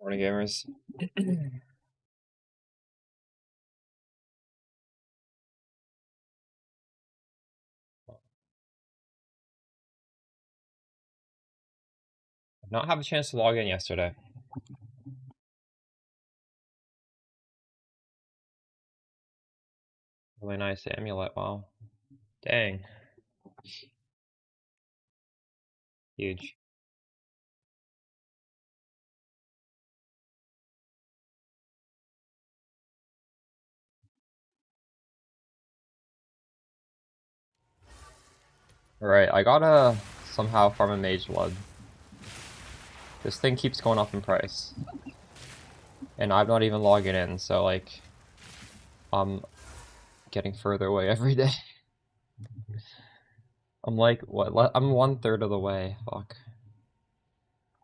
Morning, gamers. I've not had a chance to log in yesterday. Really nice amulet, wow. Dang. Huge. Alright, I gotta somehow farm a mage blood. This thing keeps going up in price. And I'm not even logging in, so like I'm getting further away every day. I'm like, what? I'm 1/3 of the way. Fuck.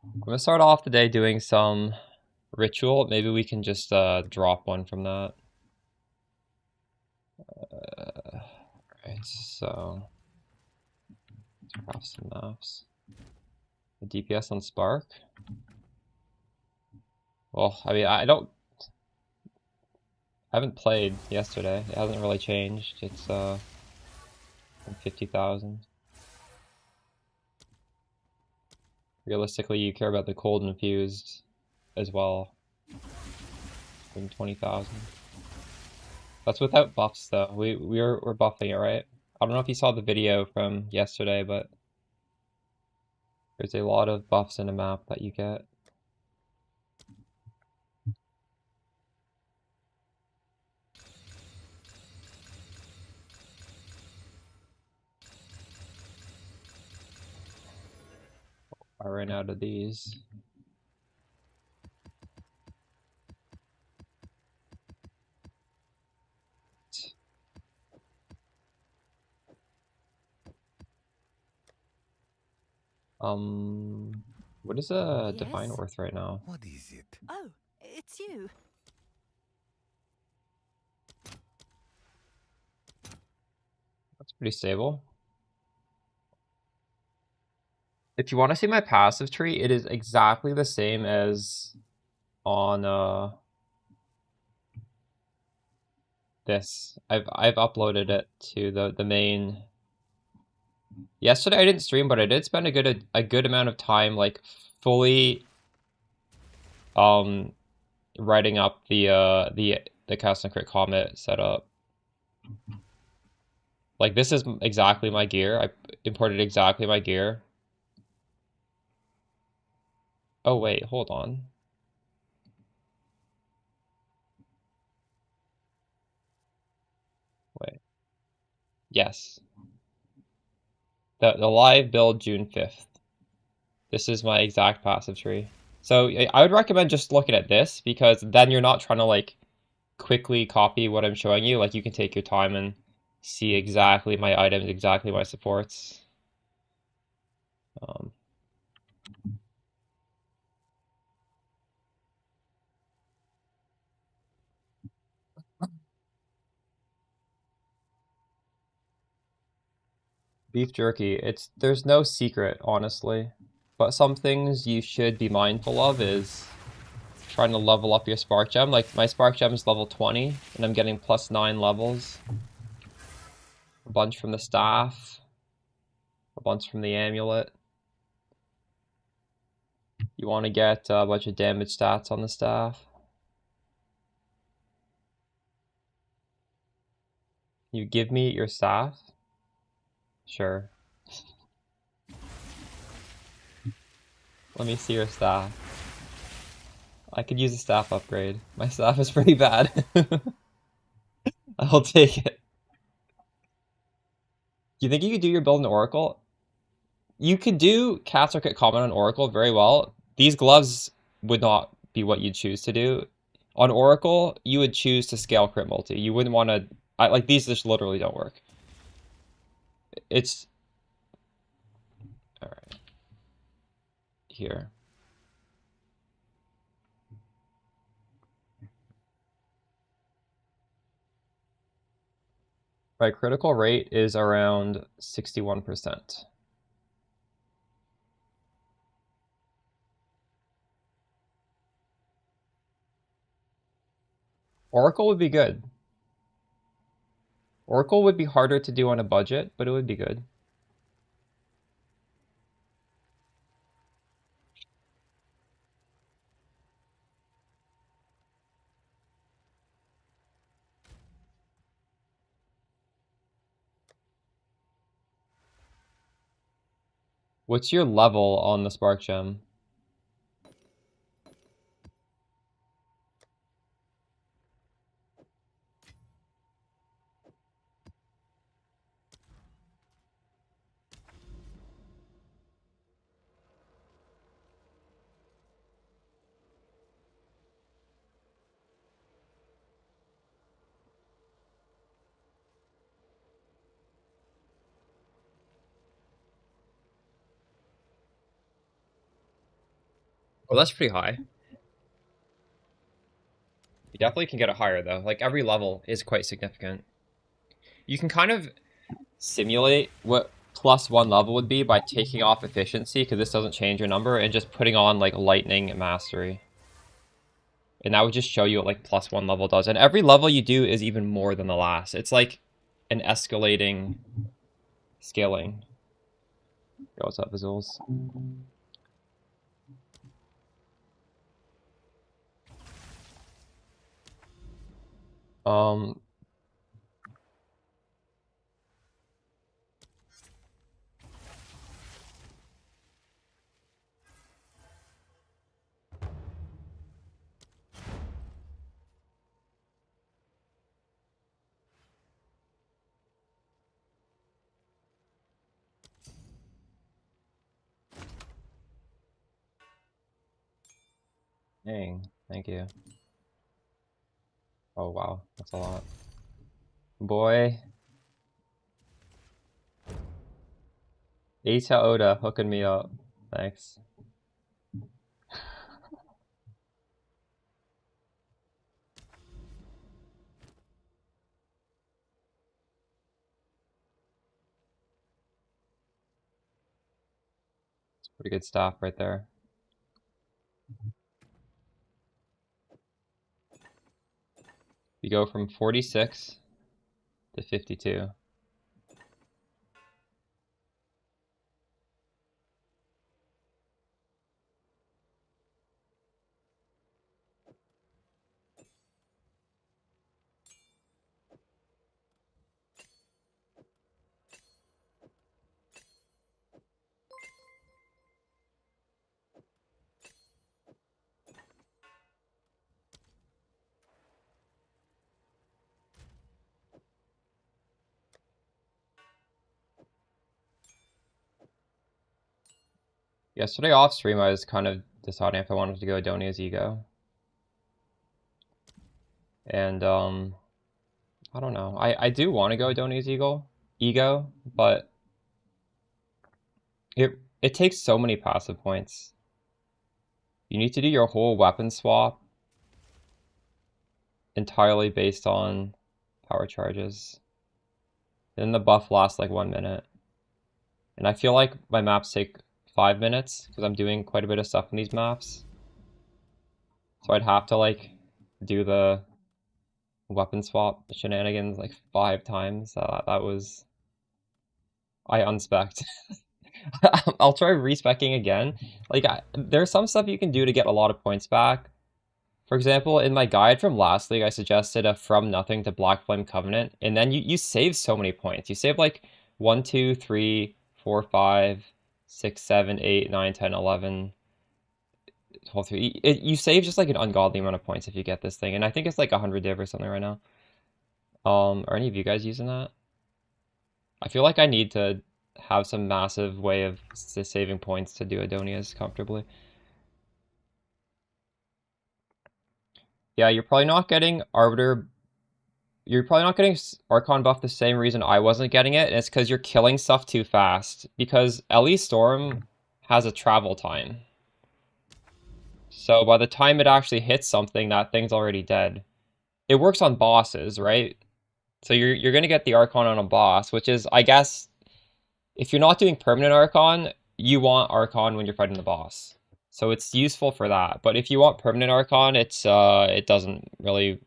I'm gonna start off the day doing some ritual. Maybe we can just drop one from that. Alright, so craft some maps. The DPS on Spark. Well, I mean, I haven't played yesterday. It hasn't really changed. It's 50,000. Realistically, you care about the cold and infused as well. 20,000. That's without buffs though. We're buffing it, right? I don't know if you saw the video from yesterday, but there's a lot of buffs in a map that you get. I ran out of these. What is a divine worth right now? What is it? Oh, it's you. That's pretty stable. If you want to see my passive tree, it is exactly the same as on this. I've uploaded it to the main. Yesterday I didn't stream, but I did spend a good amount of time like fully writing up the cast and crit Comet setup. Like this is exactly my gear. I imported exactly my gear. Oh wait, hold on. Wait. Yes. The live build June 5th. This is my exact passive tree. So I would recommend just looking at this because then you're not trying to like quickly copy what I'm showing you. Like you can take your time and see exactly my items, exactly my supports. Um, Beef jerky, there's no secret, honestly. But some things you should be mindful of is trying to level up your spark gem. Like my spark gem is level 20 and I'm getting +9 levels. A bunch from the staff, a bunch from the amulet. You want to get a bunch of damage stats on the staff. You give me your staff? Sure. Let me see your staff. I could use a staff upgrade. My staff is pretty bad. I'll take it. Do you think you could do your build in Oracle? You could do Cat Circuit Comet on Oracle very well. These gloves would not be what you'd choose to do. On Oracle, you would choose to scale crit multi. You wouldn't want to... like, these just literally don't work. It's... Alright. Here. My critical rate is around 61%. Oracle would be good. Oracle would be harder to do on a budget, but it would be good. What's your level on the Spark Gem? Oh, that's pretty high. You definitely can get it higher, though. Like, every level is quite significant. You can kind of simulate what +1 level would be by taking off efficiency, because this doesn't change your number, and just putting on, like, lightning mastery. And that would just show you what, like, +1 level does. And every level you do is even more than the last. It's like an escalating scaling. Yo, what's up, Visuals? Um, dang, thank you. Oh, wow, that's a lot. Boy. Ita Oda hooking me up. Thanks. It's pretty good stuff right there. We go from 46 to 52. Yesterday off stream, I was kind of deciding if I wanted to go Adonia's Ego. And, I don't know. I do want to go Adonia's Ego, but it takes so many passive points. You need to do your whole weapon swap entirely based on power charges. Then the buff lasts like 1 minute. And I feel like my maps take 5 minutes because I'm doing quite a bit of stuff in these maps. So I'd have to like do the weapon swap shenanigans like 5 times. That was... I unspec'd. I'll try respecking again. Like, there's some stuff you can do to get a lot of points back. For example, in my guide from last league, I suggested a From Nothing to Black Flame Covenant, and then you save so many points. You save like 1, 2, 3, 4, 5, 6, 7, 8, 9, 10, 11, 12, 3. You save just like an ungodly amount of points if you get this thing, and I think it's like 100 div or something right now. Are any of you guys using that? I feel like I need to have some massive way of saving points to do Adonias comfortably. Yeah, you're probably not getting Arbiter. You're probably not getting Archon buff the same reason I wasn't getting it, and it's because you're killing stuff too fast. Because Ellie Storm has a travel time. So by the time it actually hits something, that thing's already dead. It works on bosses, right? So you're gonna get the Archon on a boss, which is, I guess, if you're not doing permanent Archon, you want Archon when you're fighting the boss. So it's useful for that. But if you want permanent Archon, it doesn't really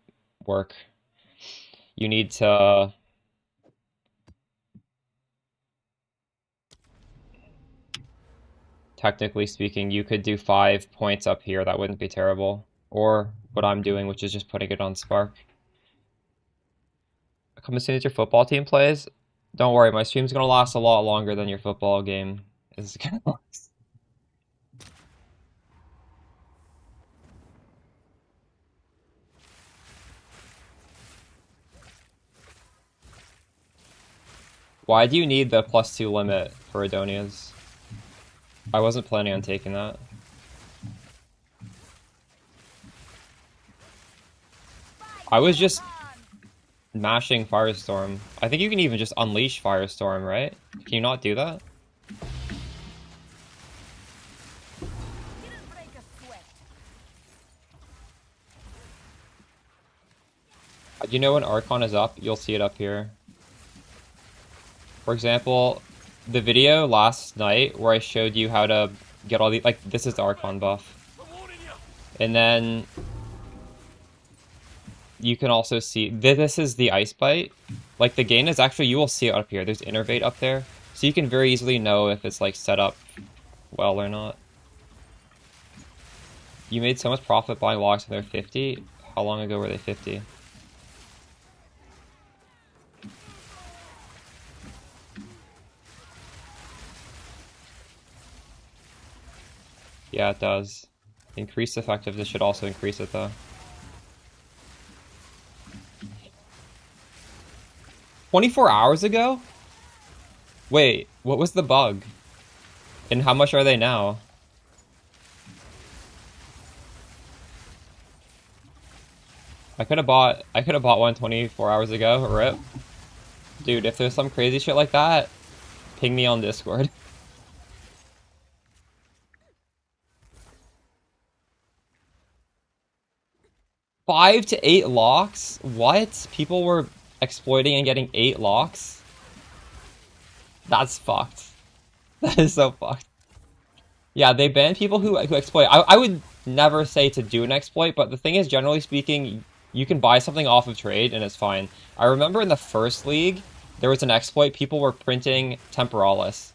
work. You need to... Technically speaking, you could do 5 points up here. That wouldn't be terrible. Or what I'm doing, which is just putting it on Spark. Come as soon as your football team plays. Don't worry, my stream's gonna last a lot longer than your football game is gonna last. Why do you need the +2 limit for Adonias? I wasn't planning on taking that. I was just mashing Firestorm. I think you can even just unleash Firestorm, right? Can you not do that? You know when Archon is up, you'll see it up here. For example, the video last night where I showed you how to get all the... Like, this is the Archon buff. And then... You can also see... This is the Ice Bite. Like, the gain is actually... You will see it up here. There's Innervate up there. So you can very easily know if it's, like, set up well or not. You made so much profit buying locks when they're 50. How long ago were they 50? Yeah, it does. Increased effectiveness should also increase it, though. 24 hours ago? Wait, what was the bug? And how much are they now? I could have bought one 24 hours ago, rip. Dude, if there's some crazy shit like that, ping me on Discord. 5 to 8 locks? What? People were exploiting and getting 8 locks? That's fucked. That is so fucked. Yeah, they ban people who exploit. I would never say to do an exploit, but the thing is, generally speaking, you can buy something off of trade and it's fine. I remember in the first league, there was an exploit, people were printing Temporalis.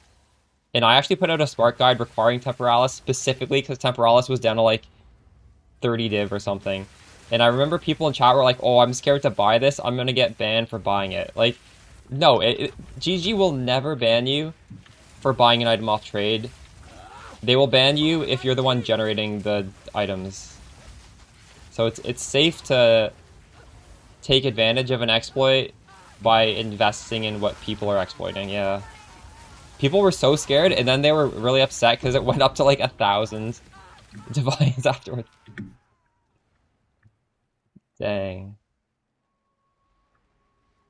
And I actually put out a Spark guide requiring Temporalis specifically because Temporalis was down to like 30 div or something. And I remember people in chat were like, oh, I'm scared to buy this. I'm going to get banned for buying it. Like, no, GG will never ban you for buying an item off trade. They will ban you if you're the one generating the items. So it's safe to take advantage of an exploit by investing in what people are exploiting, yeah. People were so scared, and then they were really upset because it went up to like 1,000 divines afterwards. Dang.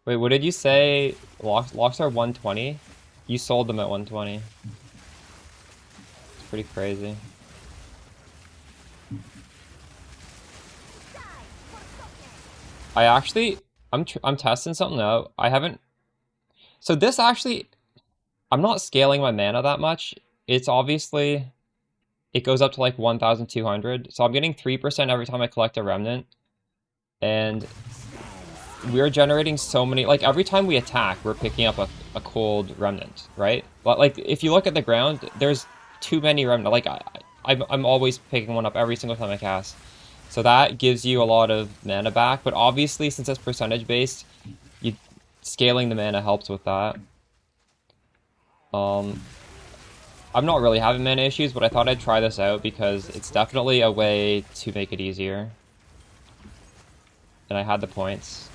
Wait, what did you say? Locks are 120? You sold them at 120. It's pretty crazy. I actually, I'm testing something out. I haven't... So this actually... I'm not scaling my mana that much. It's obviously... It goes up to like 1,200. So I'm getting 3% every time I collect a remnant. And we're generating so many, like every time we attack, we're picking up a cold remnant, right? But like if you look at the ground, there's too many remnant. Like I'm always picking one up every single time I cast. So that gives you a lot of mana back. But obviously, since it's percentage based, scaling the mana helps with that. I'm not really having mana issues, but I thought I'd try this out because it's definitely a way to make it easier. And I had the points.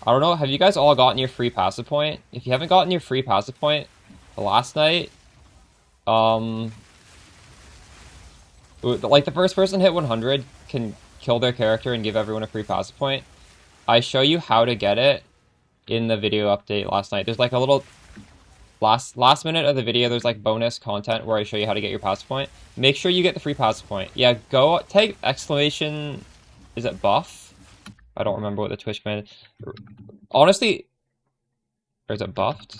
I don't know, have you guys all gotten your free passive point? If you haven't gotten your free passive point, last night, like the first person hit 100 can kill their character and give everyone a free passive point. I show you how to get it in the video update last night. There's like a little last minute of the video, there's like bonus content where I show you how to get your passive point. Make sure you get the free passive point. Yeah, go take exclamation, is it buff? I don't remember what the Twitch command is. Honestly, or is it buffed?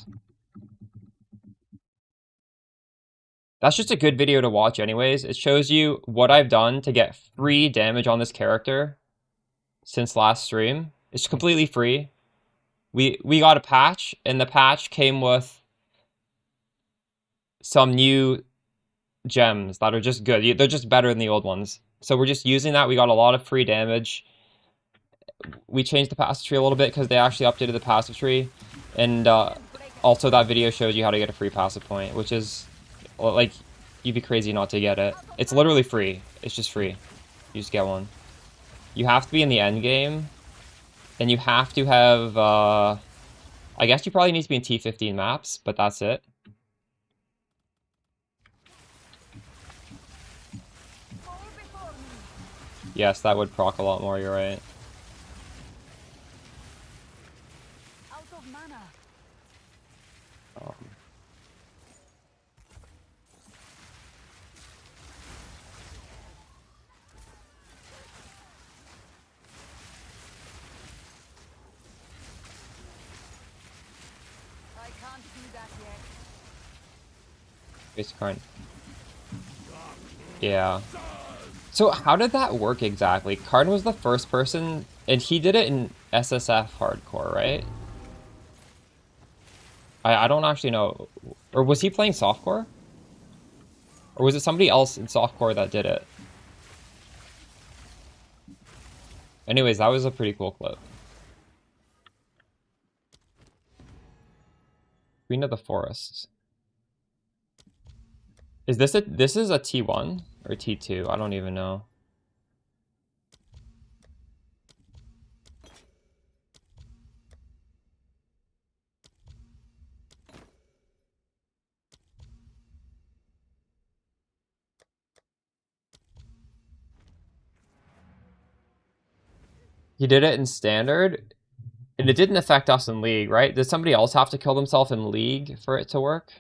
That's just a good video to watch anyways. It shows you what I've done to get free damage on this character. since last stream. It's completely free. We got a patch, and the patch came with some new gems that are just good. They're just better than the old ones. So we're just using that. We got a lot of free damage. We changed the passive tree a little bit because they actually updated the passive tree. And also that video shows you how to get a free passive point, which is, like, you'd be crazy not to get it. It's literally free. It's just free. You just get one. You have to be in the end game, and you have to have, I guess you probably need to be in T15 maps, but that's it. Yes, that would proc a lot more, you're right. Basic Karn. Yeah. So how did that work exactly? Karn was the first person, and he did it in SSF hardcore, right? I don't actually know. Or was he playing softcore? Or was it somebody else in softcore that did it? Anyways, that was a pretty cool clip. Queen of the Forest. Is this this is a T1 or T2? I don't even know. He did it in standard, and it didn't affect us in league, right? Did somebody else have to kill themselves in league for it to work?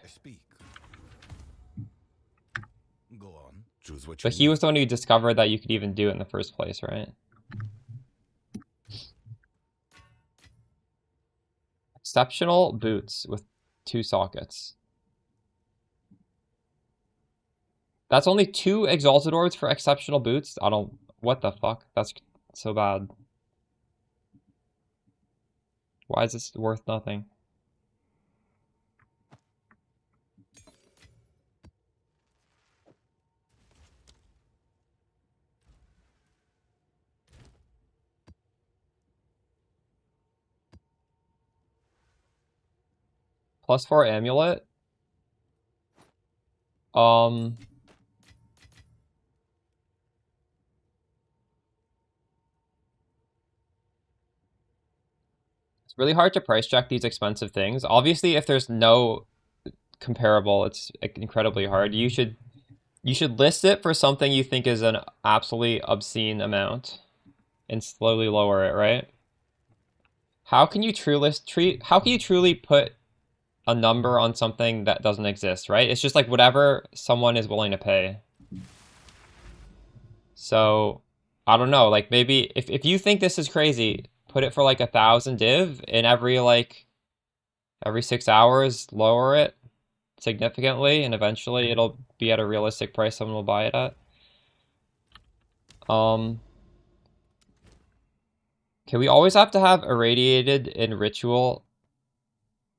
Go on. Choose what you But he was the one who discovered that you could even do it in the first place, right? Exceptional boots with 2 sockets. That's only 2 exalted orbs for exceptional boots? I don't... What the fuck? That's so bad. Why is this worth nothing? +4 amulet? It's really hard to price check these expensive things. Obviously, if there's no comparable, it's incredibly hard. You should list it for something you think is an absolutely obscene amount and slowly lower it, right? How can you truly put a number on something that doesn't exist, right? It's just like whatever someone is willing to pay. So, I don't know, like maybe if you think this is crazy, put it for like 1,000 div, and every 6 hours lower it significantly, and eventually it'll be at a realistic price someone will buy it at. Okay, we always have to have irradiated in ritual,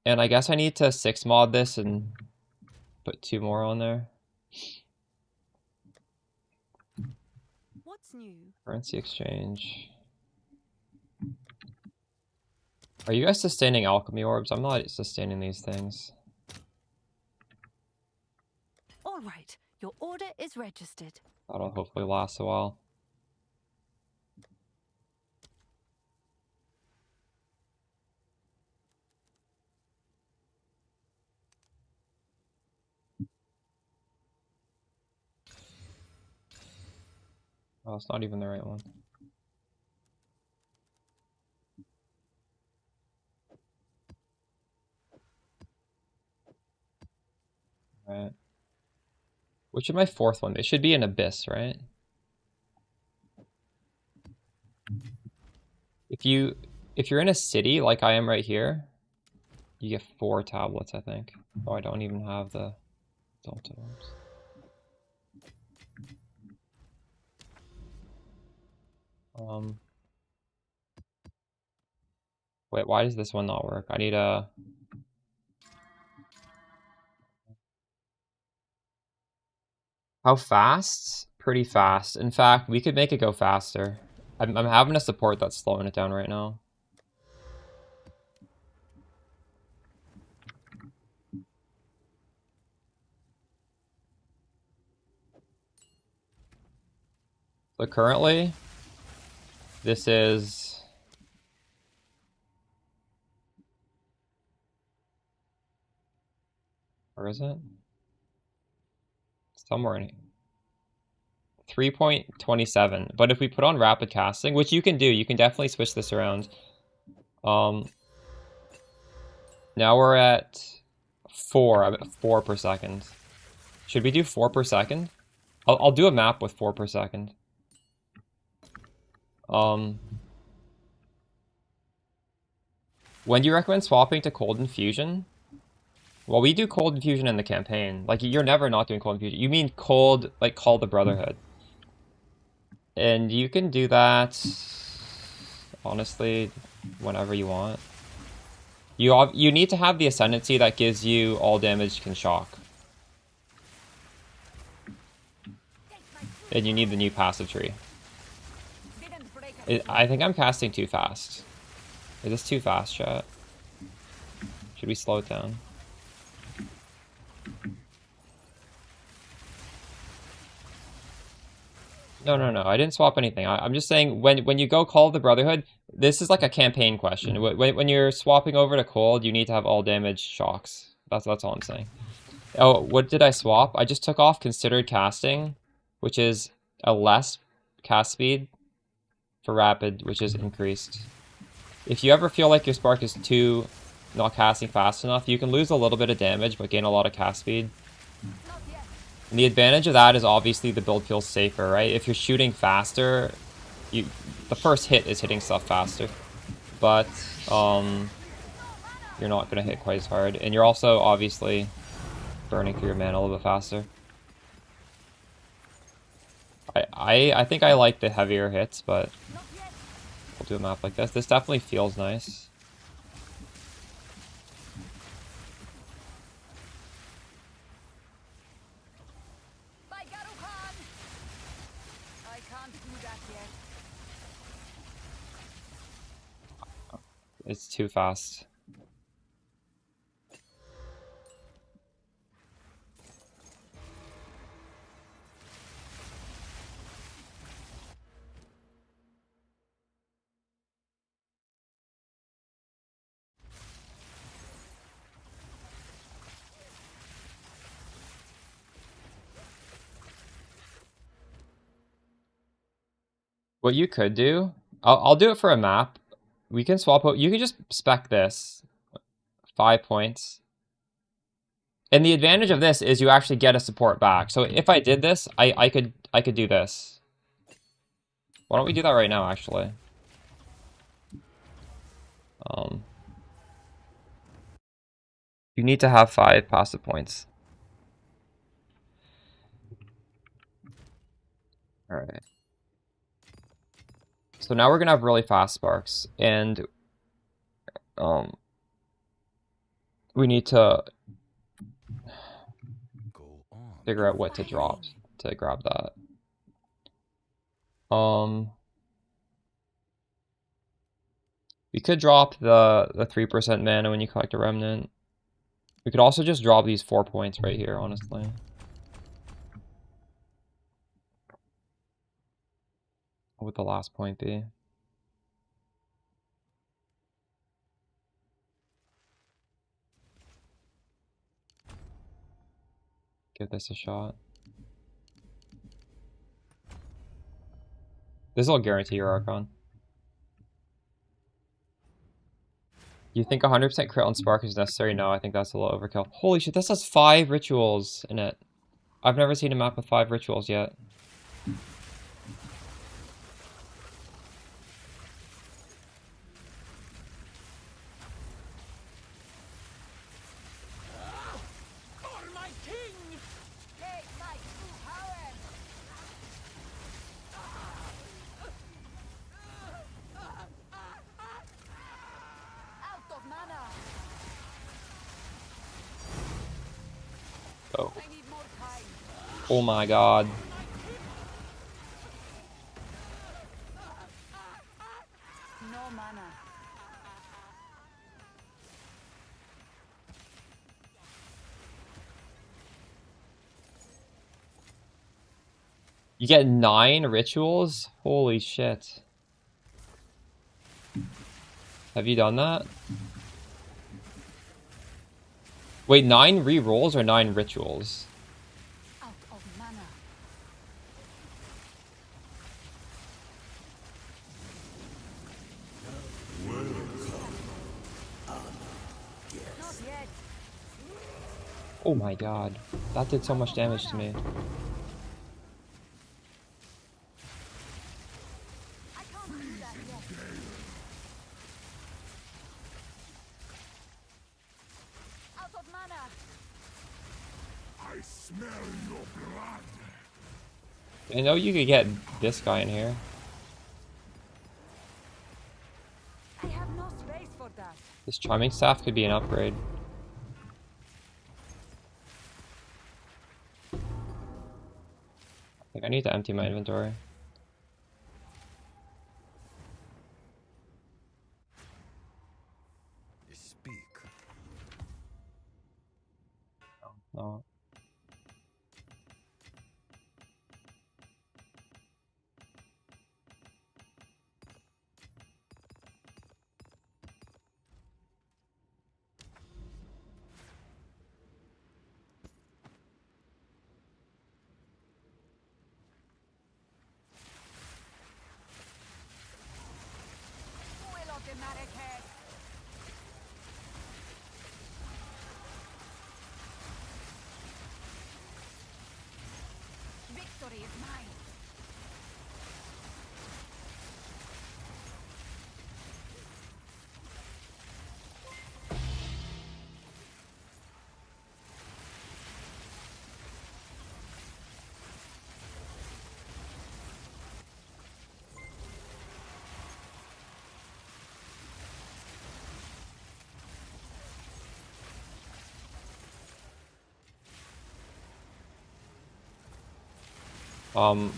and I guess I need to 6 mod this and put 2 more on there. What's new? Currency exchange. Are you guys sustaining alchemy orbs? I'm not sustaining these things. All right, your order is registered. That'll hopefully last a while. Oh, it's not even the right one. Right. Which should my 4th one? They should be an abyss, right? If you're in a city like I am right here, you get 4 tablets, I think. Oh, I don't even have the Delta orbs. Wait, why does this one not work? I need a... How fast? Pretty fast. In fact, we could make it go faster. I'm having a support that's slowing it down right now. So currently, this is... Where is it? Somewhere in here. 3.27. But if we put on rapid casting, which you can do, you can definitely switch this around. Now we're at 4. I'm at 4 per second. Should we do 4 per second? I'll do a map with 4 per second. When do you recommend swapping to Cold Infusion? Well, we do Cold Infusion in the campaign. Like, you're never not doing Cold Infusion. You mean Cold, like, Call the Brotherhood. And you can do that, honestly, whenever you want. You need to have the Ascendancy that gives you all damage can shock. And you need the new passive tree. I think I'm casting too fast. Is this too fast, chat? Should we slow it down? No. I didn't swap anything. I'm just saying when you go Call of the Brotherhood, this is like a campaign question. When you're swapping over to Cold, you need to have all damage shocks. That's all I'm saying. Oh, what did I swap? I just took off Considered Casting, which is a less cast speed for Rapid, which is increased. If you ever feel like your Spark is too not casting fast enough, you can lose a little bit of damage but gain a lot of cast speed. And the advantage of that is obviously the build feels safer, right? If you're shooting faster, the first hit is hitting stuff faster. But you're not going to hit quite as hard. And you're also obviously burning through your mana a little bit faster. I think I like the heavier hits, but we'll do a map like this. This definitely feels nice. It's too fast. What you could do, I'll do it for a map. We can swap out. You can just spec this 5 points. And the advantage of this is you actually get a support back. So if I did this, I could do this. Why don't we do that right now, actually? You need to have 5 passive points. Alright. So now we're gonna have really fast sparks, and we need to figure out what to drop to grab that. We could drop the 3% mana when you collect a remnant. We could also just drop these 4 points right here, honestly. What would the last point be? Give this a shot. This will guarantee your Archon. You think 100% crit on Spark is necessary? No, I think that's a little overkill. Holy shit, this has 5 rituals in it. I've never seen a map with 5 rituals yet. Oh. I need more time. Oh my god. No mana. You get 9 rituals? Holy shit. Have you done that? Wait, 9 re-rolls or 9 rituals? Out of mana. Not yet. Oh my god. That did so much damage to me. I can't do that yet. Out of mana. I smell your blood. I know you could get this guy in here. I have no space for that. This charming staff could be an upgrade. I think I need to empty my inventory. Speak. No. Will of the Marrakech. Victory is mine.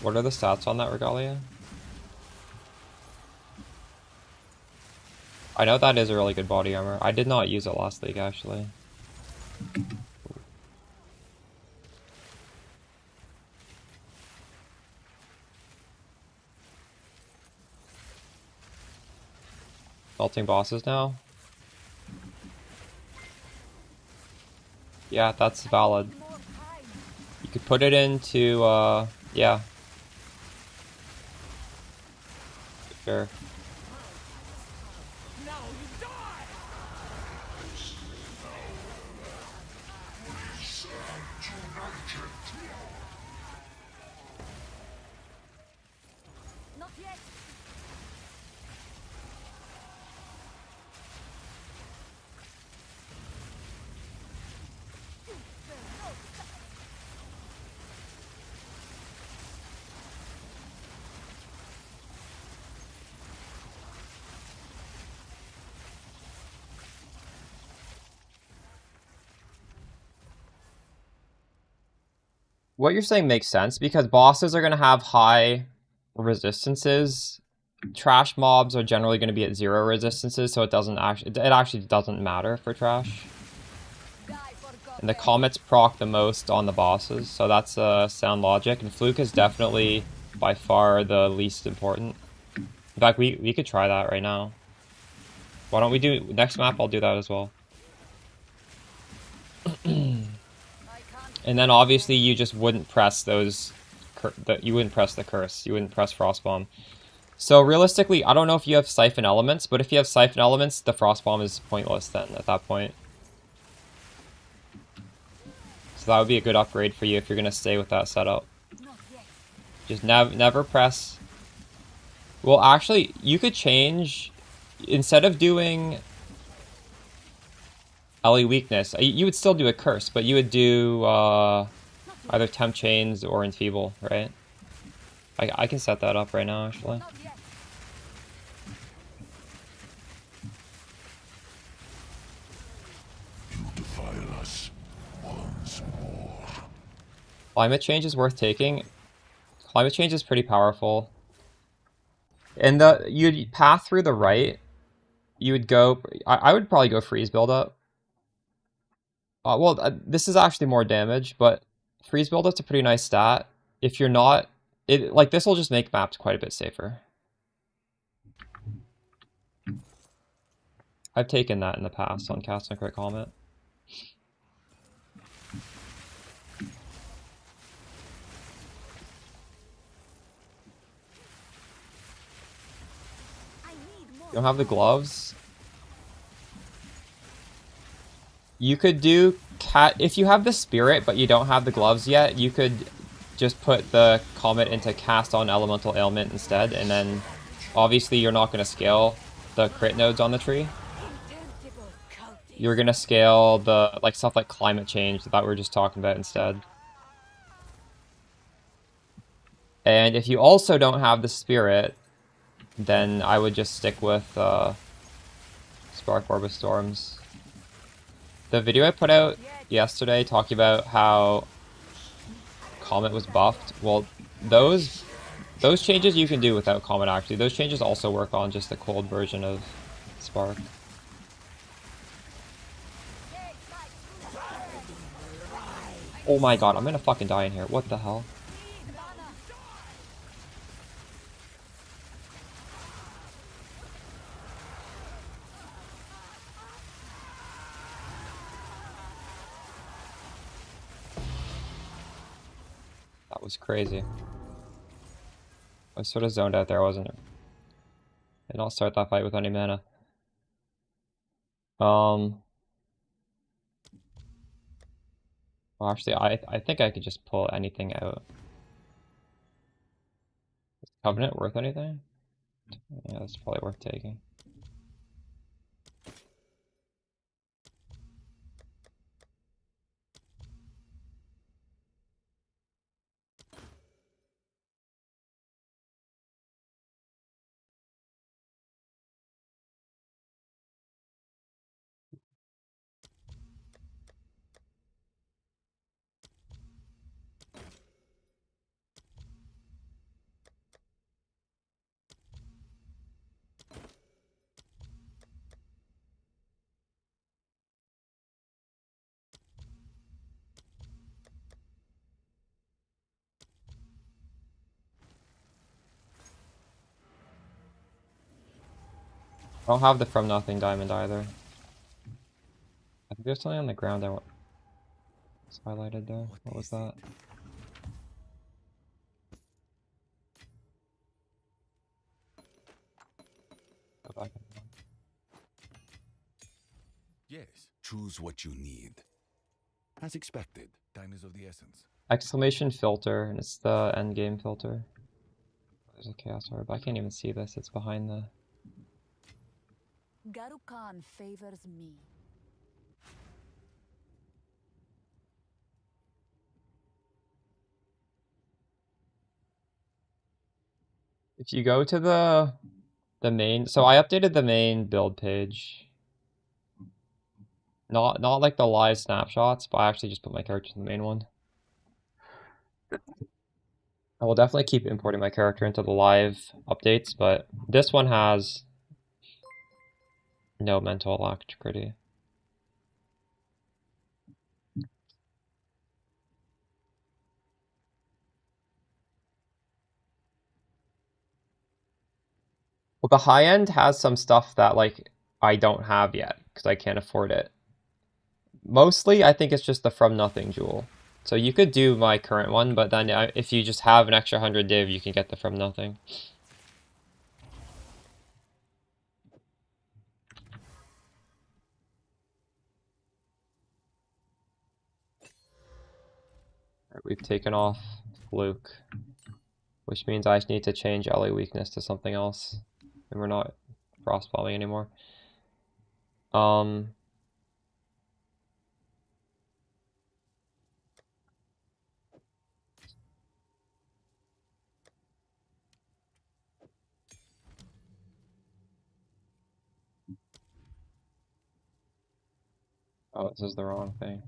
What are the stats on that regalia? I know that is a really good body armor. I did not use it last league, actually. Melting bosses now? Yeah, that's valid. More time. You could put it into, yeah. Sure. Now you die. Not yet. What you're saying makes sense, because bosses are going to have high resistances. Trash mobs are generally going to be at 0 resistances, so it actually doesn't matter for trash. Die for God. And the comets proc the most on the bosses, so that's sound logic. And Fluke is definitely by far the least important. In fact, we could try that right now. Why don't we do next map? I'll do that as well. And then obviously you just wouldn't press those. You wouldn't press the curse. You wouldn't press Frostbomb. So realistically, I don't know if you have Siphon Elements, but if you have Siphon Elements, the Frostbomb is pointless then at that point. So that would be a good upgrade for you if you're going to stay with that setup. Not yet. Just never press. Well, actually, you could change. Instead of doing LE Weakness, you would still do a Curse, but you would do either Temp Chains or Enfeeble, right? I can set that up right now, actually. Not yet. You defile us once more. Climate change is worth taking. Climate change is pretty powerful. And you'd path through the right. You would go. I would probably go freeze buildup. Well, this is actually more damage, but freeze buildup's a pretty nice stat. If you're not, like this will just make maps quite a bit safer. I've taken that in the past on Cast and Crit Comet. You don't have the gloves. You could do cat if you have the spirit, but you don't have the gloves yet. You could just put the comet into cast on elemental ailment instead, and then obviously you're not going to scale the crit nodes on the tree. You're going to scale the stuff like climate change that we were just talking about instead. And if you also don't have the spirit, then I would just stick with Spark Orb of Storms. The video I put out yesterday talking about how Comet was buffed, well, those changes you can do without Comet actually. Those changes also work on just the cold version of Spark. Oh my god, I'm gonna fucking die in here. What the hell? That was crazy. I was sort of zoned out there, wasn't it? And I'll start that fight with any mana. Well, actually, I think I could just pull anything out. Is Covenant worth anything? Yeah, that's probably worth taking. I don't have the From Nothing diamond either. I think there's something on the ground it's highlighted there. What was that? Go back. Yes. Choose what you need. As expected, time is of the essence. Exclamation filter, and it's the end game filter. There's a Chaos Orb. I can't even see this. It's behind the... Garukan favors me. If you go to the main... So I updated the main build page. Not like the live snapshots, but I actually just put my character in the main one. I will definitely keep importing my character into the live updates, but this one has no mental alacrity. Well, the high end has some stuff that I don't have yet because I can't afford it. Mostly, I think it's just the From Nothing jewel. So you could do my current one, but then if you just have an extra 100 div, you can get the From Nothing. Right, we've taken off Fluke, which means I need to change LA weakness to something else, and we're not frost bombing anymore. Oh, this is the wrong thing.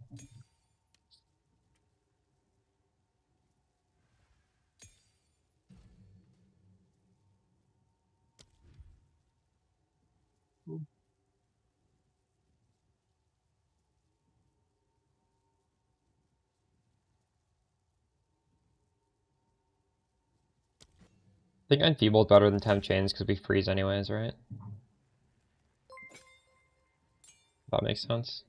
I think Enfeebled better than Temp Chains because we freeze anyways, right? That makes sense.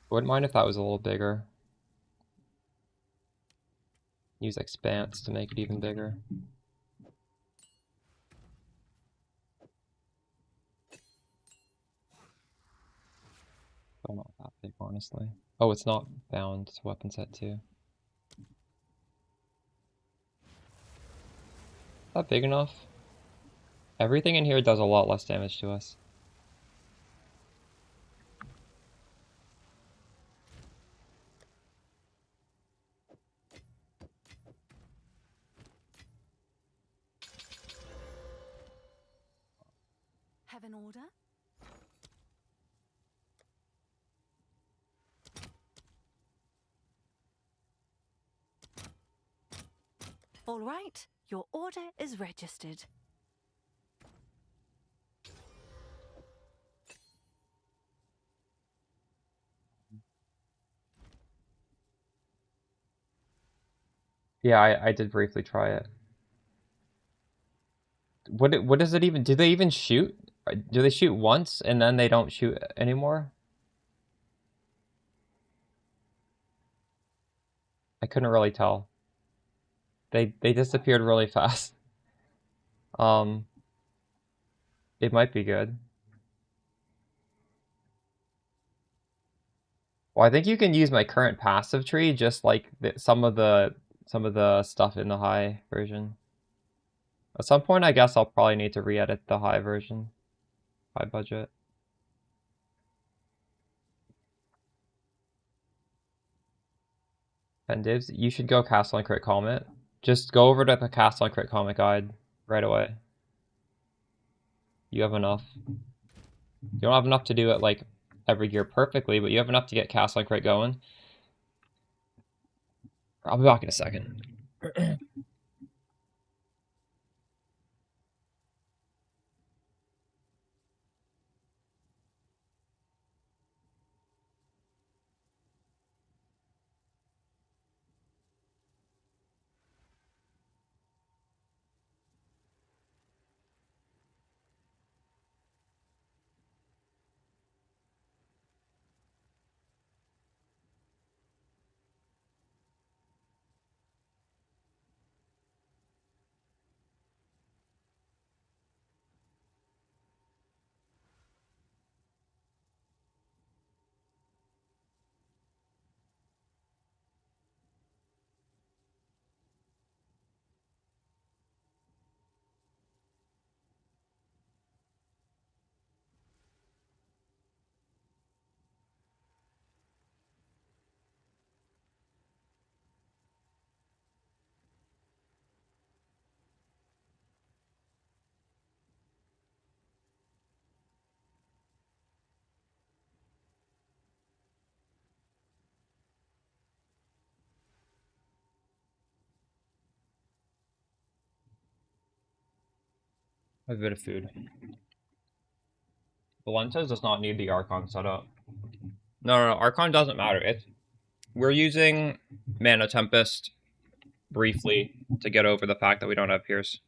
Wouldn't mind if that was a little bigger. Use Expanse to make it even bigger. Oh, not that big, honestly. Oh, it's not bound. It's a weapon set too. Is that big enough? Everything in here does a lot less damage to us. Have an order? All right, your order is registered. Yeah, I did briefly try it. What does it even, do they even shoot? Do they shoot once and then they don't shoot anymore? I couldn't really tell. They disappeared really fast. It might be good. Well, I think you can use my current passive tree, just like some of the stuff in the high version. At some point, I guess I'll probably need to re-edit the high version, high budget. And Divs, you should go Castle and Crit Comet. Just go over to the Castle and Crit Comet guide right away. You have enough. You don't have enough to do it like every year perfectly, but you have enough to get Castle and Crit going. I'll be back in a second. A bit of food. Valentas does not need the Archon setup. No, Archon doesn't matter. We're using Mana Tempest briefly to get over the fact that we don't have Pierce.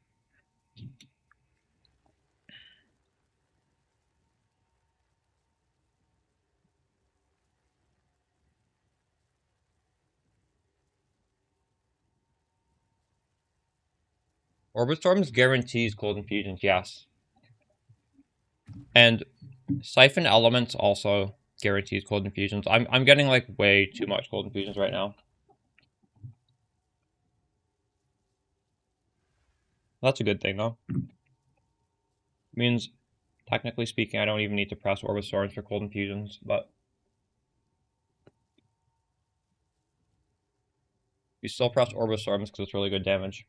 Orbit Storms guarantees cold infusions, yes. And Siphon Elements also guarantees cold infusions. I'm getting like way too much cold infusions right now. That's a good thing though. Means, technically speaking, I don't even need to press Orbit Storms for cold infusions, but you still press Orbit Storms because it's really good damage.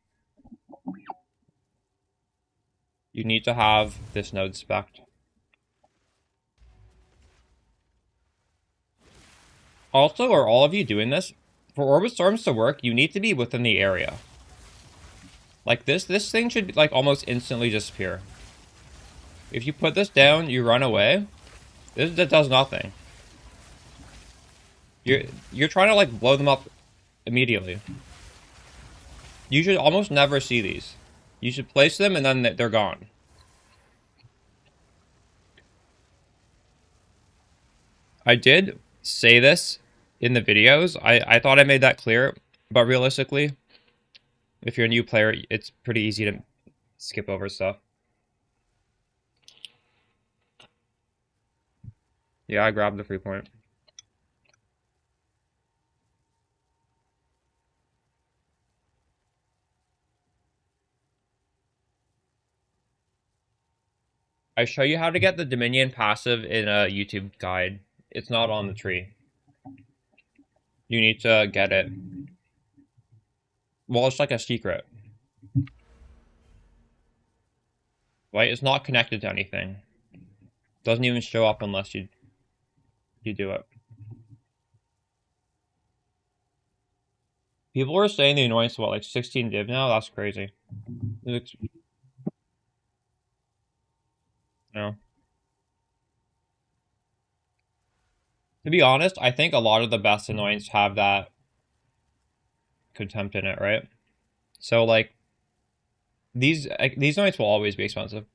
You need to have this node spec'd. Also, are all of you doing this? For Orbit Storms to work, you need to be within the area. Like this thing should like almost instantly disappear. If you put this down, you run away. That does nothing. You're trying to like blow them up immediately. You should almost never see these. You should place them and then they're gone. I did say this in the videos. I thought I made that clear, but realistically, if you're a new player, it's pretty easy to skip over stuff. Yeah, I grabbed the free point. I show you how to get the Dominion passive in a YouTube guide. It's not on the tree. You need to get it. Well, it's like a secret. Right? It's not connected to anything. Doesn't even show up unless you do it. People are saying the annoyance about like 16 div now. That's crazy. It's, no. To be honest, I think a lot of the best annoyance have that contempt in it, right? So like these annoyance will always be expensive.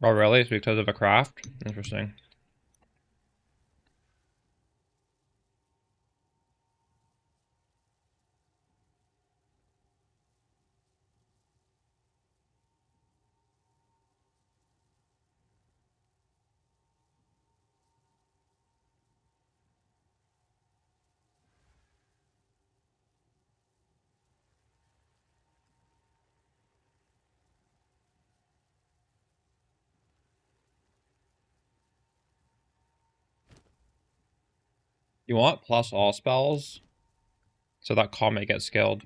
Oh really? It's because of a craft? Interesting. You want plus all spells so that Comet gets skilled.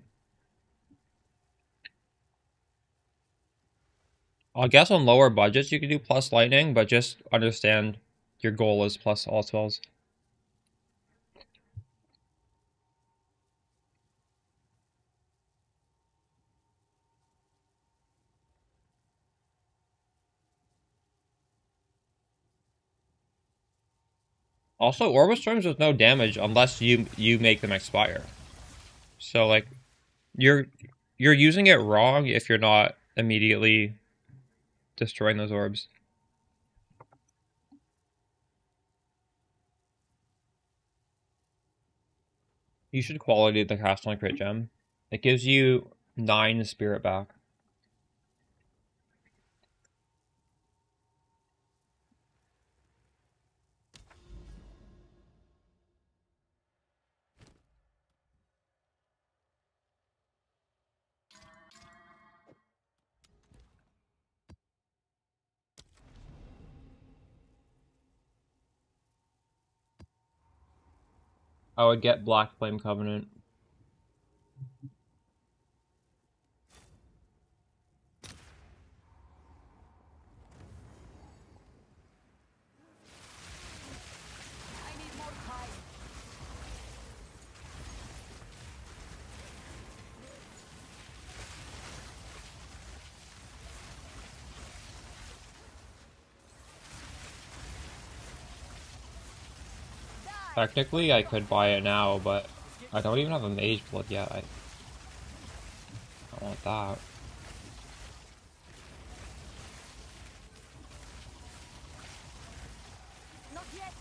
I guess on lower budgets you could do plus lightning, but just understand your goal is plus all spells. Also, Orb of Storms does no damage unless you make them expire. So like you're using it wrong if you're not immediately destroying those orbs. You should quality the cast on crit gem. It gives you 9 spirit back. I would get Black Flame Covenant. I need more time. Technically, I could buy it now, but I don't even have a Mage Blood yet. I don't want that. Not yet.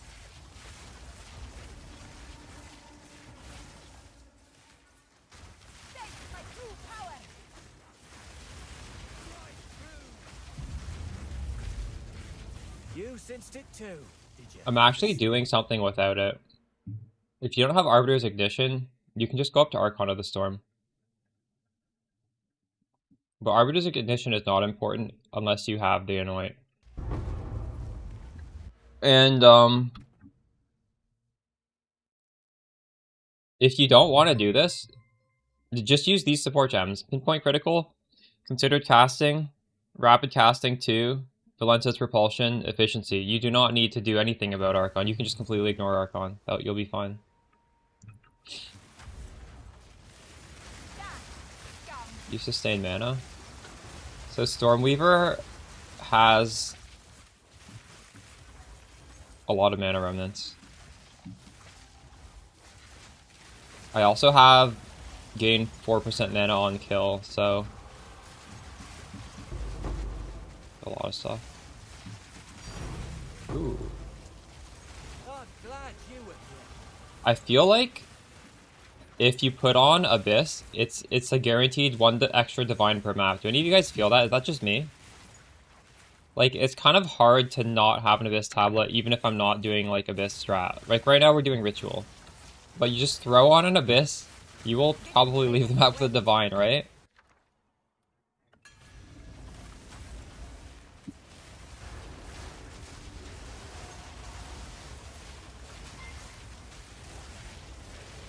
Face my true power. You sensed it too, did you? I'm actually doing something without it. If you don't have Arbiter's Ignition, you can just go up to Archon of the Storm. But Arbiter's Ignition is not important unless you have the Anoint. And, if you don't want to do this, just use these support gems. Pinpoint Critical, Considered Casting, Rapid Casting 2, Valentis, Repulsion, Efficiency. You do not need to do anything about Archon. You can just completely ignore Archon. You'll be fine. You sustain mana. So Stormweaver has a lot of mana remnants. I also have gained 4% mana on kill, so a lot of stuff. Ooh. Oh, glad you were here. I feel like if you put on Abyss, it's a guaranteed 1 extra divine per map. Do any of you guys feel that? Is that just me? Like, it's kind of hard to not have an Abyss tablet, even if I'm not doing, like, Abyss strat. Like, right now we're doing Ritual. But you just throw on an Abyss, you will probably leave the map with a divine, right?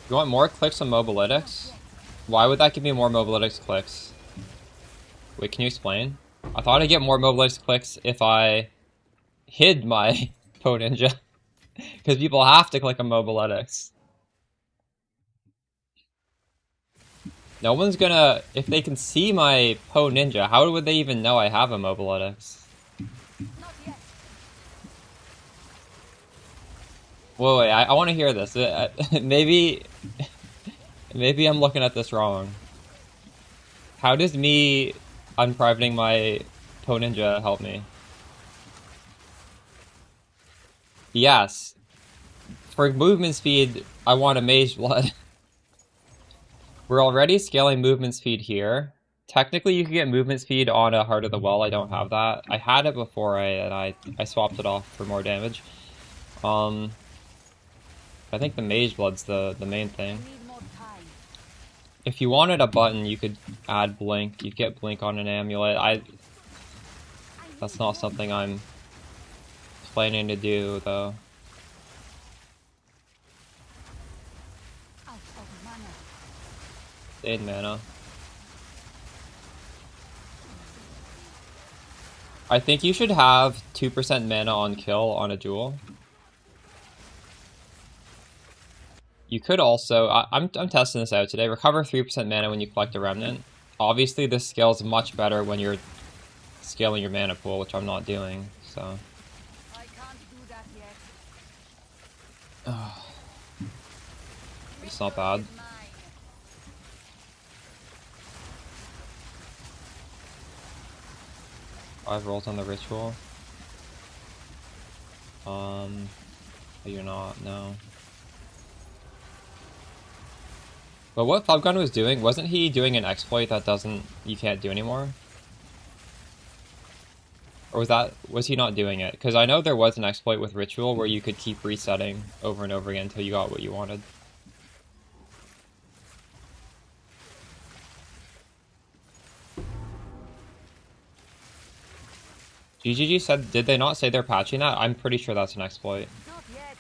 You want more clicks on Mobilytics? Why would that give me more Mobilytics clicks? Wait, can you explain? I thought I'd get more Mobilytics clicks if I hid my Poe Ninja. Because people have to click on Mobilytics. No one's gonna... If they can see my Poe Ninja, how would they even know I have a Mobilytics? Wait, I want to hear this. Maybe I'm looking at this wrong. How does me unprivating my Poe Ninja help me? Yes. For movement speed, I want a Mage Blood. We're already scaling movement speed here. Technically, you can get movement speed on a Heart of the Well. I don't have that. I had it before I swapped it off for more damage. I think the Mage Blood's the main thing. If you wanted a button, you could add Blink. You get Blink on an amulet. That's not something I'm planning to do, though. Stayed mana. I think you should have 2% mana on kill on a duel. You could also, I'm testing this out today, recover 3% mana when you collect a remnant. Obviously this scales much better when you're scaling your mana pool, which I'm not doing, so. I can't do that yet. It's not bad. Five rolls on the ritual. You're not, no. But what Flubgun was doing, wasn't he doing an exploit that you can't do anymore? Or was he not doing it? Because I know there was an exploit with Ritual where you could keep resetting over and over again until you got what you wanted. GGG said, did they not say they're patching that? I'm pretty sure that's an exploit. Not yet.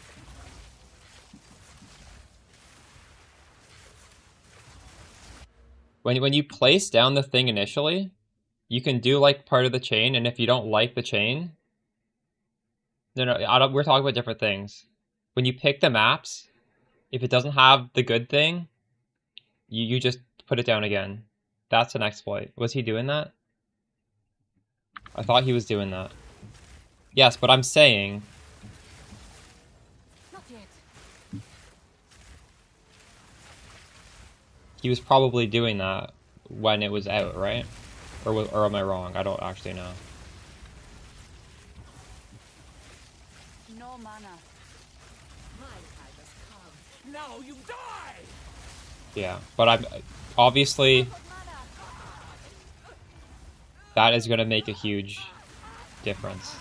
When you place down the thing initially, you can do like part of the chain, and if you don't like the chain, we're talking about different things. When you pick the maps, if it doesn't have the good thing, you just put it down again. That's an exploit. Was he doing that? I thought he was doing that. Yes, but I'm saying... Not yet. He was probably doing that when it was out, right? Or am I wrong? I don't actually know. No mana. My time has come. Now you die! Yeah, but I'm... Obviously... That is going to make a huge difference.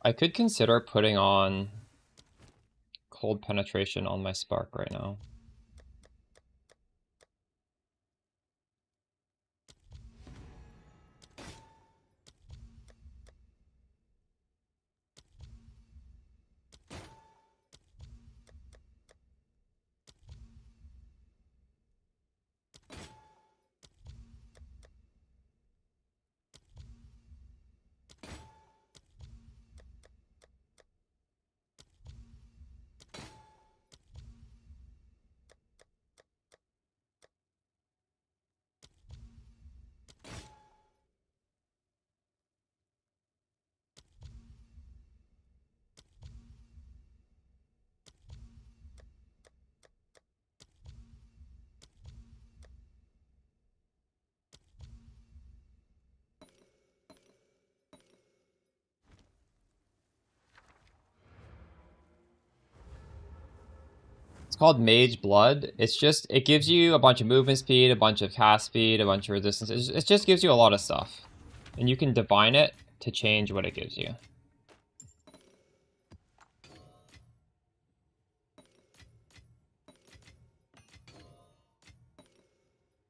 I could consider putting on Cold Penetration on my Spark right now. It's called Mage Blood. It's just, it gives you a bunch of movement speed, a bunch of cast speed, a bunch of resistance. It just gives you a lot of stuff. And you can divine it to change what it gives you.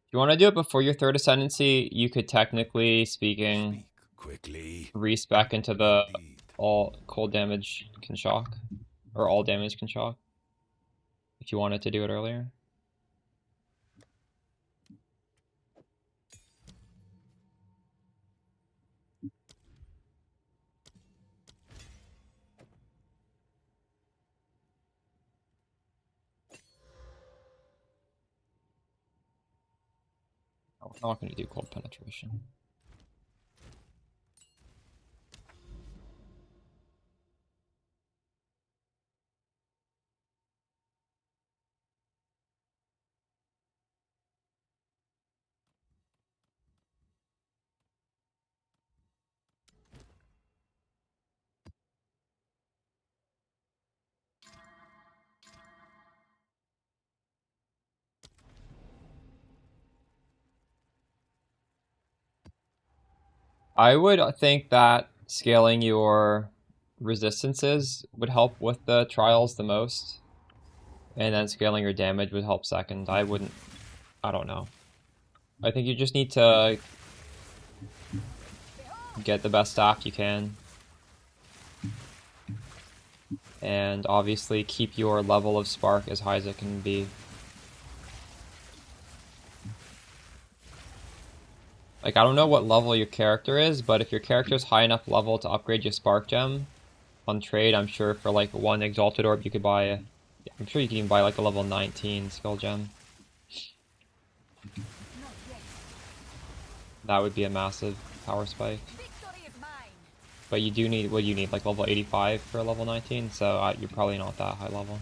If you want to do it before your third ascendancy, you could technically speaking Quickly. respec into the all cold damage can shock. Or all damage can shock. If you wanted to do it earlier. No, we're not going to do cold penetration. I would think that scaling your resistances would help with the trials the most. And then scaling your damage would help second. I don't know. I think you just need to get the best staff you can. And obviously keep your level of spark as high as it can be. Like, I don't know what level your character is, but if your character is high enough level to upgrade your spark gem on trade, I'm sure for like one exalted orb you could buy I'm sure you can even buy like a level 19 skill gem. That would be a massive power spike. But you do need, what do you need, like level 85 for a level 19? So you're probably not that high level.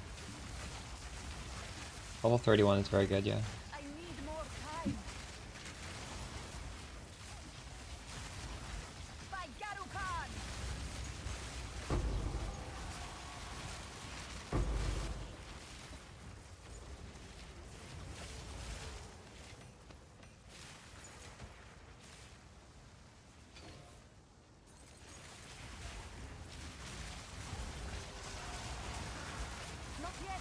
Level 31 is very good, yeah. I need more time. By Garukan! Not yet.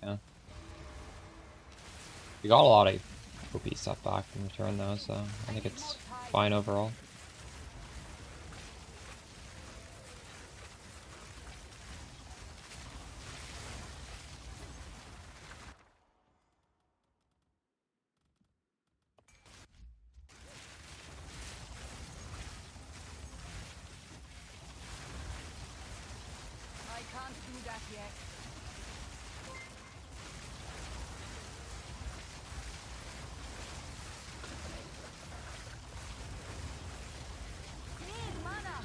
Yeah. We got a lot of OP stuff back in return though, so I think it's fine overall. I can't do that yet. Need mana.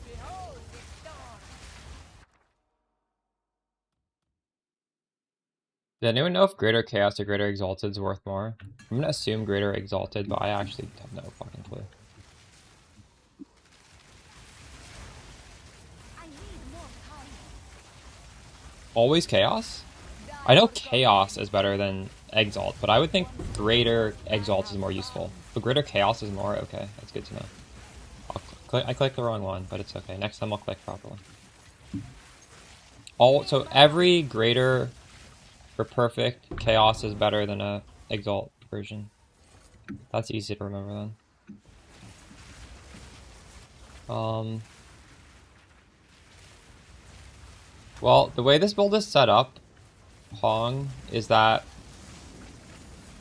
Behold its dawn. Does anyone know if Greater Chaos or Greater Exalted is worth more? I'm gonna assume Greater Exalted, but I actually have no fucking clue. I need more time. Always Chaos? I know Chaos is better than Exalt, but I would think Greater Exalt is more useful. But Greater Chaos is more? Okay, that's good to know. I clicked the wrong one, but it's okay. Next time I'll click properly. So every Greater for Perfect Chaos is better than a Exalt version. That's easy to remember then. Well, the way this build is set up, Hong, is that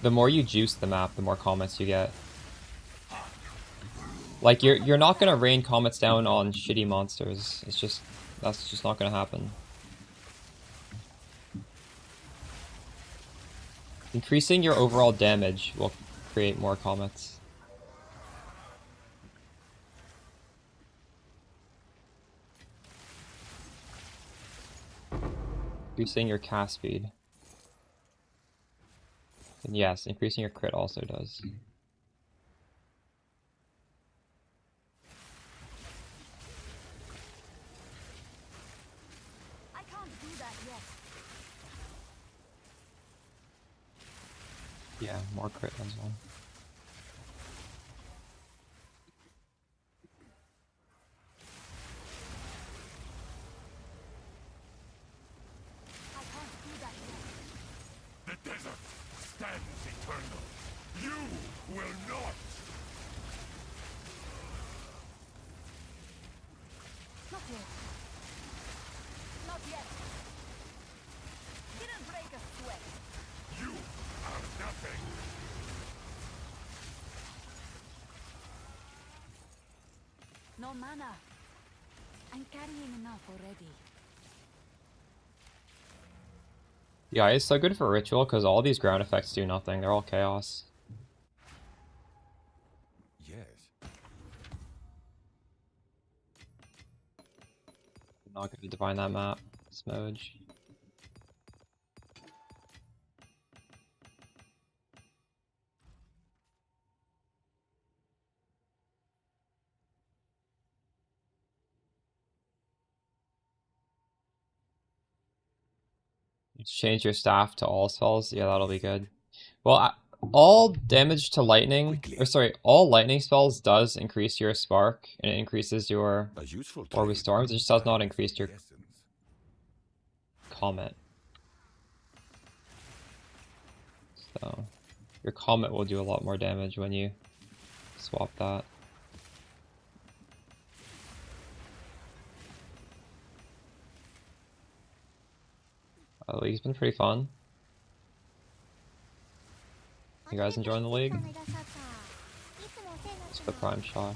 the more you juice the map, the more comets you get. Like, you're not gonna rain comets down on shitty monsters. That's just not gonna happen. Increasing your overall damage will create more comets. Increasing your cast speed. And yes, increasing your crit also does. I can't do that yet. Yeah, more crit as well. I can't do that yet. The desert stands eternal. You will not. Not yet. Not yet. Didn't break a sweat. You are nothing. No mana. I'm carrying enough already. Yeah, it's so good for ritual because all these ground effects do nothing. They're all chaos. Yes. I'm not going to divine that map. Smudge. Change your staff to all spells. Yeah, that'll be good. Well, all damage to lightning, or sorry, all lightning spells does increase your spark, and it increases your A useful orb of trade. storms. It just does not increase your The essence. comet. So, your comet will do a lot more damage when you swap that. The league's been pretty fun. You guys enjoying the league? It's the prime shot.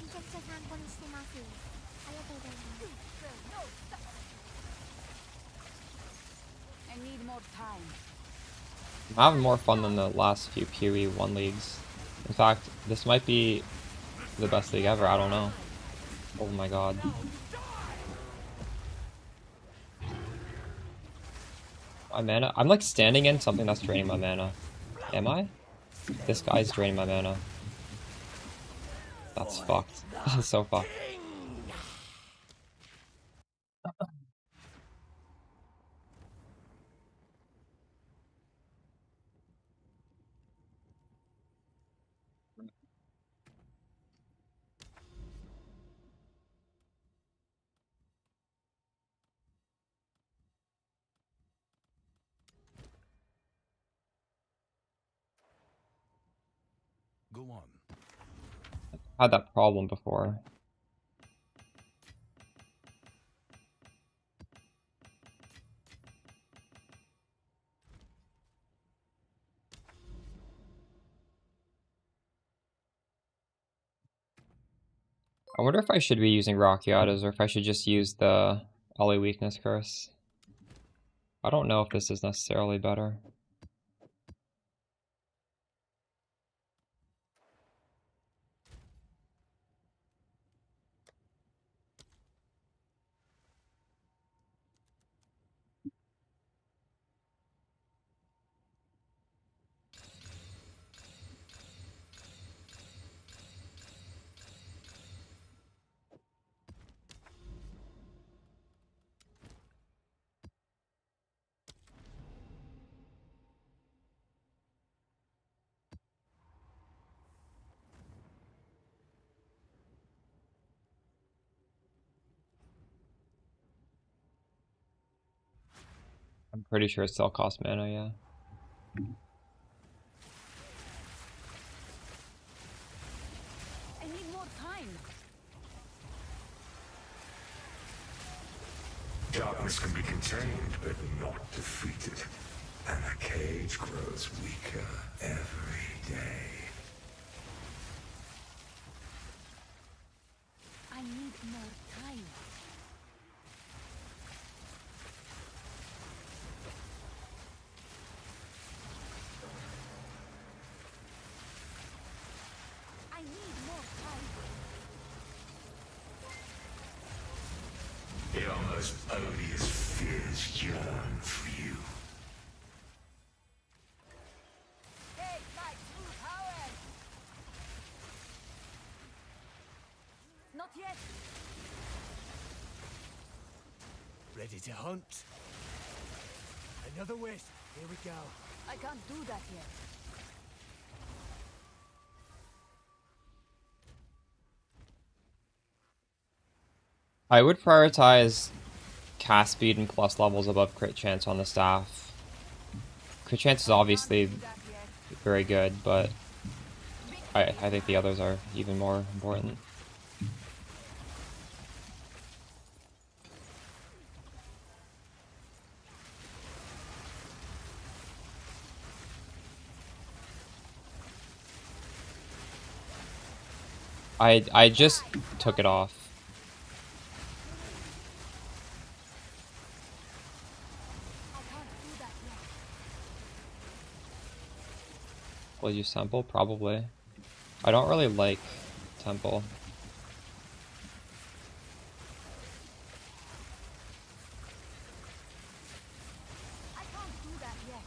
I need more time. I'm having more fun than the last few PoE 1 leagues. In fact, this might be the best league ever. I don't know. Oh my god. My mana. I'm like standing in something that's draining my mana. Am I? This guy's draining my mana. That's fucked. That's so fucked. Go on. I had that problem before. I wonder if I should be using Rockiatas or if I should just use the Ollie Weakness Curse. I don't know if this is necessarily better. I'm pretty sure it still costs mana, yeah. I need more time. Darkness can be contained, but not defeated. And the cage grows weaker every day. I need more time. I need more time. The almost odious fears yearn for you. Take my true power! Not yet. Ready to hunt? Another wisp. Here we go. I can't do that yet. I would prioritize cast speed and plus levels above crit chance on the staff. Crit chance is obviously very good, but I think the others are even more important. I just took it off. Will you use Temple? Probably. I don't really like Temple. I can't do that yet.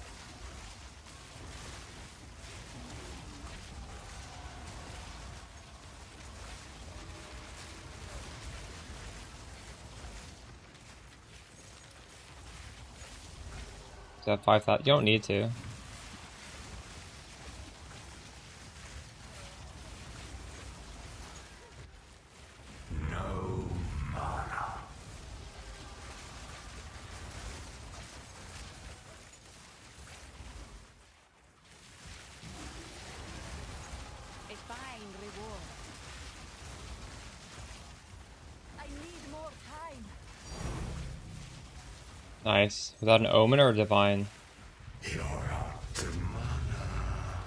To have 5,000. You don't need to. No mana. A fine reward. I need more time. Nice. Was that an Omen or a Divine? You're out of mana.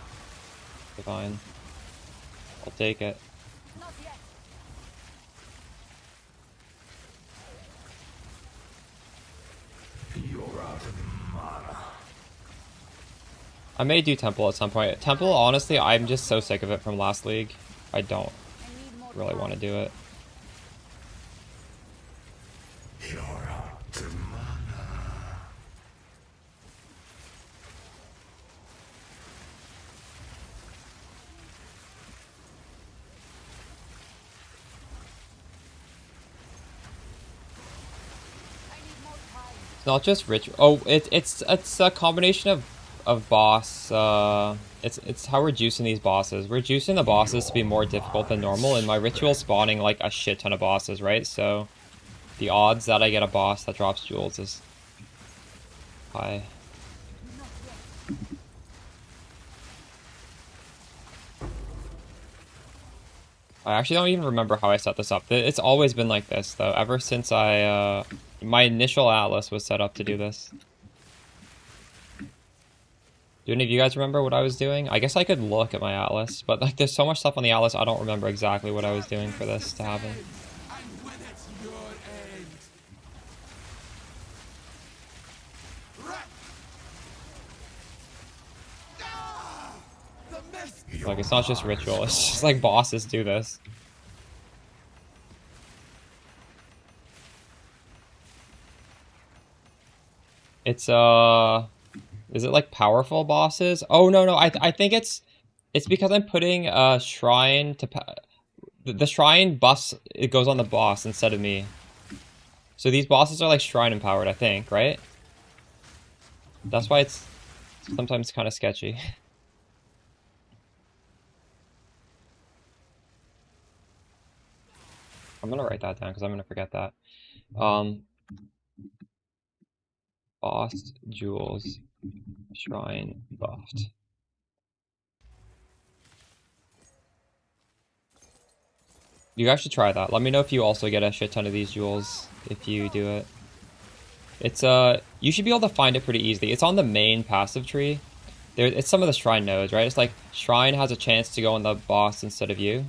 Divine. I'll take it. Not yet. You're out of mana. I may do Temple at some point. Temple, honestly, I'm just so sick of it from last league. I don't I need more really time. want to do it. You're out of mana. I need more time. It's not just ritual. Oh, it's a combination of boss. It's how we're juicing these bosses. We're juicing the bosses to be more difficult than normal, and my ritual spawning like a shit ton of bosses, right? So the odds that I get a boss that drops jewels is high. Not yet. I actually don't even remember how I set this up. It's always been like this, though. Ever since my initial atlas was set up to do this. Do any of you guys remember what I was doing? I guess I could look at my atlas, but like there's so much stuff on the atlas, I don't remember exactly what I was doing for this to happen. And when it's your end. The mist. Like, it's not just ritual, it's just like bosses do this. It's, is it like powerful bosses? Oh, no, I think it's because I'm putting a shrine to, the shrine buffs, it goes on the boss instead of me. So these bosses are like shrine empowered, I think, right? That's why it's sometimes kind of sketchy. I'm gonna write that down because I'm gonna forget that. Boss jewels shrine buffed. You guys should try that. Let me know if you also get a shit ton of these jewels if you do it. It's you should be able to find it pretty easily. It's on the main passive tree. It's some of the shrine nodes, right? It's like shrine has a chance to go on the boss instead of you.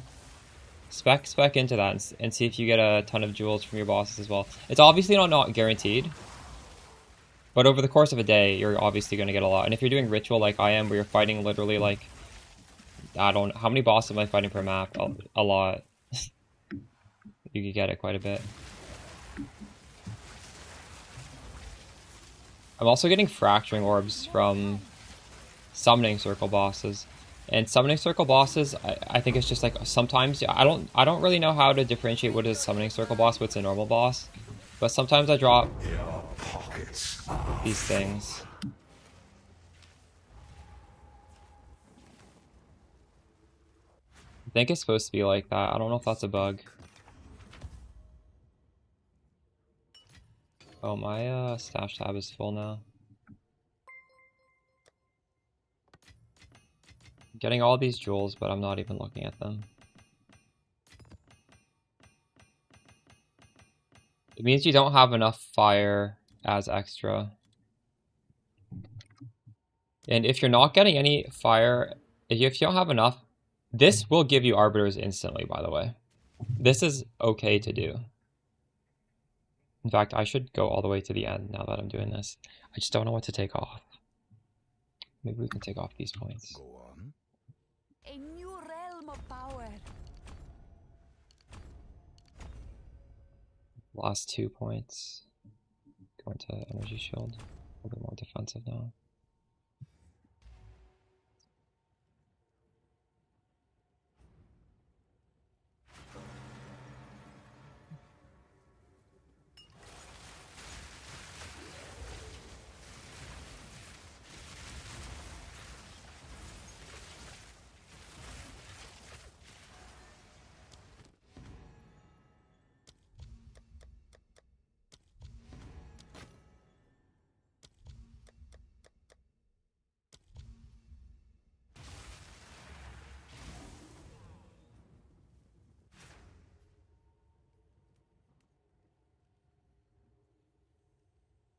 Spec into that and see if you get a ton of jewels from your bosses as well. It's obviously not guaranteed, but over the course of a day, you're obviously going to get a lot. And if you're doing ritual like I am, where you're fighting literally like, I don't, how many bosses am I fighting per map? A lot. You could get it quite a bit. I'm also getting fracturing orbs from summoning circle bosses. And summoning circle bosses, I think it's just like sometimes I don't really know how to differentiate what is a summoning circle boss, what's a normal boss. But sometimes I drop Your pockets are these things. I think it's supposed to be like that. I don't know if that's a bug. Oh, my stash tab is full now. I'm getting all these jewels, but I'm not even looking at them. It means you don't have enough fire as extra. And if you're not getting any fire, if you don't have enough, this will give you arbiters instantly, by the way. This is okay to do. In fact, I should go all the way to the end now that I'm doing this. I just don't know what to take off. Maybe we can take off these points. Go on. A new realm of power. Last 2 points. Go into energy shield. A little bit more defensive now.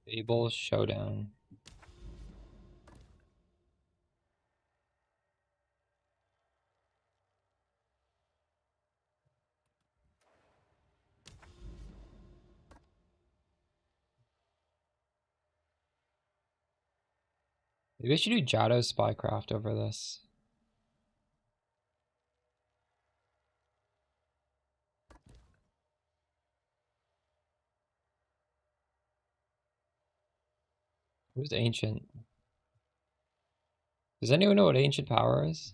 Fable Showdown. Maybe I should do Jaddo's Spycraft over this. Who's Ancient? Does anyone know what Ancient Power is?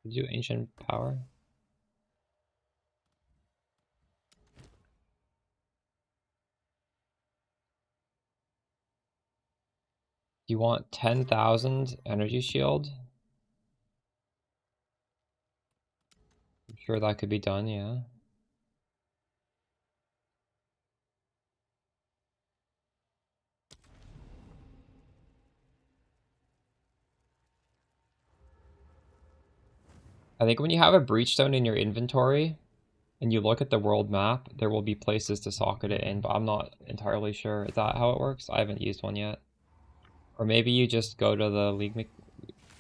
Did you do Ancient Power? You want 10,000 energy shield? I'm sure that could be done, yeah. I think when you have a Breachstone in your inventory and you look at the world map, there will be places to socket it in, but I'm not entirely sure. Is that how it works? I haven't used one yet. Or maybe you just go to the League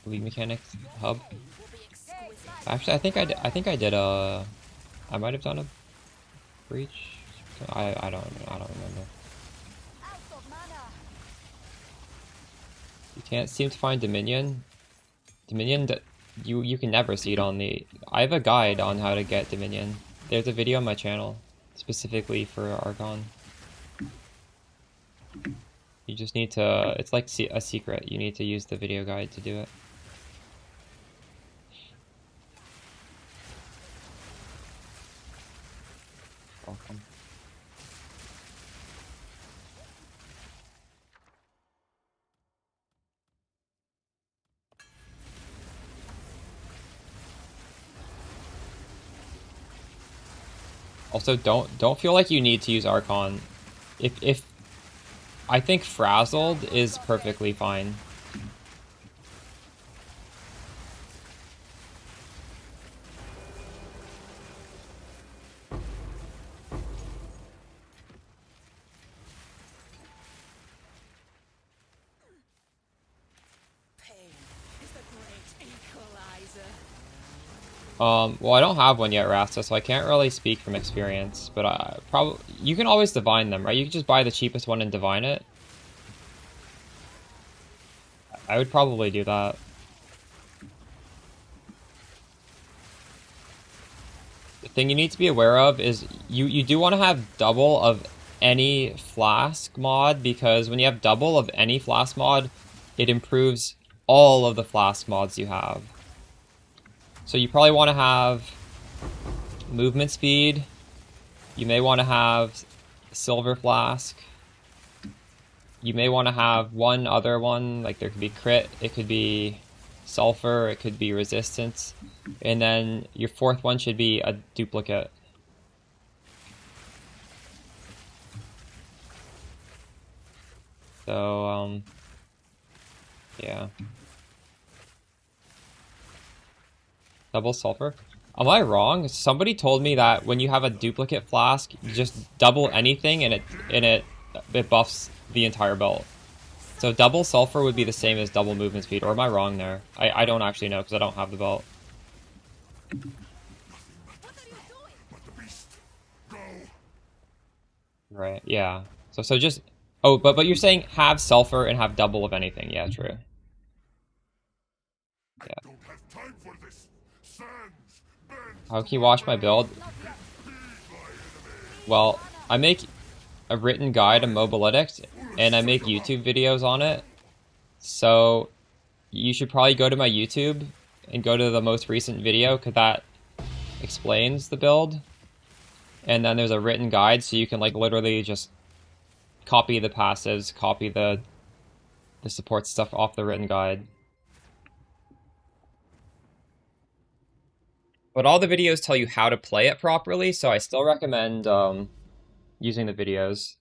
Mechanics hub. Actually, I think I did a... I might have done a breach. I don't remember. You can't seem to find Dominion. Dominion, you can never see it on the... I have a guide on how to get Dominion. There's a video on my channel specifically for Archon. You just need to... It's like a secret. You need to use the video guide to do it. Welcome. Also, don't feel like you need to use Archon. If I think Frazzled is perfectly fine. Pain is the great equalizer. Well, I don't have one yet, Rasta, so I can't really speak from experience, but I probably you can always divine them, right? You can just buy the cheapest one and divine it. I would probably do that. The thing you need to be aware of is you do want to have double of any flask mod, because when you have double of any flask mod, it improves all of the flask mods you have. So you probably want to have movement speed. You may want to have silver flask. You may want to have one other one, like there could be crit, it could be sulfur, it could be resistance, and then your fourth one should be a duplicate. So, yeah. Double sulfur? Am I wrong? Somebody told me that when you have a duplicate flask, you just double anything and it buffs the entire belt. So double sulfur would be the same as double movement speed, or am I wrong there? I don't actually know because I don't have the belt. Right, yeah. So just but you're saying have sulfur and have double of anything. Yeah, true. Yeah. How can you watch my build? Well, I make a written guide of Mobalytics, and I make YouTube videos on it. So you should probably go to my YouTube and go to the most recent video, because that explains the build. And then there's a written guide, so you can like literally just copy the passives, copy the support stuff off the written guide. But all the videos tell you how to play it properly, so I still recommend using the videos,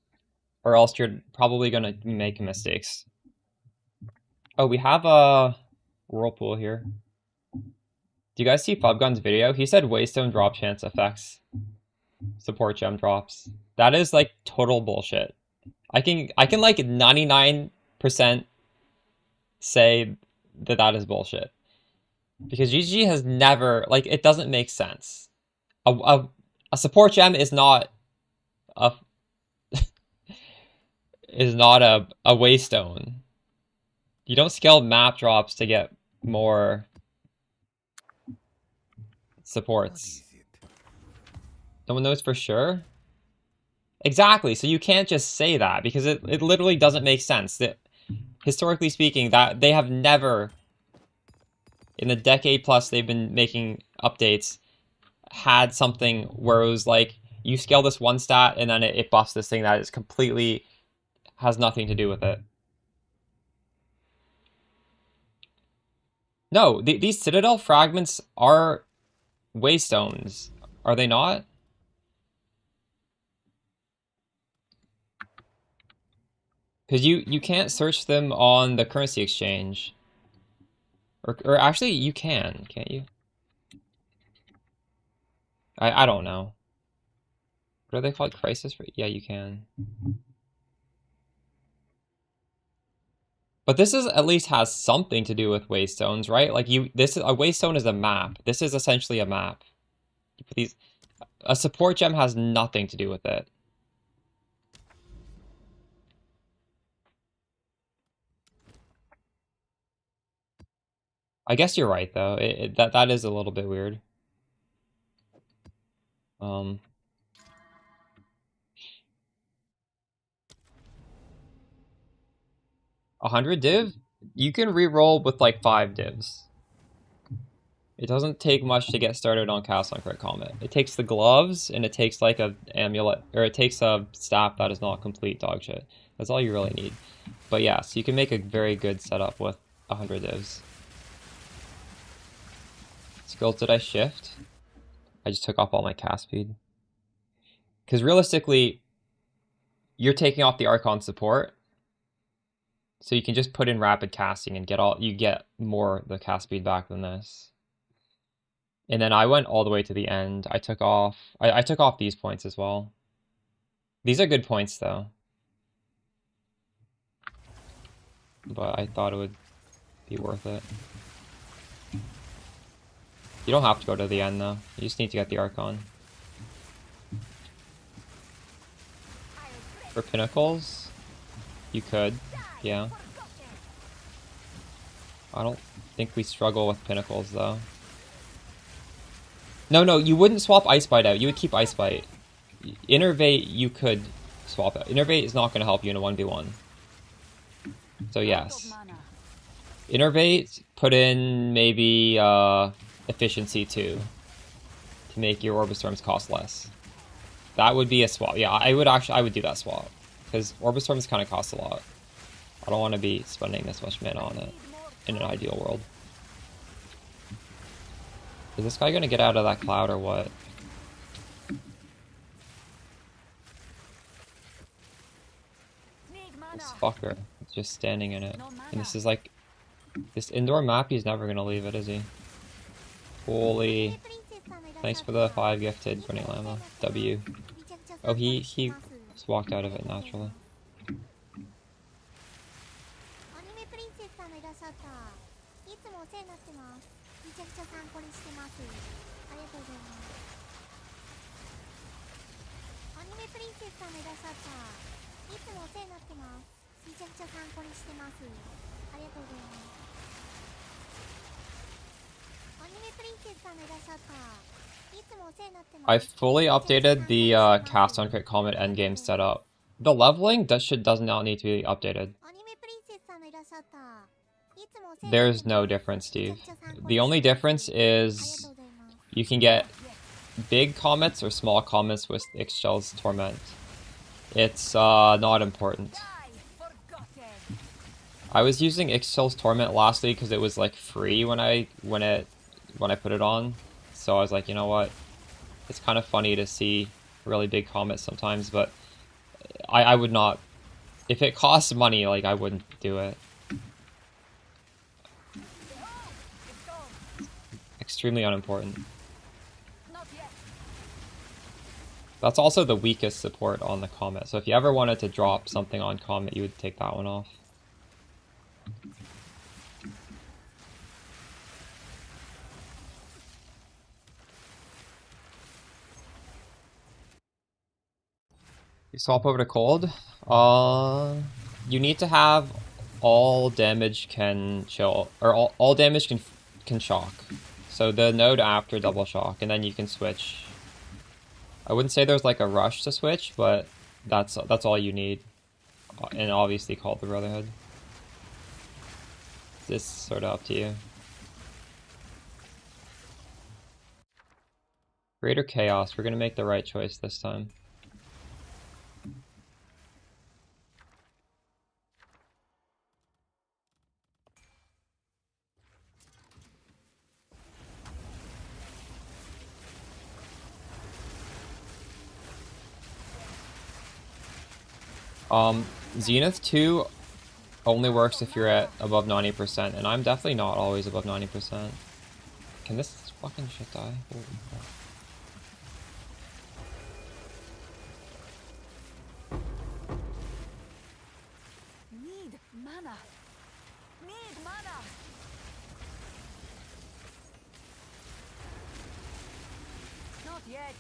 or else you're probably gonna make mistakes. Oh, we have a whirlpool here. Do you guys see Fubgun's video? He said Waystone drop chance affects support gem drops. That is like total bullshit. I can like 99% say that is bullshit. Because GG has never, like, it doesn't make sense. A support gem is not a a waystone. You don't scale map drops to get more supports. No one knows for sure? Exactly, so you can't just say that, because it literally doesn't make sense. That, historically speaking, that they have never, in the decade plus they've been making updates, had something where it was like, you scale this one stat and then it buffs this thing that is completely, has nothing to do with it. No, these Citadel fragments are waystones, are they not? Because you can't search them on the currency exchange. Or actually, you can, can't you? I don't know. What are they called? Crisis? Yeah, you can. But this is at least has something to do with waystones, right? Like this is a waystone is a map. This is essentially a map. A support gem has nothing to do with it. I guess you're right though. That is a little bit weird. 100 div? You can re-roll with like 5 divs. It doesn't take much to get started on Cast on Crit Comet. It takes the gloves, and it takes like a amulet, or it takes a staff that is not complete dog shit. That's all you really need. But yeah, so you can make a very good setup with 100 divs. Skills did I shift? I just took off all my cast speed. Because realistically, you're taking off the Archon support, so you can just put in rapid casting and you get more the cast speed back than this. And then I went all the way to the end. I took off these points as well. These are good points though. But I thought it would be worth it. You don't have to go to the end though. You just need to get the Archon. For Pinnacles, you could, yeah. I don't think we struggle with Pinnacles though. No, you wouldn't swap Ice Bite out. You would keep Ice Bite. Innervate, you could swap out. Innervate is not going to help you in a 1v1. So yes. Innervate, put in maybe Efficiency 2 to make your Orbistorms cost less. That would be a swap. Yeah, I would do that swap. Because Orbistorms kind of cost a lot. I don't want to be spending this much mana on it in an ideal world. Is this guy going to get out of that cloud or what? This fucker is just standing in it. And this is like... This indoor map, he's never going to leave it, is he? Holy... Thanks for the 5 gifted, Brunny Lama. W. Oh, he just walked out of it naturally. I fully updated the cast on crit Comet endgame setup. The leveling does not need to be updated. There's no difference, Steve. The only difference is you can get big comets or small comets with Excel's Torment. It's not important. I was using Excel's Torment lastly because it was like free when I put it on. So I was like, you know what? It's kind of funny to see really big comets sometimes, but I would not. If it costs money, like, I wouldn't do it. Extremely unimportant. That's also the weakest support on the Comet. So if you ever wanted to drop something on Comet, you would take that one off. You swap over to cold. You need to have all damage can chill, or all damage can shock. So the node after double shock, and then you can switch. I wouldn't say there's like a rush to switch, but that's all you need. And obviously called the Brotherhood. This is sort of up to you. Greater Chaos, we're gonna make the right choice this time. Zenith 2 only works if you're at above 90%, and I'm definitely not always above 90%. Can this fucking shit die? Holy crap. Need mana. Need mana. Not yet.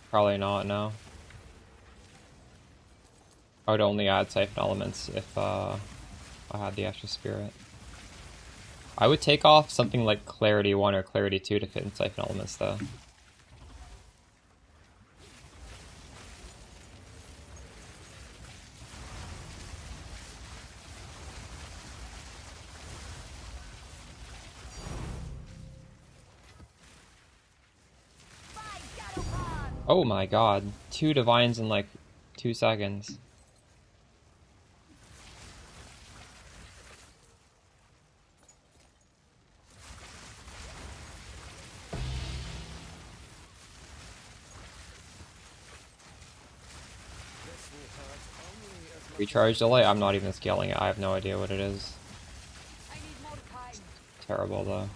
Probably not, no. I would only add Siphon Elements if I had the extra Spirit. I would take off something like Clarity 1 or Clarity 2 to fit in Siphon Elements, though. Oh my god, 2 Divines in like 2 seconds. Recharge delay? I'm not even scaling it. I have no idea what it is. I need more time. Terrible though.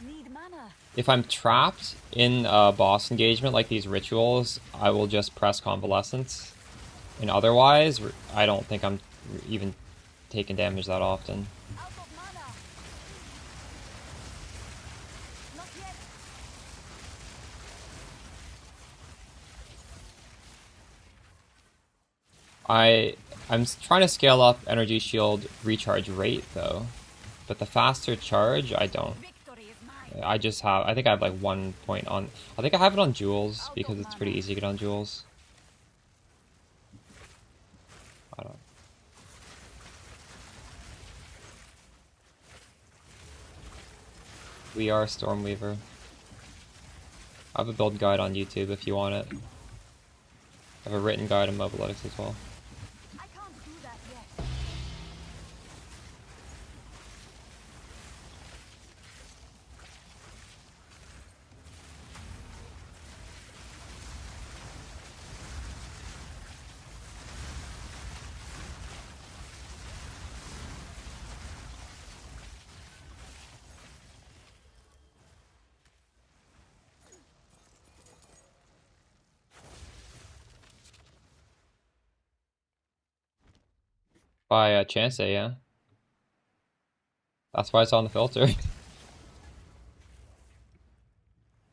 Need mana. If I'm trapped in a boss engagement like these rituals, I will just press Convalescence. And otherwise, I don't think I'm even taking damage that often. Out of mana. Not yet. I'm trying to scale up energy shield recharge rate though, but the faster charge I don't. Victory is mine. I think I have like 1 point on. I think I have it on jewels because it's pretty easy to get on jewels. I don't. We are Stormweaver. I have a build guide on YouTube if you want it. I have a written guide on Mobiletics as well. I can't do that yet. By chance, yeah. That's why it's on the filter.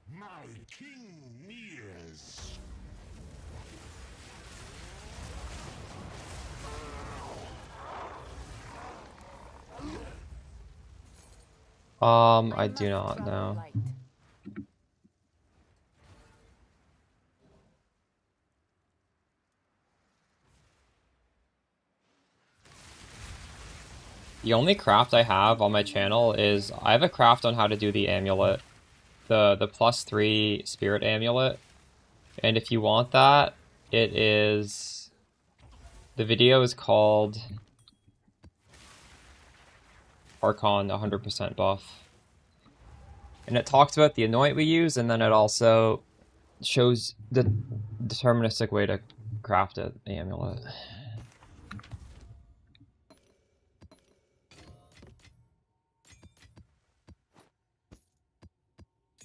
My king nears. I do not From know. light. The only craft I have on my channel is I have a craft on how to do the amulet, the +3 spirit amulet, and if you want that, it is, the video is called Archon 100% buff, and it talks about the anoint we use, and then it also shows the deterministic way to craft it, the amulet.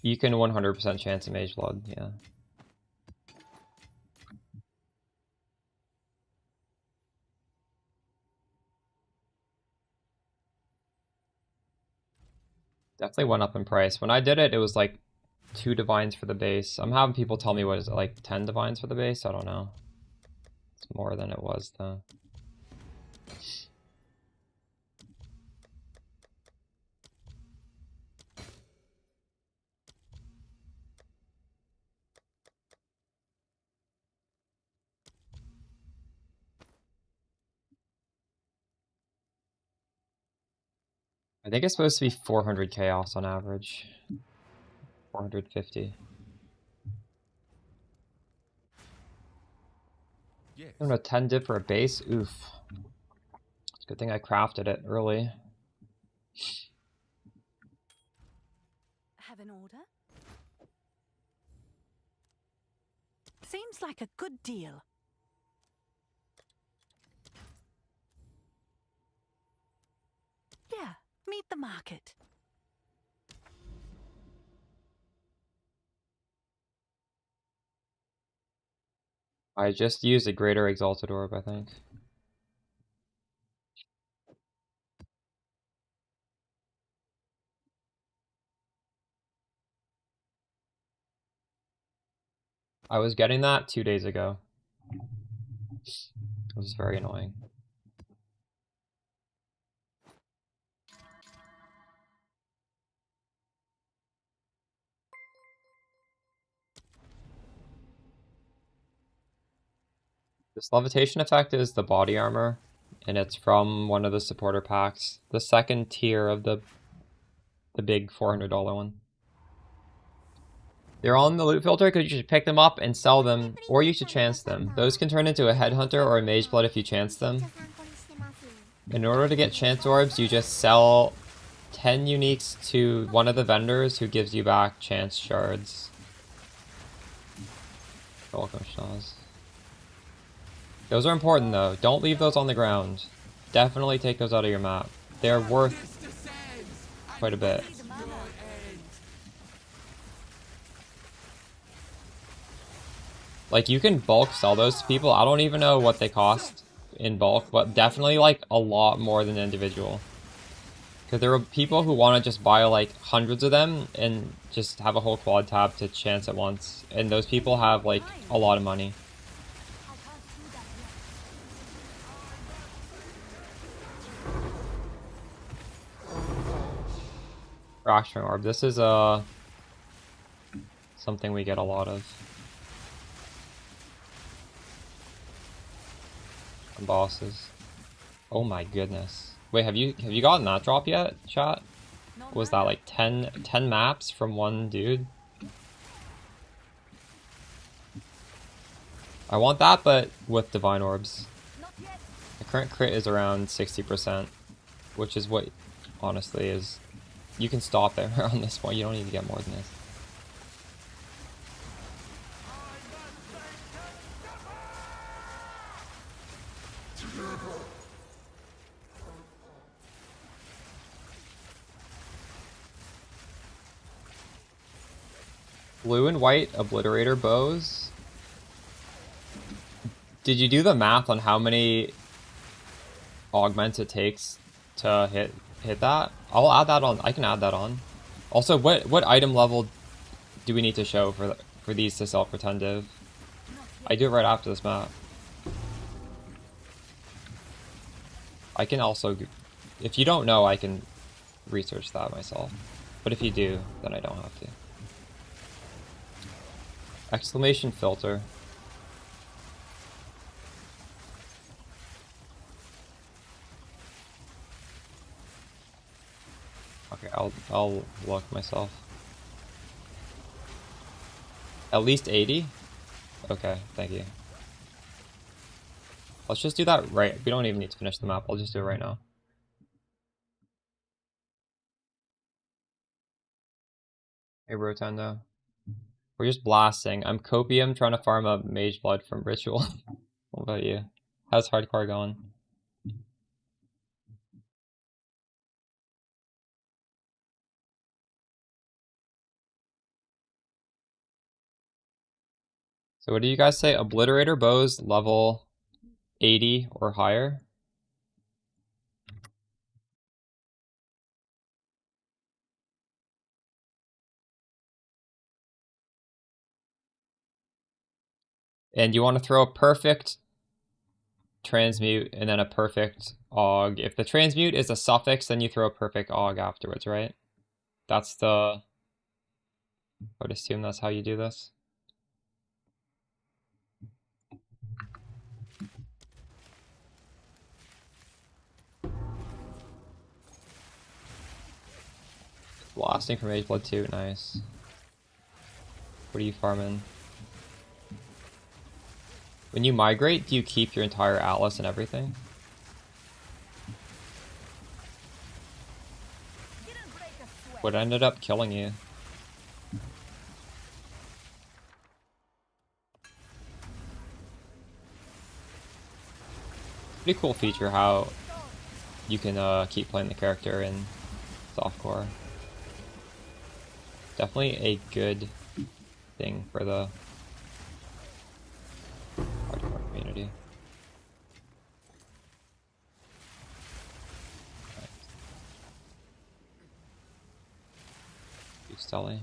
You can 100% chance a Mage Blood, yeah. Definitely went up in price. When I did it, it was like 2 divines for the base. I'm having people tell me, what is it, like 10 divines for the base? I don't know. It's more than it was though. I think it's supposed to be 400 chaos on average. 450. Yes. I don't know, 10 dip for a base? Oof. It's a good thing I crafted it early. Have an order? Seems like a good deal. Yeah, meet the market. I just used a greater exalted orb, I think. I was getting that 2 days ago. It was very annoying. This levitation effect is the body armor, and it's from one of the supporter packs. The second tier of the big $400 one. They're all in the loot filter because you should pick them up and sell them, or you should chance them. Those can turn into a headhunter or a mage blood if you chance them. In order to get chance orbs, you just sell 10 uniques to one of the vendors who gives you back chance shards. Welcome, Schnoz. Those are important though. Don't leave those on the ground. Definitely take those out of your map. They're worth quite a bit. Like, you can bulk sell those to people. I don't even know what they cost in bulk, but definitely, like, a lot more than individual. Because there are people who want to just buy, like, hundreds of them and just have a whole quad tab to chance at once. And those people have, like, a lot of money. Fracturing Orb. This is, something we get a lot of. Bosses. Oh my goodness. Wait, have you gotten that drop yet, chat? Was that like 10 maps from one dude? I want that, but with Divine Orbs. The current crit is around 60%, which is what, honestly, is... You can stop there on this point, you don't need to get more than this. Blue and white obliterator bows. Did you do the math on how many augments it takes to hit that? I'll add that on. I can add that on. Also, what item level do we need to show for these to sell for 10 div? I do it right after this map. I can also, if you don't know, I can research that myself. But if you do, then I don't have to. Exclamation filter. Okay, I'll look myself. At least 80? Okay, thank you. Let's just do that right. We don't even need to finish the map. I'll just do it right now. Hey, Rotendo. We're just blasting. I'm Copium trying to farm up Mage Blood from Ritual. What about you? How's hardcore going? So what do you guys say? Obliterator bows level 80 or higher? And you want to throw a perfect transmute and then a perfect aug. If the transmute is a suffix, then you throw a perfect aug afterwards, right? That's the... I would assume that's how you do this. Blasting from Mage Blood 2, nice. What are you farming? When you migrate, do you keep your entire Atlas and everything? What ended up killing you? Pretty cool feature how you can keep playing the character in softcore. Definitely a good thing for the hardcore community. Right. Stelly.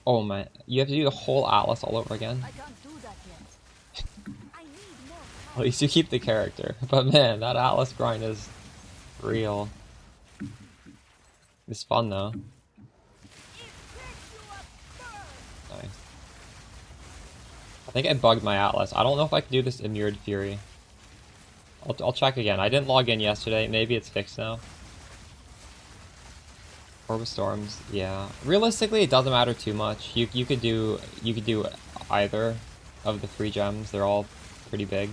Oh man, you have to do the whole Atlas all over again? I can't do that yet. I need more At least you keep the character. But man, that Atlas grind is real. It's fun though. Nice. I think I bugged my Atlas. I don't know if I can do this Immured Fury. I'll check again. I didn't log in yesterday. Maybe it's fixed now. Orb of Storms, yeah. Realistically, it doesn't matter too much. You could do either of the 3 gems. They're all pretty big.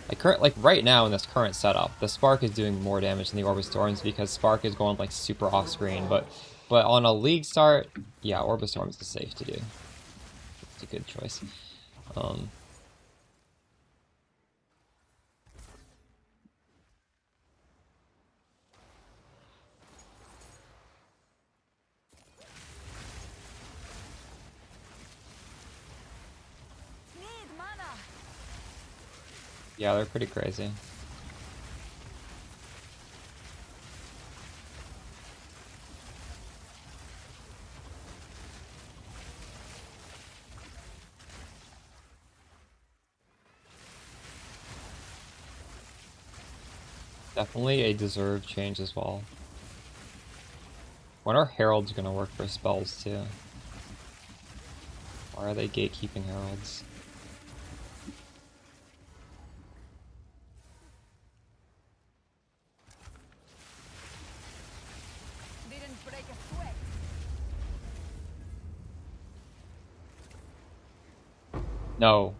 Like right now in this current setup, the Spark is doing more damage than the Orb of Storms because Spark is going like super off screen. But on a league start, yeah, Orb of Storms is safe to do. It's a good choice. Need mana. Yeah, they're pretty crazy. Definitely a deserved change as well. When are heralds gonna work for spells too? Why are they gatekeeping heralds? Didn't break a sweat. No.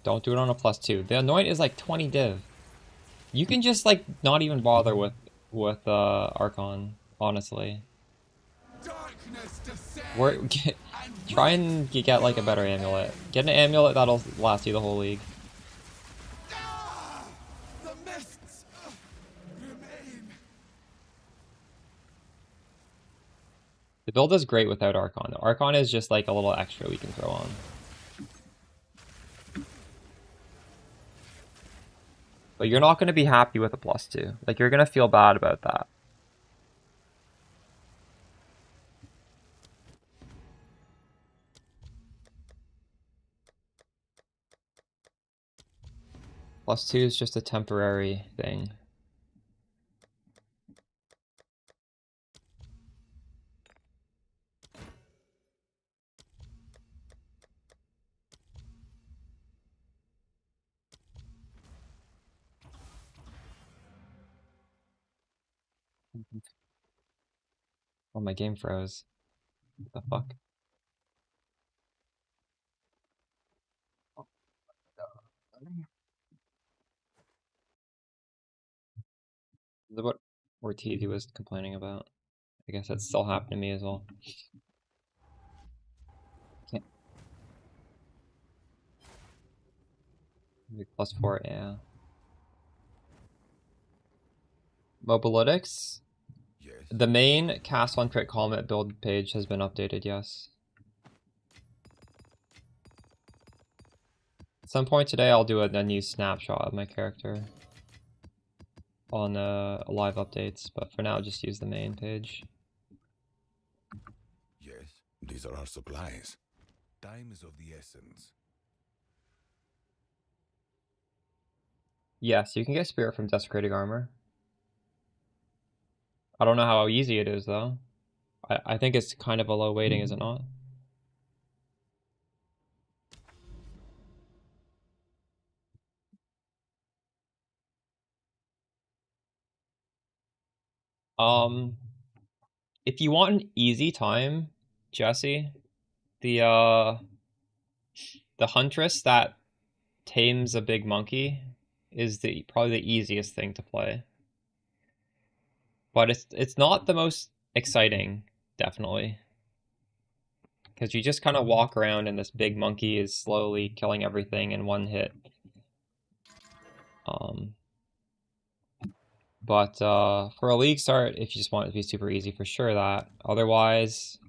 Don't do it on a +2. The anoint is like 20 div. You can just like not even bother with Archon, honestly. Try and get like a better amulet. Get an amulet that'll last you the whole league. The mists remain. The build is great without Archon. The Archon is just like a little extra we can throw on. But you're not going to be happy with a +2. Like, you're going to feel bad about that. +2 is just a temporary thing. Oh, my game froze. What the fuck? Is that what Ortiz was complaining about? I guess that's still happening to me as well. Can't. Maybe +4, yeah. Mobilytics? Yes. The main cast one crit Comet build page has been updated, yes. At some point today, I'll do a new snapshot of my character on live updates, but for now, just use the main page. Yes, these are our supplies. Time is of the essence. Yes, you can get Spirit from Desecrating Armor. I don't know how easy it is, though. I think it's kind of a low weighting, is it not? If you want an easy time, Jesse, the Huntress that tames a big monkey is probably the easiest thing to play. But it's not the most exciting, definitely. Because you just kind of walk around and this big monkey is slowly killing everything in one hit. But for a league start, if you just want it to be super easy, for sure that. Otherwise,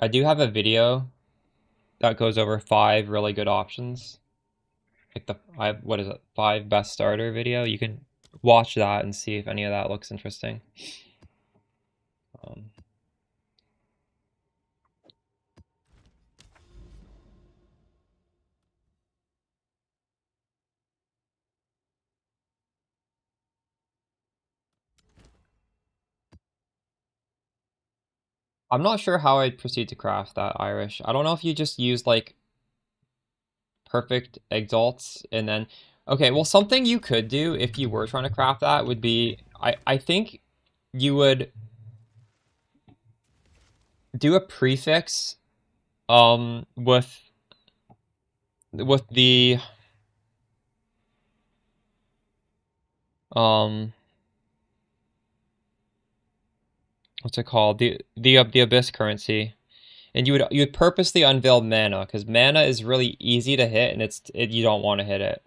I do have a video that goes over 5 really good options. Like what is it? 5 best starter video. You can watch that and see if any of that looks interesting. I'm not sure how I'd proceed to craft that Irish. I don't know if you just use like perfect exalts and then okay, well something you could do if you were trying to craft that would be I think you would do a prefix with the what's it called? The abyss currency. And you would purposely unveil mana, because mana is really easy to hit, and you don't want to hit it.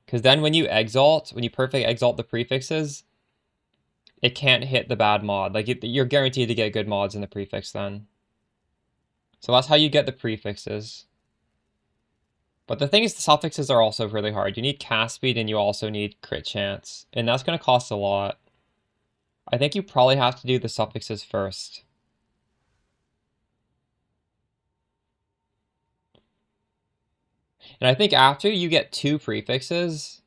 Because then when you perfect exalt the prefixes, it can't hit the bad mod. Like, you're guaranteed to get good mods in the prefix then. So that's how you get the prefixes. But the thing is, the suffixes are also really hard. You need cast speed, and you also need crit chance. And that's going to cost a lot. I think you probably have to do the suffixes first. And I think after you get 2 prefixes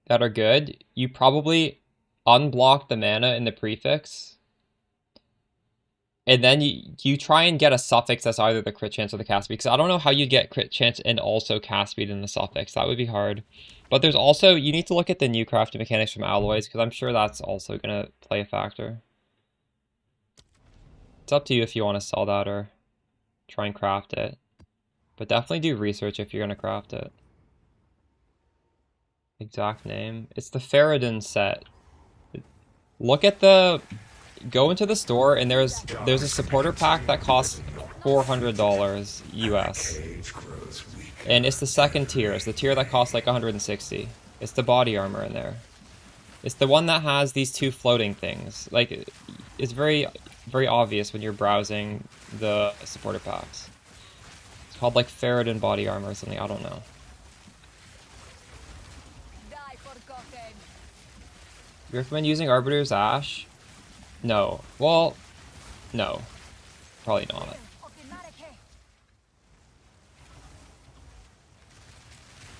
that are good, you probably unblock the mana in the prefix. And then you try and get a suffix that's either the crit chance or the cast speed. Because I don't know how you get crit chance and also cast speed in the suffix. That would be hard. But there's also, you need to look at the new crafting mechanics from alloys, because I'm sure that's also going to play a factor. It's up to you if you want to sell that or try and craft it. But definitely do research if you're going to craft it. Exact name. It's the Faradin set. Look at the... Go into the store, and there's a supporter pack that costs $400 US. And it's the second tier. It's the tier that costs like 160. It's the body armor in there. It's the one that has these 2 floating things. Like, it's very, very obvious when you're browsing the supporter packs. It's called like Faradin body armor or something. I don't know. You recommend using Arbiter's Ash? No. Well, no. Probably not.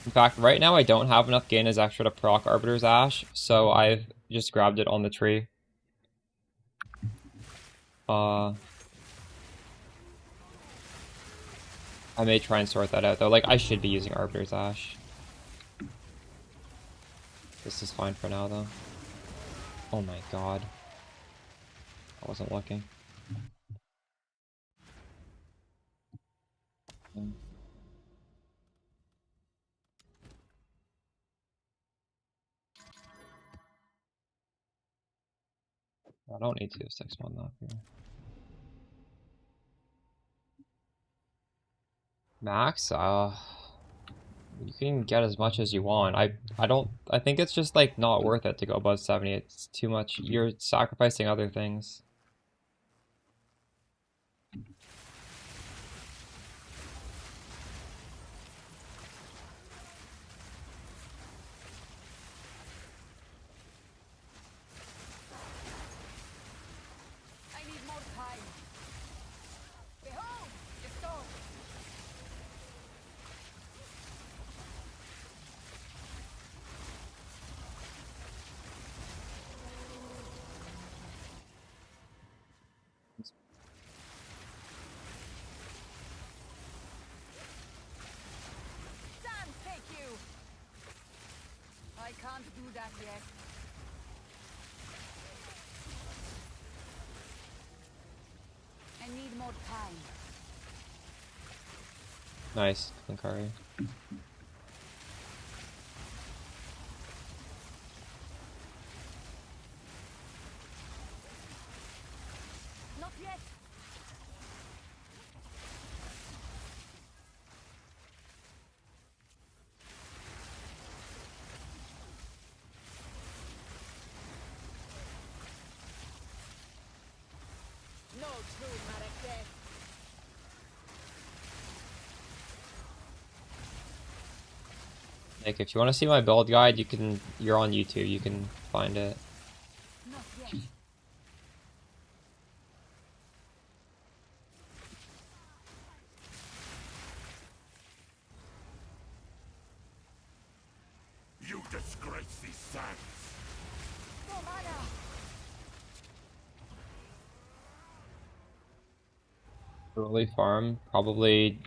In fact, right now I don't have enough gain as extra to proc Arbiter's Ash, so I've just grabbed it on the tree. I may try and sort that out though. Like, I should be using Arbiter's Ash. This is fine for now though. Oh my god. I wasn't looking. I don't need to 6-1 that here. Max? You can get as much as you want. I think it's just like not worth it to go above 70. It's too much. You're sacrificing other things. I can't do that yet. I need more time. Nice, Linkari. Not yet. No true Marek. Like, if you want to see my build guide, you're on YouTube, you can find it. Not yet. You disgrace these sands! No mana. Early farm, probably,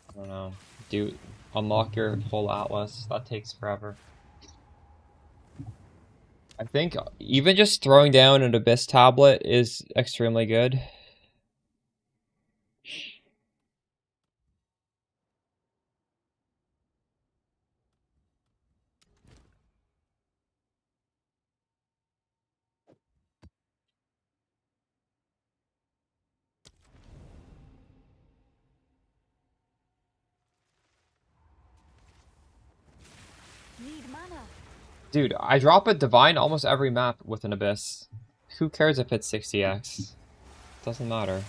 I don't know, unlock your full Atlas. That takes forever. I think even just throwing down an Abyss tablet is extremely good. Dude, I drop a Divine almost every map with an Abyss. Who cares if it's 60x? Doesn't matter.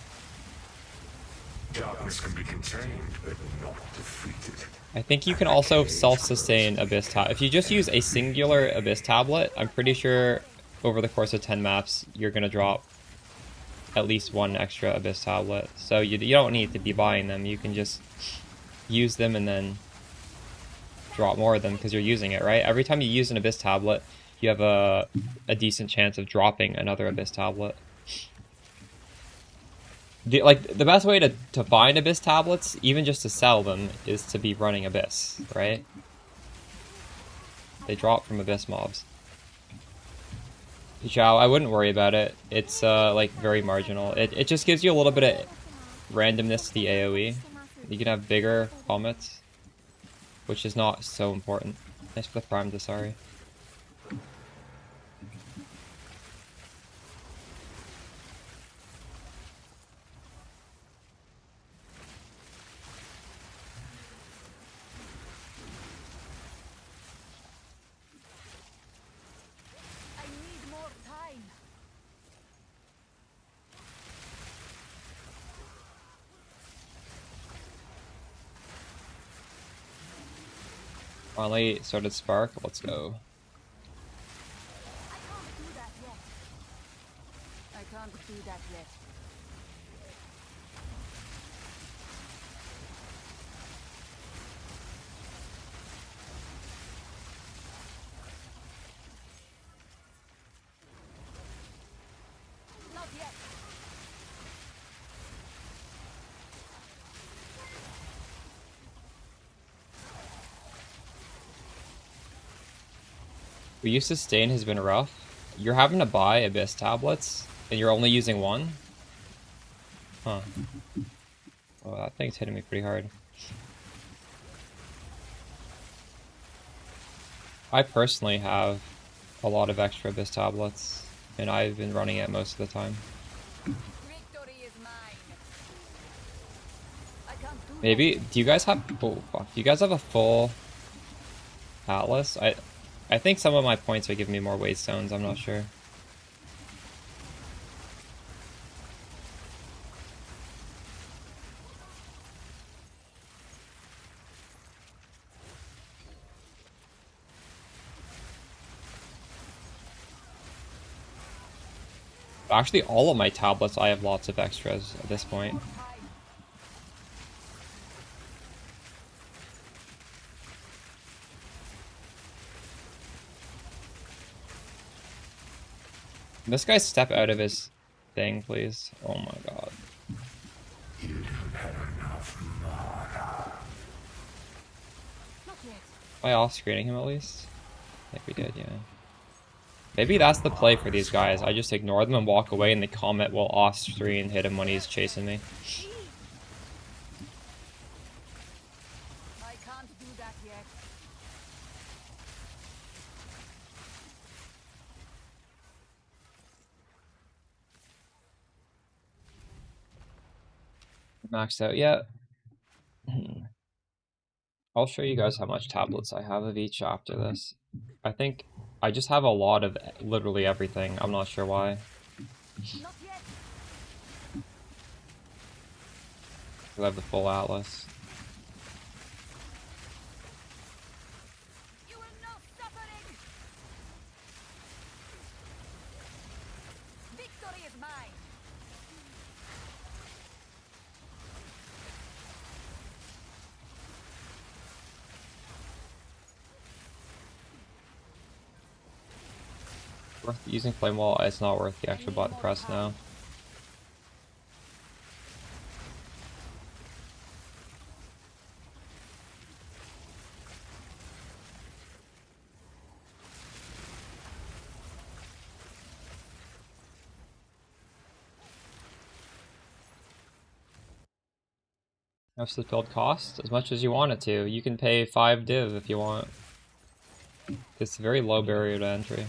Darkness can be contained, but not defeated. I think you can also self-sustain Abyss tab. If you just use a singular Abyss tablet, I'm pretty sure over the course of 10 maps, you're going to drop at least one extra Abyss tablet. So you don't need to be buying them. You can just use them and then drop more of them because you're using it, right? Every time you use an Abyss tablet, you have a decent chance of dropping another Abyss tablet. The best way to find Abyss tablets, even just to sell them, is to be running Abyss, right? They drop from Abyss mobs. Xiao, I wouldn't worry about it. It's like very marginal. It just gives you a little bit of randomness to the AoE. You can have bigger comets, which is not so important. Nice for the prime to sorry. Finally started Spark. Let's go. I can't do that yet. Not yet. Your sustain has been rough. You're having to buy Abyss tablets, and you're only using one? Huh. Oh, that thing's hitting me pretty hard. I personally have a lot of extra Abyss tablets, and I've been running it most of the time. Victory is mine. I can't do Maybe, do you guys have, oh fuck, do you guys have a full Atlas? I think some of my points would give me more weight stones, I'm not sure. Actually, all of my tablets, I have lots of extras at this point. Can this guy step out of his thing, please? Oh my god. You don't have enough mana. Not yet. Am I off-screening him at least? I think we did, yeah. Maybe that's the play for these guys. I just ignore them and walk away, and the Comet will off-screen hit him when he's chasing me. I can't do that yet. Maxed out yet? I'll show you guys how much tablets I have of each after this. I think I just have a lot of literally everything. I'm not sure why. Not yet. I have the full Atlas. You will not suffering. Victory is mine. Worth using Flame Wall? It's not worth the extra button press now. That's the build cost as much as you want it to. You can pay 5 div if you want. It's a very low barrier to entry.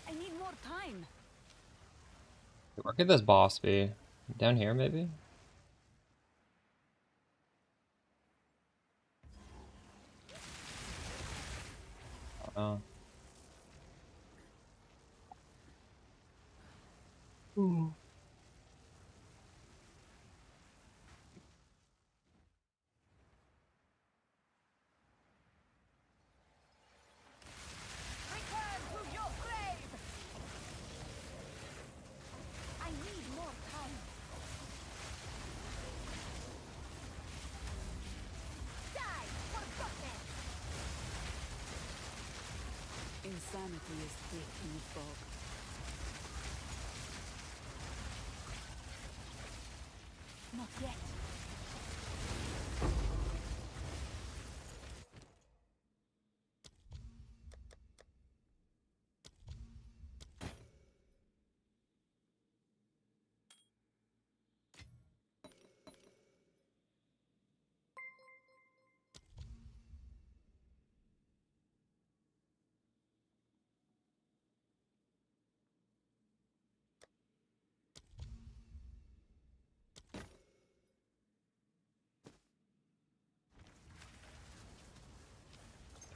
I need more time. Where could this boss be? Down here, maybe? Oh. Ooh. Return to your grave. I need more time. Die for goodness. Insanity is thick in the fog. Not yet.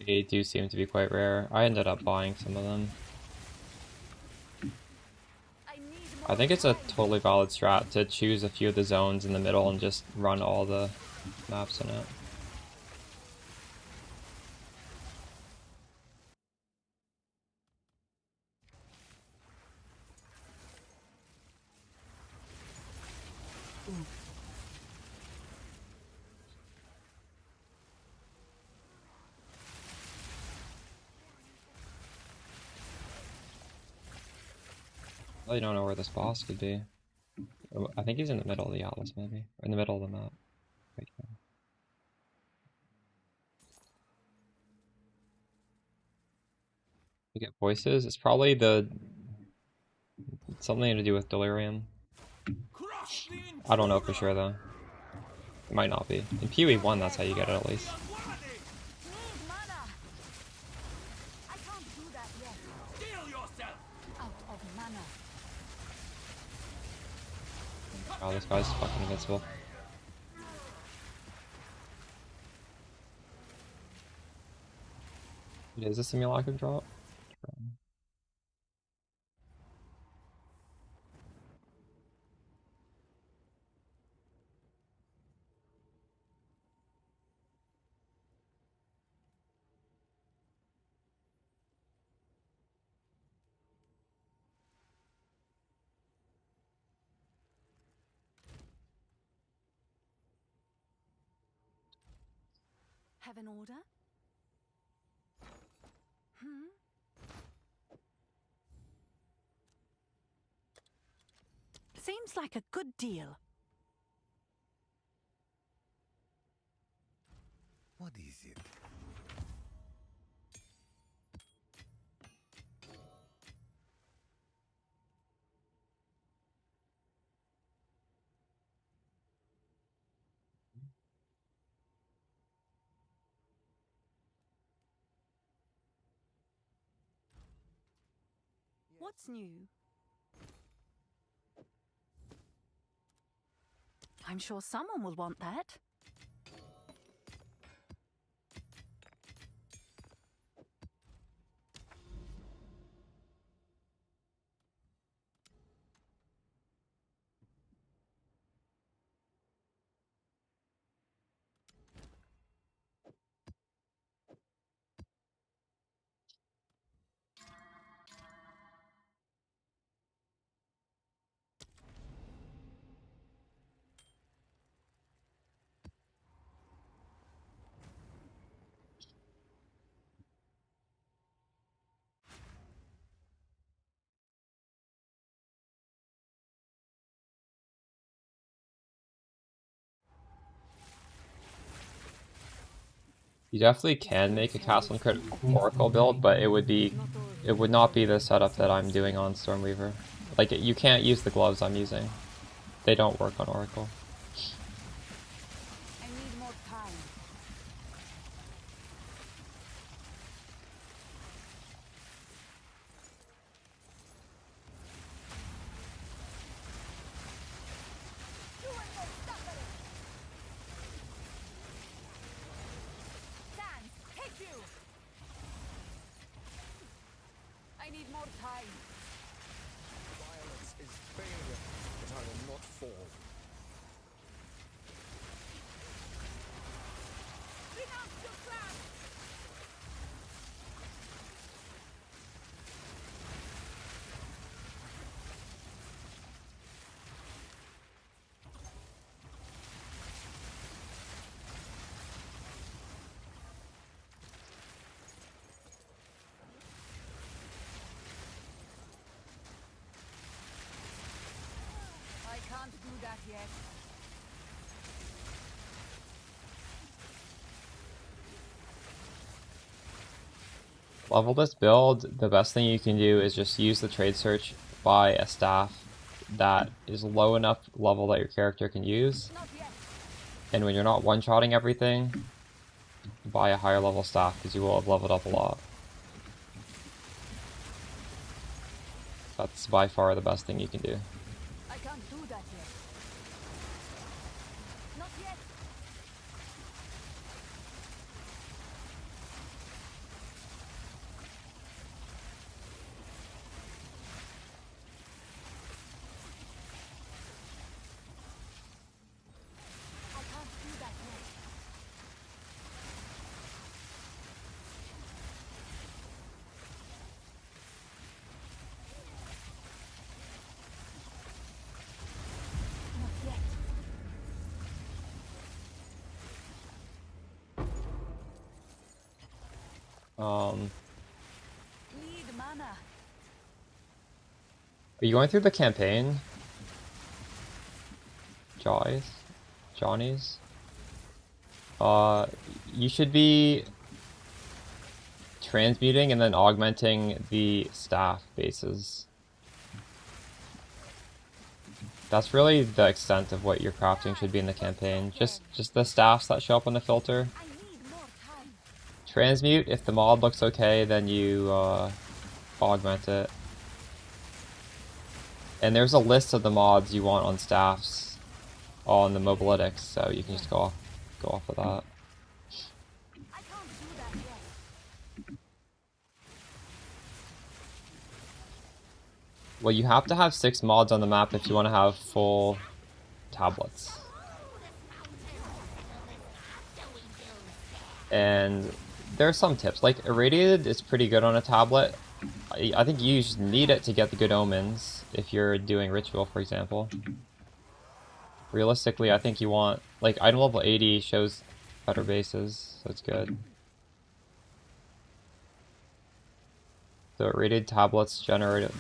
They do seem to be quite rare. I ended up buying some of them. I think it's a totally valid strat to choose a few of the zones in the middle and just run all the maps in it. I really don't know where this boss could be. I think he's in the middle of the atlas, maybe. Or in the middle of the map. Right there. You get voices? It's probably something to do with delirium. I don't know for sure though. It might not be. In PoE1 that's how you get it at least. Need mana. I can't do that yet. Heal yourself! Out of mana. Wow, this guy's fucking invincible. Is this simulacrum drop? Have an order? Hmm? Seems like a good deal. What is it? What's new? I'm sure someone will want that. You definitely can make a castle and crit oracle build, but it would not be the setup that I'm doing on Stormweaver. Like you can't use the gloves I'm using. they don't work on Oracle. I need more time. You will not suffer it. Sans, take you. I need more time. Violence is failure, but I will not fall. Renounce your plan. I can't do that yet. Level this build, the best thing you can do is just use the trade search, buy a staff that is low enough level that your character can use. Not yet. And when you're not one-shotting everything, buy a higher level staff because you will have leveled up a lot. That's by far the best thing you can do. I can't do that yet. Not yet. I can't do that yet. Not yet. Need mana. Are you going through the campaign? Johnny's? You should be transmuting and then augmenting the staff bases. That's really the extent of what your crafting should be in the campaign. Just the staffs that show up on the filter. I need more time. Transmute, if the mod looks okay, then you augment it. And there's a list of the mods you want on staffs on the mobilytics, so you can just go off of that. I can't do that yet. Well, you have to have 6 mods on the map if you want to have full tablets. And there are some tips, like Irradiated is pretty good on a tablet. I think you just need it to get the good omens if you're doing ritual, for example. Realistically, I think you want, like, item level 80 shows better bases, so it's good. So rated tablets generally I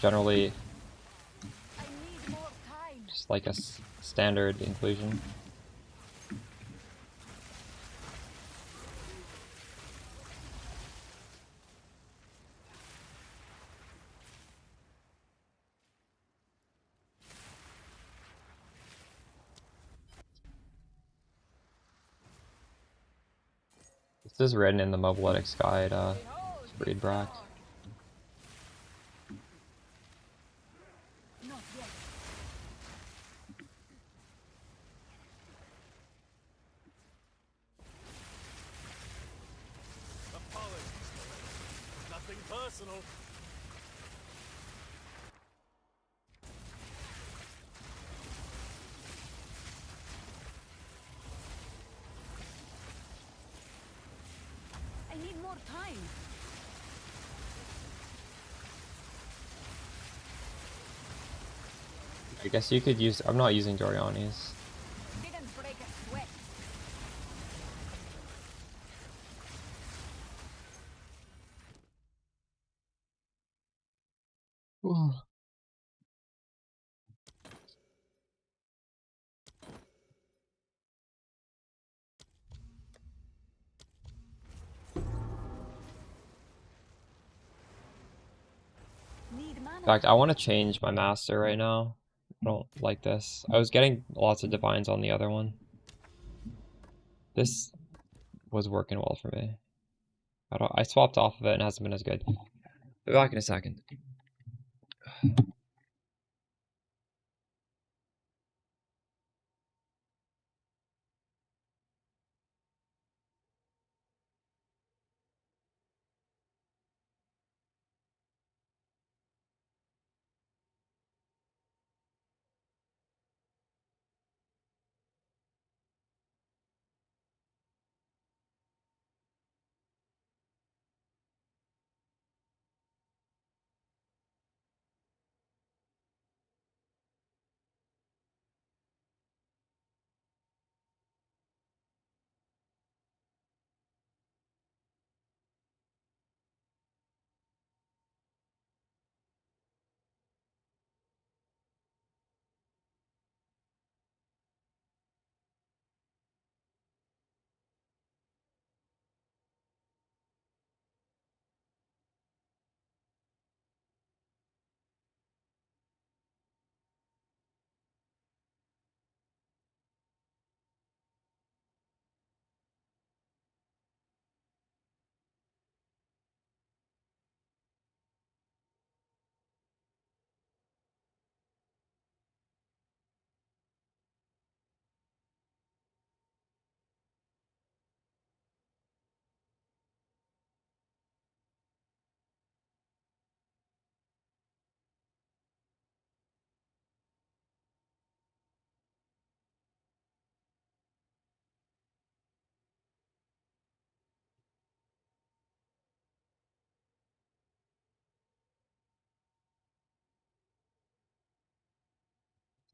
need more time. just like a standard inclusion. This is written in the mobilytics guide, read Brack. Not yet. Apologies. Nothing personal. I need more time. I guess you could use, I'm not using Doriani's. Didn't break a sweat. Need mana. In fact, I want to change my master right now. I don't like this. I was getting lots of divines on the other one. This was working well for me. I swapped off of it and it hasn't been as good. Be back in a second.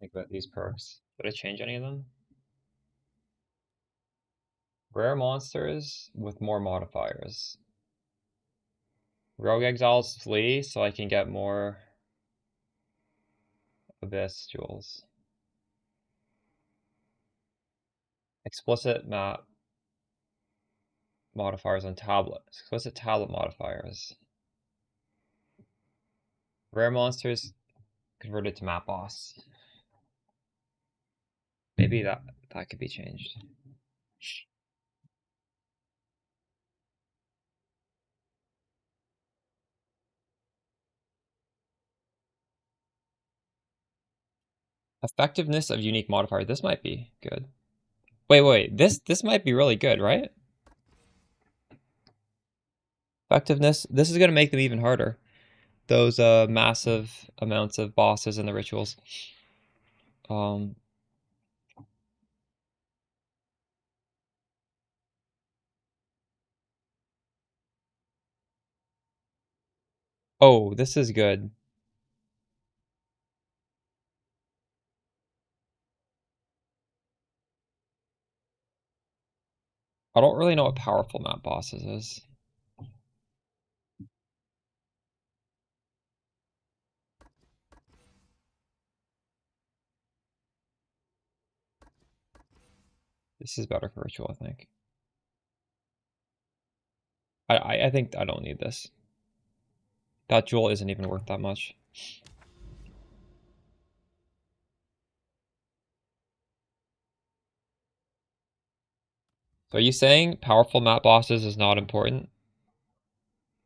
Think about these perks. Did I change any of them? Rare monsters with more modifiers. Rogue Exiles flee so I can get more Abyss jewels. Explicit map modifiers on tablet. Explicit tablet modifiers. Rare monsters converted to map boss. Maybe that could be changed. Effectiveness of unique modifier. This might be good. Wait. This might be really good, right? Effectiveness. This is gonna make them even harder. Those massive amounts of bosses and the rituals. Oh, this is good. I don't really know what powerful map bosses is. This is better for ritual, I think. I think I don't need this. That jewel isn't even worth that much. So are you saying powerful map bosses is not important?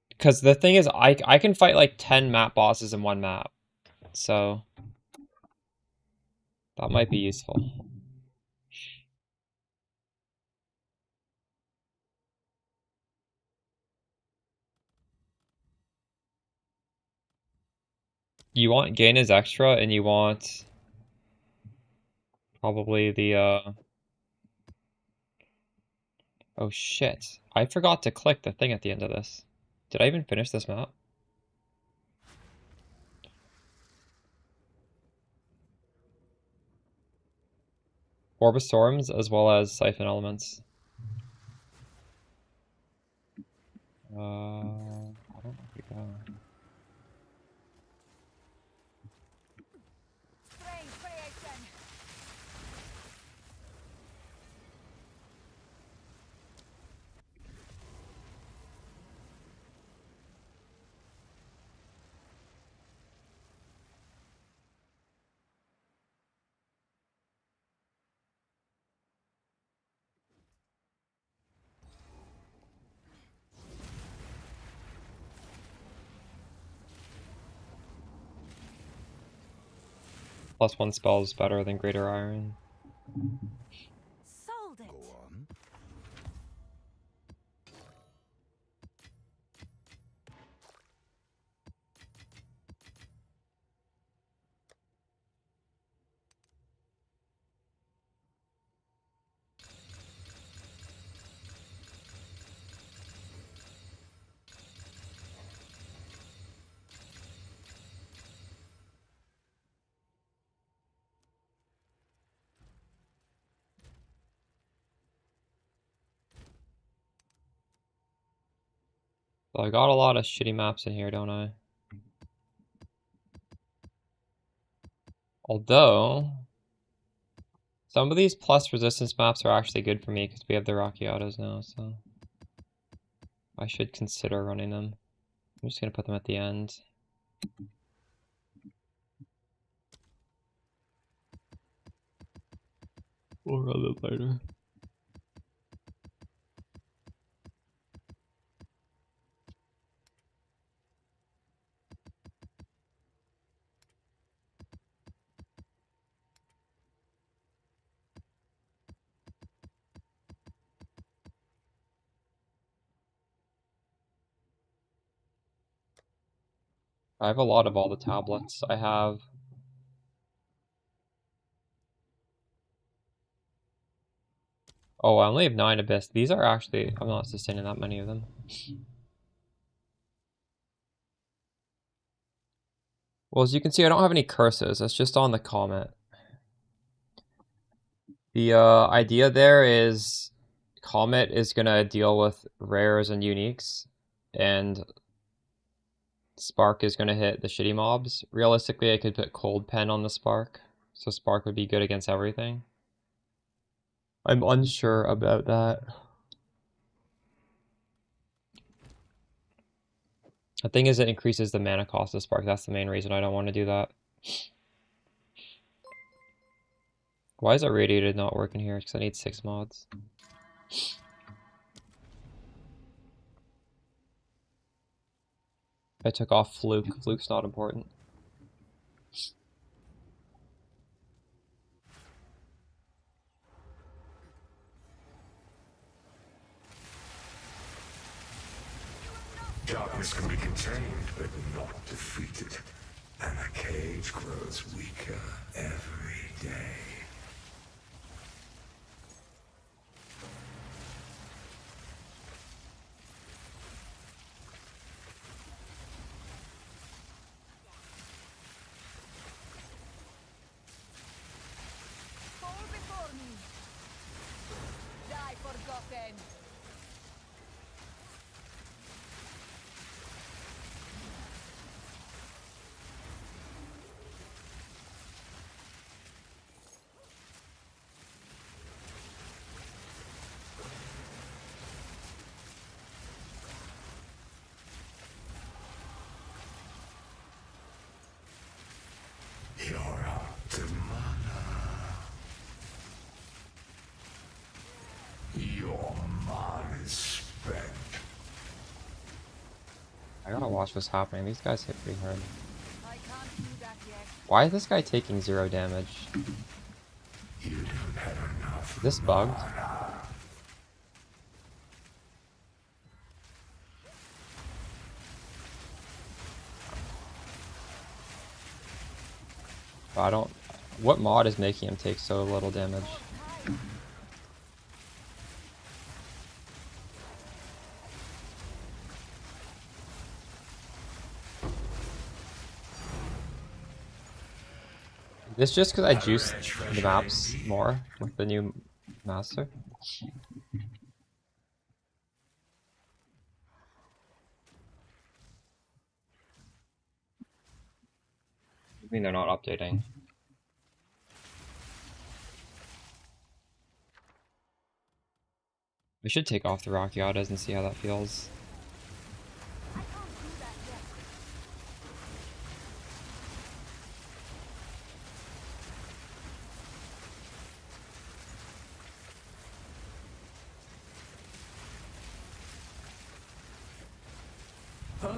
Because the thing is, I can fight like 10 map bosses in one map. So that might be useful. You want gain is extra, and you want probably the oh shit. I forgot to click the thing at the end of this. Did I even finish this map? Orb of Storms as well as Siphon Elements. I don't know if we got... Strange creation. +1 spell is better than Greater Iron. Sold it. Go on. So I got a lot of shitty maps in here, don't I? Although, some of these plus resistance maps are actually good for me because we have the Rockiatos now, so I should consider running them. I'm just gonna put them at the end. We'll run them later. I have a lot of all the tablets. I have... Oh, I only have 9 Abyss. These are actually... I'm not sustaining that many of them. Well, as you can see, I don't have any curses. It's just on the Comet. The idea there is Comet is going to deal with rares and uniques, and Spark is going to hit the shitty mobs. Realistically, I could put Cold Pen on the Spark, so Spark would be good against everything. I'm unsure about that. The thing is, it increases the mana cost of Spark. That's the main reason I don't want to do that. Why is Irradiated not working here? Because I need 6 mods. I took off Fluke. Fluke's not important. Darkness can be contained, but not defeated. And the cage grows weaker every day. Fall before me. Die forgotten. You're out to mana. Your mana's spent. I gotta watch what's happening. These guys hit pretty hard. I can't do that yet. Why is this guy taking 0 damage? You don't have enough. Is this bugged? I don't... What mod is making him take so little damage? Is this just because I juiced the maps more with the new master? I mean, they're not updating. We should take off the Rockiatas and see how that feels. I can't do that yet.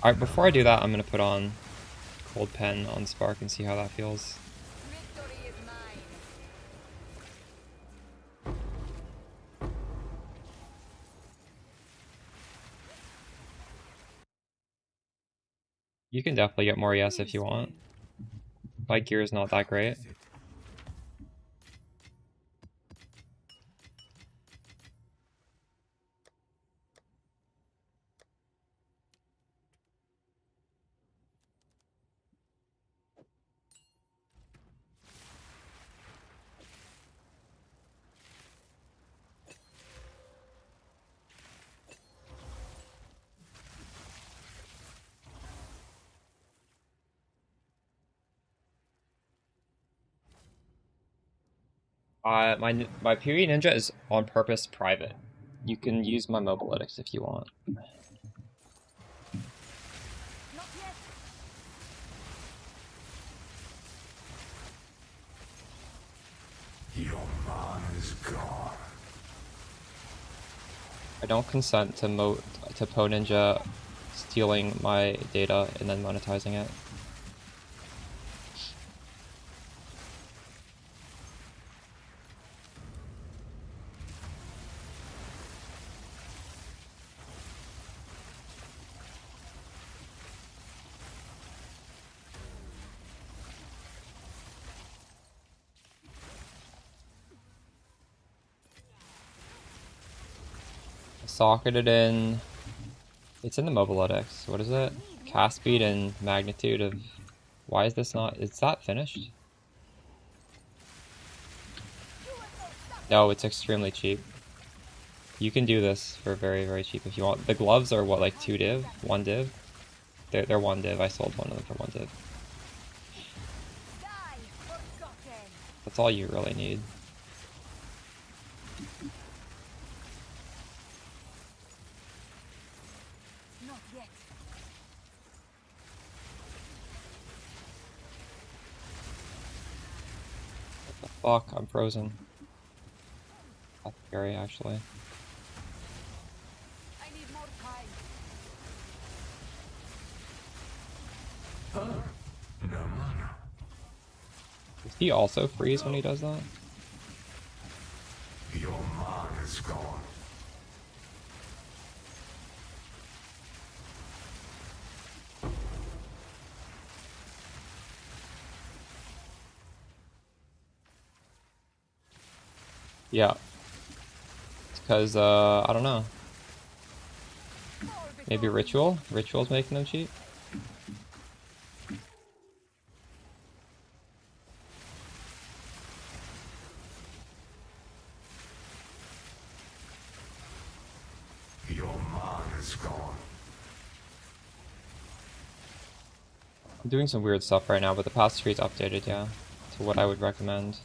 Alright, before I do that, I'm gonna put on Cold Pen on Spark and see how that feels. You can definitely get more yes if you want. My gear is not that great. Is it? My Period Ninja is on purpose private. You can use my mobilytics if you want. Not yet. Your mana's gone. I don't consent to Po Ninja stealing my data and then monetizing it. Socketed in. It's in the mobilytics. What is it? Cast speed and magnitude of. Why is this not? Is that finished? No, it's extremely cheap. You can do this for very, very cheap if you want. The gloves are what, like 2 div? 1 div? They're 1 div. I sold one of them for 1 div. Die, forgotten. That's all you really need. Not yet. What the fuck? I'm frozen. That's scary, actually. I need more time. No mana. Does he also freeze when he does that? Your mana's gone. Yeah. It's because, I don't know. Maybe Ritual? Ritual's making them cheap? Your mana's gone. I'm doing some weird stuff right now, but the past tree's updated, yeah, to what I would recommend.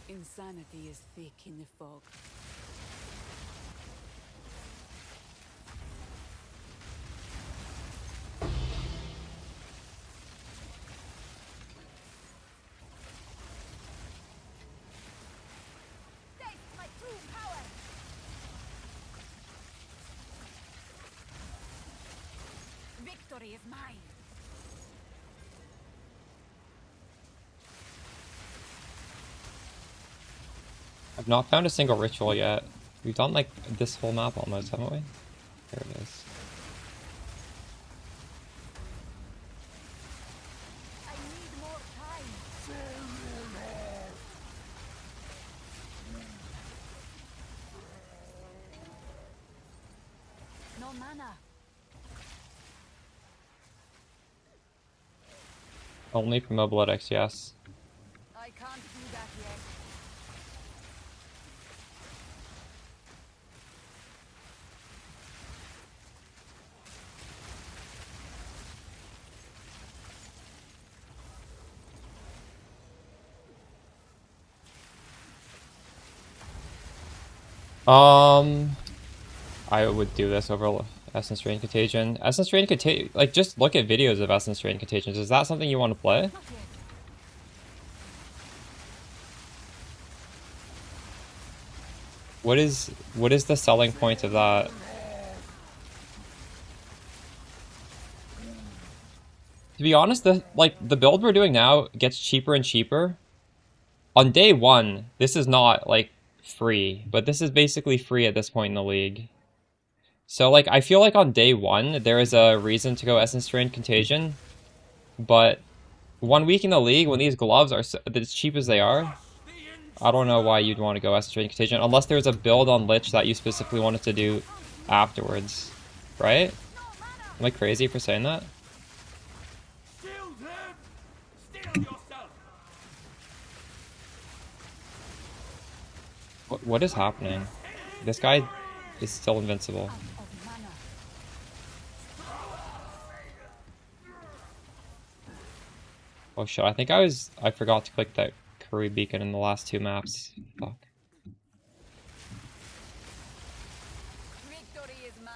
Insanity is thick in the fog. Taste my true power. Victory is mine. I've not found a single ritual yet. We've done like this whole map almost, haven't we? There it is. I need more time. No mana. Only for mobilytics, yes. I can't do that yet. I would do this over Essence Drain Contagion. Essence Drain Contagion, like, just look at videos of Essence Drain Contagions. Is that something you want to play? Not yet. What is the selling point of that? To be honest, the build we're doing now gets cheaper and cheaper. On day 1, this is not like free, but this is basically free at this point in the league. So, like, I feel like on day 1, there is a reason to go Essence Drain Contagion, but 1 week in the league, when these gloves are as cheap as they are, I don't know why you'd want to go Essence Drain Contagion, unless there's a build on Lich that you specifically wanted to do afterwards, right? Am I crazy for saying that? What is happening? This guy is still invincible. Oh shit, I think I forgot to click that curry beacon in the last 2 maps. Fuck. Victory is mine.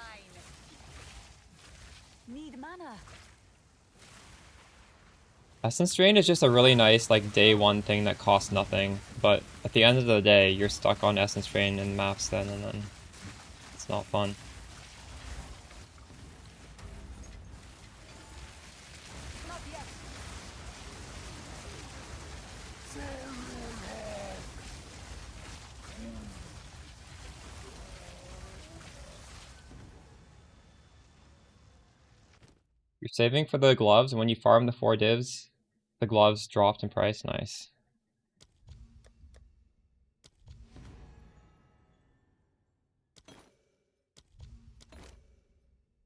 Need mana. Essence Drain is just a really nice, like, day 1 thing that costs nothing, but at the end of the day, you're stuck on Essence Drain in maps then, and then it's not fun. Not yet. You're saving for the gloves, and when you farm the 4 divs, the gloves dropped in price. Nice.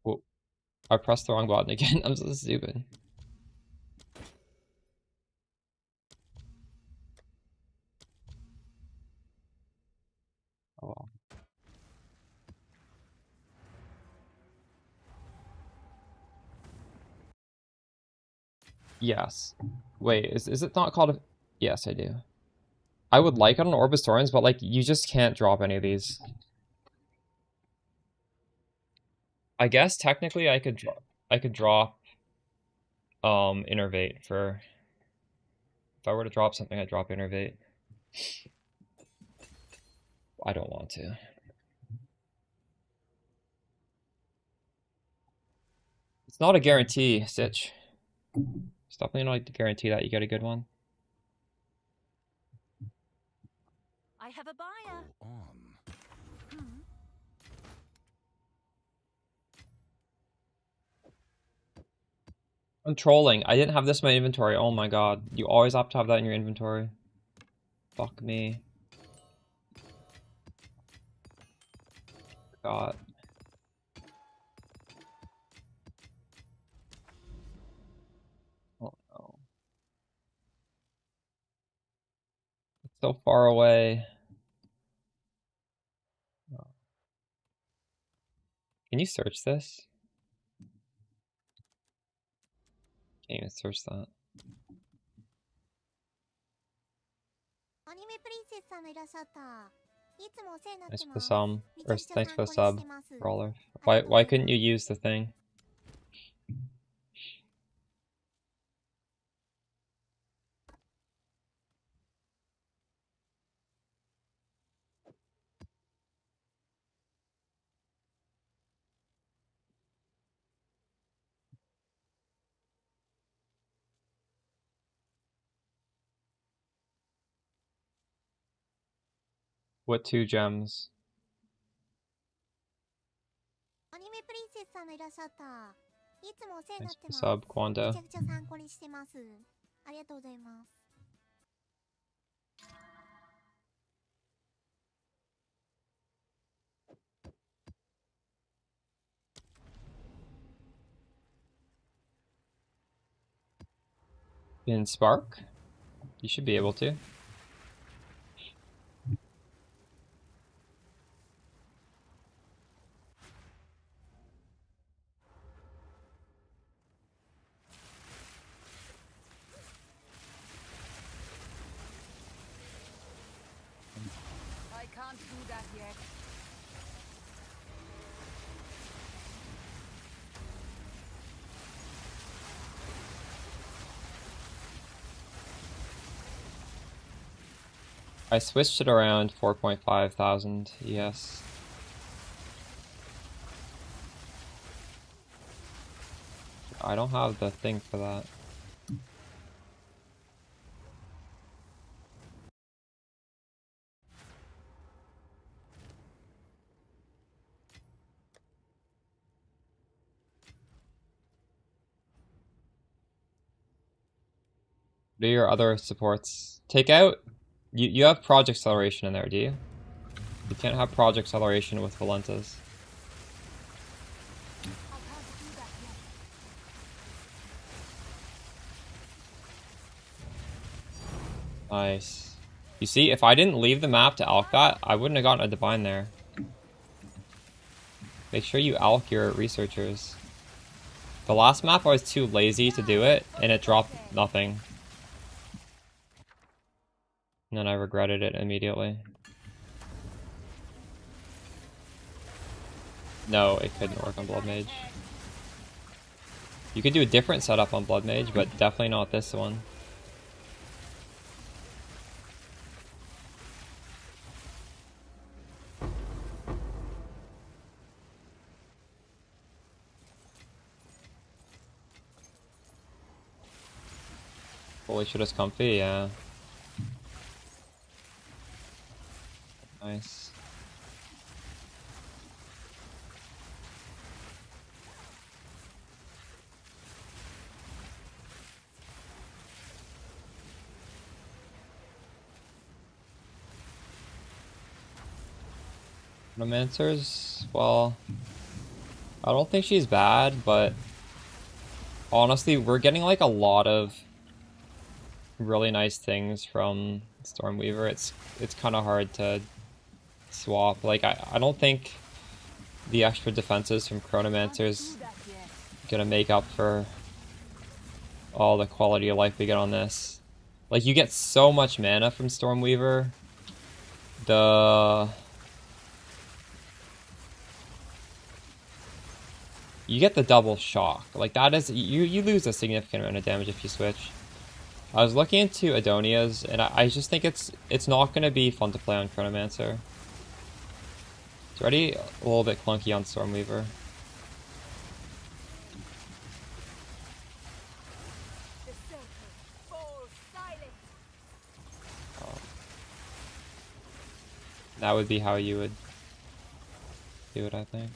Whoa. I pressed the wrong button again. I'm so stupid. Oh well. Yes. Wait, is it not called a... Yes, I do. I would like it on Orbistoreans, but, like, you just can't drop any of these. I guess technically I could drop Innervate for... If I were to drop something, I'd drop Innervate. I don't want to. It's not a guarantee, Stitch. It's definitely not like to guarantee that you get a good one. I have a buyer. Go on. I'm trolling. I didn't have this in my inventory. Oh my god. You always have to have that in your inventory. Fuck me. God. Oh no. It's so far away. Oh. Can you search this? Can't even search that. アニメプリンセスさんがいらっしゃった。いつもお世話になっ Thanks て for ま the す。 sum. めち Or ゃくちゃ thanks for 参 the 考にして sub, ます。 Roller. ありがとうござ Why います。 couldn't you use the thing? What 2 gems? アニメプリンセスさんがいらっしゃった。いつもお世話にな Thanks って for the ます。 sub, め Kwanda. ちゃくちゃ参考にしてます。ありがとうございます。 In Spark? You should be able to. I can't do that yet. I switched it around 4.5 thousand, yes. I don't have the thing for that. What are your other supports? Take out... You have Project Acceleration in there, do you? You can't have Project Acceleration with Valentas. I can't do that yet. Nice. You see, if I didn't leave the map to alch that, I wouldn't have gotten a Divine there. Make sure you alch your researchers. The last map I was too lazy to do it, and it dropped nothing. And then I regretted it immediately. No, it couldn't work on Blood Mage. You could do a different setup on Blood Mage, but definitely not this one. Holy shit, it's comfy, yeah. Nice. Romancers, well, I don't think she's bad, but honestly, we're getting like a lot of really nice things from Stormweaver. It's kind of hard to swap. Like, I don't think the extra defenses from Chronomancer's gonna make up for all the quality of life we get on this. Like, you get so much mana from Stormweaver. You get the double shock. Like, that is, you lose a significant amount of damage if you switch. I was looking into Adonia's, and I just think it's not going to be fun to play on Chronomancer. It's already a little bit clunky on Stormweaver. That would be how you would do it, I think.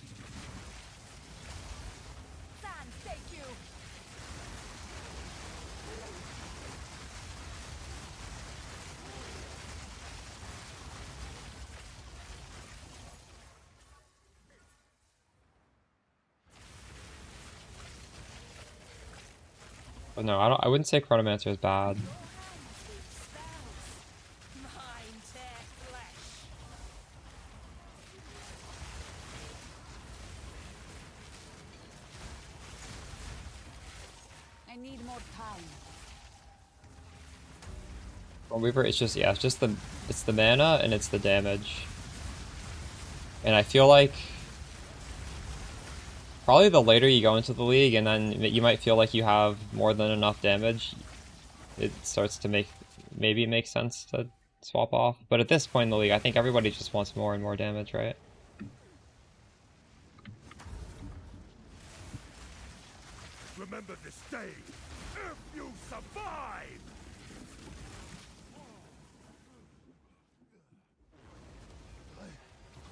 But no, I wouldn't say Chronomancer is bad. I need more time. Stormweaver, it's just, yeah, it's the mana and it's the damage. And I feel like probably the later you go into the league and then you might feel like you have more than enough damage, it starts to maybe it makes sense to swap off. But at this point in the league, I think everybody just wants more and more damage, right? Remember this day, if you survive!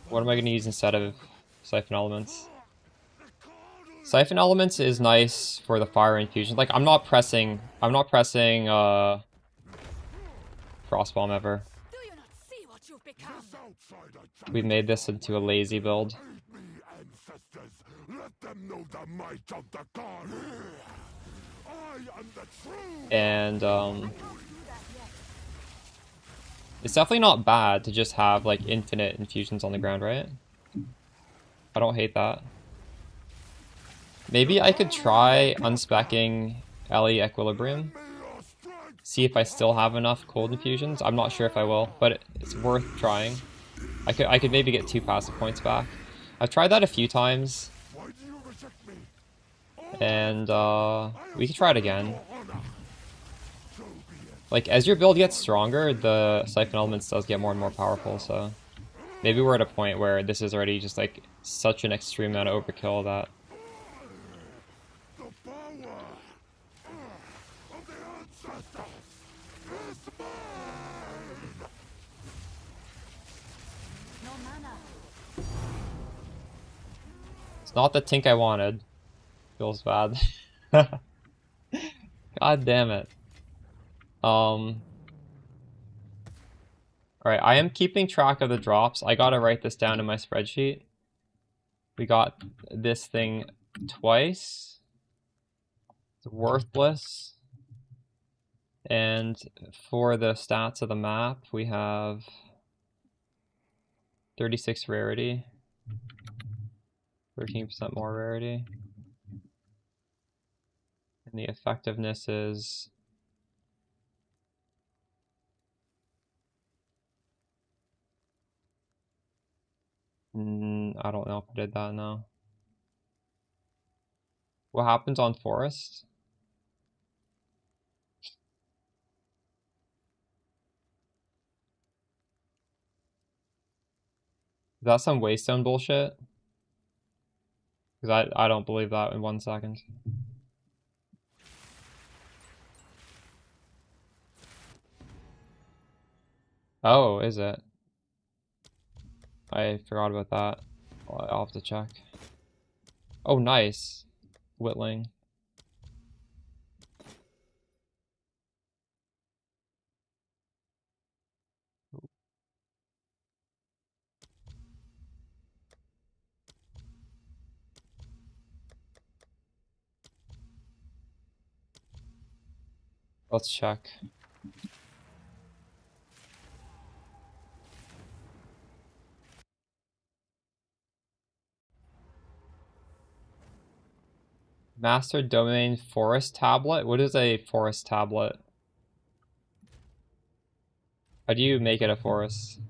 What am I going to use instead of Siphon Elements? Siphon Elements is nice for the fire infusion. Like, I'm not pressing Frostbomb ever. Do you not see what you've become? We made this into a lazy build. Let them know the might of the god. I am the true. And it's definitely not bad to just have like infinite infusions on the ground, right? I don't hate that. Maybe I could try unspecking Ellie Equilibrium. See if I still have enough cold infusions. I'm not sure if I will, but it's worth trying. I could maybe get 2 passive points back. I've tried that a few times. And we could try it again. Like, as your build gets stronger, the Siphon Elements does get more and more powerful, so maybe we're at a point where this is already just like such an extreme amount of overkill that it's not the Tink I wanted. Feels bad. God damn it. Alright, I am keeping track of the drops. I gotta write this down in my spreadsheet. We got this thing twice. It's worthless. And for the stats of the map, we have 36 rarity, 13% more rarity. And the effectiveness is I don't know if I did that now. What happens on forest? Is that some waystone bullshit? Because I don't believe that in 1 second. Oh, is it? I forgot about that. I'll have to check. Oh, nice. Whittling. Let's check. Master Domain Forest Tablet? What is a forest tablet? How do you make it a forest?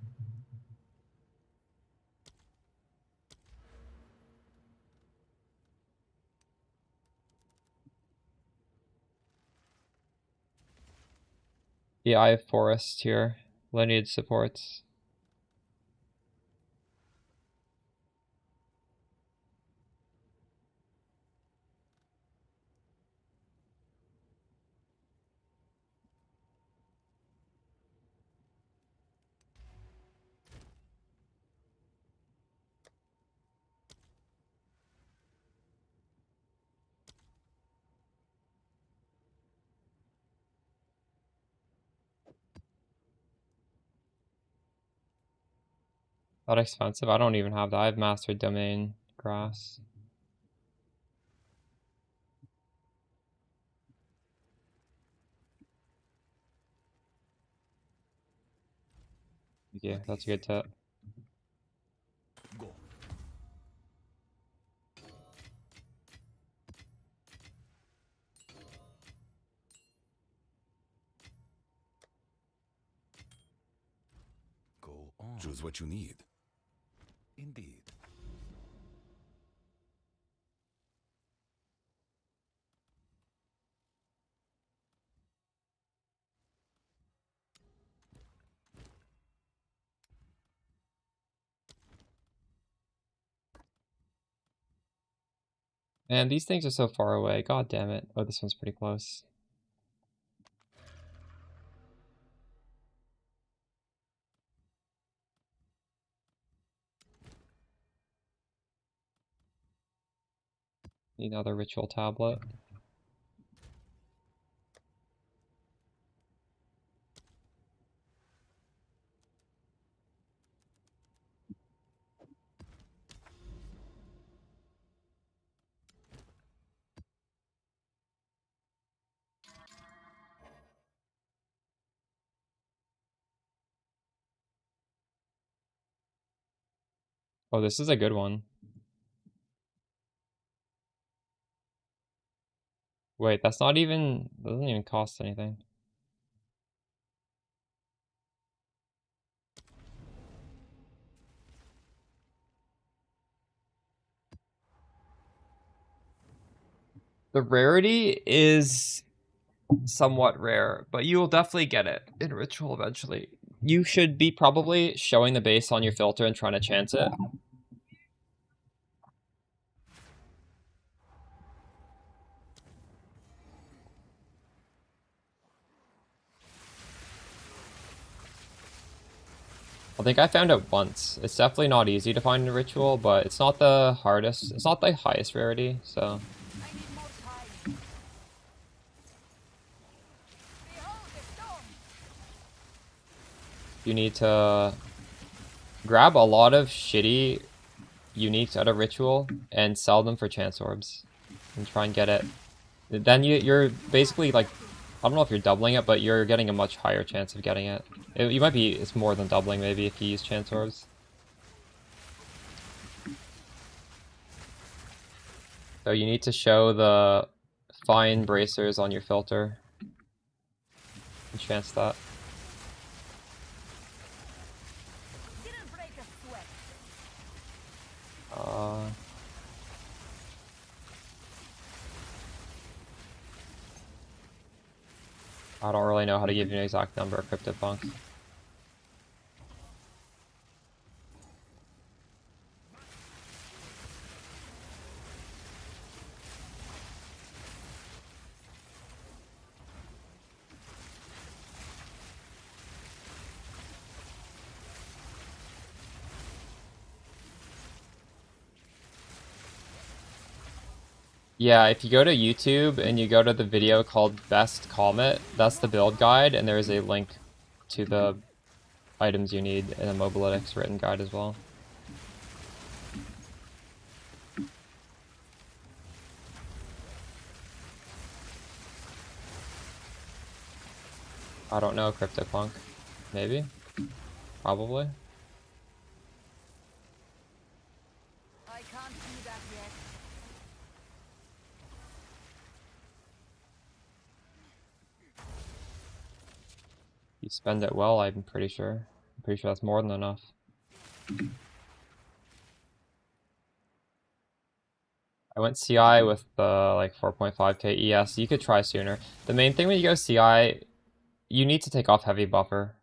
Yeah, I have forest here. Lineage supports. That expensive? I don't even have that. I have Master Domain Grass. Yeah, that's a good tip. Go. Go on. Choose what you need. Indeed. Man, these things are so far away. God damn it. Oh, this one's pretty close. Need another ritual tablet. Oh, this is a good one. Wait, that's not even, doesn't even cost anything. The rarity is somewhat rare, but you will definitely get it in Ritual eventually. You should be probably showing the base on your filter and trying to chance it. I think I found it once. It's definitely not easy to find in Ritual, but it's not the hardest. It's not the highest rarity, so... I need more time. Behold the you need to grab a lot of shitty uniques out of Ritual and sell them for chance orbs. And try and get it. Then you're basically like, I don't know if you're doubling it, but you're getting a much higher chance of getting it. You might be, it's more than doubling maybe if you use chance orbs. So you need to show the fine bracers on your filter. Enchant that. Didn't break a sweat. I don't really know how to give you an exact number of CryptoPunks. Yeah, if you go to YouTube and you go to the video called Best Comet, that's the build guide, and there is a link to the items you need in a Mobalytics written guide as well. I don't know, CryptoPunk. Maybe? Probably? I can't do that yet. You spend it well, I'm pretty sure. I'm pretty sure that's more than enough. I went CI with the like 4.5k ES. You could try sooner. The main thing when you go CI, you need to take off heavy buffer.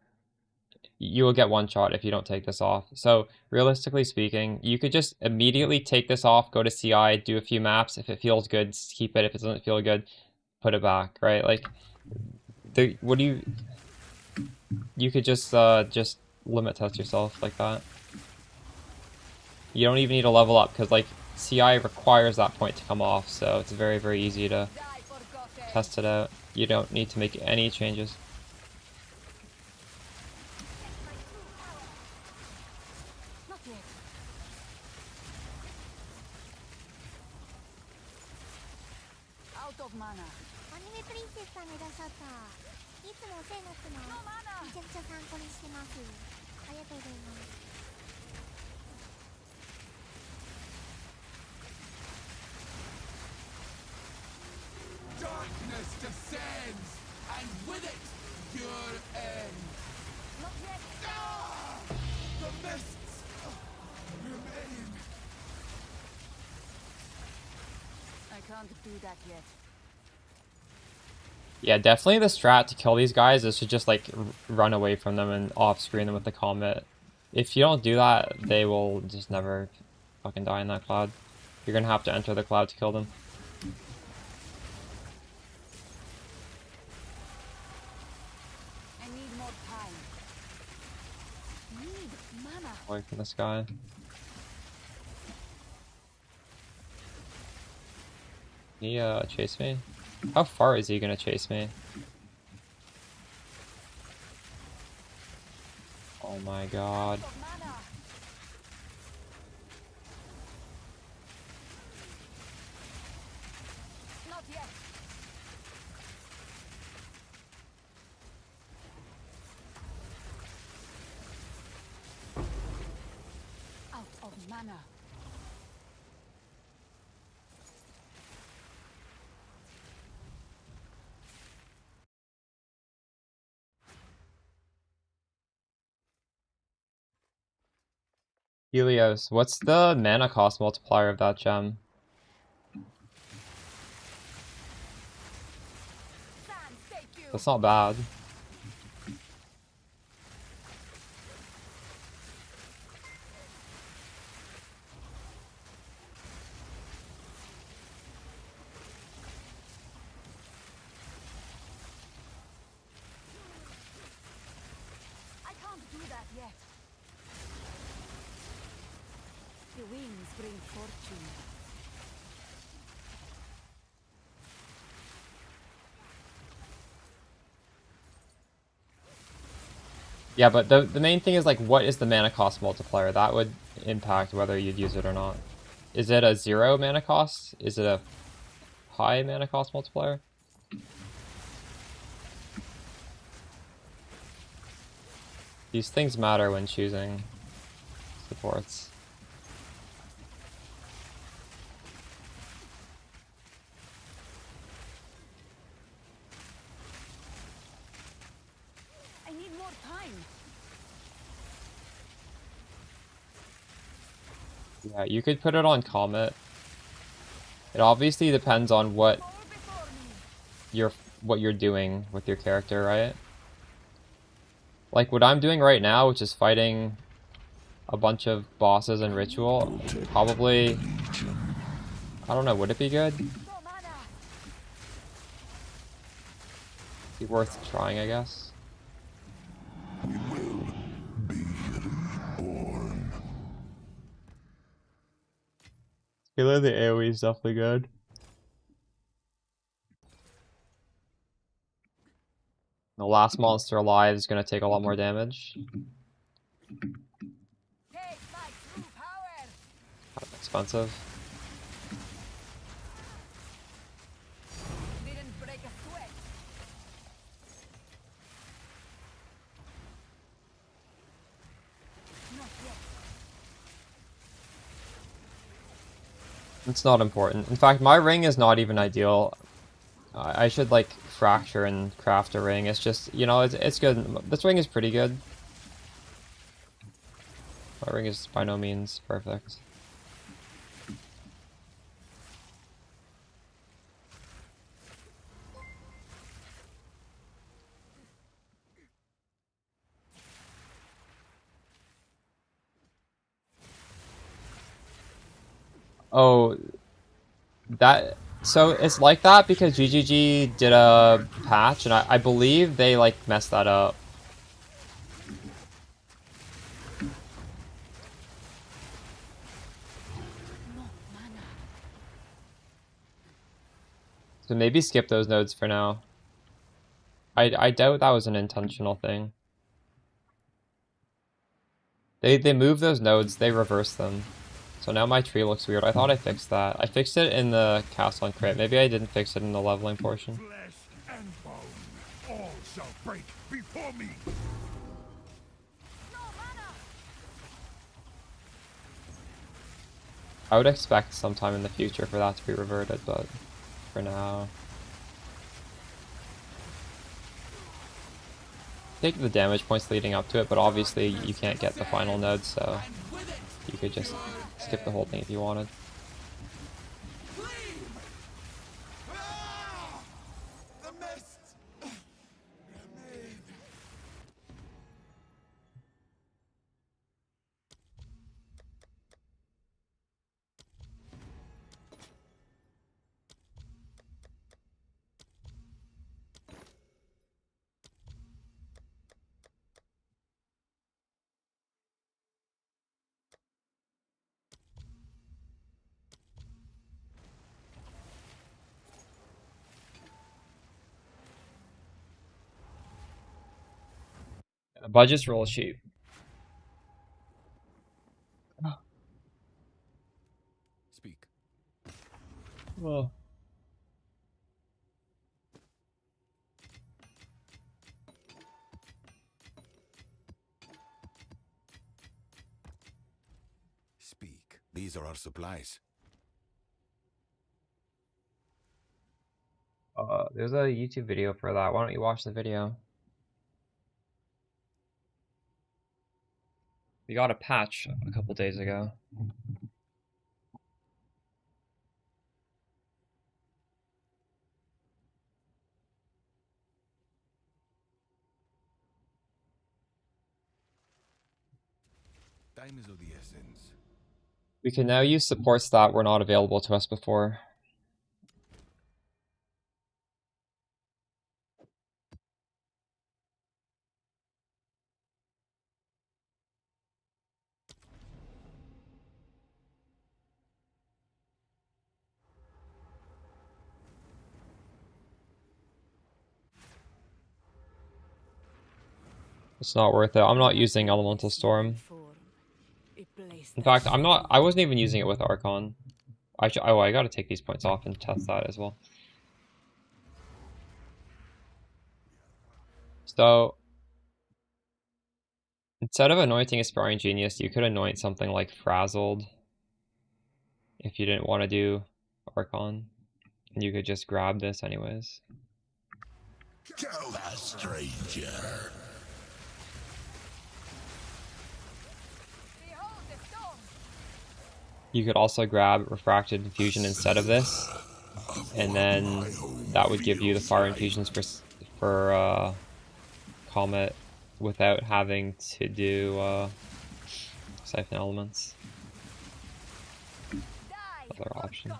You will get one shot if you don't take this off. So realistically speaking, you could just immediately take this off, go to CI, do a few maps. If it feels good, keep it. If it doesn't feel good, put it back, right? Like, you could just limit test yourself like that. You don't even need to level up because like CI requires that point to come off, so it's very, very easy to test it out. You don't need to make any changes. Not yet. Out of mana. アニメプリンセスさんがいらっしゃった。いつもお世話になってます。 No mana. めちゃくちゃ参考にしてます。ありがとうございます。 Darkness descends, and with it, your end. Not yet. The mists remain. I can't do that yet. Yeah, definitely the strat to kill these guys is to just like run away from them and off-screen them with the Comet. If you don't do that, they will just never fucking die in that cloud. You're gonna have to enter the cloud to kill them. I need more time. Need mana. Away from this guy. He chase me? How far is he gonna chase me? Oh my god. Of mana. Not yet. Out of mana. Helios, what's the mana cost multiplier of that gem? Sand, take you. That's not bad. I can't do that yet. The wings bring fortune. Yeah, but the main thing is like, what is the mana cost multiplier? That would impact whether you'd use it or not. Is it a 0 mana cost? Is it a high mana cost multiplier? These things matter when choosing supports. I need more time. Yeah, you could put it on Comet. It obviously depends on Fall before me. what you're doing with your character, right? Like what I'm doing right now, which is fighting a bunch of bosses and ritual, probably, I don't know, would it be good? No mana. Be worth trying, I guess. Halo the AoE is definitely good. The last monster alive is going to take a lot more damage. Take my true power. Kind of expensive. Didn't break a sweat. Not yet. It's not important. In fact, my ring is not even ideal. I should like fracture and craft a ring. It's just, you know, it's good. This ring is pretty good. My ring is by no means perfect. Oh, so it's like that because GGG did a patch, and I believe they like messed that up. No mana. So maybe skip those nodes for now. I doubt that was an intentional thing. They moved those nodes, they reversed them. So now my tree looks weird. I thought I fixed that. I fixed it in the castle and crit. Maybe I didn't fix it in the leveling portion. Flesh and bone, all shall break before me. No mana. I would expect sometime in the future for that to be reverted, but for now... Take the damage points leading up to it, but obviously you can't get the final node, so you could just skip the whole thing if you wanted. The mist! The budget's real cheap. Speak. Well, Speak. These are our supplies. there's a YouTube video for that. Why don't you watch the video? We got a patch a couple days ago. Time is of the essence. We can now use supports that were not available to us before. It's not worth it. I'm not using Elemental Storm. In fact, I wasn't even using it with Archon. Oh, I gotta take these points off and test that as well. So, instead of anointing Aspiring Genius, you could anoint something like Frazzled if you didn't want to do Archon. And you could just grab this anyways. Kill that stranger. You could also grab Refracted Infusion instead of this, and then that would give you the Fire Infusions for Comet without having to do Siphon Elements. Other option.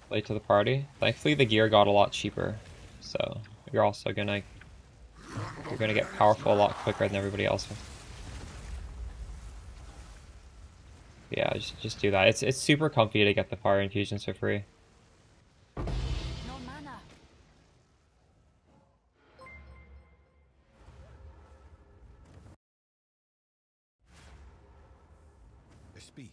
Late to the party. Thankfully the gear got a lot cheaper, so you're also gonna get powerful a lot quicker than everybody else. Yeah, just do that. It's super comfy to get the Fire Infusions for free. No mana. Speak.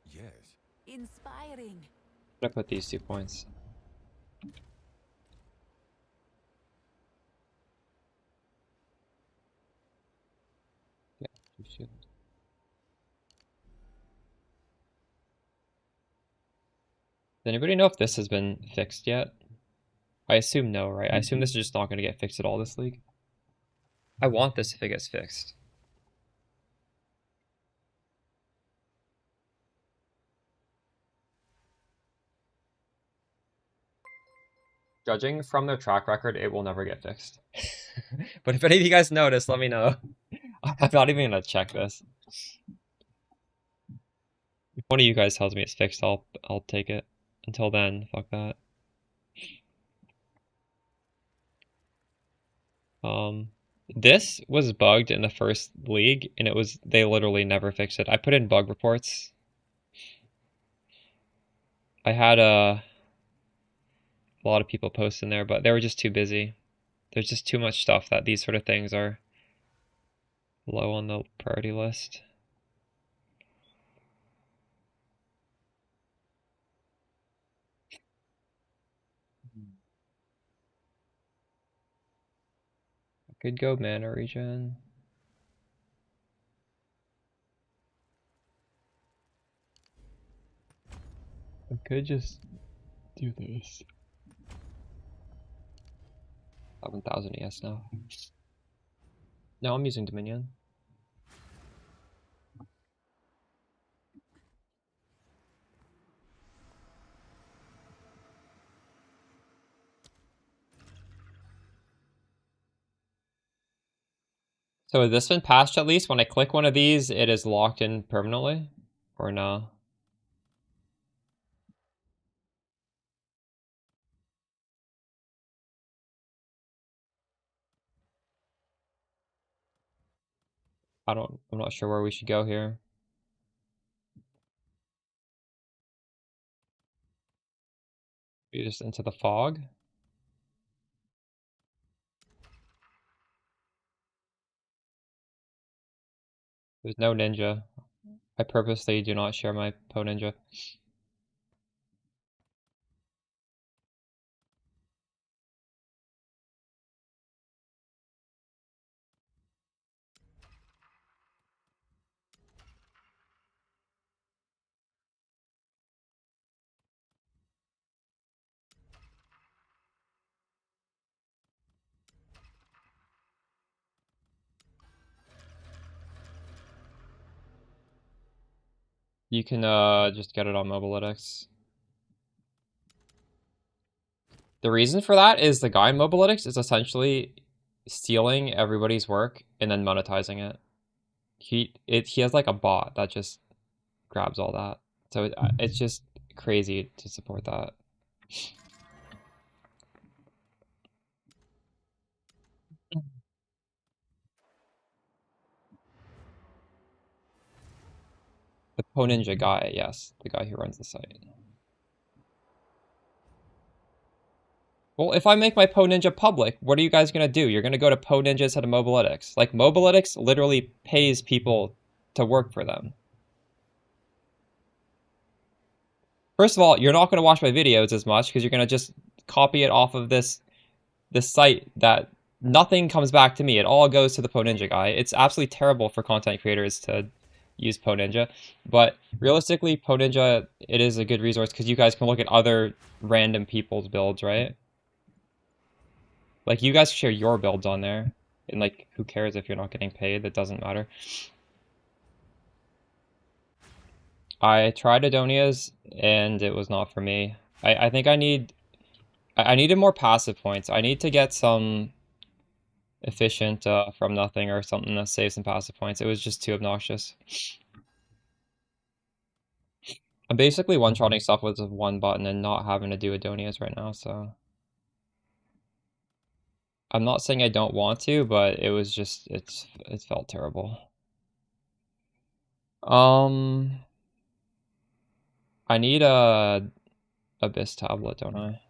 Yes. Inspiring. I'm gonna put these 2 points. Yeah, you should. Does anybody know if this has been fixed yet? I assume no, right? I assume this is just not going to get fixed at all this league. I want this if it gets fixed. Judging from their track record, it will never get fixed. But if any of you guys notice, let me know. I'm not even going to check this. If one of you guys tells me it's fixed, I'll take it. Until then, fuck that. This was bugged in the first league, and they literally never fixed it. I put in bug reports. I had a lot of people post in there, but they were just too busy. There's just too much stuff that these sort of things are low on the priority list. I could go mana regen. I could just do this. 11,000 ES now. No, I'm using Dominion. So has this been patched at least? When I click one of these, it is locked in permanently? Or no? I'm not sure where we should go here. Maybe just into the fog? There's no ninja. I purposely do not share my Poe Ninja. You can just get it on Mobalytics. The reason for that is the guy in Mobalytics is essentially stealing everybody's work and then monetizing it. He has like a bot that just grabs all that. So it's just crazy to support that. The Poninja guy, yes, the guy who runs the site. Well, if I make my Poninja public, what are you guys gonna do? You're gonna go to Poninja's head of Mobalytics. Like, Mobalytics literally pays people to work for them. First of all, you're not gonna watch my videos as much because you're gonna just copy it off of this site that nothing comes back to me. It all goes to the Poninja guy. It's absolutely terrible for content creators to use Poninja, but realistically, Poninja, it is a good resource because you guys can look at other random people's builds, right? Like, you guys share your builds on there, and like, who cares if you're not getting paid? That doesn't matter. I tried Adonia's, and it was not for me. I think I needed more passive points. I need to get some efficient from nothing or something to save some passive points. It was just too obnoxious. I'm basically one-shotting stuff with one button and not having to do Adonia's right now, so... I'm not saying I don't want to, but it was just, it felt terrible. I need a Abyss tablet, don't I?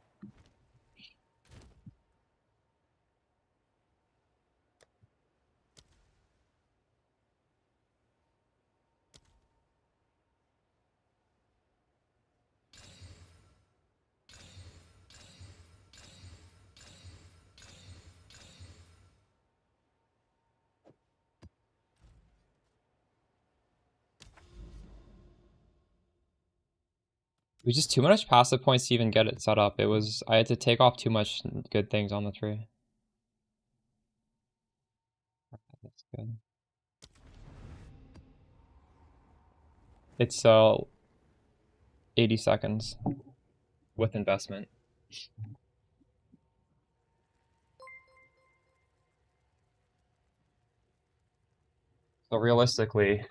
It was just too much passive points to even get it set up. It was, I had to take off too much good things on the tree. That's good. It's 80 seconds with investment. So realistically,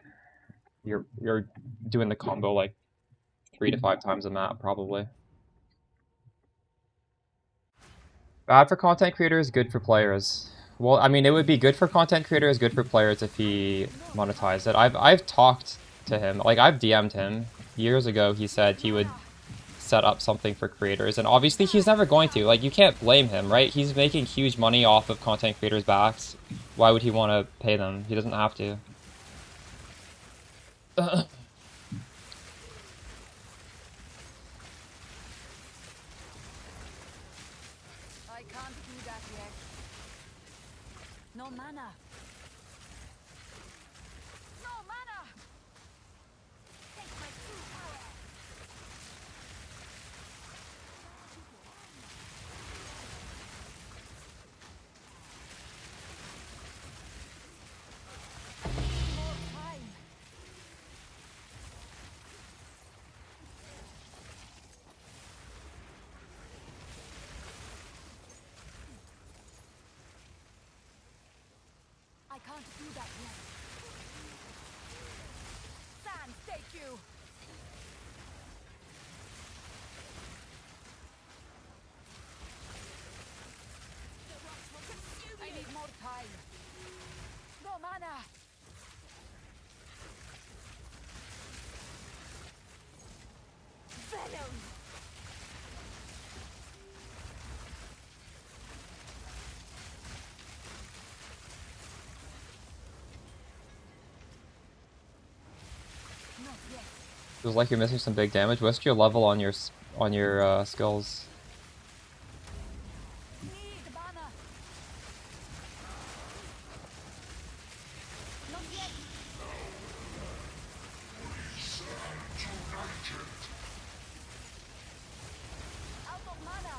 you're doing the combo like 3 to 5 times a map probably. Bad for content creators, good for players. Well, I mean, it would be good for content creators, good for players if he monetized it. I've talked to him, like I've DM'd him years ago. He said he would set up something for creators, and obviously he's never going to. Like, you can't blame him, right? He's making huge money off of content creators' backs. Why would he want to pay them? He doesn't have to. I can't do that yet. No mana. No mana. Take my true power. More time. I can't do that yet. Sand, take you! The rocks will consume you! I need more time. No mana! Venom! Not yet. Feels like you're missing some big damage. What's your level on your skills? Need mana! Not yet! Out of mana!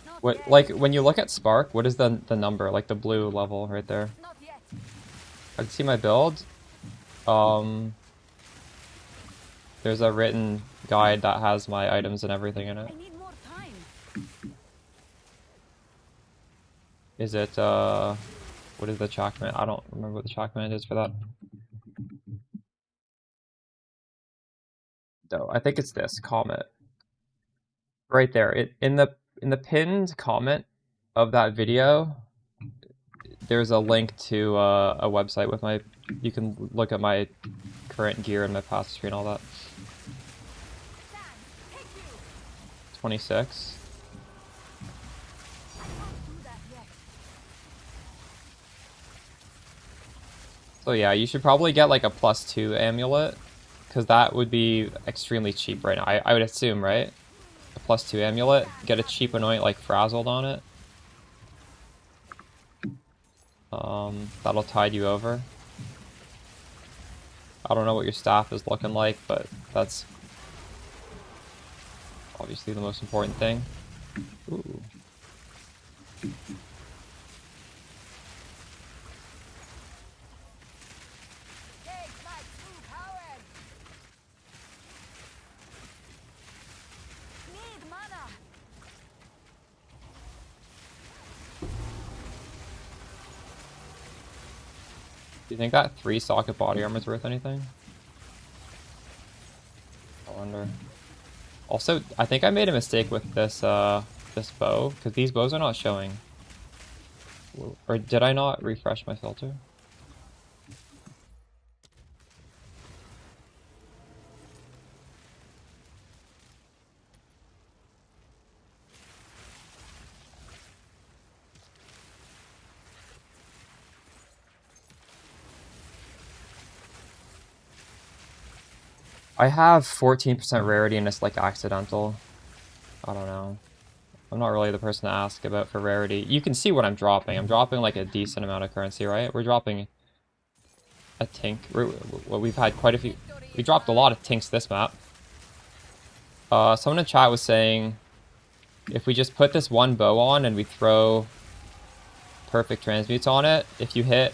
Not What, yet! like, when you look at Spark, what is the number? Like the blue level right there. Not yet! I can see my build. Um, There's a written guide that has my items and everything in it. I need more time. Is it, what is the chat command? I don't remember what the chat command is for that. No, I think it's this, Comet. Right there. In the pinned comment of that video, there's a link to a website with my, you can look at my current gear and my past history and all that. 26. So yeah, you should probably get like a +2 amulet, because that would be extremely cheap right now. I would assume, right? A +2 amulet, get a cheap anoint like Frazzled on it. That'll tide you over. I don't know what your staff is looking like, but that's obviously the most important thing. Ooh. Do you think that 3 socket body armor is worth anything? I wonder. Also, I think I made a mistake with this this bow, because these bows are not showing. Or did I not refresh my filter? I have 14% rarity and it's like accidental. I don't know. I'm not really the person to ask about for rarity. You can see what I'm dropping. I'm dropping like a decent amount of currency, right? We're dropping a tink. We've had quite a few. We dropped a lot of tinks this map. Someone in chat was saying if we just put this one bow on and we throw perfect transmutes on it, if you hit,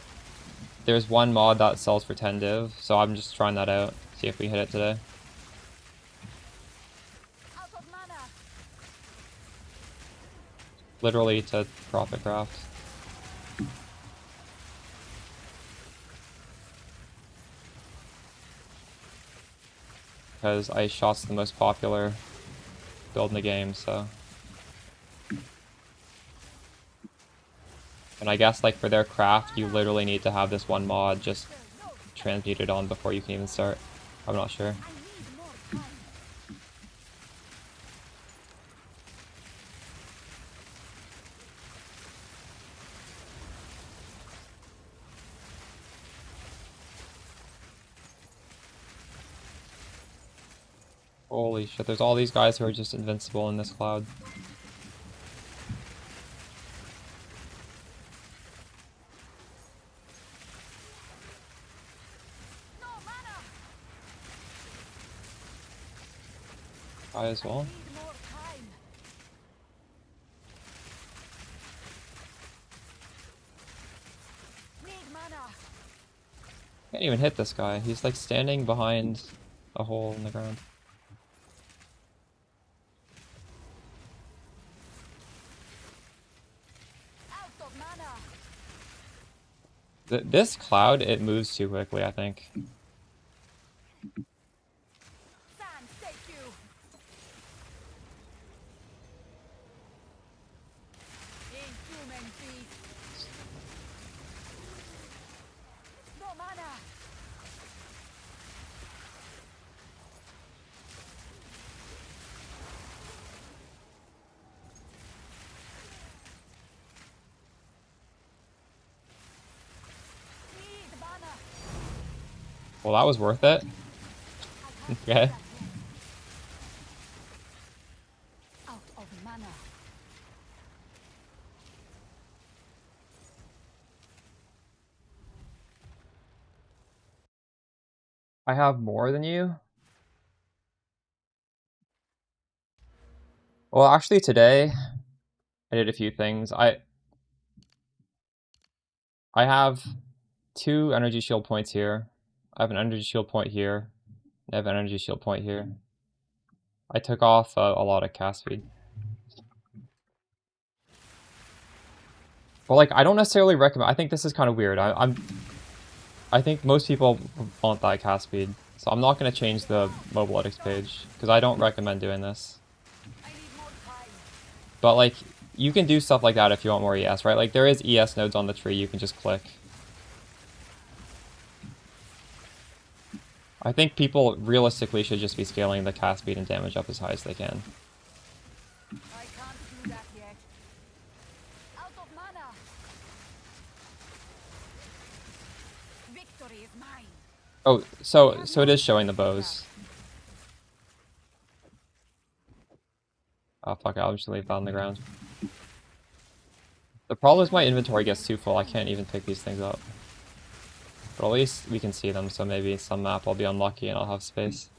there's one mod that sells for 10 div. So I'm just trying that out. See if we hit it today. Literally to profit craft. Because ice shot's the most popular build in the game, so. And I guess like for their craft, you literally need to have this one mod just transmuted on before you can even start. I'm not sure. Holy shit, there's all these guys who are just invincible in this cloud. I as well. Can't even hit this guy. He's like standing behind a hole in the ground. This cloud, it moves too quickly, I think. Well, that was worth it. Okay. Out of mana. I have more than you? Well, actually today, I did a few things. I have 2 energy shield points here. I have an energy shield point here. I have energy shield point here. I took off a lot of cast speed. Well, like, I don't necessarily recommend. I think this is kind of weird. I think most people want that cast speed, so I'm not going to change the Mobiletics page because I don't recommend doing this. I need more time. But like, you can do stuff like that if you want more ES, right? Like, there is ES nodes on the tree you can just click. I think people realistically should just be scaling the cast speed and damage up as high as they can. I can't do that yet. Out of mana. Victory is mine. Oh, so it is showing the bows. Oh fuck it, I'll just leave that on the ground. The problem is my inventory gets too full, I can't even pick these things up. But at least we can see them, so maybe some map I'll be unlucky and I'll have space.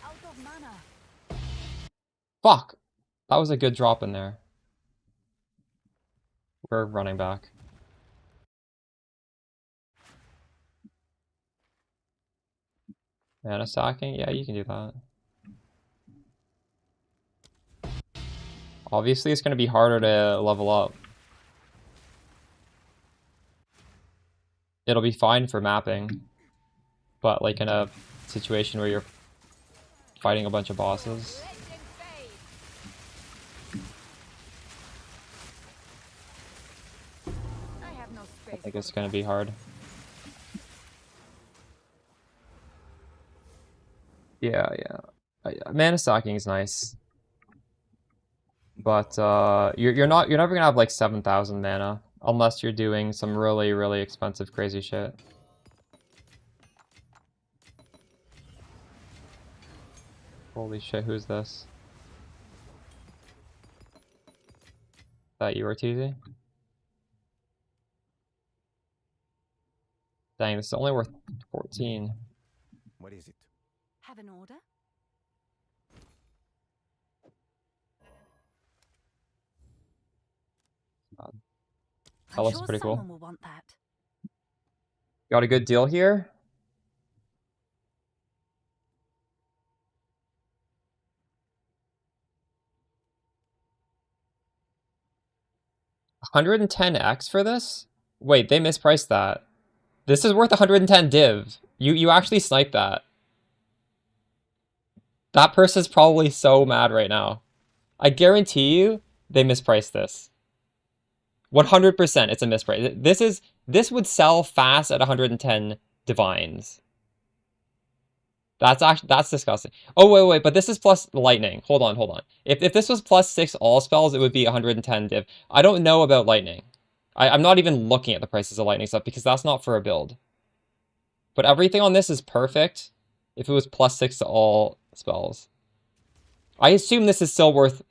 Out of mana. Fuck! That was a good drop in there. We're running back. Mana stacking? Yeah, you can do that. Obviously, it's going to be harder to level up. It'll be fine for mapping. But, like, in a situation where you're fighting a bunch of bosses. Legend fade. I have no space. I think it's going to be hard. Yeah. Mana stacking is nice. But you're never gonna have like 7,000 mana unless you're doing some really, really expensive crazy shit. Holy shit, who's this? That you, TZ? Dang, this is only worth 14. What is it? Have an order? That looks pretty cool. Someone will want that. Got a good deal here. $110x for this? Wait, they mispriced that. This is worth 110 div. You actually sniped that. That person's probably so mad right now. I guarantee you they mispriced this. 100% it's a misprice. This would sell fast at 110 divines. That's disgusting. Oh wait, but this is plus lightning. Hold on. If this was plus 6 all spells, it would be 110 div. I don't know about lightning. I'm not even looking at the prices of lightning stuff because that's not for a build. But everything on this is perfect if it was plus 6 to all spells. I assume this is still worth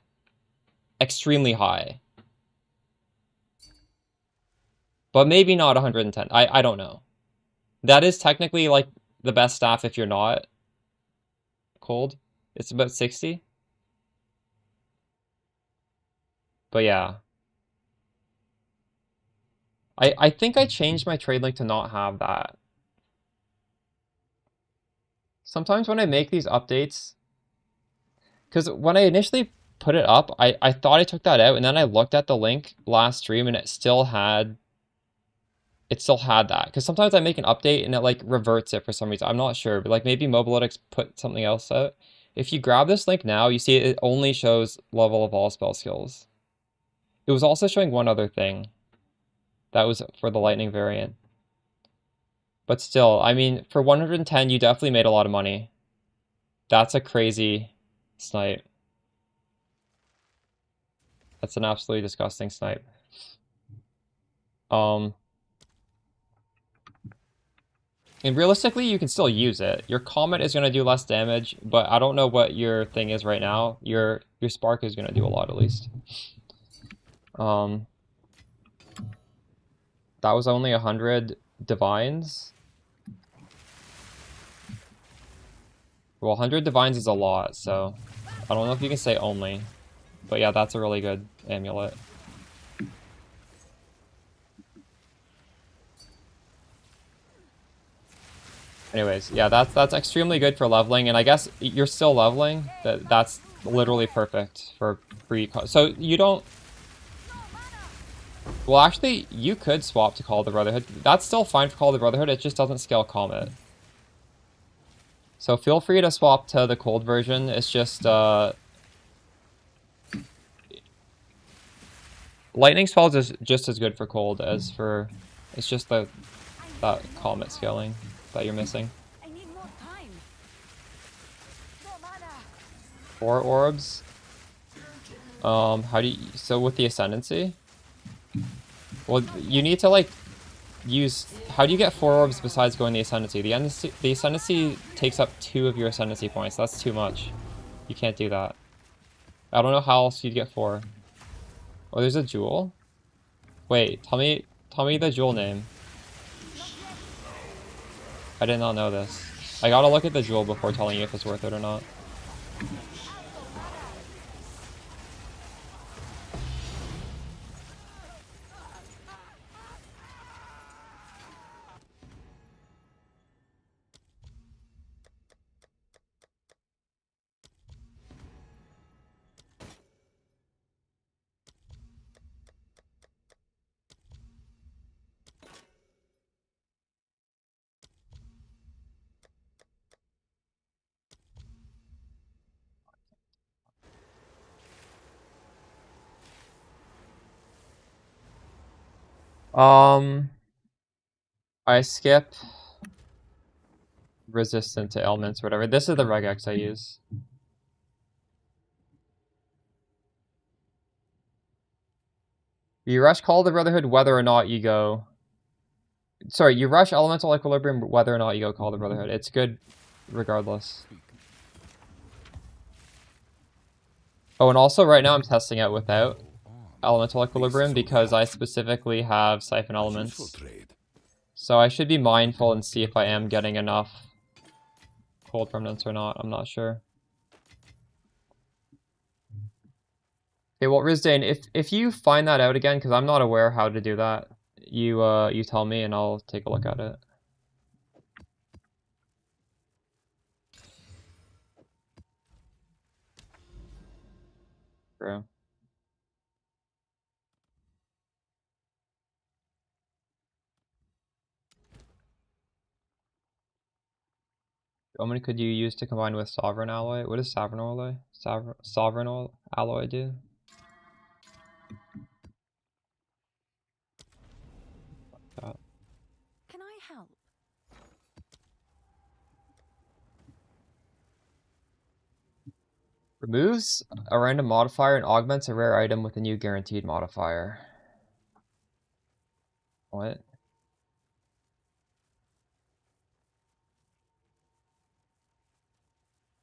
extremely high. But maybe not 110. I don't know. That is technically like the best staff if you're not cold. It's about 60. But yeah. I think I changed my trade link to not have that. Sometimes when I make these updates, because when I initially put it up, I thought I took that out, and then I looked at the link last stream and it still had that. Because sometimes I make an update and it like reverts it for some reason. I'm not sure, but like maybe Mobiletics put something else out. If you grab this link now, you see it only shows level of all spell skills. It was also showing one other thing. That was for the lightning variant. But still, I mean, for 110, you definitely made a lot of money. That's a crazy snipe. That's an absolutely disgusting snipe. And realistically, you can still use it. Your Comet is going to do less damage, but I don't know what your thing is right now. Your Spark is going to do a lot, at least. That was only 100 divines. Well, 100 divines is a lot, so I don't know if you can say only. But yeah, that's a really good amulet. Anyways, yeah, that's extremely good for leveling, and I guess you're still leveling. That's literally perfect for free. So you don't. Well, actually, you could swap to Call of the Brotherhood. That's still fine for Call of the Brotherhood. It just doesn't scale Comet. So feel free to swap to the cold version. It's just lightning spells is just as good for cold as for. It's just that Comet scaling that you're missing. I need more time. No mana. 4 orbs. How do you, so with the Ascendancy? Well, you need to like use, how do you get 4 orbs besides going the Ascendancy? The Ascendancy takes up 2 of your Ascendancy points. That's too much. You can't do that. I don't know how else you'd get 4. Oh, there's a jewel? Wait, tell me the jewel name. I did not know this. I gotta look at the jewel before telling you if it's worth it or not. I skip resistant to ailments or whatever. This is the regex I use. You rush Call of the Brotherhood whether or not you go. Sorry, you rush Elemental Equilibrium whether or not you go Call of the Brotherhood. It's good regardless. Oh, and also right now I'm testing it without Elemental Equilibrium because I specifically have Siphon Elements. So I should be mindful and see if I am getting enough cold permanents or not. I'm not sure. Okay, well, Rizdane, if you find that out again, because I'm not aware how to do that, you tell me and I'll take a look at it. True. How many could you use to combine with Sovereign Alloy? What does Sovereign Alloy? Sovereign Alloy do? Can I help? Removes a random modifier and augments a rare item with a new guaranteed modifier. What?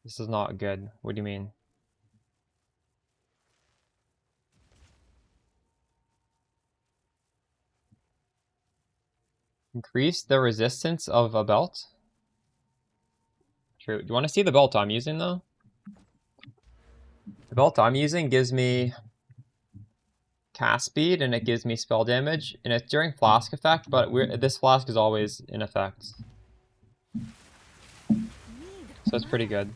This is not good. What do you mean? Increase the resistance of a belt? True. Do you want to see the belt I'm using though? The belt I'm using gives me cast speed and it gives me spell damage, and it's during flask effect, but this flask is always in effect. So it's pretty good.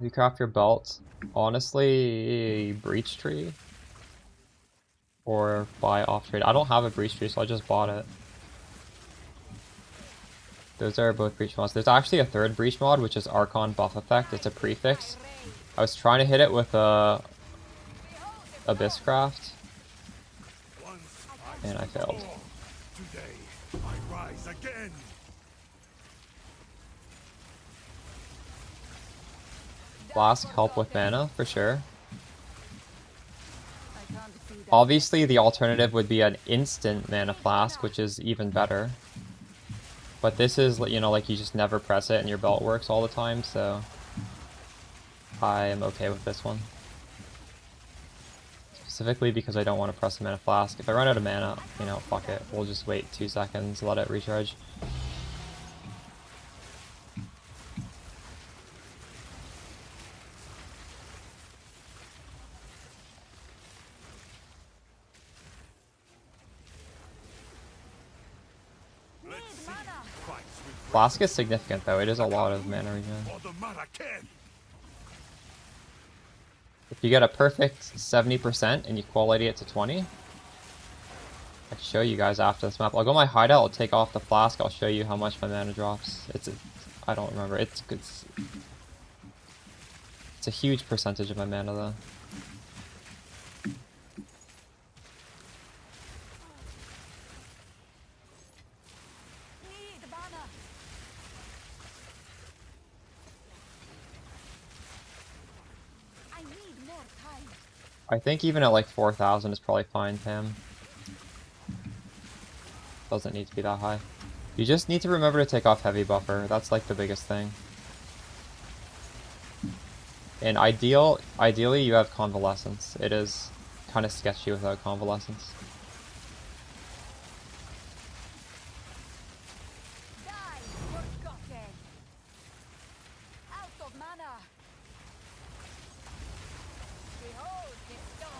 You craft your belt, honestly, breach tree or buy off trade. I don't have a breach tree, so I just bought it. Those are both breach mods. There's actually a third breach mod, which is Archon buff effect. It's a prefix. I was trying to hit it with a Abysscraft, and I failed. Today, I rise again. Flask help with mana, for sure. I can't see that. Obviously, the alternative would be an instant mana flask, which is even better. But this is, you know, like you just never press it and your belt works all the time, so I am okay with this one. Specifically because I don't want to press a mana flask. If I run out of mana, you know, fuck it. We'll just wait 2 seconds, let it recharge. Flask is significant though, it is a lot of mana regen. If you get a perfect 70% and you quality it to 20, I can show you guys after this map. I'll go my hideout, I'll take off the flask, I'll show you how much my mana drops. I don't remember, it's a huge percentage of my mana though. Need mana. I need more time. I think even at like 4,000 is probably fine, Pam. Doesn't need to be that high. You just need to remember to take off heavy buffer. That's like the biggest thing. And ideally you have convalescence. It is kind of sketchy without convalescence. Die, forgotten. Out of mana. Behold his storm.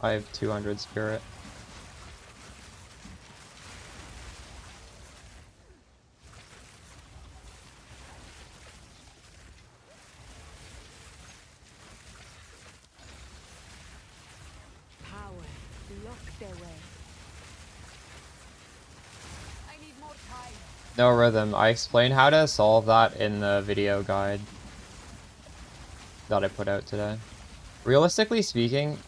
I have 200 spirit. Power, lock their way. I need more time. No rhythm. I explain how to solve that in the video guide that I put out today. Realistically speaking,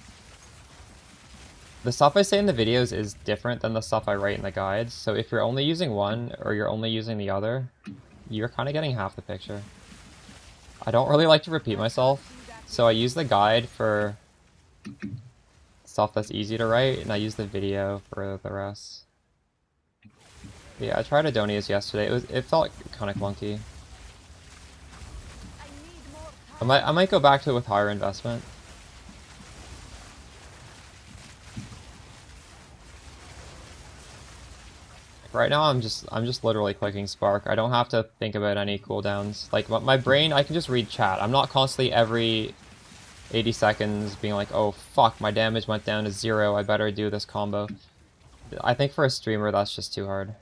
the stuff I say in the videos is different than the stuff I write in the guides, so if you're only using one or you're only using the other, you're kind of getting half the picture. I don't really like to repeat myself, so I use the guide for stuff that's easy to write, and I use the video for the rest. Yeah, I tried Adonius yesterday. It felt kind of clunky. I need more time. I might go back to it with higher investment. Right now I'm just literally clicking Spark. I don't have to think about any cooldowns. Like my brain, I can just read chat. I'm not constantly every 80 seconds being like, oh fuck, my damage went down to 0, I better do this combo. I think for a streamer that's just too hard.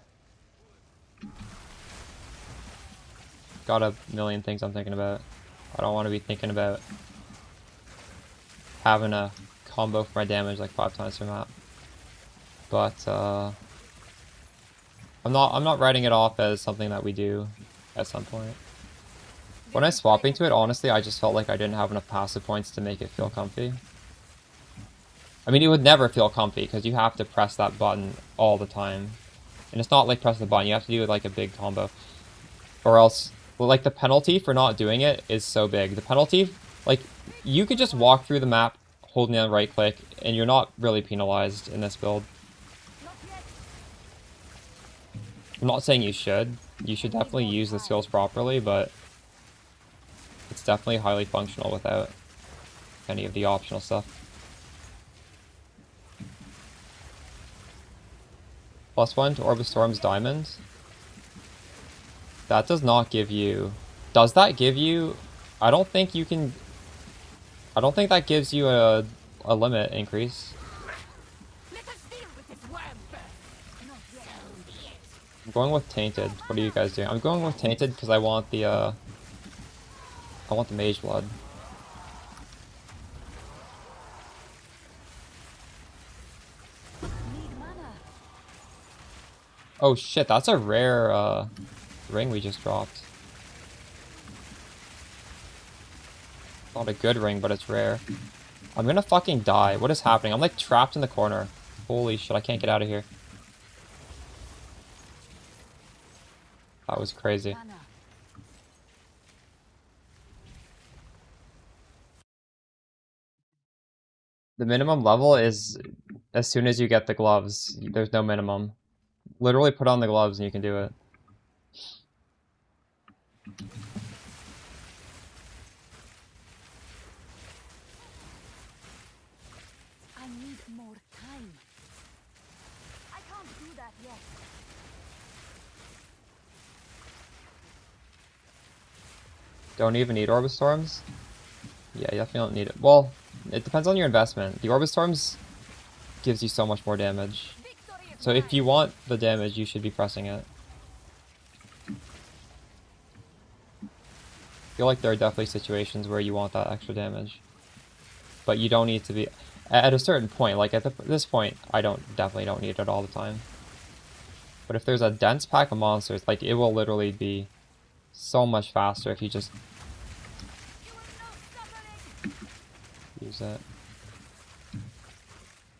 Got a million things I'm thinking about. I don't want to be thinking about having a combo for my damage like 5 times per map. But I'm not writing it off as something that we do at some point. When I was swapping to it, honestly, I just felt like I didn't have enough passive points to make it feel comfy. I mean, it would never feel comfy because you have to press that button all the time. And it's not like press the button, you have to do like a big combo. Or else, well, like the penalty for not doing it is so big. The penalty, like, you could just walk through the map holding down right click and you're not really penalized in this build. Not yet. I'm not saying you should. You should definitely use the skills properly, but it's definitely highly functional without any of the optional stuff. +1 to Orb of Storm's Diamond. That does not give you... Does that give you... I don't think you can... I don't think that gives you a limit increase. Let us deal with this worm first. Not yet. I'm going with Tainted. What are you guys doing? I'm going with Tainted because I want the Mage Blood. Need mana. Oh shit, that's a rare ring we just dropped. Not a good ring, but it's rare. I'm gonna fucking die. What is happening? I'm like trapped in the corner. Holy shit, I can't get out of here. That was crazy. Mana. The minimum level is as soon as you get the gloves. There's no minimum. Literally put on the gloves and you can do it. I need more time. I can't do that yet. Don't even need Orb of Storms? Yeah, you definitely don't need it. Well, it depends on your investment. The Orb of Storms gives you so much more damage. Victory is So if you want the damage, you should be pressing it. I feel like there are definitely situations where you want that extra damage. But you don't need to be... At a certain point, like at this point, I definitely don't need it all the time. But if there's a dense pack of monsters, like it will literally be so much faster if you just use it.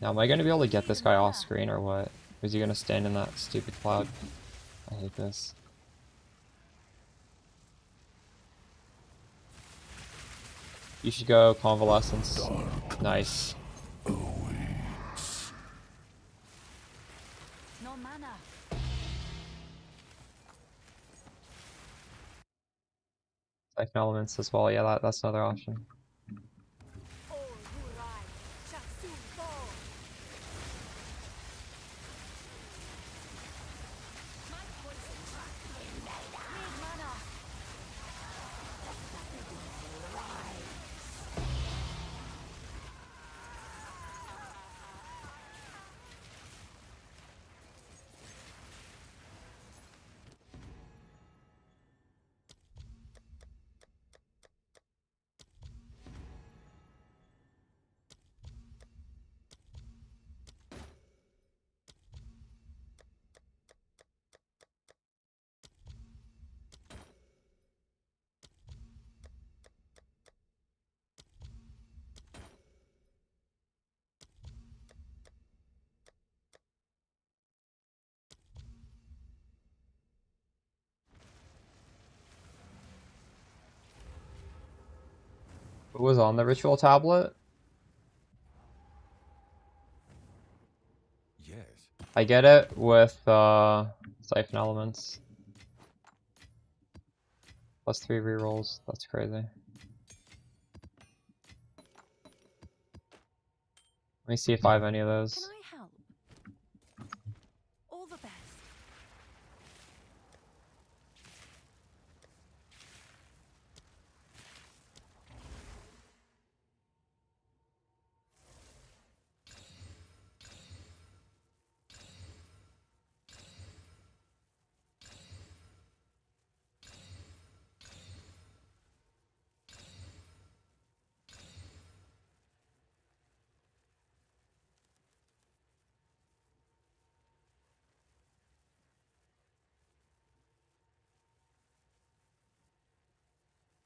Now, am I going to be able to get this guy off screen or what? Or is he going to stand in that stupid cloud? I hate this. You should go Convalescence. Nice. No mana. Siphon Elements as well. Yeah, that's another option. All who ride shall soon fall. My poison track. Need mana. What was on the ritual tablet? Yes. I get it with Siphon Elements. +3 rerolls. That's crazy. Let me see if I have any of those. Can I help? All the best.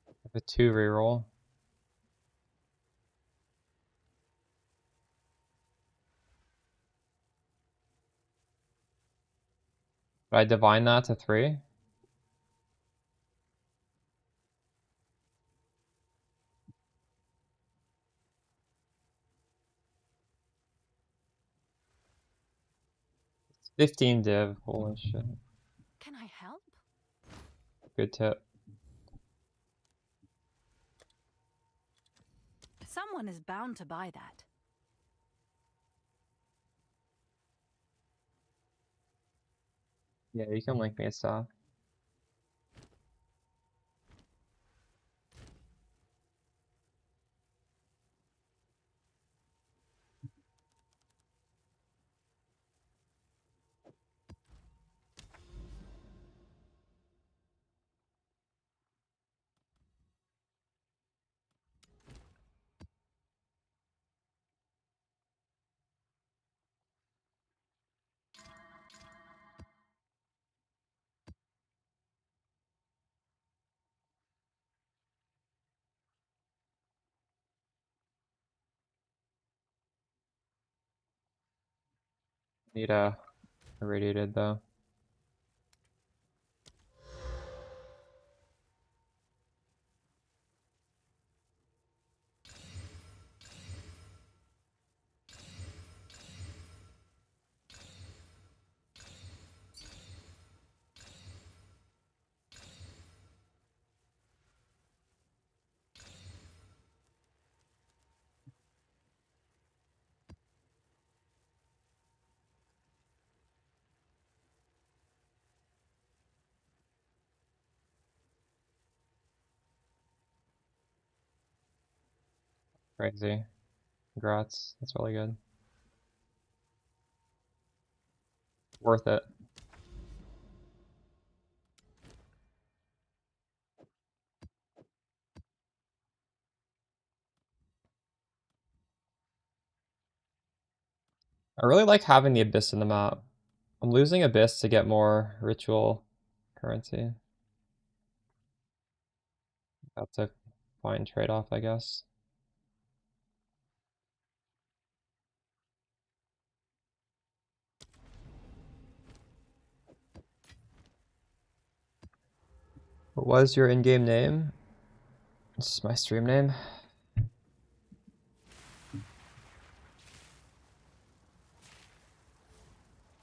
I have a 2 reroll. Did I divine that to 3? It's 15 div. Holy shit. Can I help? Good tip. Someone is bound to buy that. Yeah, you can link me stuff. Need a irradiated though. Crazy. Congrats. That's really good. Worth it. I really like having the Abyss in the map. I'm losing Abyss to get more ritual currency. That's a fine trade-off, I guess. What was your in-game name? This is my stream name.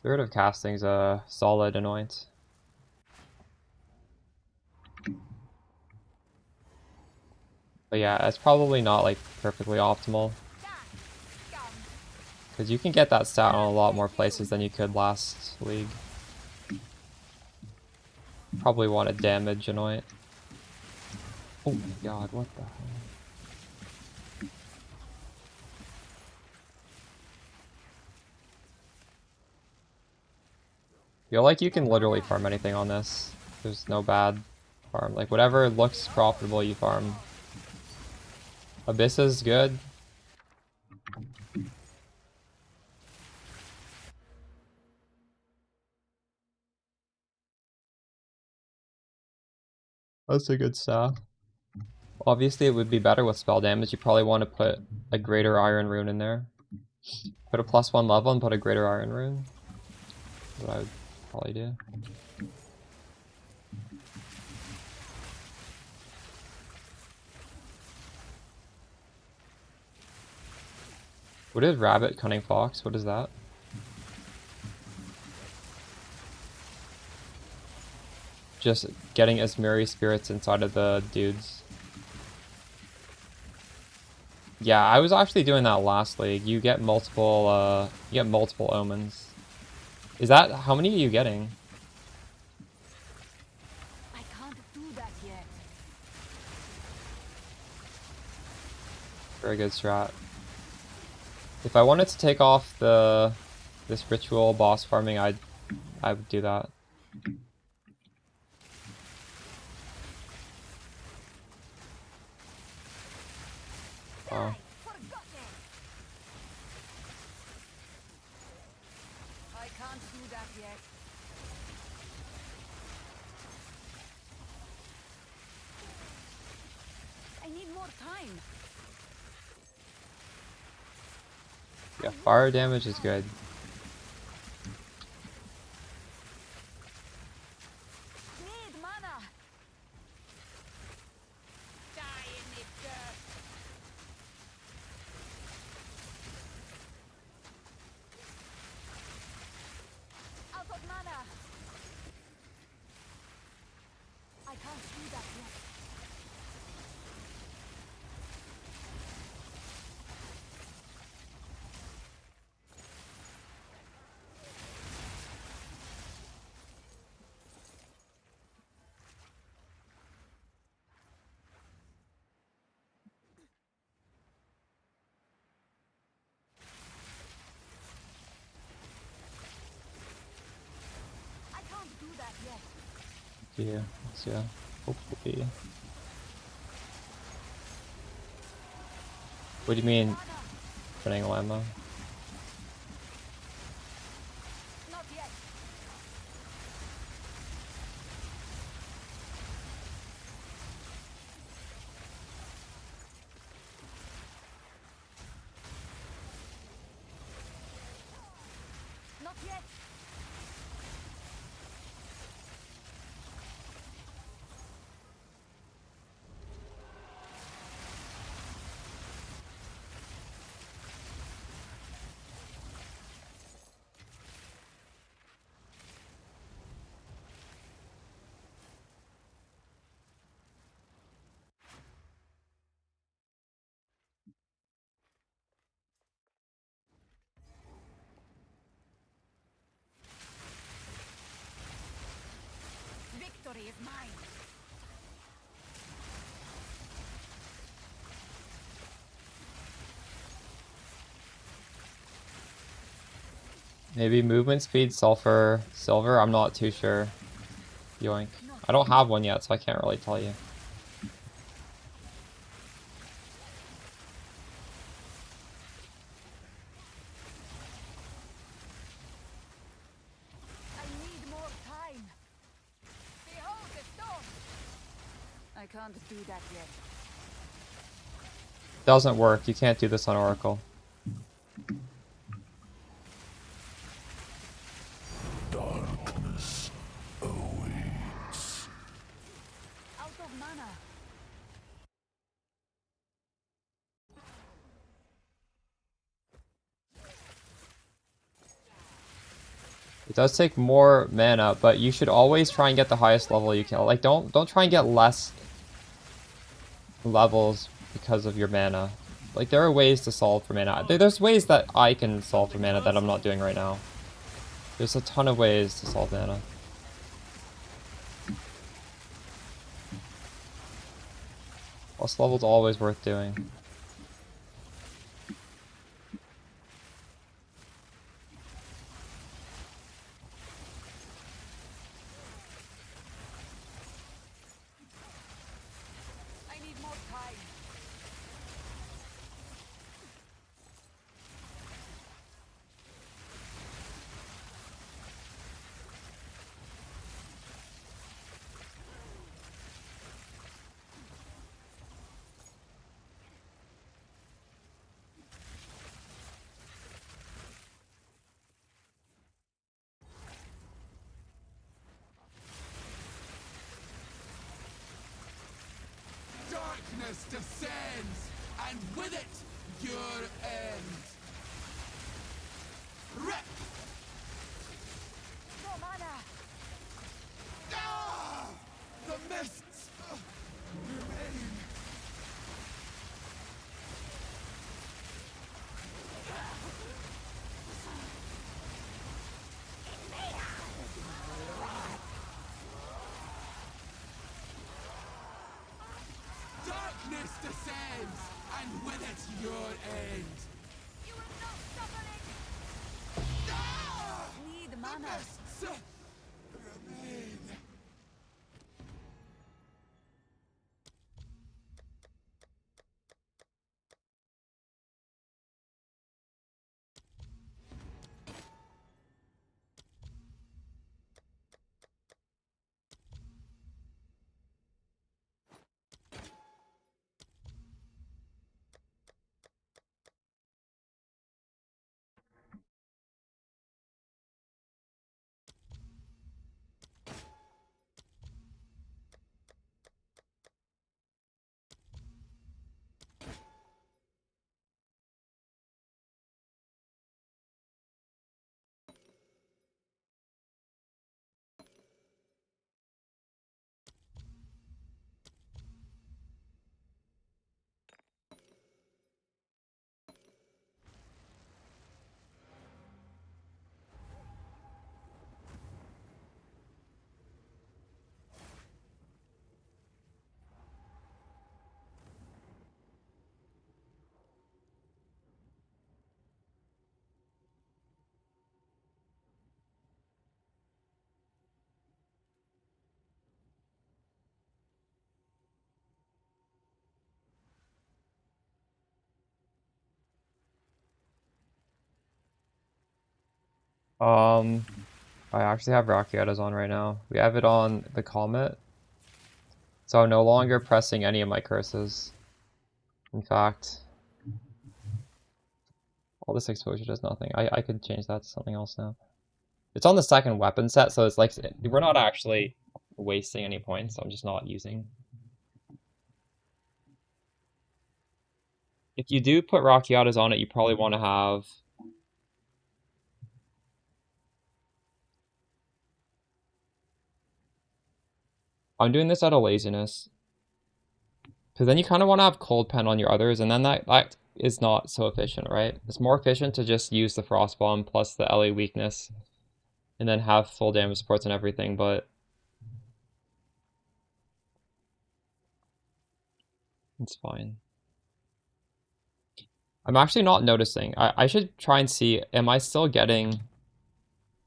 Spirit of Casting's a solid anoint. But yeah, it's probably not like perfectly optimal. Because you can get that stat on a lot more places than you could last league. Probably want a damage anoint. Oh my god, what the hell? Feel like you can literally farm anything on this. There's no bad farm. Like whatever looks profitable, you farm. Abyss is good. That's a good staff. Obviously, it would be better with spell damage. You probably want to put a greater iron rune in there. Put a +1 level and put a greater iron rune. That's what I would probably do. What is Rabbit Cunning Fox? What is that? Just getting Asmiri spirits inside of the dudes. Yeah, I was actually doing that last league. You get multiple omens. Is that how many are you getting? I can't do that yet. Very good strat. If I wanted to take off this ritual boss farming, I would do that. Wow. I can't do that yet. I need more time. Yeah, fire damage is good. Need mana. Die in the dirt. Out of mana. I can't do that yet. I can't do that yet. Yeah, hopefully. What do you mean, running llama? Not yet. Not yet. Maybe movement speed, sulfur, silver, I'm not too sure. Yoink. I don't have one yet, so I can't really tell you. I need more time. Behold the storm. I can't do that yet. Doesn't work, you can't do this on Oracle. Darkness awaits. Out of mana. It does take more mana, but you should always try and get the highest level you can. Like, don't try and get less levels because of your mana. Like, there are ways to solve for mana. There's ways that I can solve for mana that I'm not doing right now. There's a ton of ways to solve mana. Plus level's always worth doing. I need more time. Darkness descends, and with it, your end. Rip! No mana. Ah! The mists remain. Darkness descends, and with it, your end. You will not suffer it. Ah! Need mana. Mists remain. I actually have Rakyatas on right now. We have it on the Comet. So I'm no longer pressing any of my curses. In fact, all this exposure does nothing. I could change that to something else now. It's on the second weapon set, so it's like, we're not actually wasting any points. I'm just not using. If you do put Rakyatas on it, you probably want to have... I'm doing this out of laziness. Because then you kind of want to have Cold Pen on your others, and then that is not so efficient, right? It's more efficient to just use the Frost Bomb plus the LA weakness, and then have full damage supports and everything, but... it's fine. I'm actually not noticing. I should try and see, am I still getting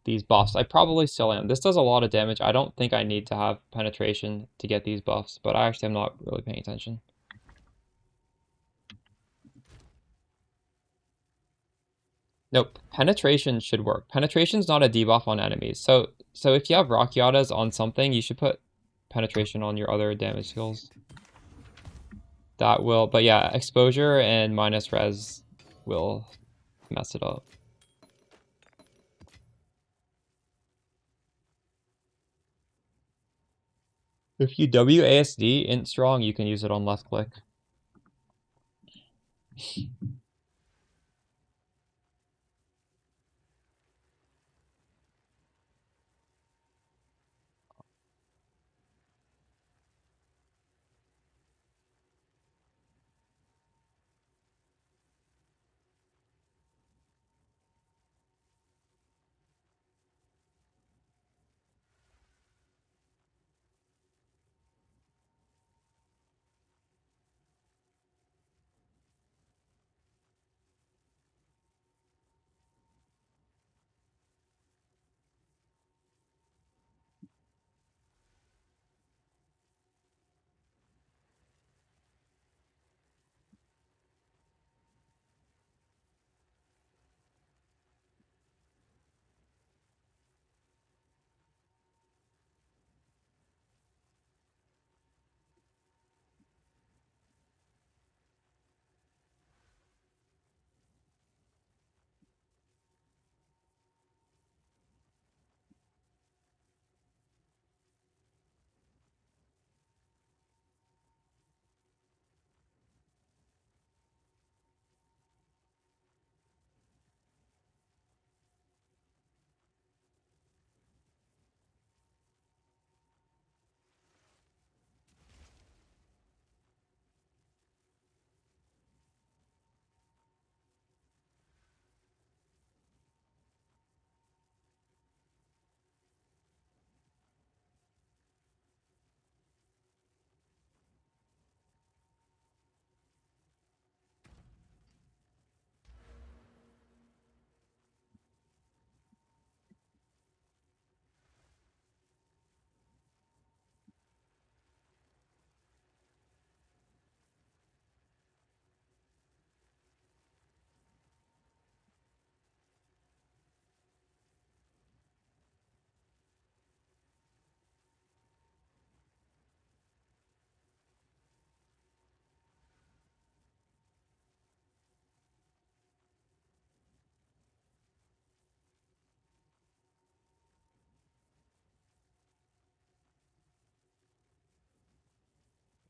these buffs. I probably still am. This does a lot of damage. I don't think I need to have penetration to get these buffs, but I actually am not really paying attention. Nope, penetration should work. Penetration's not a debuff on enemies. So if you have Rakyatas on something, you should put penetration on your other damage skills. That will, but yeah, exposure and minus res will mess it up. If you WASD int strong, you can use it on left click.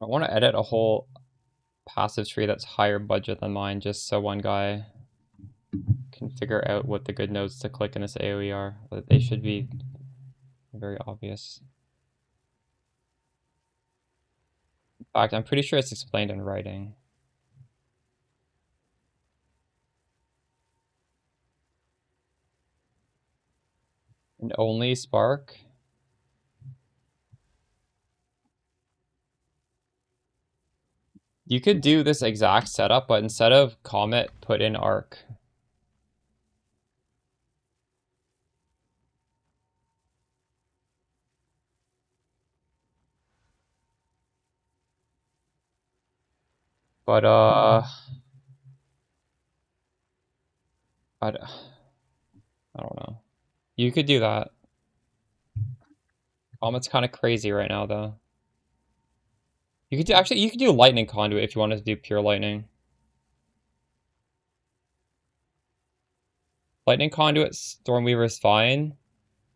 I want to edit a whole passive tree that's higher budget than mine, just so one guy can figure out what the good nodes to click in this AoE are. But they should be very obvious. In fact, I'm pretty sure it's explained in writing. And only spark. You could do this exact setup, but instead of Comet, put in Arc. But, I don't know. You could do that. Comet's kind of crazy right now, though. You could do, actually, you could do Lightning Conduit if you wanted to do pure Lightning. Lightning Conduit, Stormweaver is fine.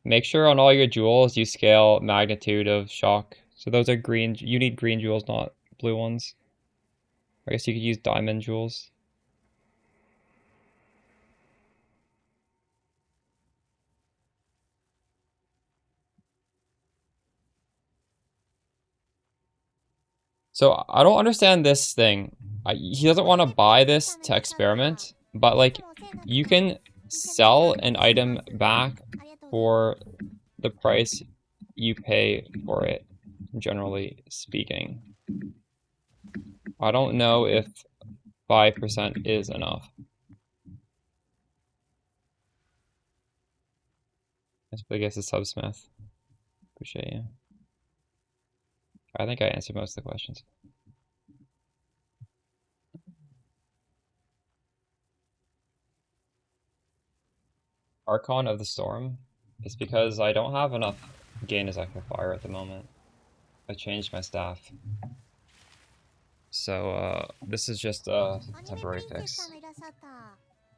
Make sure on all your jewels you scale magnitude of shock. So those are green. You need green jewels, not blue ones. I guess you could use diamond jewels. So I don't understand this thing. He doesn't want to buy this to experiment, but like you can sell an item back for the price you pay for it, generally speaking. I don't know if 5% is enough. Thanks for the guess, Subsmith. Appreciate you. I think I answered most of the questions. Archon of the Storm is because I don't have enough gain as fire at the moment. I changed my staff. So this is just a temporary fix.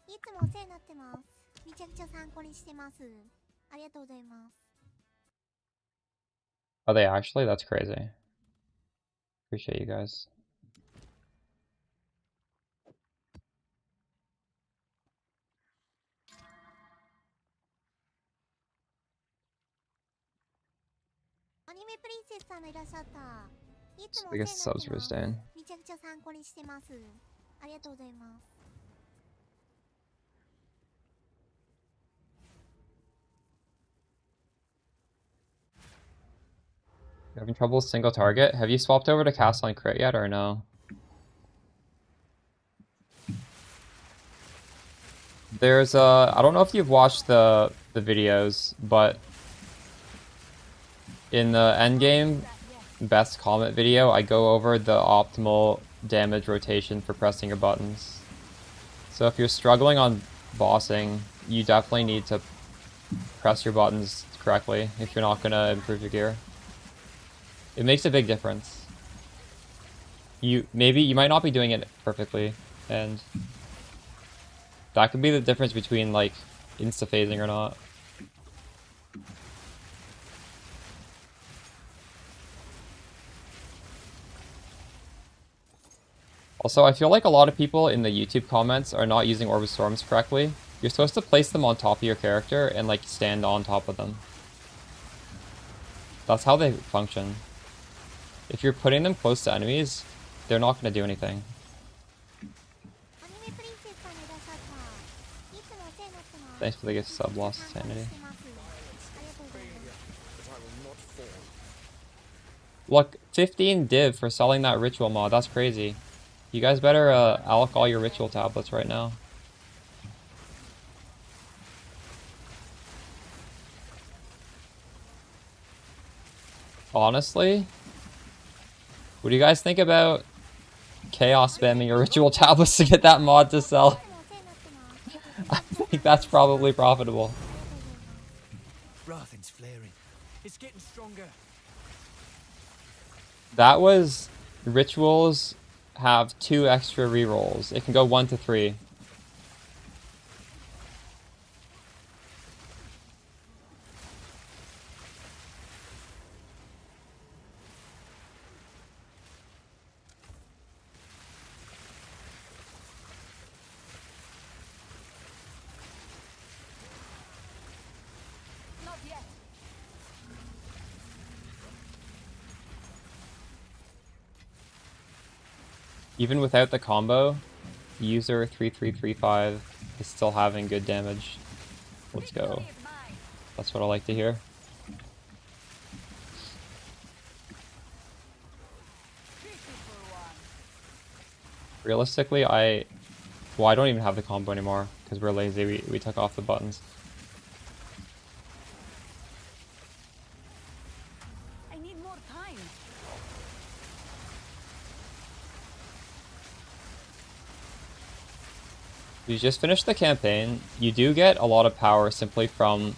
いつもお世話になってます。めちゃくちゃ参考にしてます。ありがとうございます。 Are they actually? That's crazy. Appreciate you guys. Biggest subs for Stan. めちゃくちゃ参考にしてます。ありがとうございます。 You having trouble with single target? Have you swapped over to Castle and Crit yet or no? There's I don't know if you've watched the videos, but in the endgame best Comet video, I go over the optimal damage rotation for pressing your buttons. So if you're struggling on bossing, you definitely need to press your buttons correctly if you're not gonna improve your gear. It makes a big difference. You might not be doing it perfectly, and that could be the difference between like insta-phasing or not. Also, I feel like a lot of people in the YouTube comments are not using Orb of Storms correctly. You're supposed to place them on top of your character and like stand on top of them. That's how they function. If you're putting them close to enemies, they're not going to do anything. Thanks for the gift sub, lost sanity. Look, 15 div for selling that ritual mod, that's crazy. You guys better alloc all your ritual tablets right now. Honestly, what do you guys think about chaos spamming your ritual tablets to get that mod to sell? I think that's probably profitable. Rathen's flaring. It's getting stronger. That was rituals have 2 extra rerolls. It can go 1 to 3. Not yet. Even without the combo, user 3335 is still having good damage. Let's go. Victory is mine. That's what I like to hear. This is for one. Realistically, I don't even have the combo anymore because we're lazy. We took off the buttons. I need more time. You just finished the campaign. You do get a lot of power simply from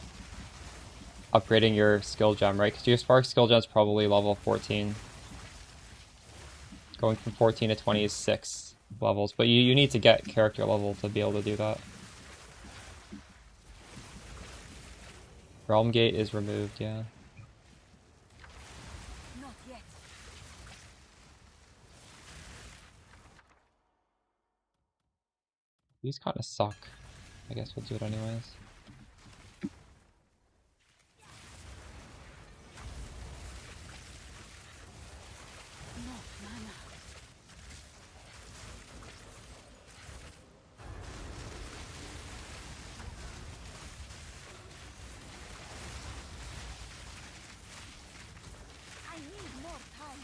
upgrading your skill gem, right? Because your Spark skill gem is probably level 14. Going from 14 to 20 is 6 levels, but you need to get character level to be able to do that. Realm Gate is removed, yeah. Not yet. These kind of suck. I guess we'll do it anyways. No mana. I need more time.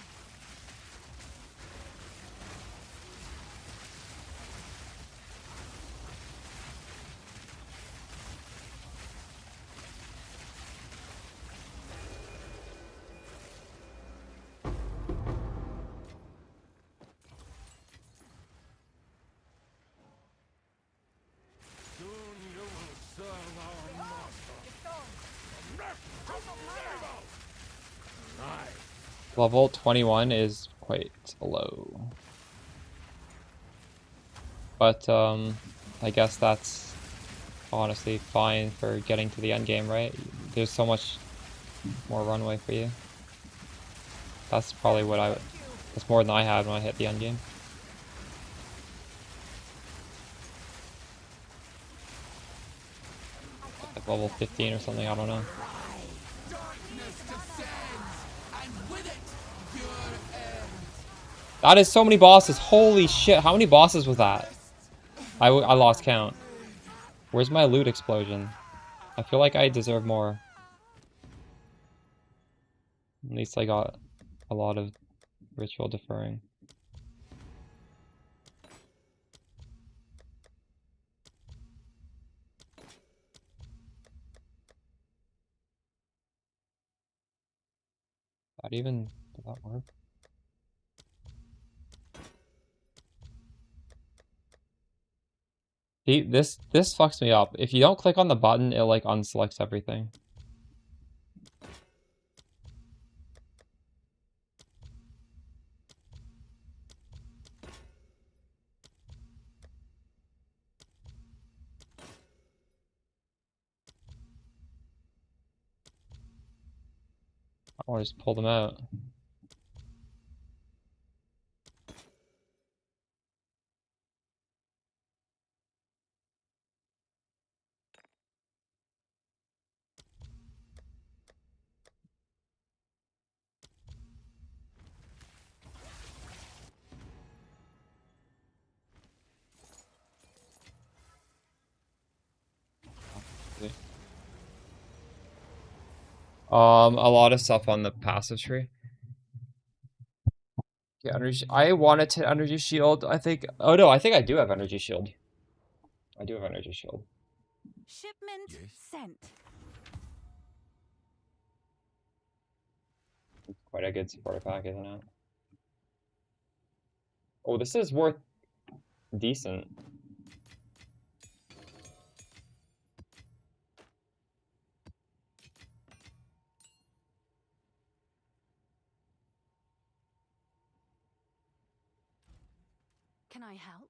Level 21 is quite low. But, I guess that's honestly fine for getting to the end game, right? There's so much more runway for you. That's probably what that's more than I had when I hit the end game. Like level 15 or something, I don't know. That is so many bosses. Holy shit, how many bosses was that? I lost count. Where's my loot explosion? I feel like I deserve more. At least I got a lot of ritual deferring. Did that work? See, this fucks me up. If you don't click on the button, it like unselects everything. I want to just pull them out. A lot of stuff on the passive tree. Yeah, energy. I wanted to energy shield. I think. Oh no, I think I do have energy shield. I do have energy shield. Shipment Yes? sent. It's quite a good supporter pack, isn't it? Oh, this is worth decent. Can I help?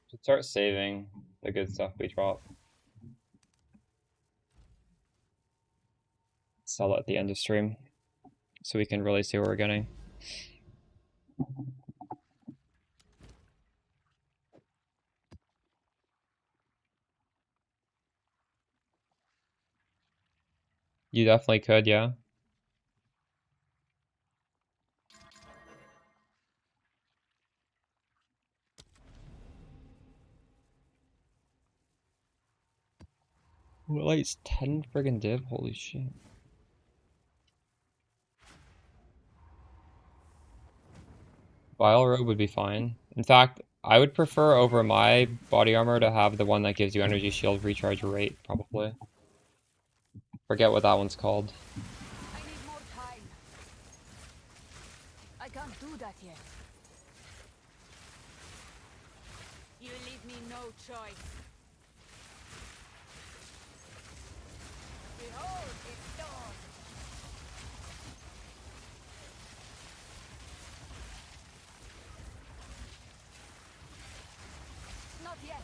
Should start saving the good stuff we drop. Sell it at the end of stream, so we can really see what we're getting. You definitely could, yeah. Well, it's 10 friggin' div, holy shit. Vile robe would be fine. In fact, I would prefer over my body armor to have the one that gives you energy shield recharge rate, probably. Forget what that one's called. I need more time. I can't do that yet. You leave me no choice. Behold the storm. Not yet.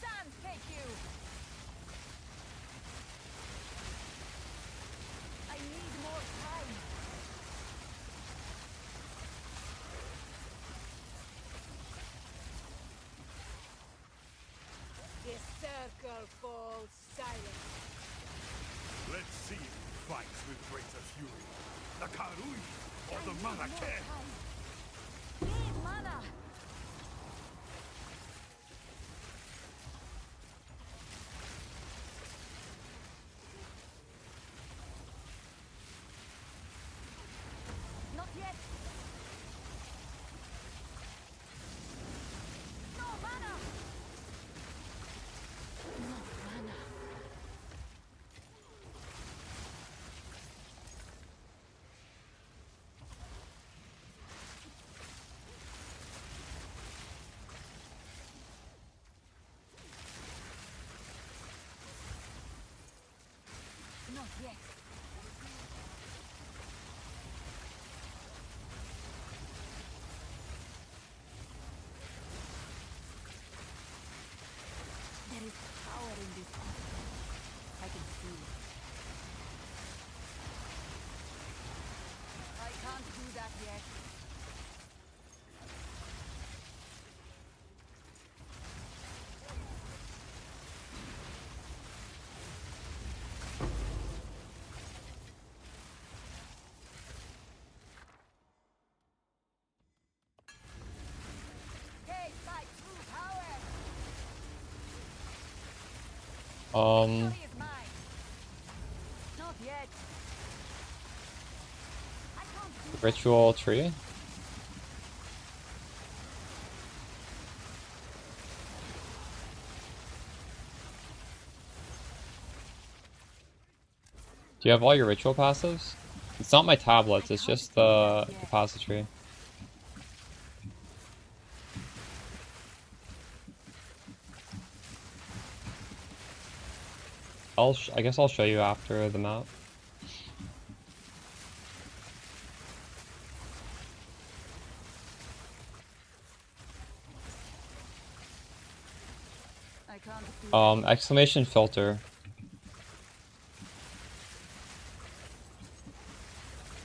Sands take you. I need more time. The circle falls silent. Let's see who fights with greater fury. The Karui or the Marake? Need mana. Not yet. No mana. No mana. Not yet. There is power in this article. I can feel it. I can't do that yet. Take my true power. Victory is mine. Not yet. I can't do Ritual tree. Do you have all your ritual passives? It's not my tablets, it's just the depository. I guess I'll show you after the map. I can't do Exclamation filter.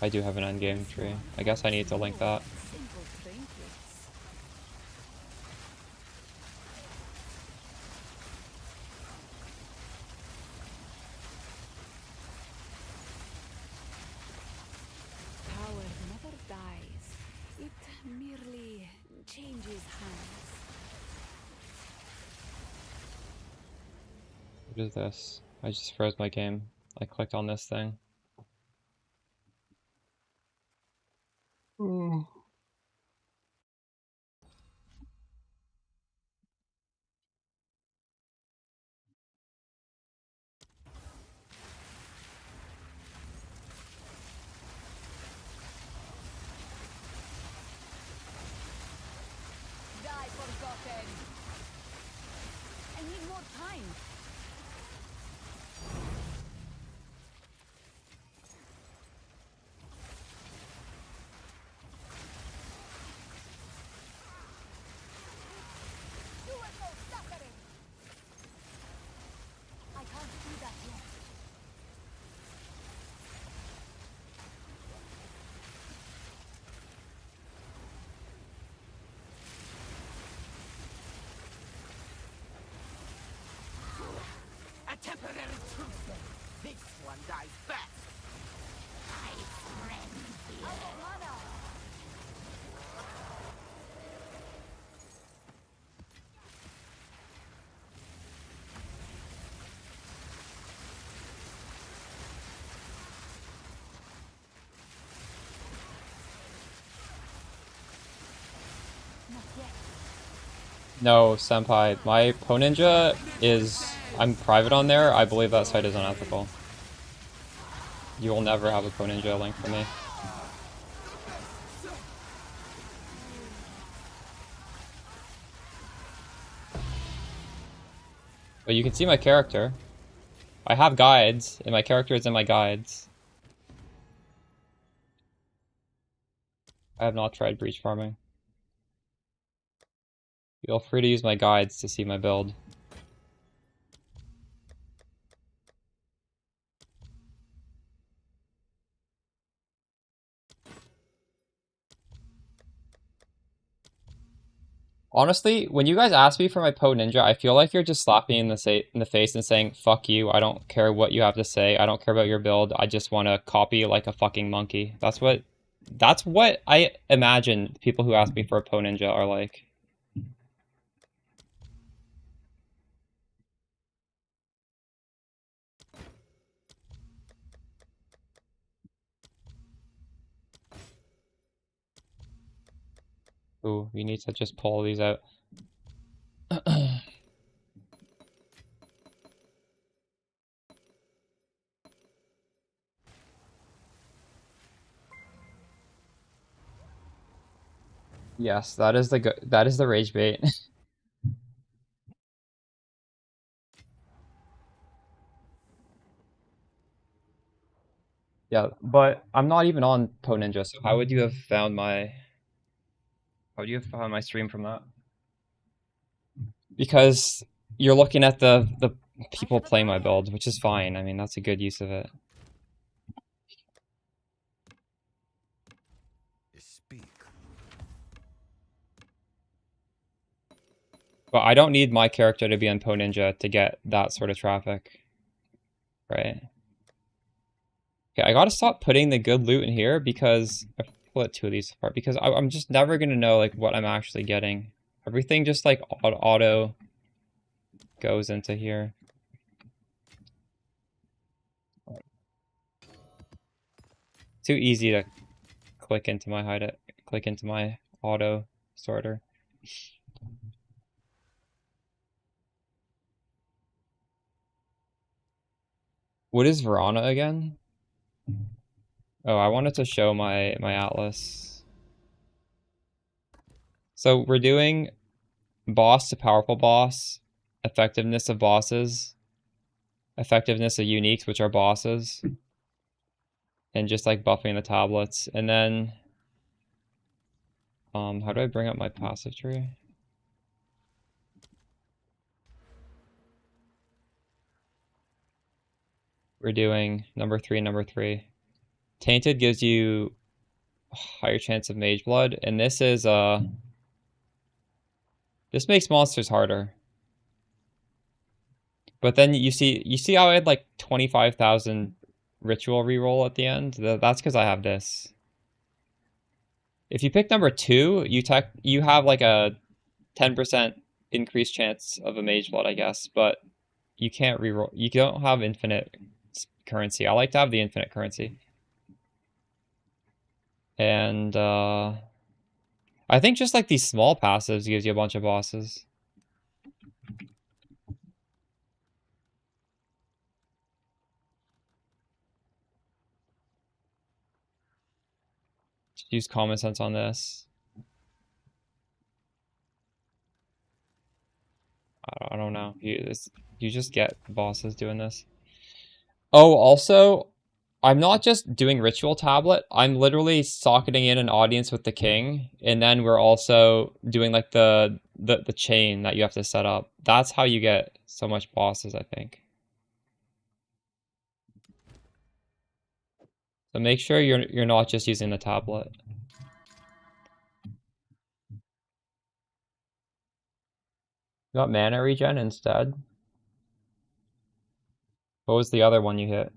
I do have an endgame tree. I guess I need to link that. simple trinkets. Power never dies. It merely changes hands. What is this? I just froze my game. I clicked on this thing. Die forgotten. I need more time. Do it no suffering. I can't do that yet. A temporary truce. This one dies fast. Out of mana. Not yet. No, senpai. My Poninja is... I'm private on there. I believe that site is unethical. You will never have a Poninja link for me. But you can see my character. I have guides, and my character is in my guides. I have not tried breach farming. Feel free to use my guides to see my build. Honestly, when you guys ask me for my Poe Ninja, I feel like you're just slapping me in the face and saying, fuck you, I don't care what you have to say, I don't care about your build, I just want to copy like a fucking monkey. That's what I imagine people who ask me for a Poe Ninja are like. Ooh, you need to just pull these out. Yes, that is the rage bait. Yeah, but I'm not even on Po Ninja, so how would you have found my stream from that? Because you're looking at the people play my build, which is fine. I mean, that's a good use of it. Speak. But I don't need my character to be on Po Ninja to get that sort of traffic. Right? Okay, I gotta stop putting the good loot in here because I put 2 of these apart because I'm just never gonna know like what I'm actually getting. Everything just like auto goes into here. Too easy to click into my auto sorter. What is Verana again? Oh, I wanted to show my atlas. So we're doing boss to powerful boss, effectiveness of bosses, effectiveness of uniques, which are bosses, and just like buffing the tablets. And then how do I bring up my passive tree? We're doing number 3. Tainted gives you a higher chance of mage blood, and this is this makes monsters harder. But then you see how I had like 25,000 ritual reroll at the end? That's because I have this. If you pick number 2, you have like a 10% increased chance of a mage blood, I guess, but you can't reroll. You don't have infinite currency. I like to have the infinite currency. And I think just like these small passives gives you a bunch of bosses. Just use common sense on this. I don't know. You just get bosses doing this. Oh, also, I'm not just doing Ritual Tablet. I'm literally socketing in an audience with the king, and then we're also doing like the chain that you have to set up. That's how you get so much bosses, I think. So make sure you're not just using the tablet. You got mana regen instead. What was the other one you hit?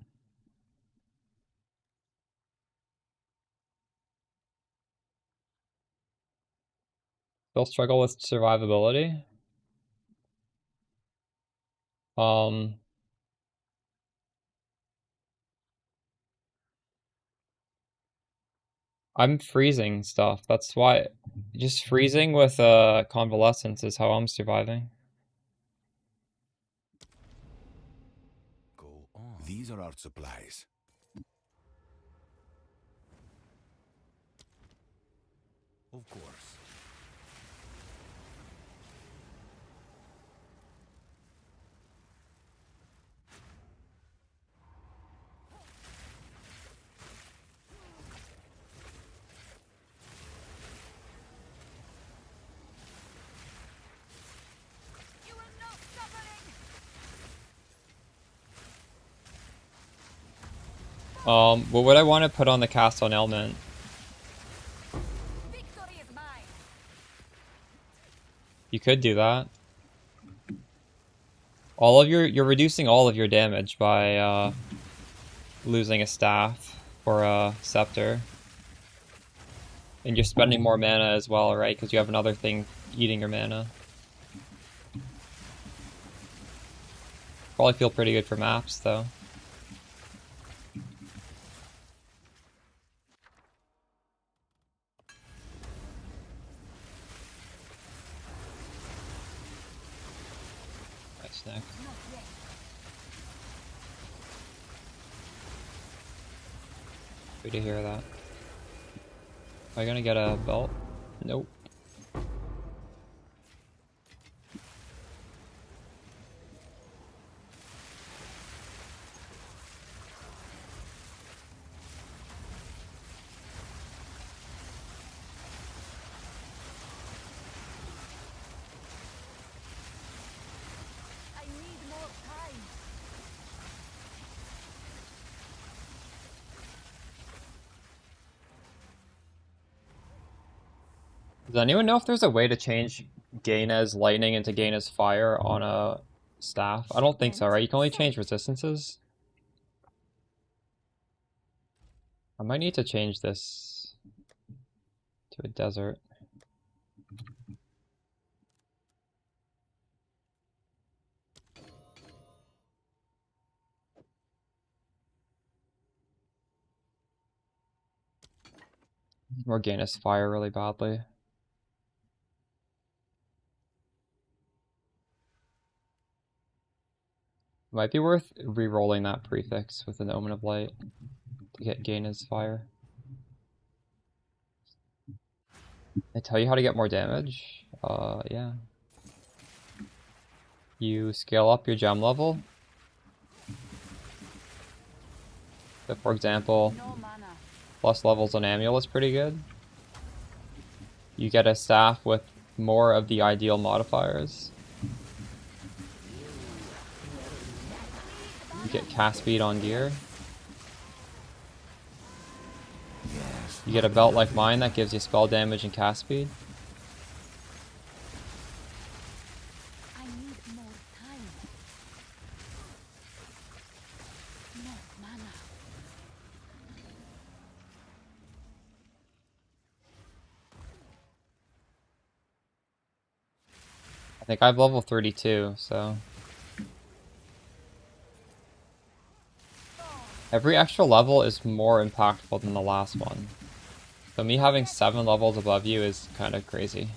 Still struggle with survivability? I'm freezing stuff. That's why just freezing with convalescence is how I'm surviving. Go on. These are our supplies. Of course. You will not suffering! What would I want to put on the cast on ailment? Victory is mine! You could do that. All of you're reducing all of your damage by losing a staff or a scepter. And you're spending more mana as well, right? Because you have another thing eating your mana. Probably feel pretty good for maps, though. Nice snack. Good to hear that. Am I gonna get a belt? Nope. Does anyone know if there's a way to change Gaina's lightning into Gaina's fire on a staff? I don't think so, right? You can only change resistances. I might need to change this to a desert. Morgana's fire really badly. Might be worth re-rolling that prefix with an Omen of Light to get Gaina's fire. I tell you how to get more damage? Yeah. You scale up your gem level. So for example, No mana. plus levels on Amulet is pretty good. You get a staff with more of the ideal modifiers. You get cast speed on gear. You get a belt like mine that gives you spell damage and cast speed. I need more time. More mana. I think I have level 32, so... Every extra level is more impactful than the last one. So me having 7 levels above you is kind of crazy.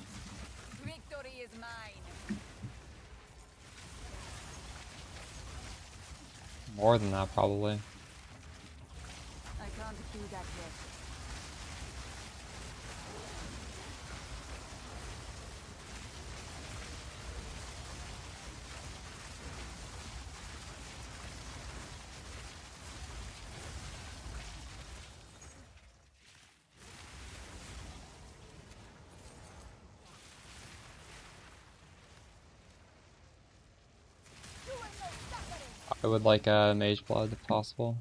Victory is mine. More than that, probably. I can't do that yet. I would like a Mage Blood if possible.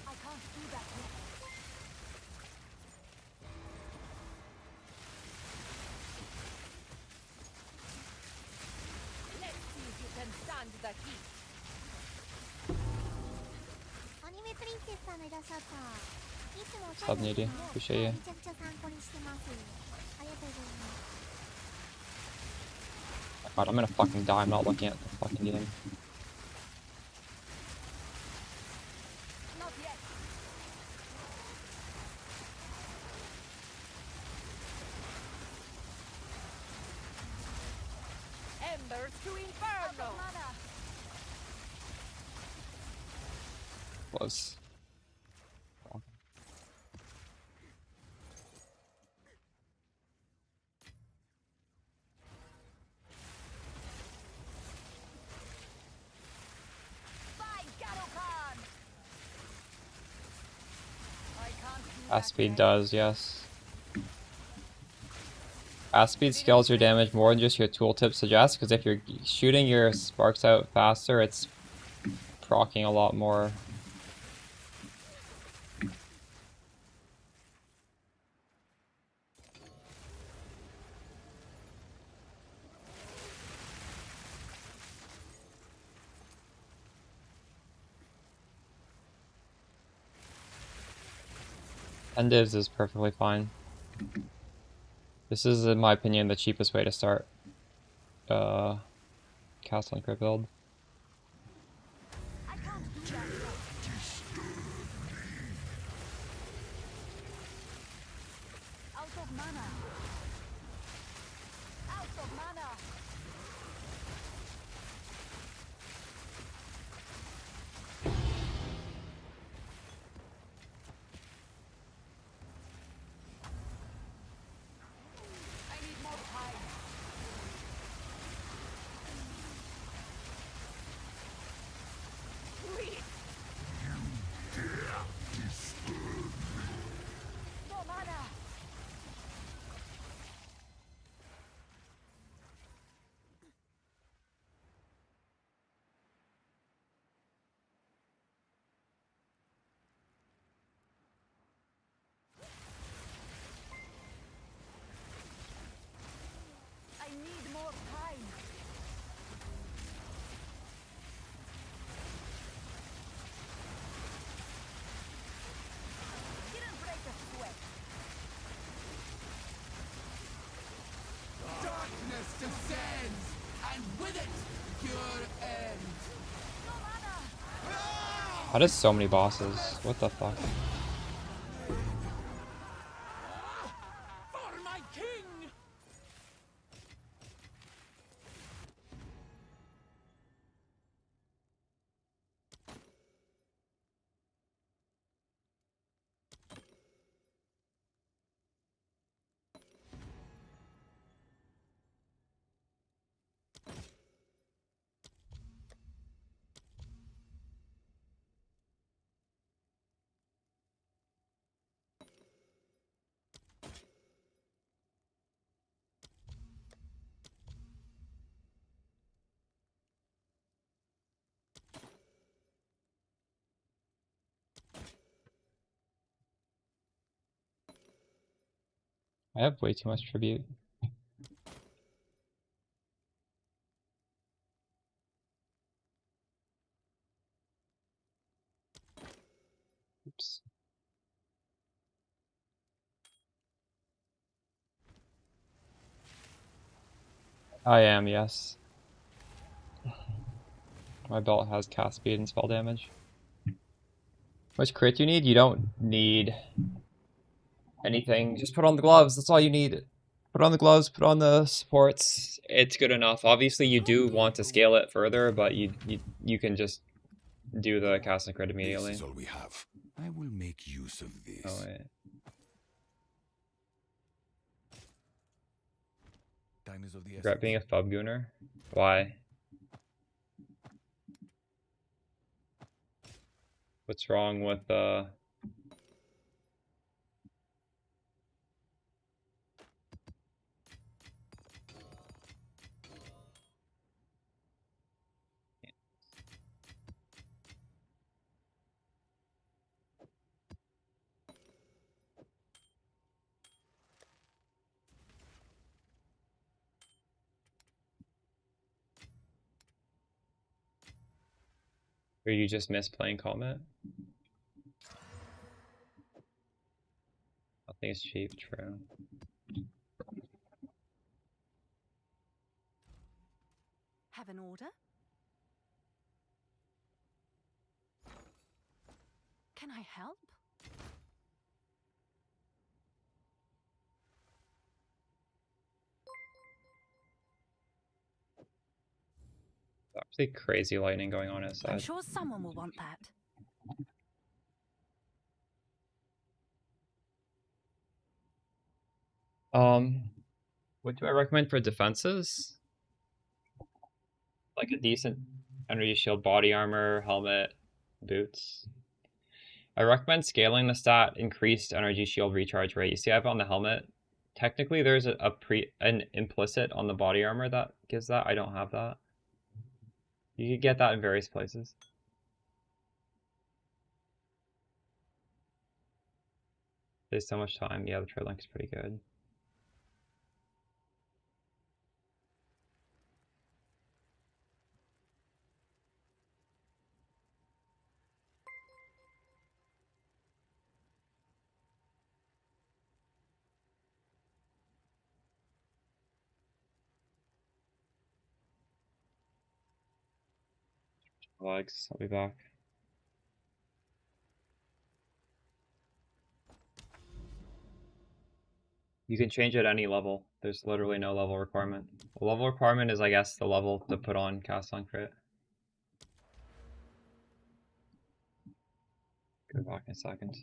I can't do that yet. Let's see if you can stand the heat. アニメプリンセスさんのいらっしゃった。いつも Sub needy. Appreciate you. めちゃくちゃ参考にしてます。ありがとうございます。 God, I'm gonna fucking die. I'm not looking at the fucking game. Not yet. Embers to Inferno. Mana. Was. Fast speed does, yes. Fast speed scales your damage more than just your tooltip suggests, because if you're shooting your sparks out faster, it's proccing a lot more. And divs is perfectly fine. This is, in my opinion, the cheapest way to start Castle and Crit build. I can't do that yet. Out of mana. Out of mana. I need more time. Wait. No mana. How does so many bosses? What the fuck? For my king! I have way too much tribute. Oops. I am, yes. My belt has cast speed and spell damage. Which crit you need? You don't need anything. Just put on the gloves. That's all you need. Put on the gloves, put on the supports. It's good enough. Obviously, you do want to scale it further, but you can just do the cast and crit immediately. This is all we have. I will make use of this. Oh, wait. Time is of the Regret being a fub gooner? Why? What's wrong with or you just miss playing Comet? I think it's cheap, true. Have an order? Can I help? Actually crazy lightning going on I'm outside. sure someone will want that. What do I recommend for defenses? Like a decent energy shield, body armor, helmet, boots. I recommend scaling the stat increased energy shield recharge rate. You see I have it on the helmet. Technically there's an implicit on the body armor that gives that. I don't have that. You could get that in various places. There's so much time. Yeah, the trade link is pretty good. Legs, I'll be back. You can change at any level. There's literally no level requirement. The level requirement is, I guess, the level to put on cast on crit. Go back in a second.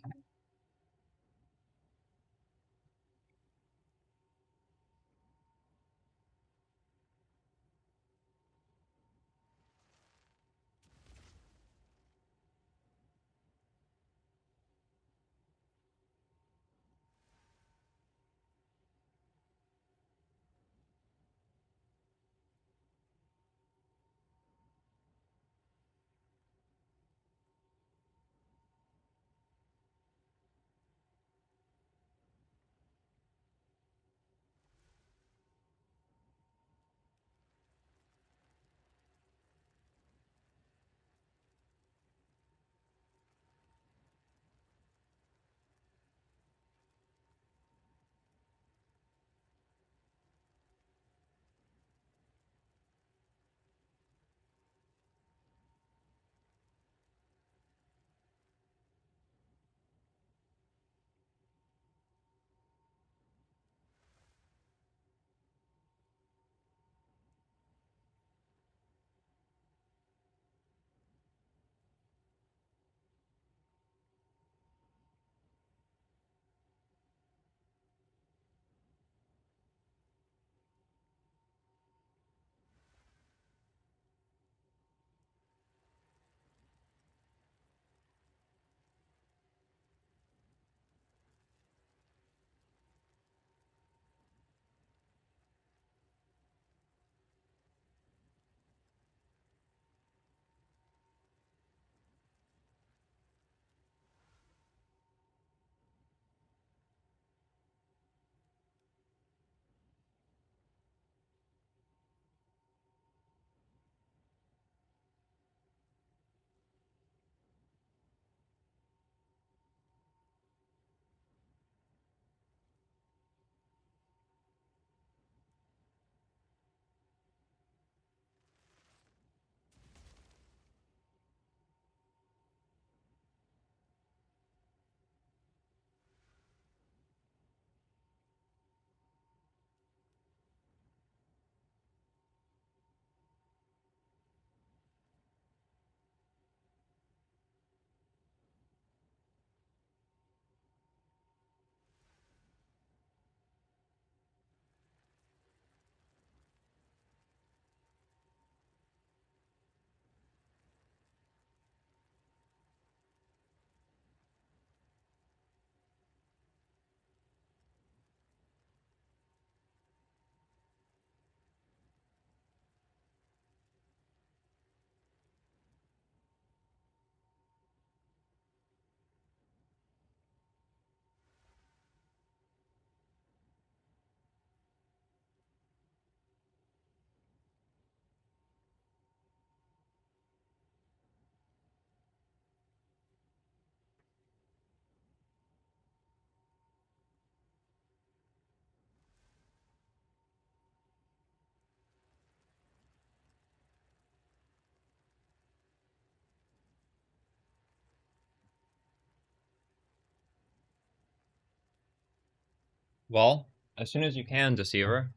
Well, as soon as you can, Deceiver.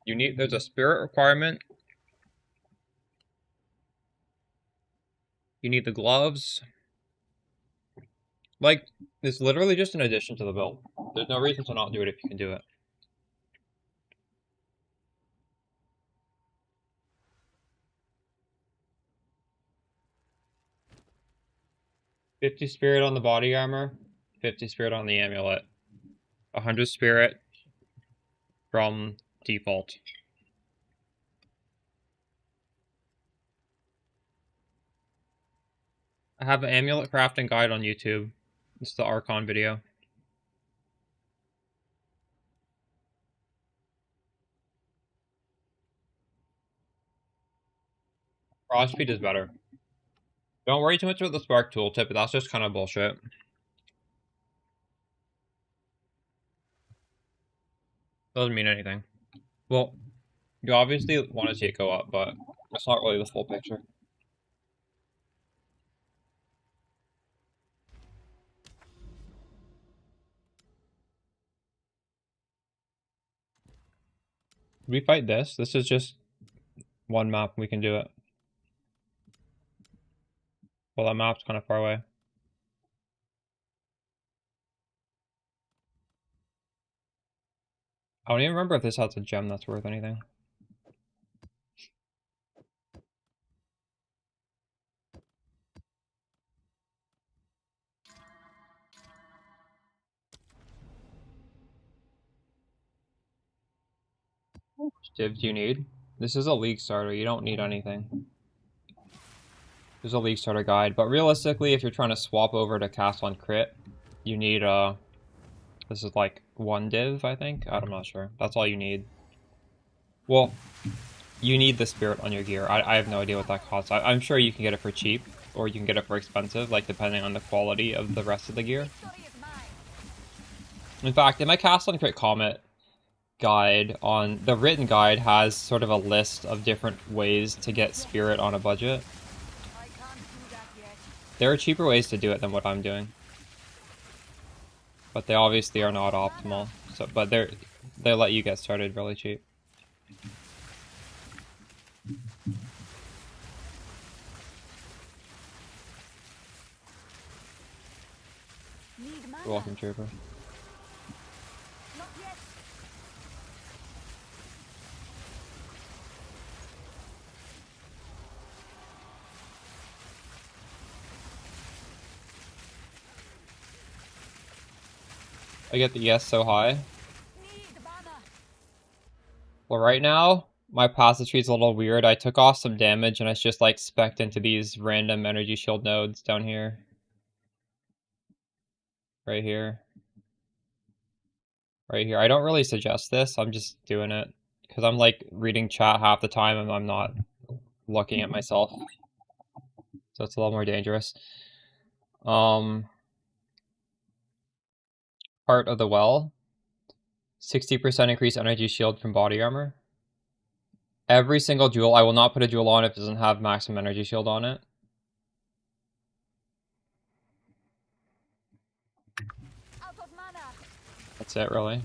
There's a spirit requirement. You need the gloves. Like, it's literally just an addition to the build. There's no reason to not do it if you can do it. $50 spirit on the body armor, 50 spirit on the amulet, 100 spirit from default. I have an amulet crafting guide on YouTube. It's the Archon video. Frost speed is better. Don't worry too much about the spark tooltip, but that's just kind of bullshit. Doesn't mean anything. Well, you obviously want to see it go up, but it's not really the full picture. We fight this. This is just one map. We can do it. Well, that map's kind of far away. I don't even remember if this has a gem that's worth anything. Divs you need? This is a league starter. You don't need anything. There's a league starter guide, but realistically, if you're trying to swap over to cast on crit, you need this is like 1 div, I think. I'm not sure. That's all you need. Well, you need the spirit on your gear. I have no idea what that costs. I'm sure you can get it for cheap, or you can get it for expensive, like depending on the quality of the rest of the gear. In fact, in my cast on crit Comet guide, on the written guide has sort of a list of different ways to get spirit on a budget. There are cheaper ways to do it than what I'm doing, but they obviously are not optimal. So, but they let you get started really cheap. You're welcome, Trooper. I get the ES so high. Well, right now, my passive tree is a little weird. I took off some damage and it's just like specced into these random energy shield nodes down here. Right here. Right here. I don't really suggest this. I'm just doing it because I'm like reading chat half the time and I'm not looking at myself. So it's a little more dangerous. Heart of the Well. 60% increased energy shield from body armor. Every single jewel. I will not put a jewel on if it doesn't have maximum energy shield on it. That's it, really.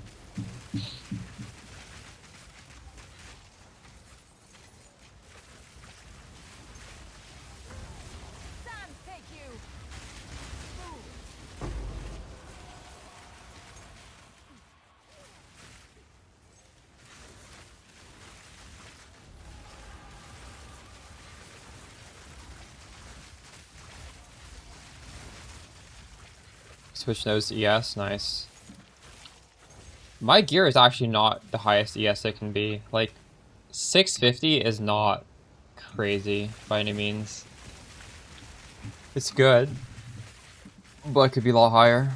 Switch those to ES, nice. My gear is actually not the highest ES it can be. Like, 650 is not crazy by any means. It's good, but it could be a lot higher.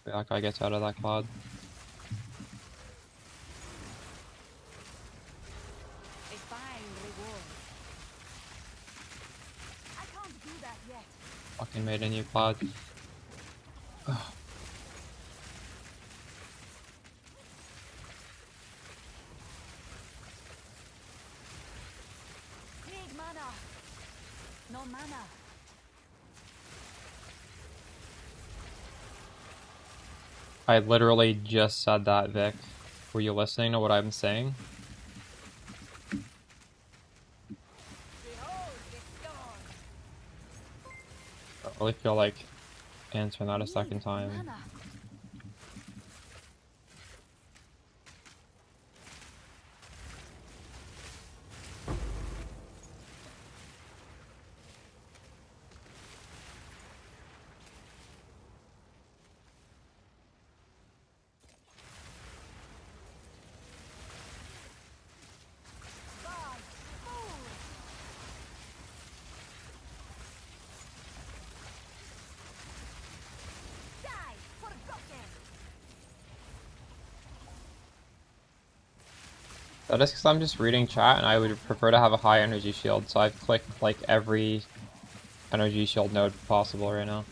That guy gets out of that cloud. Fucking made a new cloud. more mana. I literally just said that, Vic. Were you listening to what I'm saying? Behold the storm. I really feel like answering that a second Need time. mana. That is because I'm just reading chat and I would prefer to have a high energy shield, so I've clicked like every energy shield node possible right now.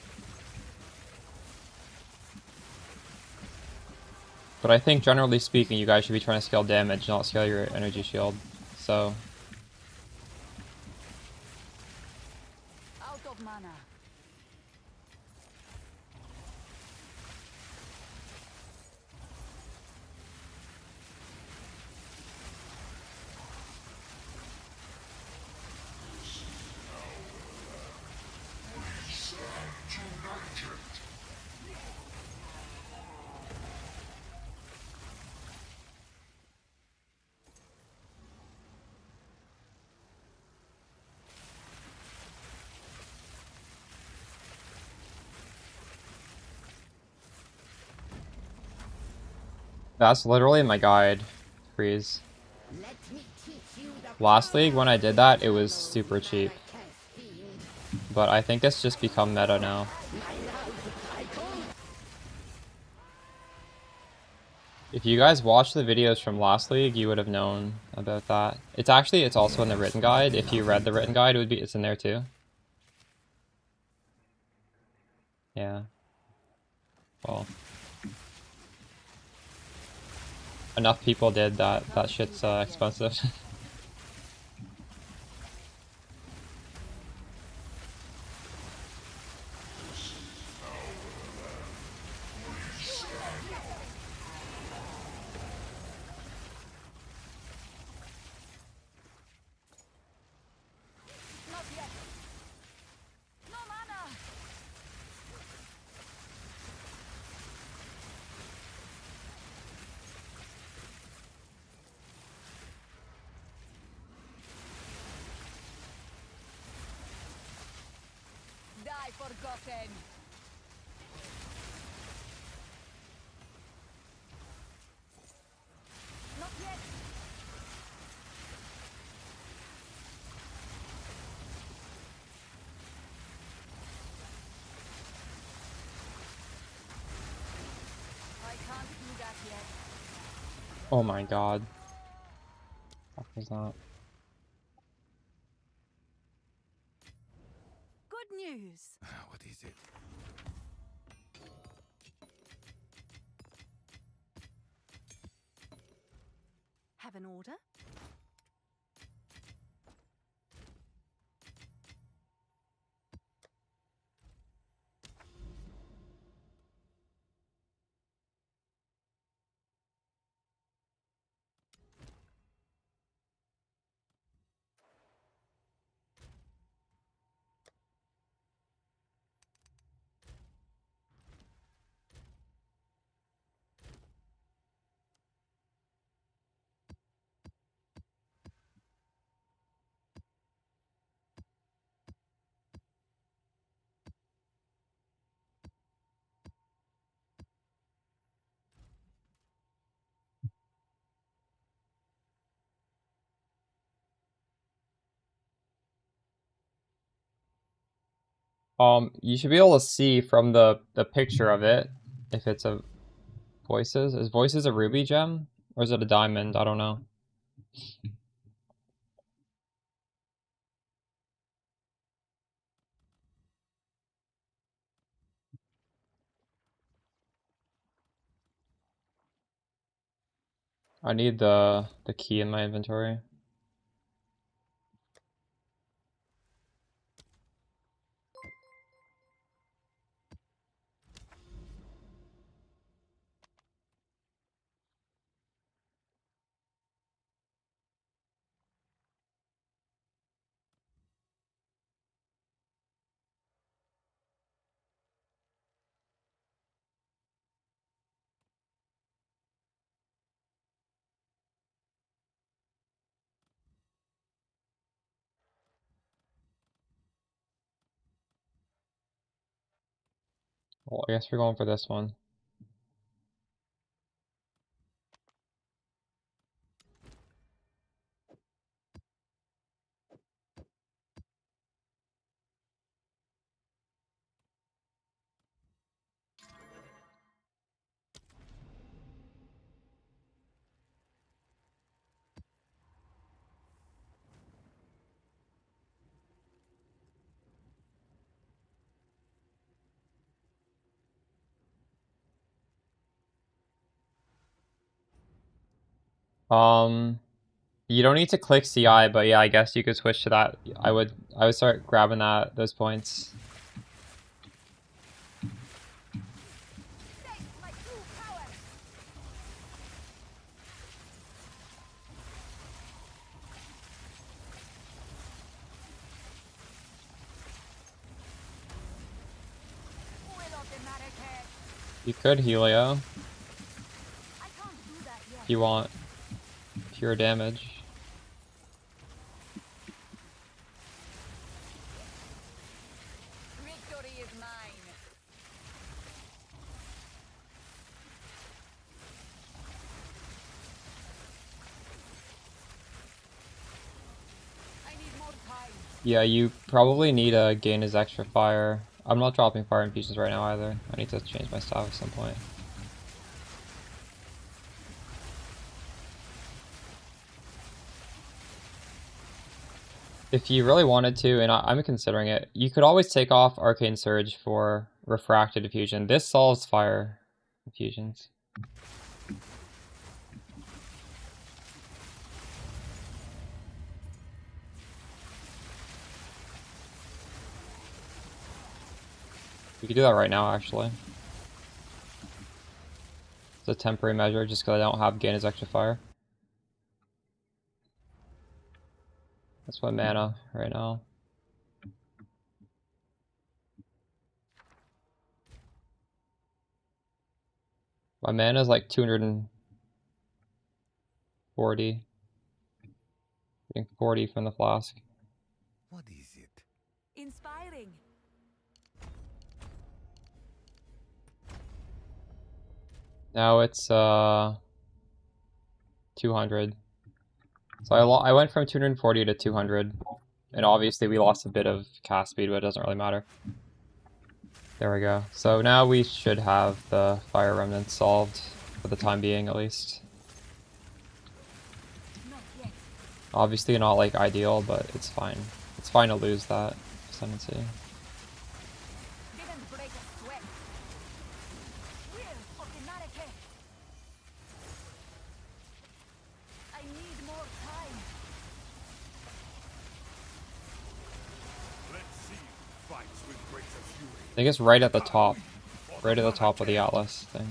But I think generally speaking, you guys should be trying to scale damage, not scale your energy shield. So Out of mana. that's literally my guide, Freeze. Last league when I did that, it was super cheap. But I think it's just become meta now. If you guys watched the videos from last league, you would have known about that. It's also in the written guide. If you read the written guide, it's in there too. Yeah. Well, enough people did that. That shit's expensive. Not yet. No mana. Die forgotten. Not yet. I can't do that yet. Oh my god. What was that? Good news. What is it? Have an order? You should be able to see from the picture of it if it's a Voices. Is Voices a ruby gem? Or is it a diamond? I don't know. I need the key in my inventory. Well, I guess we're going for this one. You don't need to click CI, but yeah, I guess you could switch to that. I would start grabbing those points. Taste my true power. Will of the Marrakech. You could Helio I can't do that yet. if you want pure damage. Victory is mine. I need more time. Yeah, you probably need to gain his extra fire. I'm not dropping fire infusions right now either. I need to change my staff at some point. If you really wanted to, and I'm considering it, you could always take off Arcane Surge for Refracted Diffusion. This solves fire infusions. We could do that right now, actually. It's a temporary measure, just because I don't have gain his extra fire. That's my mana right now. My mana is like 240. Getting 40 from the flask. What is it? Inspiring. Now it's 200. So I went from 240 to 200, and obviously we lost a bit of cast speed, but it doesn't really matter. There we go. So now we should have the fire remnants solved, for the time being at least. Not yet. Obviously not like ideal, but it's fine. It's fine to lose that ascendancy. Didn't break a sweat. Will of the Marrakech. I need more time. Let's see who fights with greater fury. I think it's right at the top. Right at the top of the Atlas thing.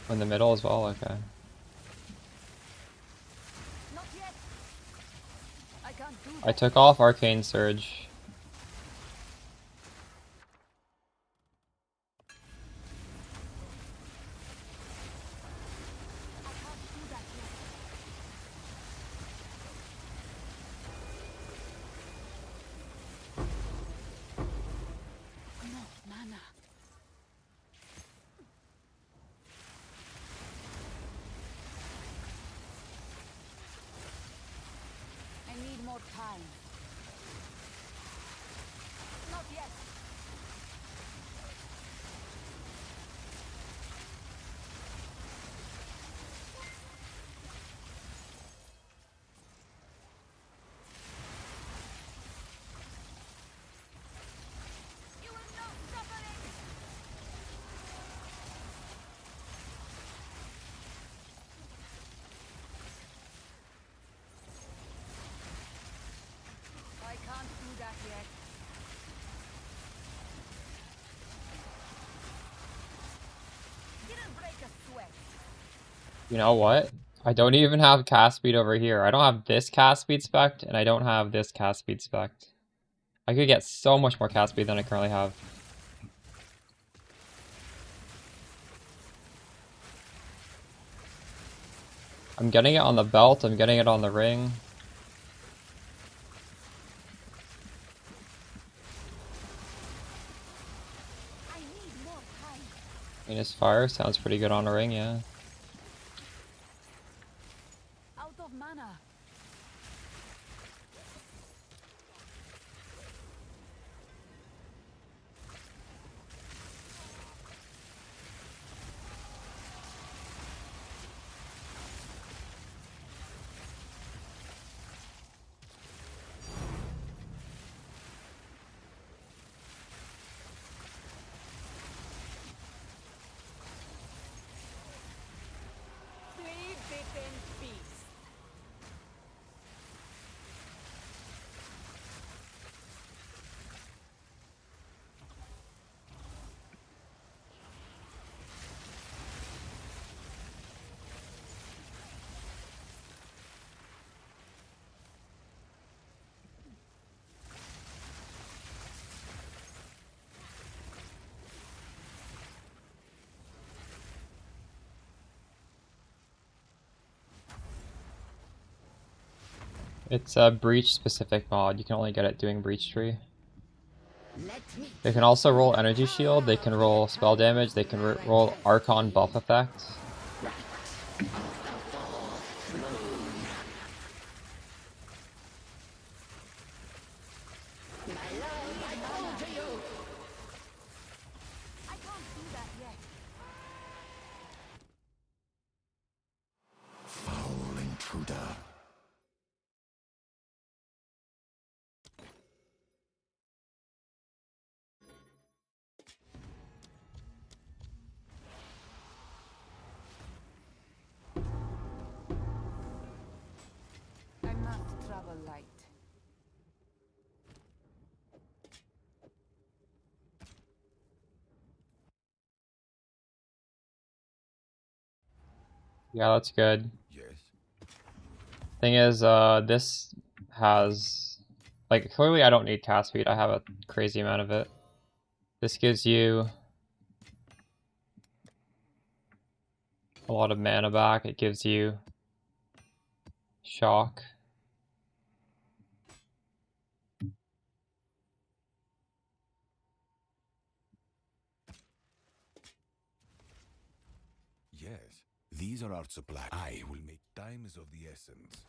In the middle as well? Okay. Not yet. I can't do I that. took off Arcane Surge. I can't do that yet. No mana. I need more time. Not yet. You will know suffering. I can't do that yet. Didn't break a sweat. You know what? I don't even have cast speed over here. I don't have this cast speed spec, and I don't have this cast speed spec. I could get so much more cast speed than I currently have. I'm getting it on the belt, I'm getting it on the ring. Venus Fire sounds pretty good on a ring, yeah. Out of mana. Three-bitten beast. It's a Breach specific mod, you can only get it doing Breach Tree. They can also roll Energy Shield, they can roll spell damage, they can roll Archon buff effect. I can't do that yet. Foul intruder. I must travel light. Yeah, that's good. Yes. Thing is, this has... Like, clearly I don't need cast speed, I have a crazy amount of it. This gives you a lot of mana back, it gives you shock. Yes. These are our supply. I will make time is of the essence.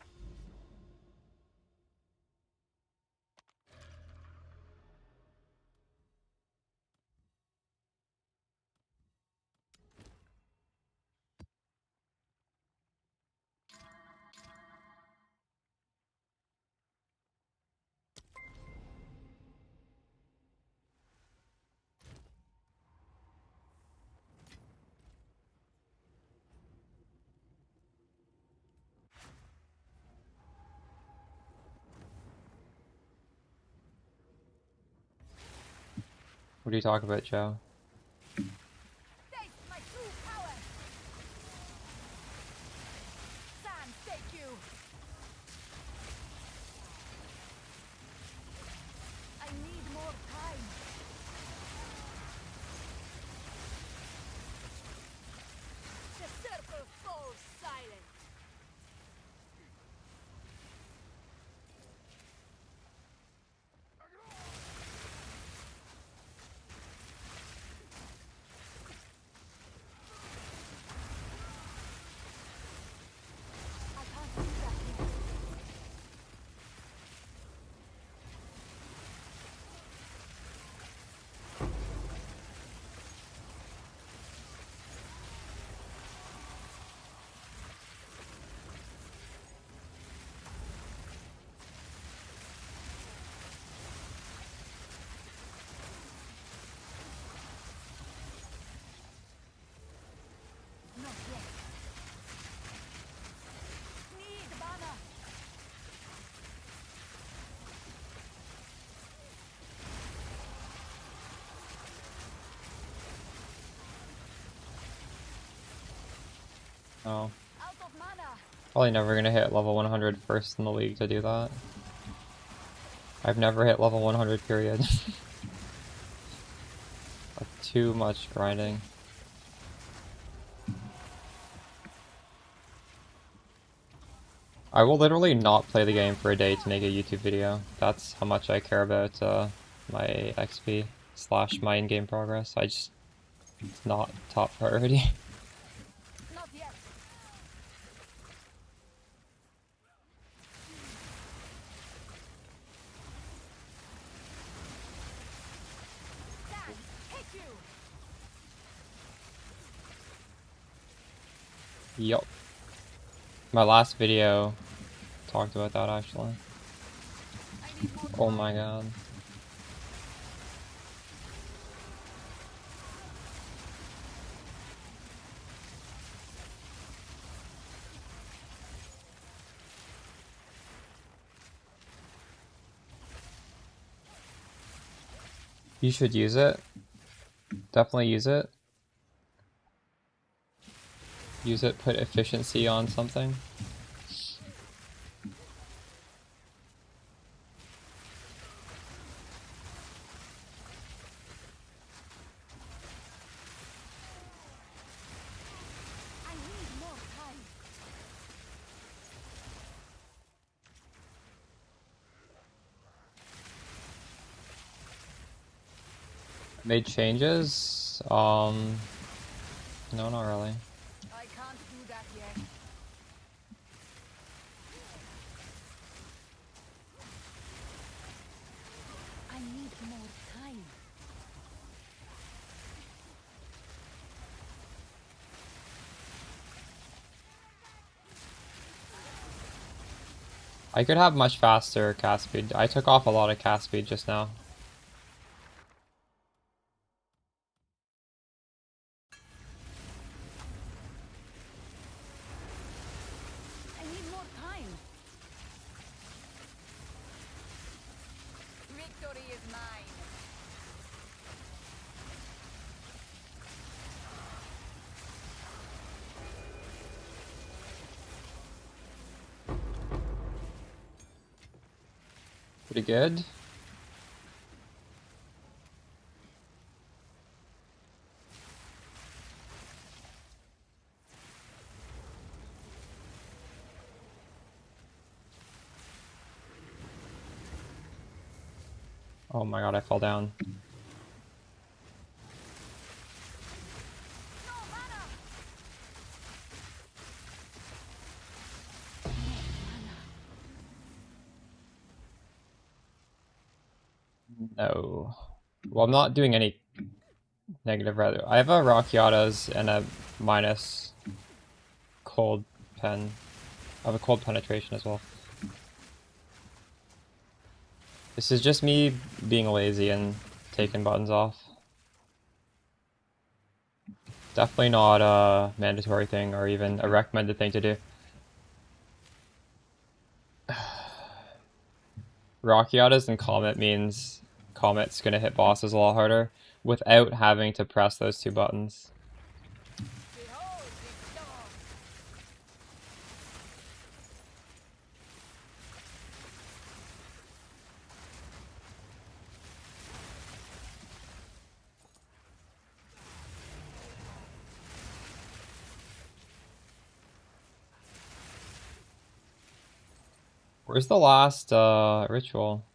What are you talking about, Joe? Taste my true power. Sand, take you. I need more time. The circle falls silent. I can't do that yet. Not yet. Need mana. Oh. Out of mana. Probably never gonna hit level 100 first in the league to do that. I've never hit level 100, period. Too much grinding. I will literally not play the game for a day to make a YouTube video. That's how much I care about my XP / my in-game progress. It's not top priority. Not yet. Stand, hit you. Yup. My last video talked about that actually. I need more Oh my god. You should use it. Definitely use it. Use it, put efficiency on something. I need more time. Made changes? No, not really. I can't do that yet. I need more time. I could have much faster cast speed. I took off a lot of cast speed just now. I need more time. Victory is mine. Pretty good. Oh my god, I fell down. No mana. No. Well, I'm not doing any negative rather. I have a Rockiatas and a minus cold pen. I have a cold penetration as well. This is just me being lazy and taking buttons off. Definitely not a mandatory thing or even a recommended thing to do. Rockiatas and Comet means Comet's gonna hit bosses a lot harder without having to press those two buttons. Behold the storm. Where's the last ritual?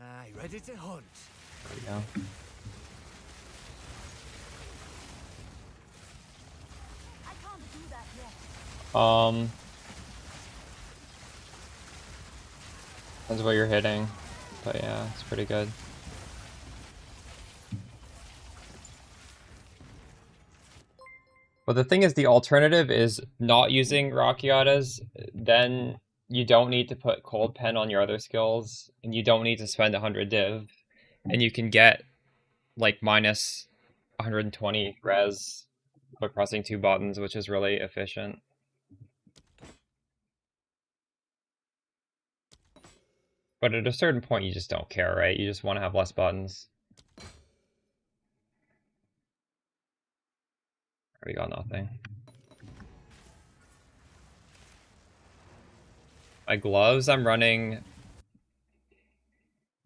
Aye, ready to hunt. There we go. I can't do that yet. Depends what you're hitting, but yeah, it's pretty good. But the thing is, the alternative is not using Rockiatas, then you don't need to put Cold Pen on your other skills, and you don't need to spend 100 div, and you can get like minus 120 res by pressing two buttons, which is really efficient. But at a certain point, you just don't care, right? You just want to have less buttons. We got nothing. My gloves, I'm running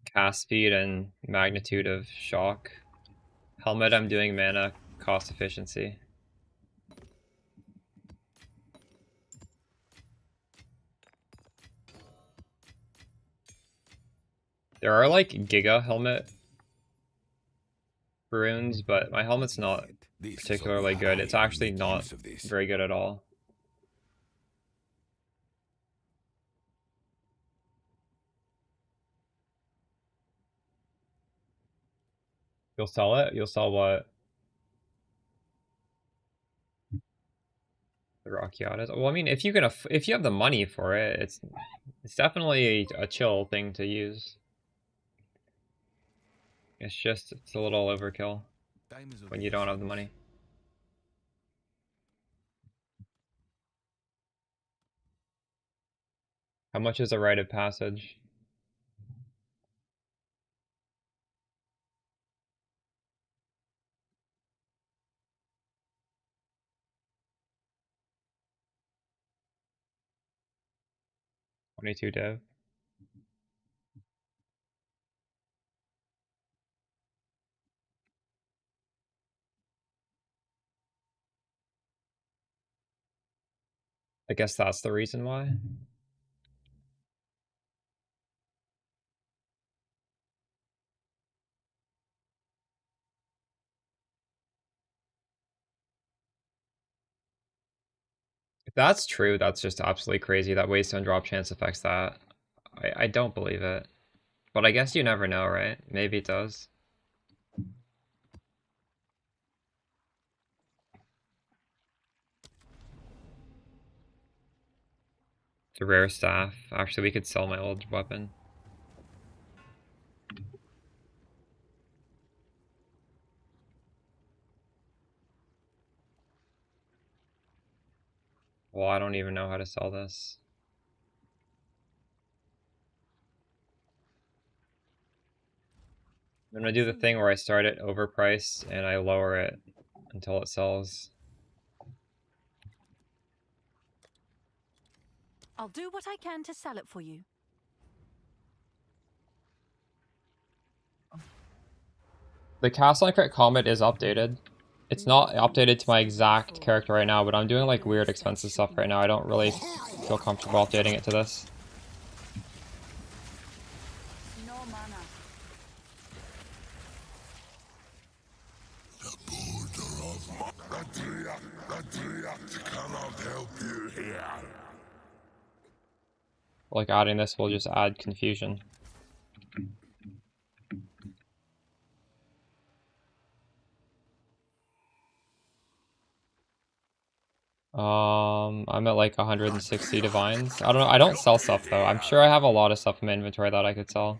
cast speed and magnitude of shock. Helmet, I'm doing mana cost efficiency. There are like Giga helmet runes, but my helmet's not particularly good. It's actually not very good at all. You'll sell it? You'll sell what? The Rockiatas? Well, I mean, if you have the money for it, it's definitely a chill thing to use. It's a little overkill when you don't have the money. How much is a rite of passage? $22 dev. I guess that's the reason why. If that's true, that's just absolutely crazy. That waystone drop chance affects that. I don't believe it. But I guess you never know, right? Maybe it does. It's a rare staff. Actually, we could sell my old weapon. Well, I don't even know how to sell this. I'm gonna do the thing where I start it overpriced and I lower it until it sells. I'll do what I can to sell it for you. The Castle and Crit Comet is updated. It's not updated to my exact character right now, but I'm doing like weird expensive stuff right now. I don't really feel comfortable updating it to this. No mana. Cannot help you here. Like adding this will just add confusion. I'm at like 160 divines. I don't know. I don't sell stuff though. I'm sure I have a lot of stuff in my inventory that I could sell.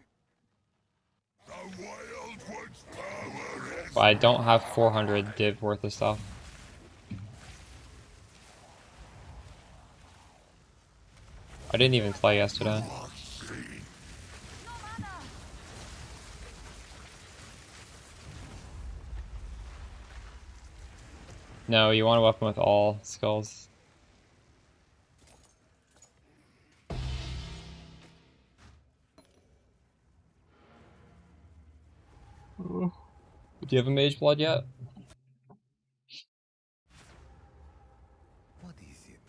But I don't have 400 div worth of stuff. I didn't even play yesterday. No, you want a weapon with all skulls. Do you have a mage blood yet? What is it?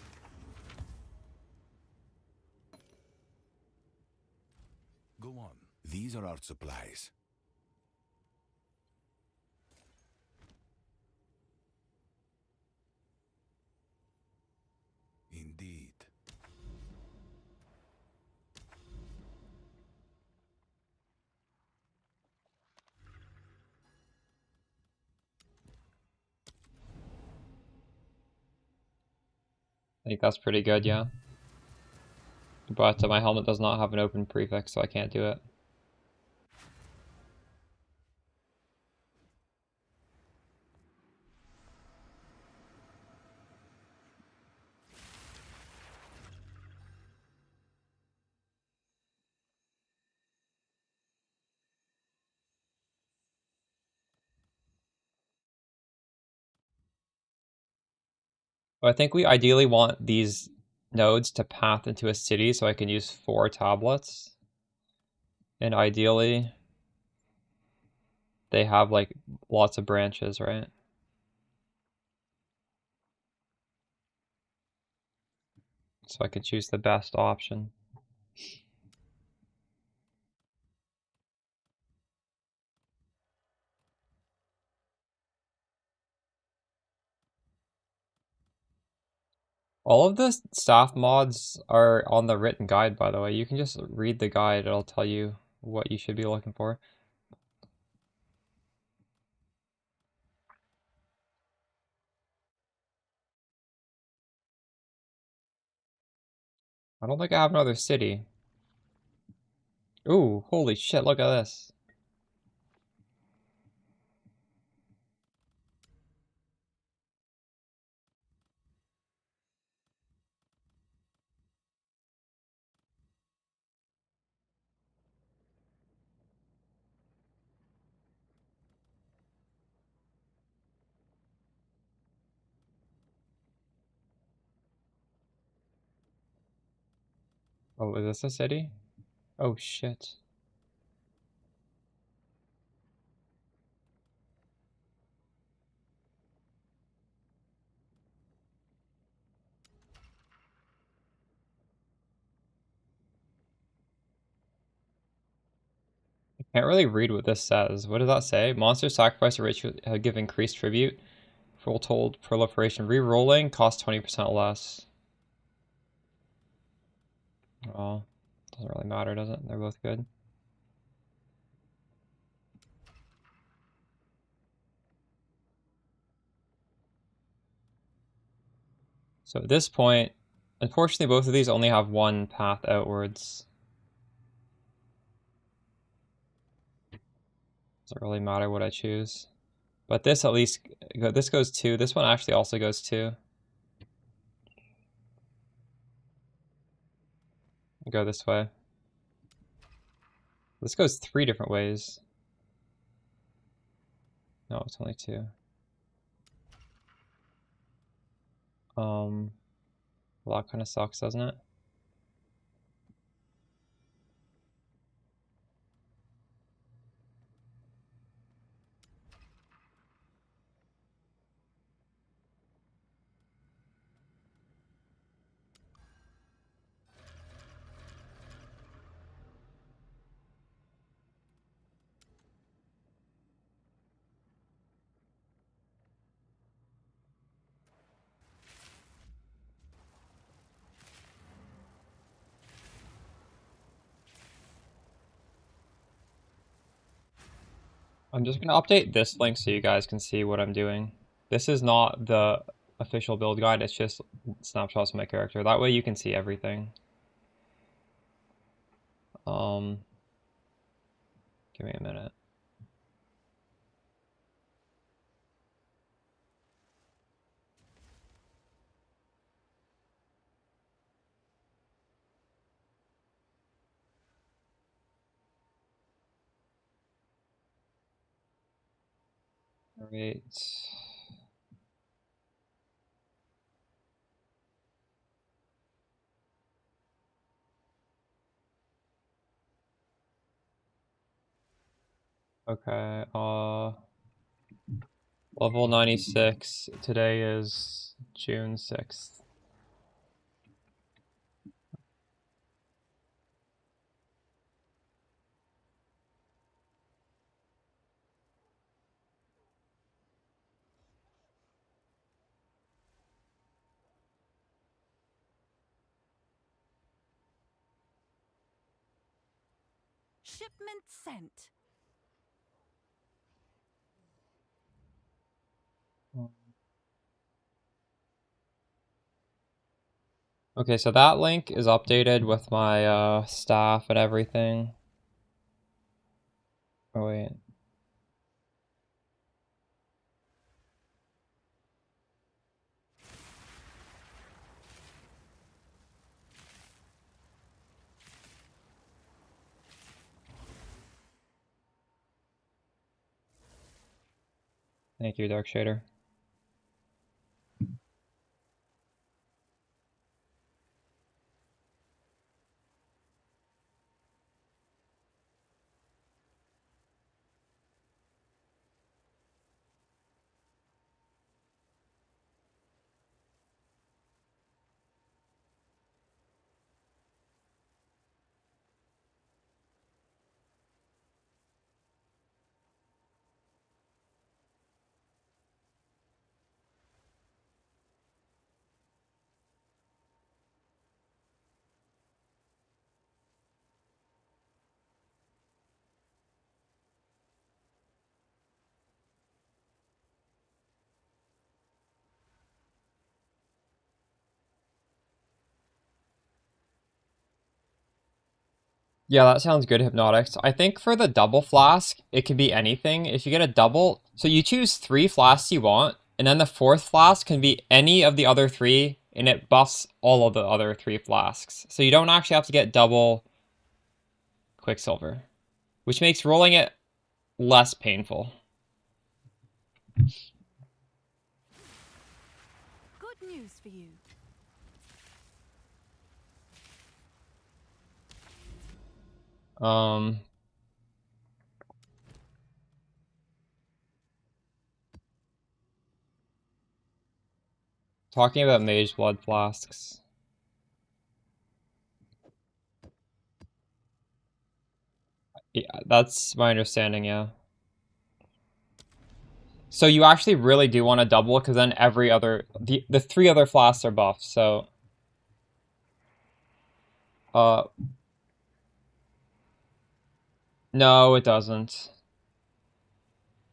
Go on. These are our supplies. Indeed. I think that's pretty good, yeah. But my helmet does not have an open prefix, so I can't do it. But I think we ideally want these nodes to path into a city so I can use 4 tablets. And ideally, they have like lots of branches, right? So I can choose the best option. All of the staff mods are on the written guide, by the way. You can just read the guide, it'll tell you what you should be looking for. I don't think I have another city. Ooh, holy shit, look at this. Oh, is this a city? Oh shit. I can't really read what this says. What does that say? Monsters sacrifice a ritual give increased tribute. Foretold proliferation. Rerolling costs 20% less. Well, doesn't really matter, does it? They're both good. So at this point, unfortunately, both of these only have one path outwards. Doesn't really matter what I choose. But this at least, this goes 2. This one actually also goes 2. Go this way. This goes 3 different ways. No, it's only 2. Well, that kind of sucks, doesn't it? I'm just going to update this link so you guys can see what I'm doing. This is not the official build guide, it's just snapshots of my character. That way you can see everything. Give me a minute. All right. Okay, level 96. Today is June 6th. Shipment sent. Okay, so that link is updated with my staff and everything. Oh wait. Thank you, Dark Shader. Yeah, that sounds good, Hypnotics. I think for the double flask, it can be anything. If you get a double, so you choose 3 flasks you want, and then the 4th flask can be any of the other 3, and it buffs all of the other 3 flasks. So you don't actually have to get double Quicksilver, which makes rolling it less painful. Good news for you. Talking about Mage Blood flasks. Yeah, that's my understanding, yeah. So you actually really do want to double, because then every other... The 3 other flasks are buffed, so... No, it doesn't.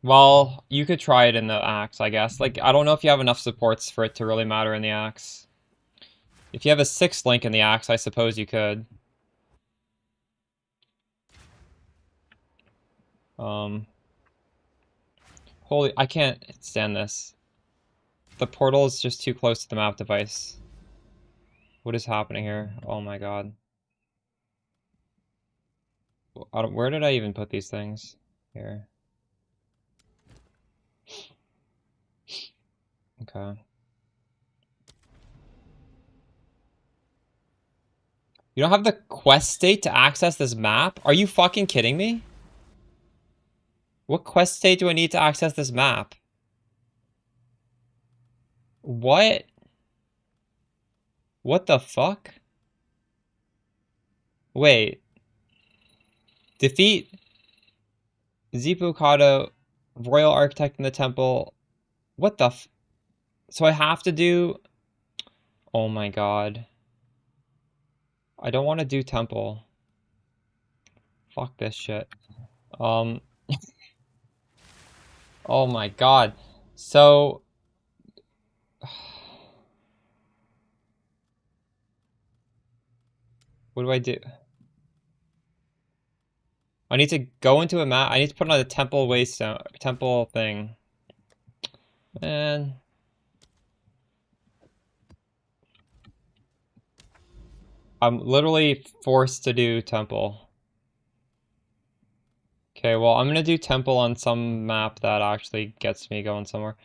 Well, you could try it in the axe, I guess. Like, I don't know if you have enough supports for it to really matter in the axe. If you have a 6th link in the axe, I suppose you could. Holy, I can't stand this. The portal is just too close to the map device. What is happening here? Oh my god. Where did I even put these things? Here. Okay. You don't have the quest state to access this map? Are you fucking kidding me? What quest state do I need to access this map? What? What the fuck? Wait. Defeat Zipu Kato, Royal Architect in the Temple. What the f... So I have to do... Oh my god. I don't want to do Temple. Fuck this shit. Oh my god. So... What do I do? I need to go into a map. I need to put on a temple waystone, temple thing. Man. I'm literally forced to do temple. Okay, well, I'm gonna do temple on some map that actually gets me going somewhere.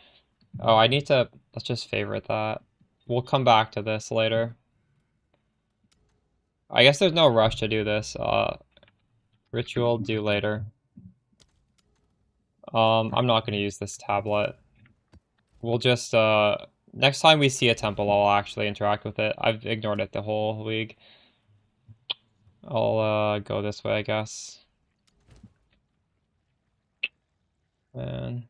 Oh, I need to... Let's just favorite that. We'll come back to this later. I guess there's no rush to do this. Ritual, do later. I'm not gonna use this tablet. We'll just, next time we see a temple, I'll actually interact with it. I've ignored it the whole week. I'll, go this way, I guess. Man.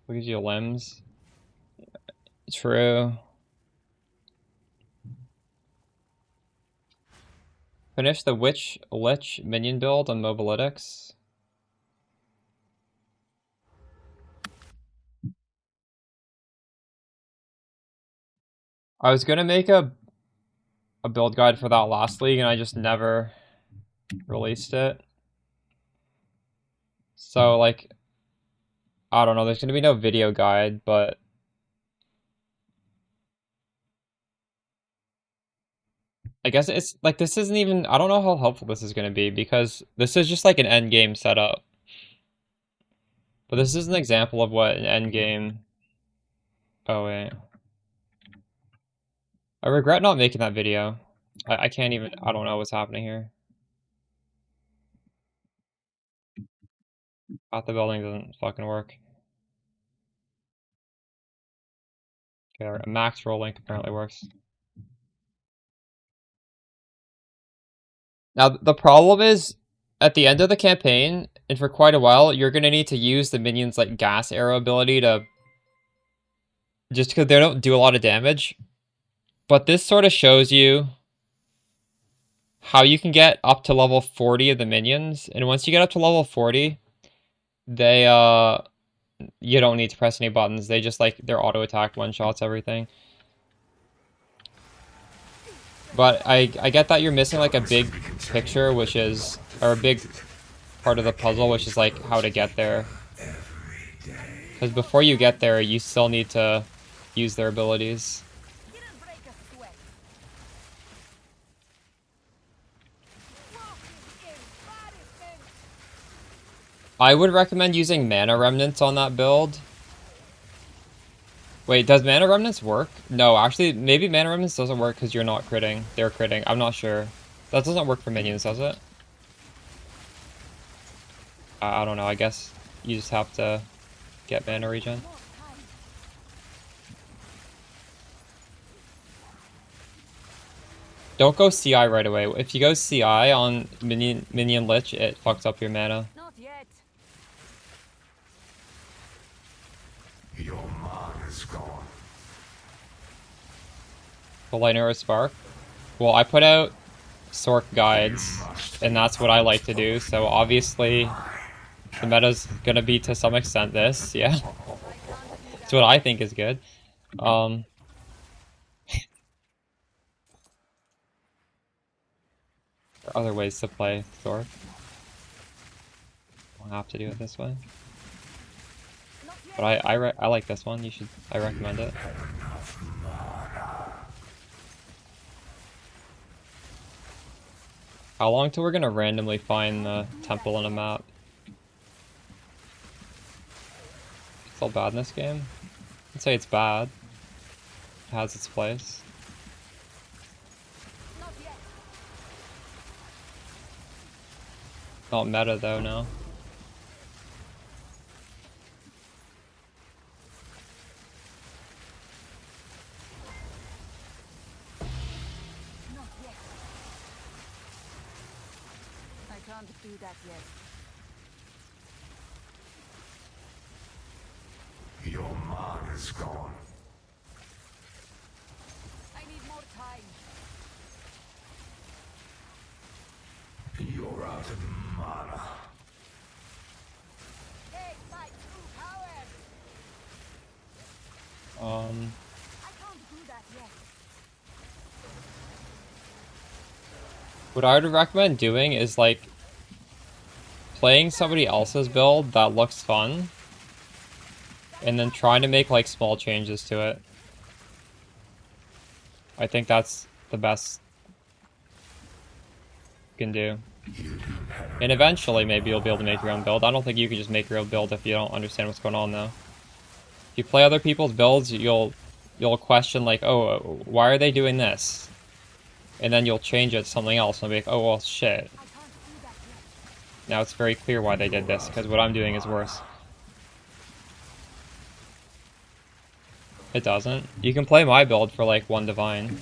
Look at your limbs. True. Finish the Lich minion build on Mobalytics. I was gonna make a build guide for that last league, and I just never released it. So, like, I don't know, there's gonna be no video guide, but... I guess it's, like, this isn't even... I don't know how helpful this is gonna be, because this is just, like, an endgame setup. But this is an example of what an endgame... Oh, wait. I regret not making that video. I can't even... I don't know what's happening here. Path the building doesn't fucking work. Okay, a max roll link apparently works. Now, the problem is, at the end of the campaign, and for quite a while, you're going to need to use the minions' like gas arrow ability to... Just because they don't do a lot of damage. But this sort of shows you how you can get up to level 40 of the minions. And once you get up to level 40, they, you don't need to press any buttons. They just, like, their auto attack one-shots everything. But I get that you're missing like a big picture, which is, or a big part of the puzzle, which is like how to get there. Because before you get there, you still need to use their abilities. Didn't break a sweat. Walking embarrassment. I would recommend using Mana Remnants on that build. Wait, does Mana Remnants work? No, actually, maybe Mana Remnants doesn't work because you're not critting. They're critting. I'm not sure. That doesn't work for minions, does it? I don't know. I guess you just have to get mana regen. More time. Don't go CI right away. If you go CI on minion Lich, it fucks up your mana. Not yet. Your mana's gone. The Lightning or Spark? Well, I put out Sork guides, and that's what I like to do, so obviously the meta's gonna be to some extent this, yeah. It's what I think is good. There are other ways to play Sork. Don't have to do it this way. But I like this one. I recommend it. How long till we're gonna randomly find the temple on a map? It's all bad in this game. I'd say it's bad. It has its place. Not yet. Not meta though, no. Not yet. I can't do that yet. Your mana's gone. I need more time. You're out of mana. Take my true power. I Um, can't do that yet. what I would recommend doing is like playing somebody else's build that looks fun, and then trying to make like small changes to it. I think that's the best you can do. And eventually maybe you'll be able to make your own build. I don't think you can just make your own build if you don't understand what's going on though. If you play other people's builds, you'll question like, oh, why are they doing this? And then you'll change it to something else and be like, oh well shit. I can't do that yet. Now it's very clear why they did this, because what I'm doing is worse. It doesn't. You can play my build for like 1 divine.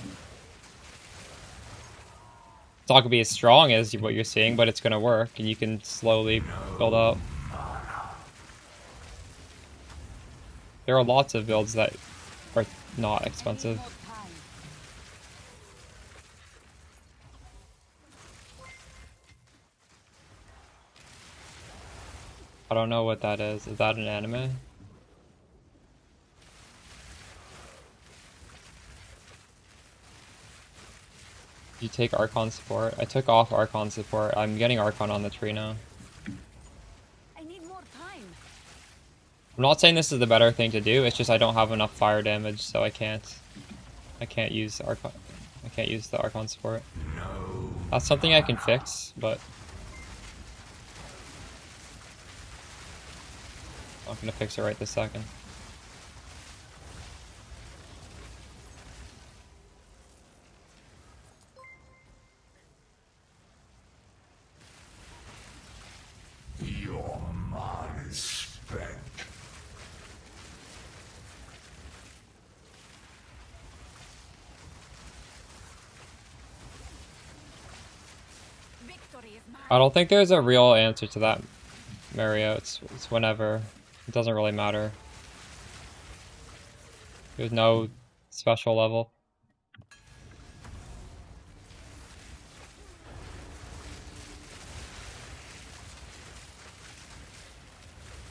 It's not gonna be as strong as what you're seeing, but it's gonna work, and you can slowly build up. There are lots of builds that are not expensive. More time. I don't know what that is. Is that an anime? You take Archon support? I took off Archon support. I'm getting Archon on the tree now. I need more time. I'm not saying this is the better thing to do, it's just I don't have enough fire damage, so I can't use Archon. I can't use the Archon support. No. That's something I can fix, but I'm not gonna fix it right this second. Your man is spent. Victory is mine. I don't think there's a real answer to that, Mario. It's whenever. It doesn't really matter. There's no special level.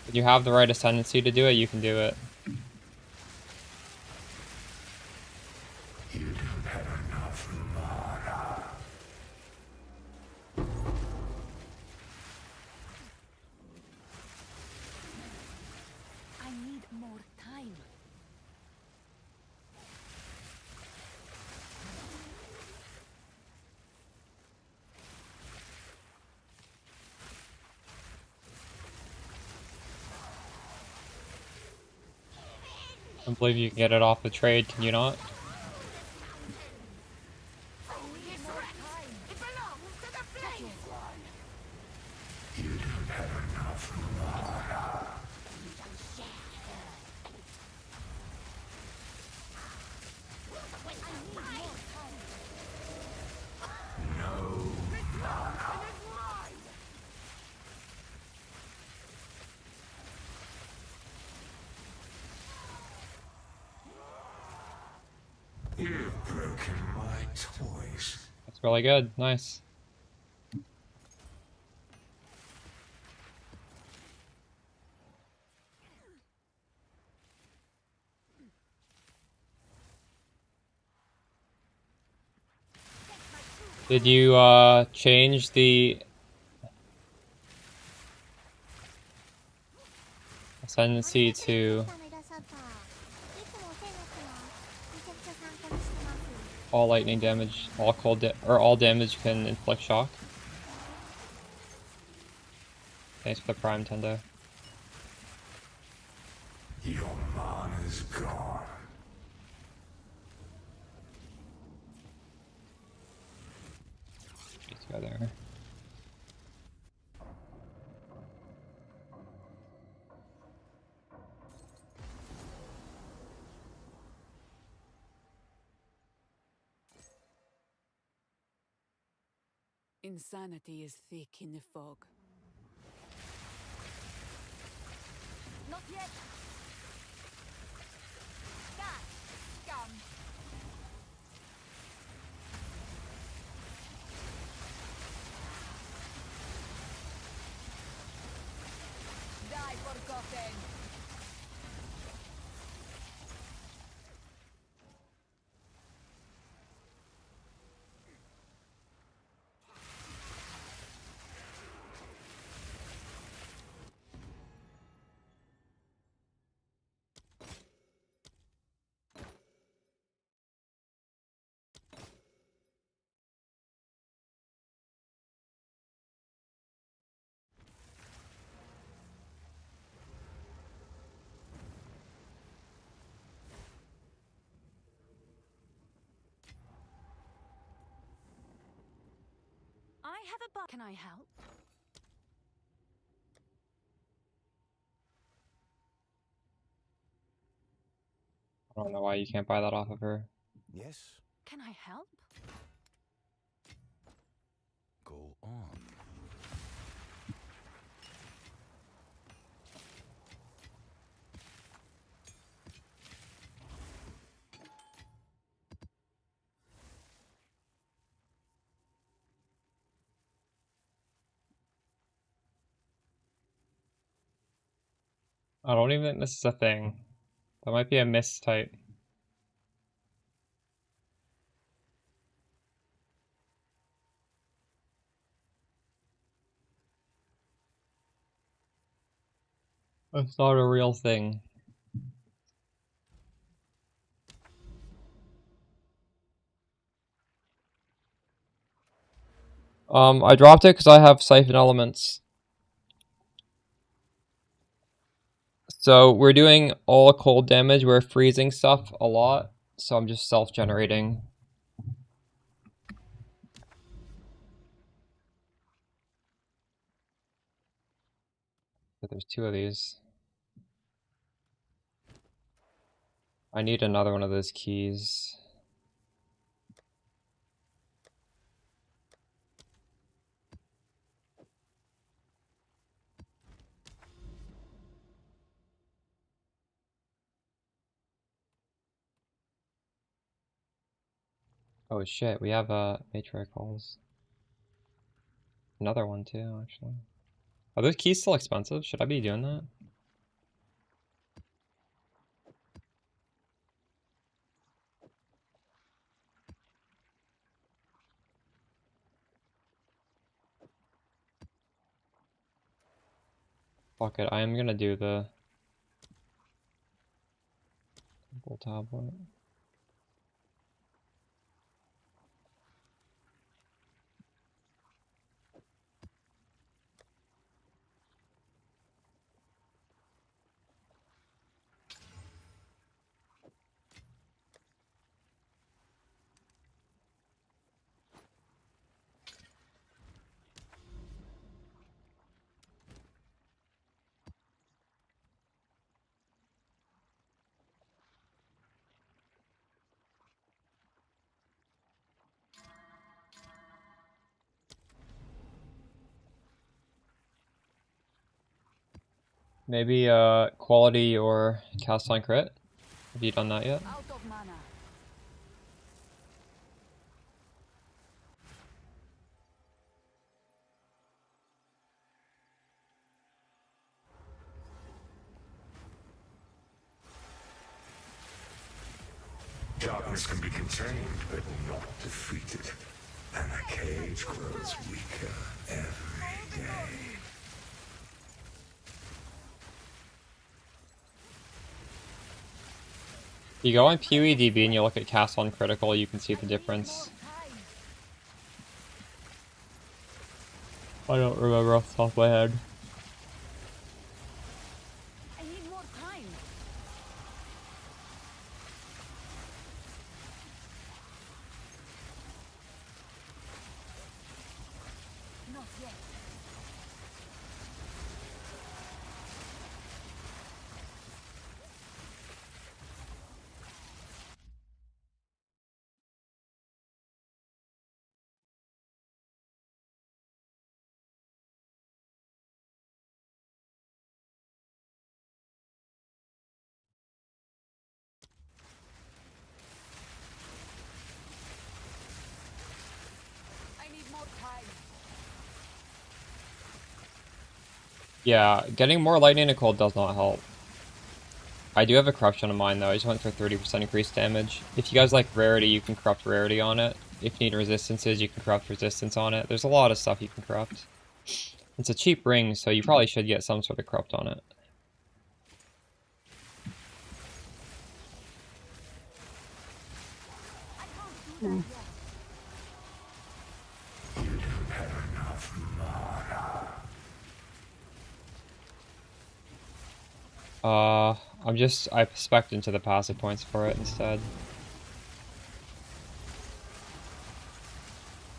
If you have the right ascendancy to do it, you can do it. You don't have enough mana. I need more time. I believe you can get it off the trade, can you not? You don't have enough mana. You've broken my toys. That's really good. Nice. Did you change the ascendancy to さんもいらっしゃった。いつもお世話になってます。めちゃくちゃ参考にしてます。 all lightning damage, all cold or all damage can inflict shock? Thanks for the prime, Tendo. Your mana's gone. Let's go there. Insanity is thick in the fog. Not yet. Die, scum. Die, forgotten. I have a Can I help? I don't know why you can't buy that off of her. Yes, Can I help? go on. I don't even think this is a thing. That might be a miss type. That's not a real thing. I dropped it because I have Siphon Elements. So we're doing all cold damage, we're freezing stuff a lot, so I'm just self-generating. But there's 2 of these. I need another one of those keys. Oh shit, we have matriarchals. Another one too, actually. Are those keys still expensive? Should I be doing that? Fuck it, I am gonna do the Temple Tablet. Maybe quality or cast on crit? Have you done that yet? Out of mana. Darkness can be contained, but not defeated. And the cage grows weaker every day. You go on PUEDB and you look at cast on critical, you can see the difference. I don't remember off the top of my head. I need more time. Not yet. I need more time. Yeah, getting more lightning and cold does not help. I do have a corruption on mine though, I just went for 30% increased damage. If you guys like rarity, you can corrupt rarity on it. If you need resistances, you can corrupt resistance on it. There's a lot of stuff you can corrupt. It's a cheap ring, so you probably should get some sort of corrupt on it. I can't do that yet. I spec'd into the passive points for it instead.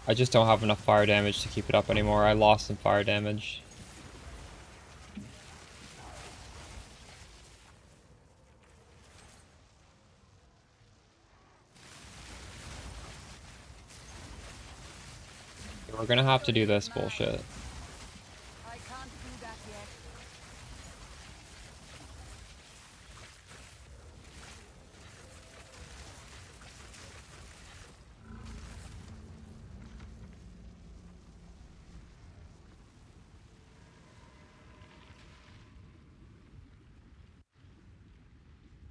I just don't have enough fire damage to keep it up anymore. I lost some fire damage. We're gonna have to do this bullshit. I can't do that yet.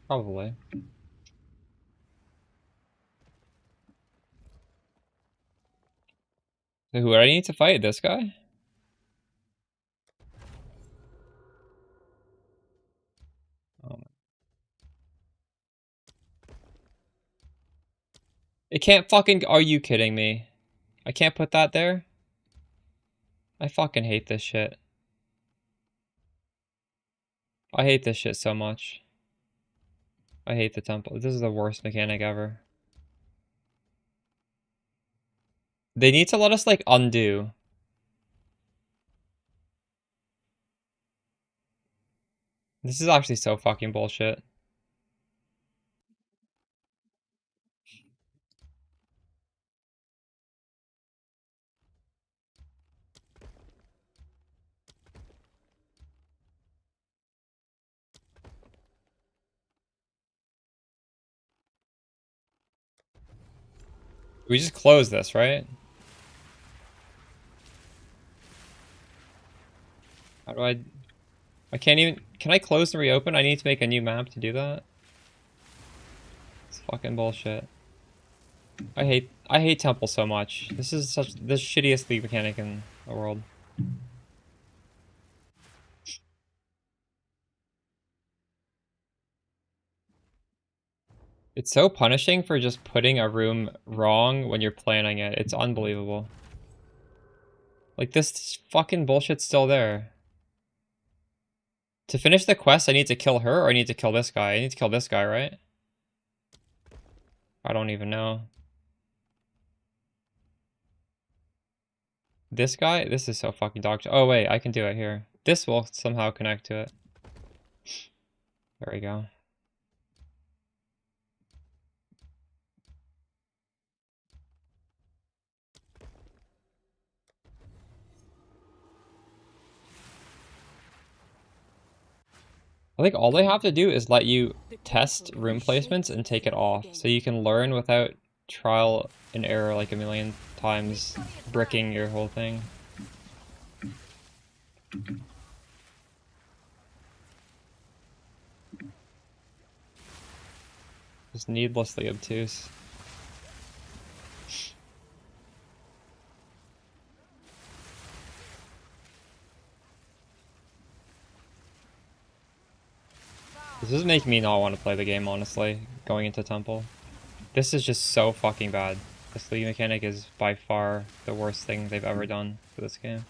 Probably. So who do I need to fight? This guy? Oh. It can't fucking... Are you kidding me? I can't put that there? I fucking hate this shit. I hate this shit so much. I hate the temple. This is the worst mechanic ever. They need to let us, like, undo. This is actually so fucking bullshit. We just close this, right? How do I can't even... Can I close and reopen? I need to make a new map to do that? It's fucking bullshit. I hate Temple so much. This is such the shittiest league mechanic in the world. It's so punishing for just putting a room wrong when you're planning it. It's unbelievable. Like, this fucking bullshit's still there. To finish the quest, I need to kill her or I need to kill this guy? I need to kill this guy, right? I don't even know. This guy? This is so fucking dog shit. Oh wait, I can do it here. This will somehow connect to it. There we go. I think all they have to do is let you test room placements and take it off, so you can learn without trial and error like a million times, bricking your whole thing. Just needlessly obtuse. This is making me not want to play the game, honestly, going into Temple. This is just so fucking bad. This league mechanic is by far the worst thing they've ever done for this game.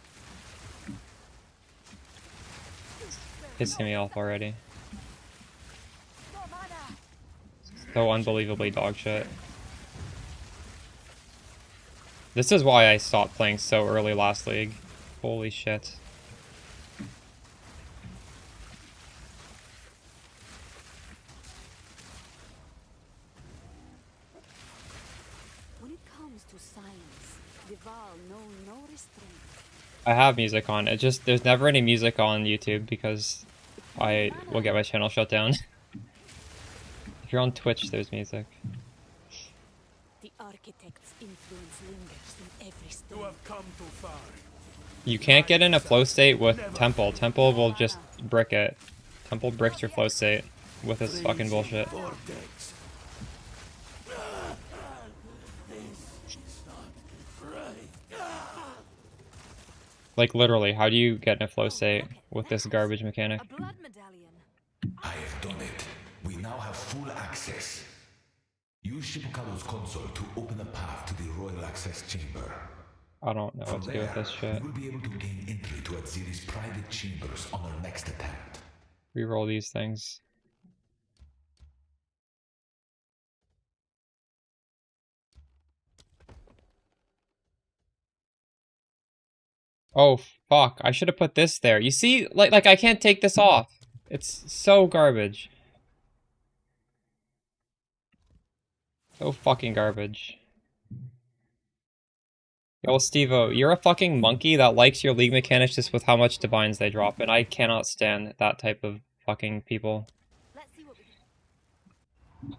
It's pissing me off already. So unbelievably dog shit. This is why I stopped playing so early last league. Holy shit. When it comes to science, Deval know no restraint. I have music on. It just, there's never any music on YouTube because I will get my channel shut down. If you're on Twitch, there's music. The architect's influence lingers in every You stone. have come too far. You can't get in a flow state with Temple. Temple will just brick it. Temple bricks your flow state with its fucking bullshit. Vortex. Like literally, how do you get in a flow state with this garbage mechanic? A blood medallion. I have done it. We now have full access. Use Shibukado's console to open a path to the Royal Access Chamber. I don't know what to do with this shit. We will be able to gain entry to Aziri's private chambers on our next attempt. Reroll these things. Oh fuck, I should have put this there. You see, like I can't take this off. It's so garbage. So fucking garbage. Yo, Steve-O, you're a fucking monkey that likes your league mechanics just with how much divines they drop, and I cannot stand that type of fucking people. Let's see what we can.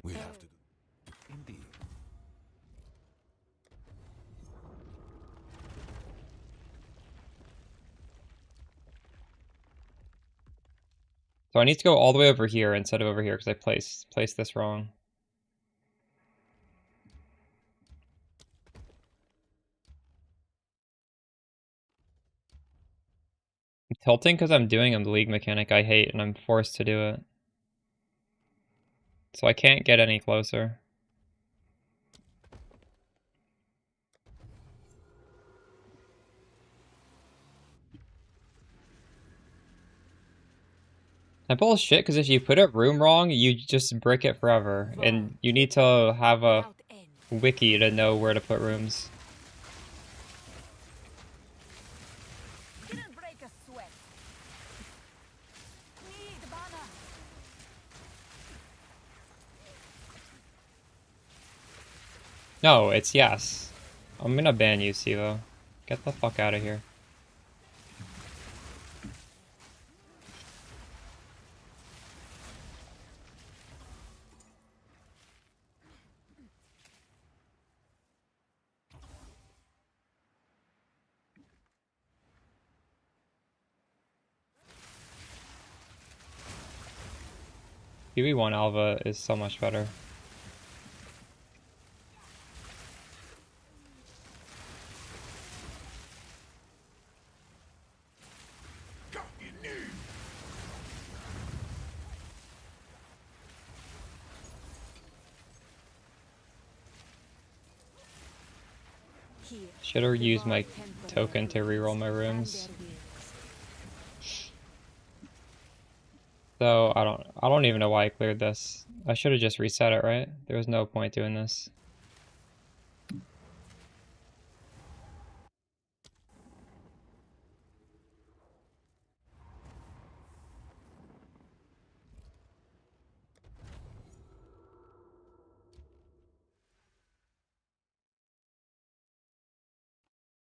We have to do. Indeed. So I need to go all the way over here instead of over here because I placed this wrong. I'm tilting because I'm doing a league mechanic I hate and I'm forced to do it. So I can't get any closer. Temple is shit because if you put a room wrong, you just brick it forever. And you need to have a Without end. wiki to know where to put rooms. Didn't break a sweat. Need banner. No, it's yes. I'm gonna ban you, Sivo. Get the fuck out of here. PB1 Alva is so much better. Should have used my token to reroll my rooms. So I don't even know why I cleared this. I should have just reset it, right? There was no point doing this.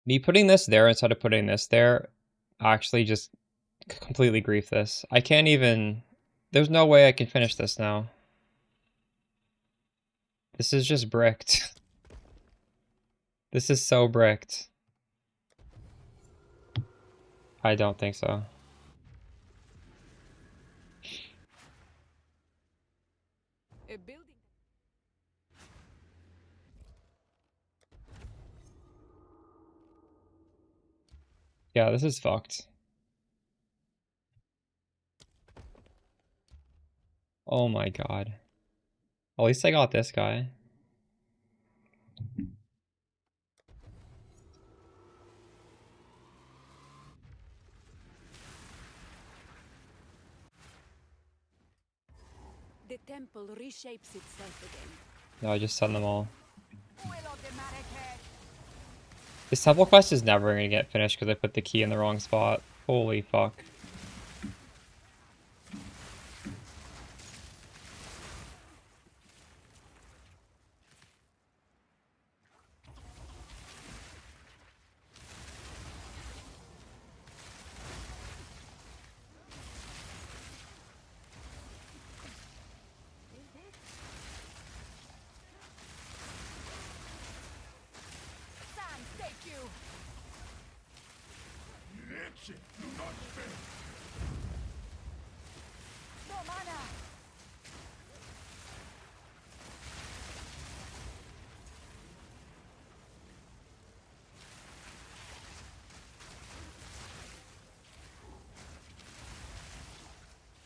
Me putting this there instead of putting this there actually just completely grief this. I can't even... There's no way I can finish this now. This is just bricked. This is so bricked. I don't think so. Yeah, this is fucked. Oh my god. At least I got this guy. The temple reshapes itself again. No, I just send them all. This temple quest is never gonna get finished because I put the key in the wrong spot. Holy fuck.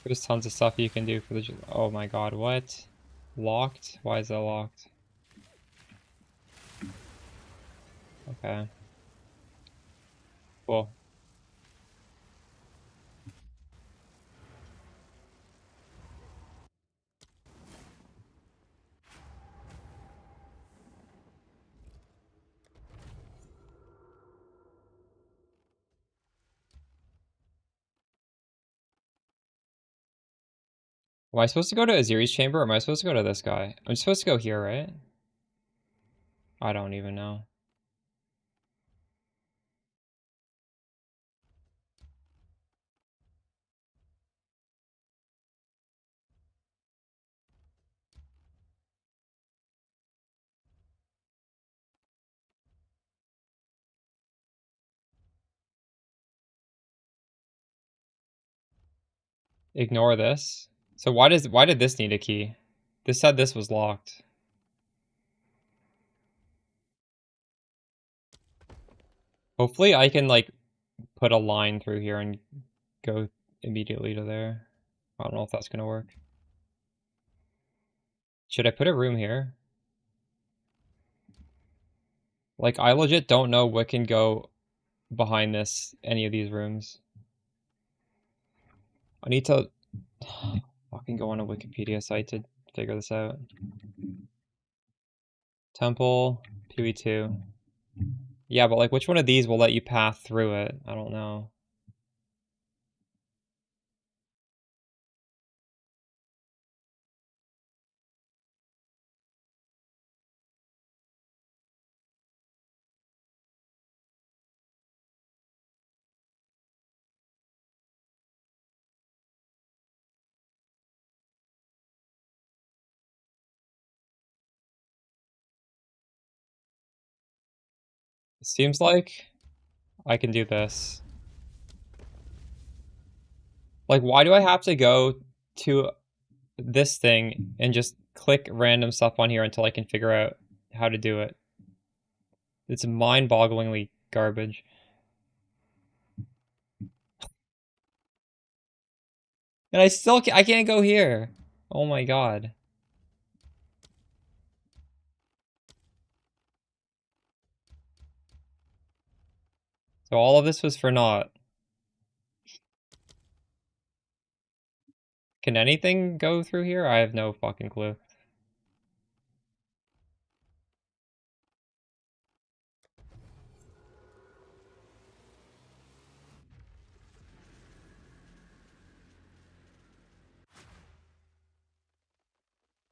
There's tons of stuff you can do for the... Oh my god, what? Locked? Why is that locked? Okay. Cool. Am I supposed to go to Aziri's chamber or am I supposed to go to this guy? I'm supposed to go here, right? I don't even know. Ignore this. So why did this need a key? This said this was locked. Hopefully I can like put a line through here and go immediately to there. I don't know if that's gonna work. Should I put a room here? Like I legit don't know what can go behind any of these rooms. I need to fucking go on a Wikipedia site to figure this out. Temple, PV2. Yeah, but like which one of these will let you path through it? I don't know. It seems like I can do this. Like, why do I have to go to this thing and just click random stuff on here until I can figure out how to do it? It's mind-bogglingly garbage. And I can't go here. Oh my god. So all of this was for naught. Can anything go through here? I have no fucking clue.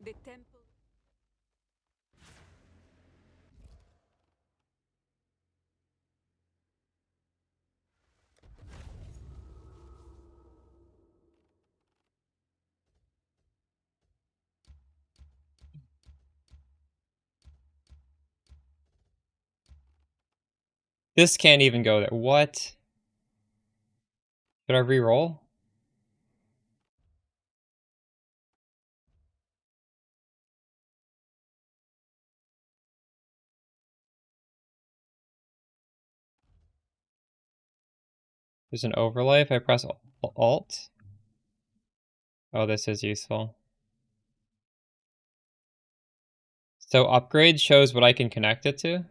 The temple. This can't even go there. What? Should I re-roll? There's an overlay if I press Alt. Oh, this is useful. So upgrade shows what I can connect it to.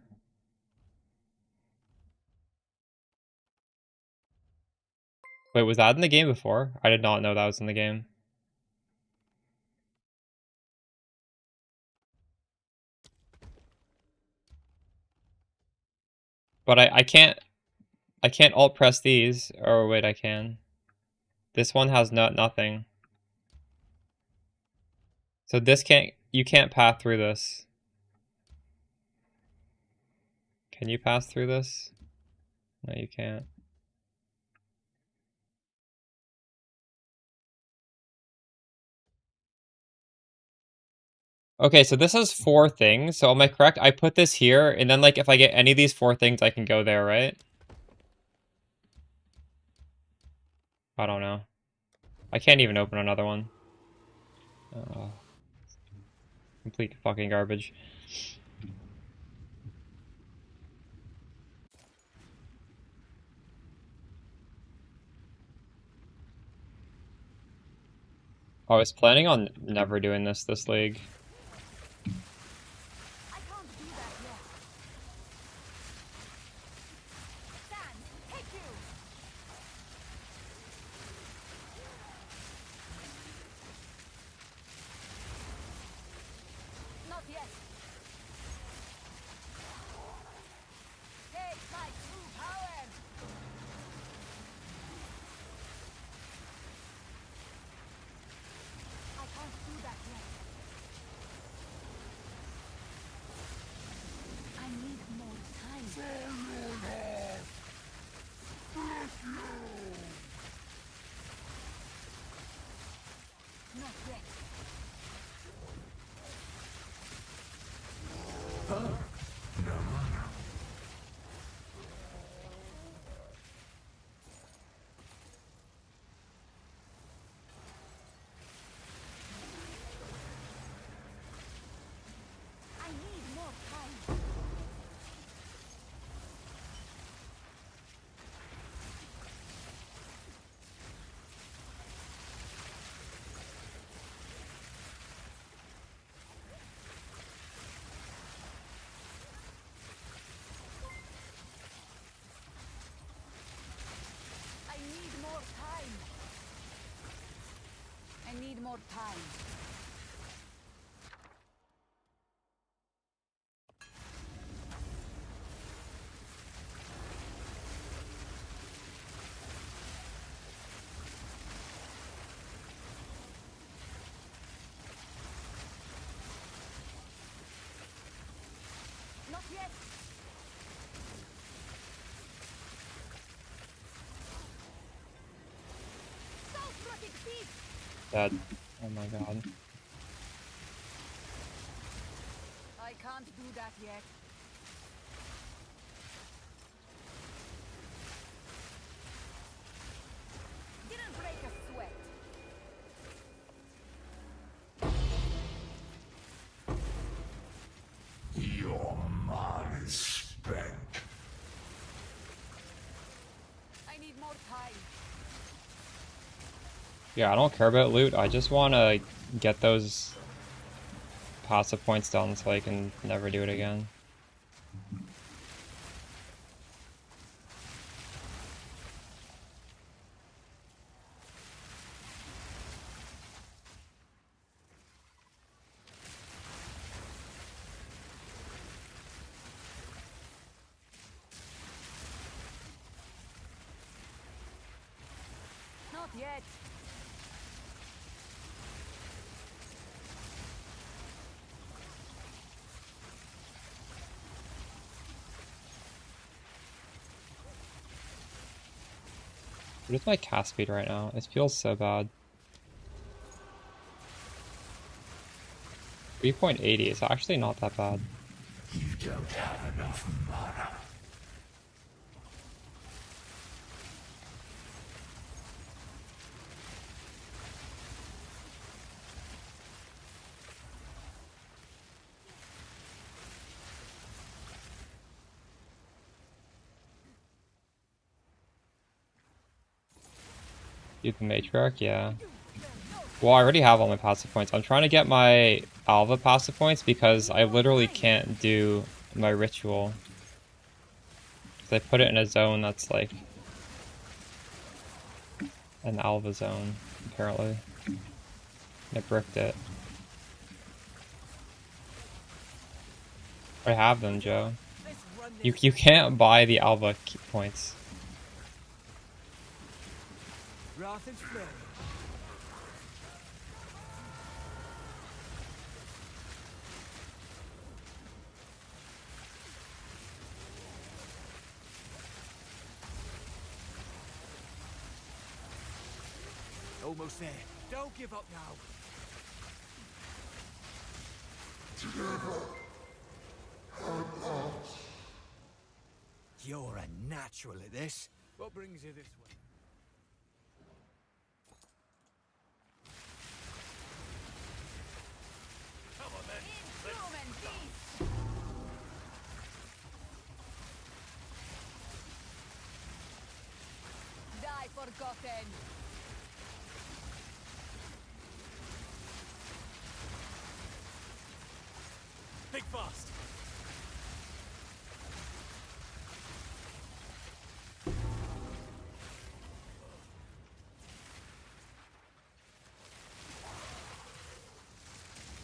Wait, was that in the game before? I did not know that was in the game. But I can't alt press these. Or wait, I can. This one has nothing. So this you can't pass through this. Can you pass through this? No, you can't. Okay, so this has 4 things. So am I correct? I put this here, and then like if I get any of these 4 things, I can go there, right? I don't know. I can't even open another one. Oh, complete fucking garbage. I was planning on never doing this league. I can't do that yet. Stand! Take you! Not yet. Take my true power! I can't do that yet. I need more time. Not yet. I need more time. I need more time. I need more time. Not yet. Soul-crushing beast! Dead. Oh my god. I can't do that yet. Didn't break a sweat. Your mind is spent. I need more time. Yeah, I don't care about loot. I just want to get those passive points done so I can never do it again. Not yet. What is my cast speed right now? It feels so bad. 3.80 is actually not that bad. You don't have enough mana. Do the matriarch, yeah. Well, I already have all my passive points. I'm trying to get my Alva passive points because I literally can't do my ritual. Because I put it in a zone that's like an Alva zone, apparently. And I bricked it. I have them, Joe. You can't buy the Alva points. Wrath and flame. Almost there. Don't give up now. You're a natural at this. What brings you this way? Come on then. Doom and peace. Die forgotten. Think fast.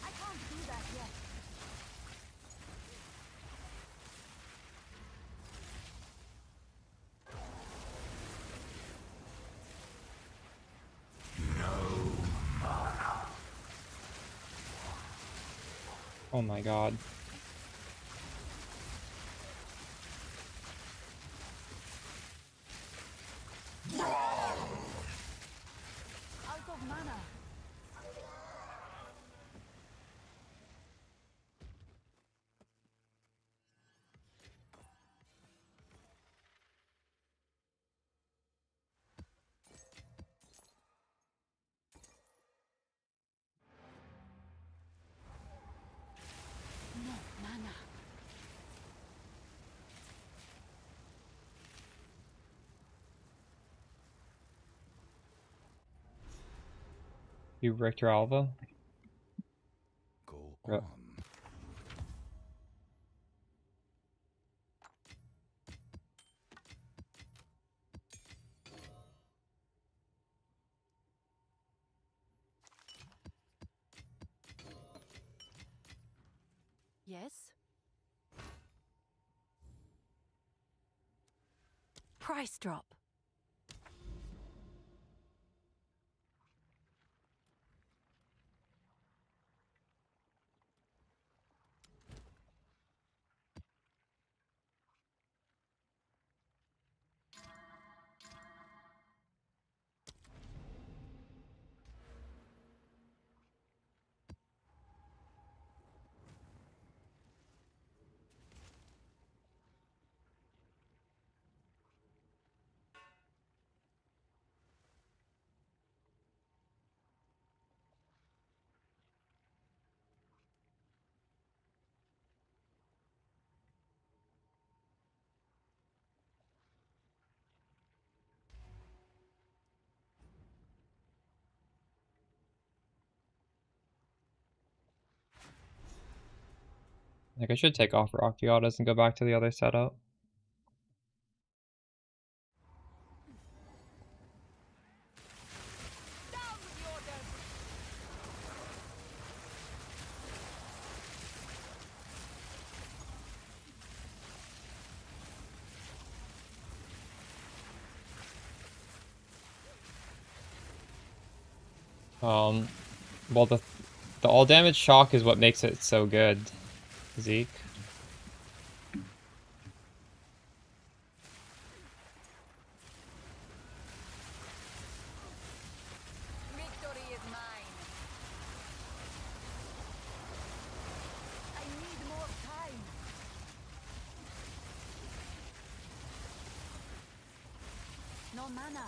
I can't do that yet. Oh my god. Out of mana. No mana. You bricked your Alva? Go Yep. on. Yes? Price drop. Like, I should take off Rocky Autos and go back to the other setup. Down with the orders. Well, the all damage shock is what makes it so good, Zeke. Victory is mine. I need more time. No mana.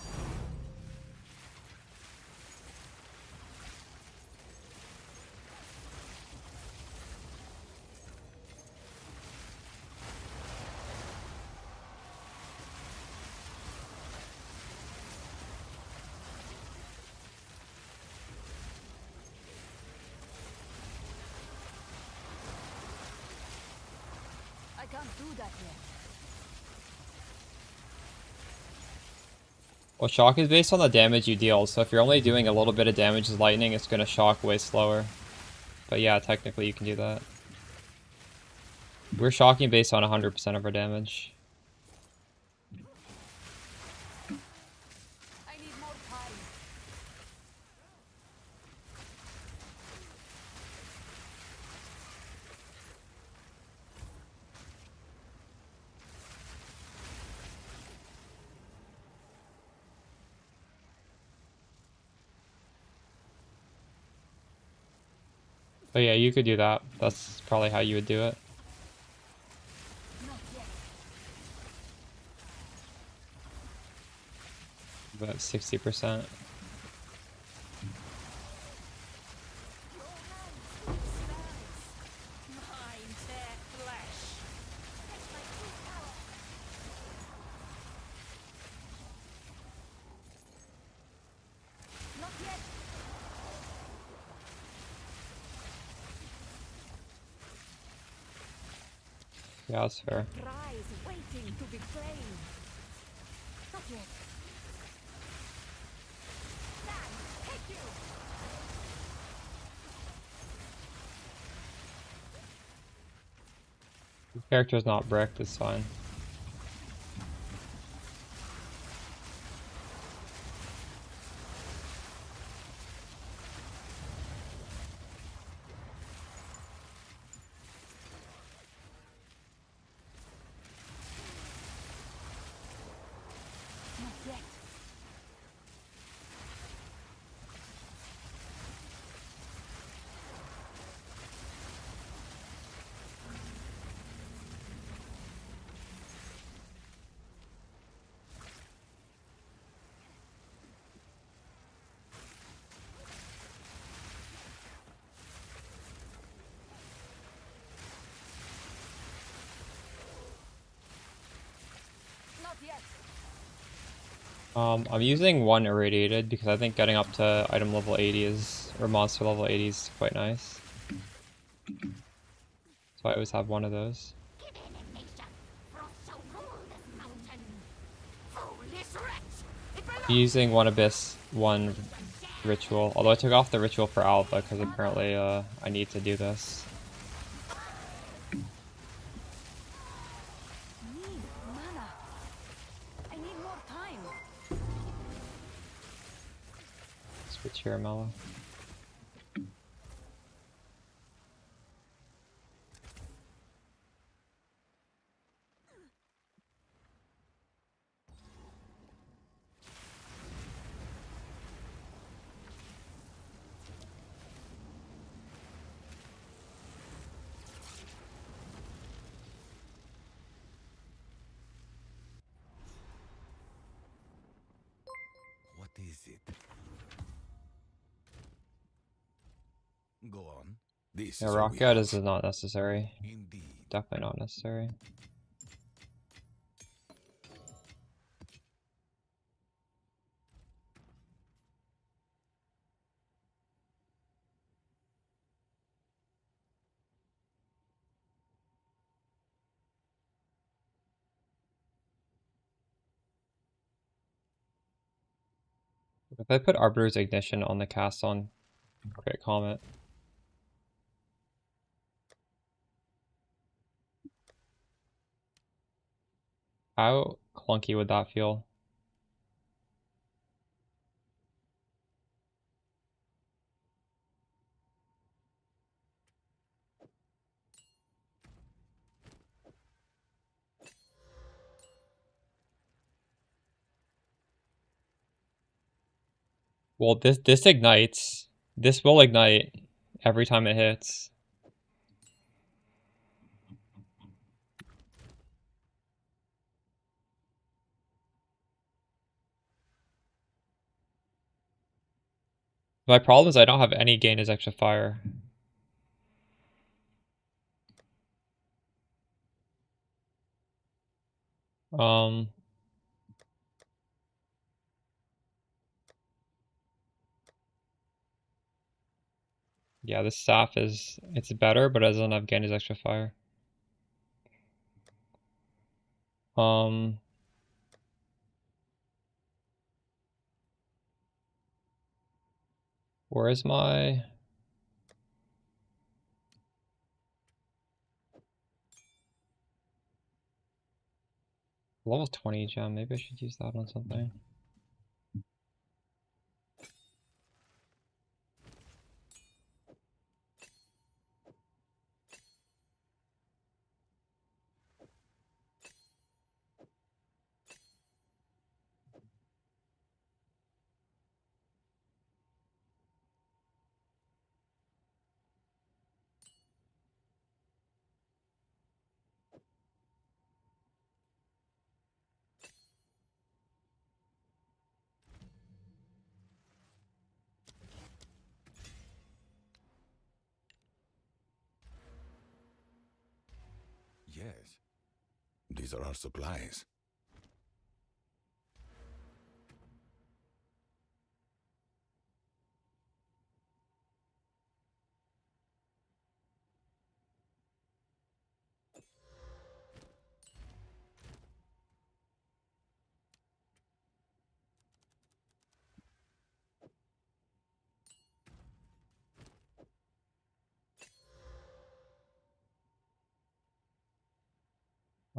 I can't do that yet. Well, shock is based on the damage you deal, so if you're only doing a little bit of damage as lightning, it's gonna shock way slower. But yeah, technically you can do that. We're shocking based on 100% of our damage. I need more time. But yeah, you could do that. That's probably how you would do it. Not yet. About 60%. Mine their flesh. Not yet. Yeah, that's fair. Prize waiting to be claimed. Not yet. Stand, take you. The character's not bricked, it's fine. Not yet. Not yet. I'm using one irradiated because I think getting up to item level 80 is, or monster level 80 is quite nice. So I always have one of those. Using one abyss, one ritual. Although I took off the ritual for alpha because apparently I need to do this. Need mana. I need more time. Switch here, Mela. What is it? Go on. This Yeah, is all we Rocket have. is not necessary. Indeed. Definitely not necessary. If I put Arbiter's Ignition on the cast on Crit Comet. How clunky would that feel? Well, this ignites. This will ignite every time it hits. My problem is I don't have any gain as extra fire. Yeah, this staff it's better, but it doesn't have gain as extra fire. Where is my... Level 20 gem, maybe I should use that on something. Yes. These are our supplies.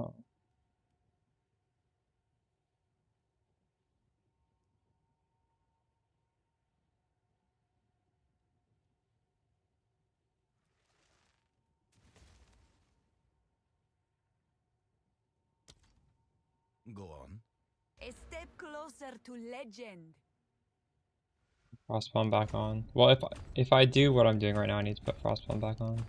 Oh. Go on. A step closer to legend. Frostbomb back on. Well, if I do what I'm doing right now, I need to put Frostbomb back on.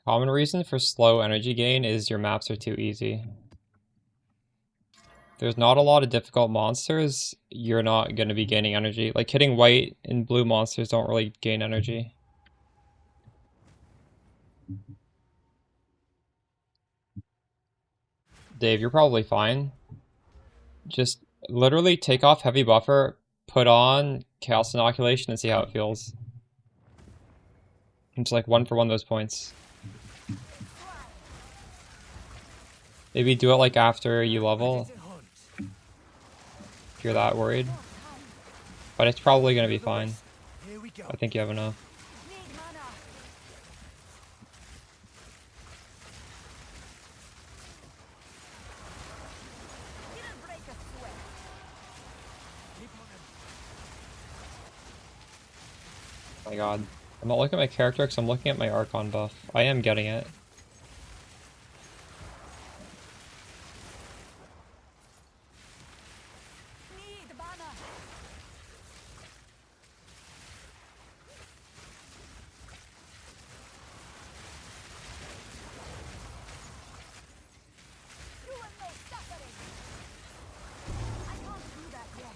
Common reason for slow energy gain is your maps are too easy. There's not a lot of difficult monsters, you're not going to be gaining energy. Like hitting white and blue monsters don't really gain energy. Dave, you're probably fine. Just literally take off heavy buffer, put on chaos inoculation and see how it feels. It's like 1-for-1 those points. Maybe do it like after you level, if you're that worried. But it's probably going to be fine. Here we go. I think you have enough. Need mana. Didn't break a sweat. Keep on him. Oh my god. I'm not looking at my character because I'm looking at my Archon buff. I am getting it. Need mana. You and me suffering. I can't do that yet.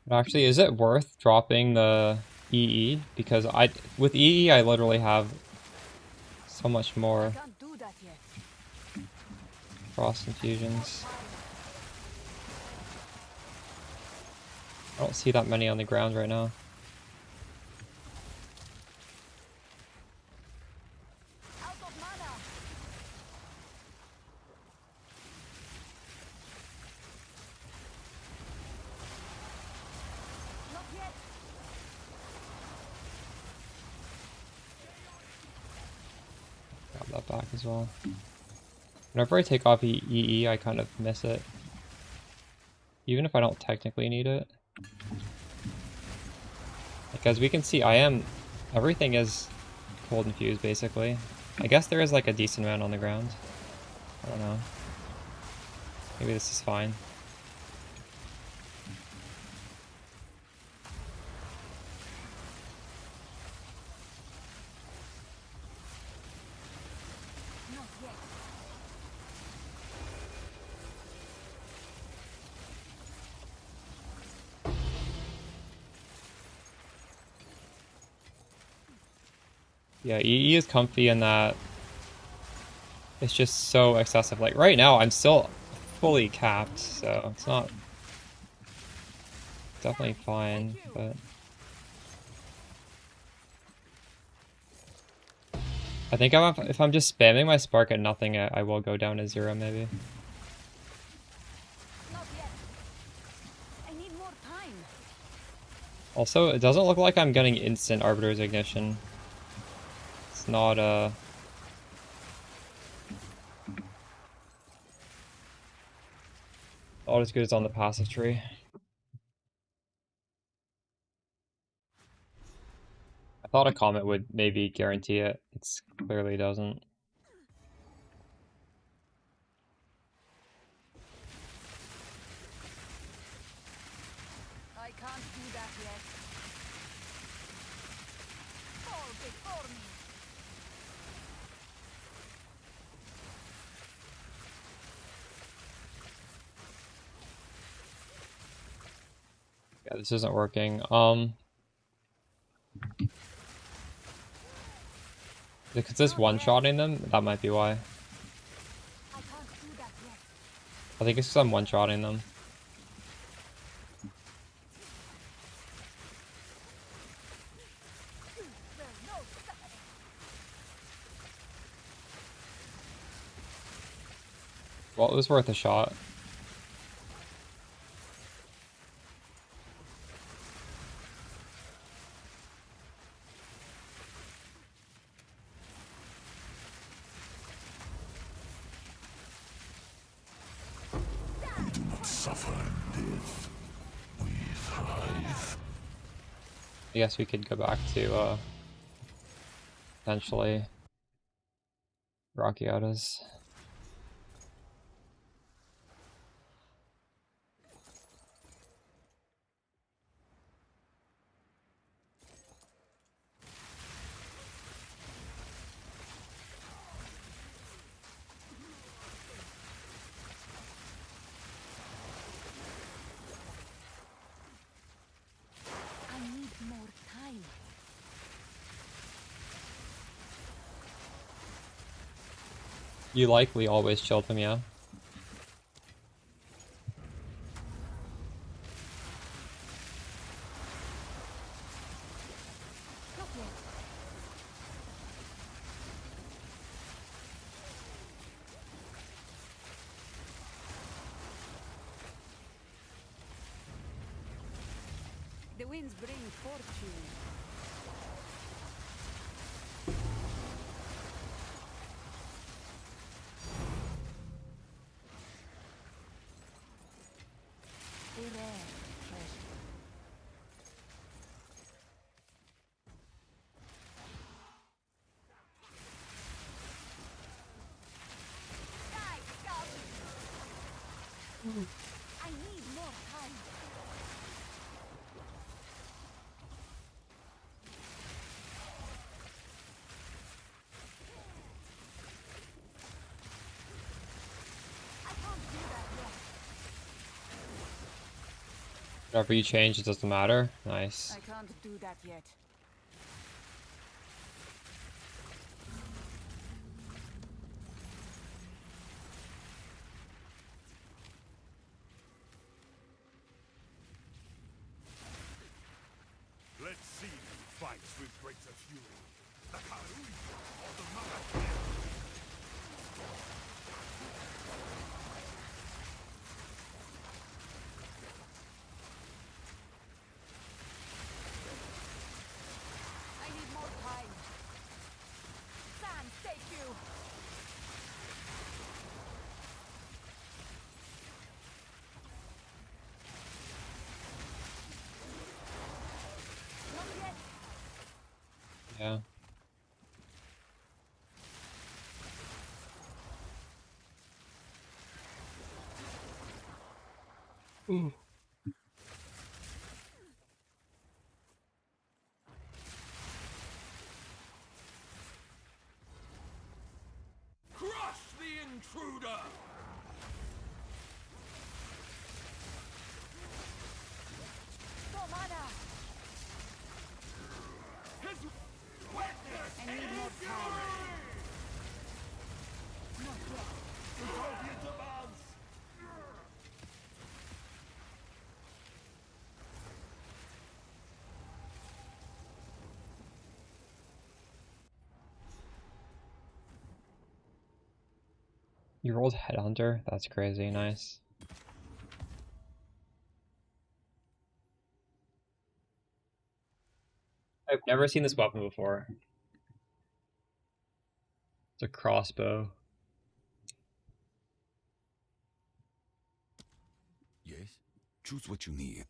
Actually, is it worth dropping the EE? Because with EE I literally have so much more Can't do that yet. frost infusions. I don't see that many on the ground right now. Out of mana. that back as well. Whenever I take off EE, I kind of miss it. Even if I don't technically need it. Like, as we can see, everything is cold infused, basically. I guess there is like a decent amount on the ground. I don't know. Maybe this is fine. Yeah, EE is comfy in that it's just so excessive. Like right now, I'm still fully capped, so it's not definitely fine, but I think if I'm just spamming my spark at nothing, I will go down to 0 maybe. Not yet. I need more time. Also, it doesn't look like I'm getting instant Arbiter's Ignition. It's not not as good as on the passive tree. I thought a Comet would maybe guarantee it. It clearly doesn't. I can't do that yet. Fall before me. Yeah, this isn't working. Because this one-shotting them, that might be why. I can't do that yet. I think it's because I'm one-shotting them. There's no suffering. Well, it was worth a shot. We do not suffer in death. We thrive. I guess we could go back to potentially Rockiatas. I need more time. You likely always chill them, yeah? Not yet. The winds bring fortune. A rare treasure. Die, scum! I need more time. I can't do that yet. Whatever you change, it doesn't matter. Nice. I can't do that yet. Let's see who fights with greater fury. The Karui or the mother. I need more time. Sand, take you. Ooh. Crush the intruder! Tomada! His witness I need more time. the Soviet demands! You rolled Headhunter? That's crazy, nice. I've never seen this weapon before. It's a crossbow. Yes? Choose what you need.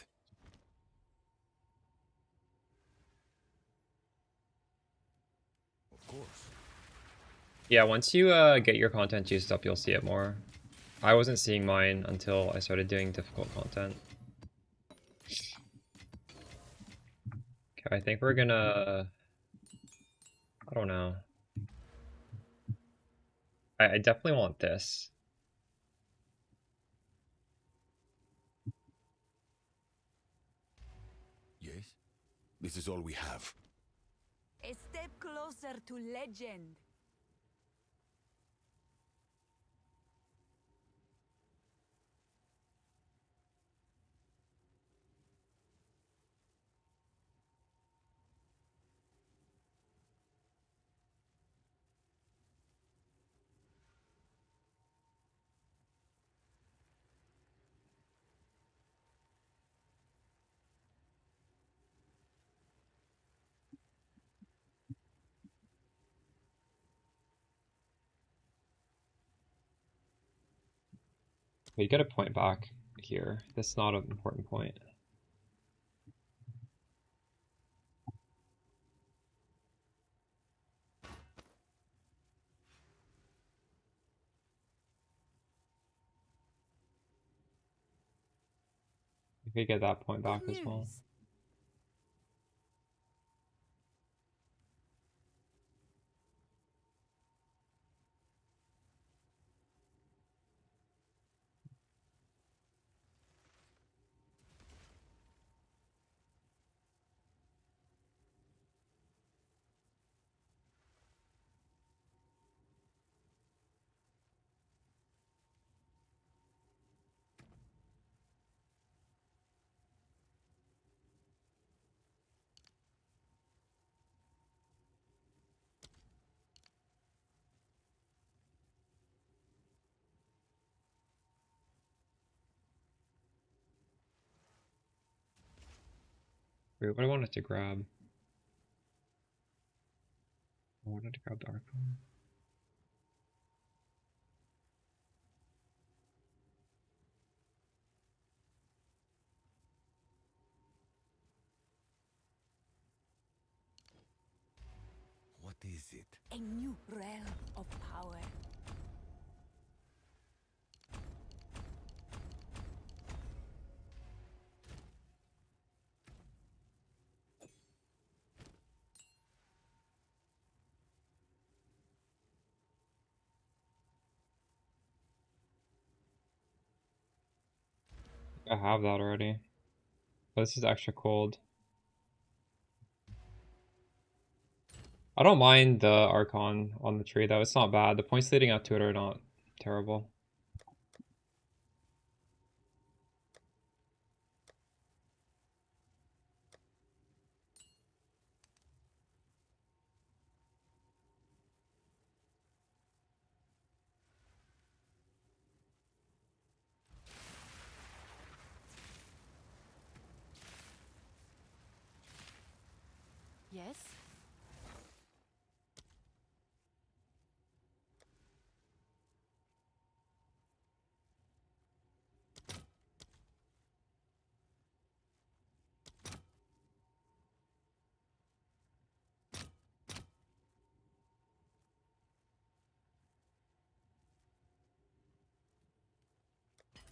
Of course. Yeah, once you get your content juiced up, you'll see it more. I wasn't seeing mine until I started doing difficult content. Okay, I think we're gonna... I don't know. I definitely want this. Yes? This is all we have. A step closer to legend. We get a point back here. That's not an important point. We could get that point back as well. News. Wait, what I wanted to grab? I wanted to grab the Archon. What is it? A new realm of power. I have that already. But this is extra cold. I don't mind the Archon on the tree though, it's not bad. The points leading up to it are not terrible. Yes?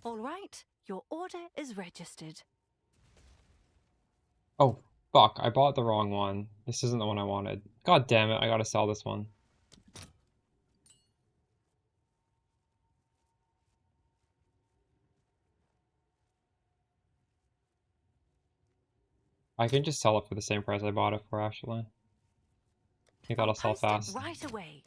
All right, Your order is registered. Oh, fuck. I bought the wrong one. This isn't the one I wanted. God damn it. I gotta sell this one. I can just sell it for the same price I bought it for, actually. I think that'll sell Post it fast. right away.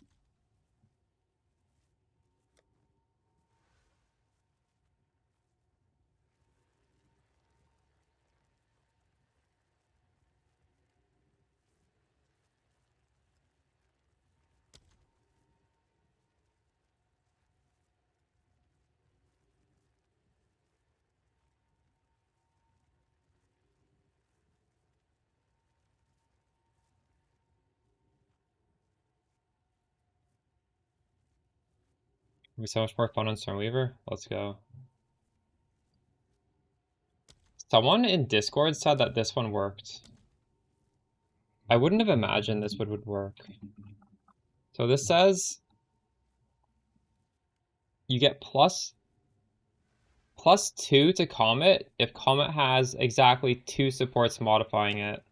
It'll be so much more fun on Stormweaver. Let's go. Someone in Discord said that this one worked. I wouldn't have imagined this would work. So this says you get +2 to Comet if Comet has exactly 2 supports modifying it.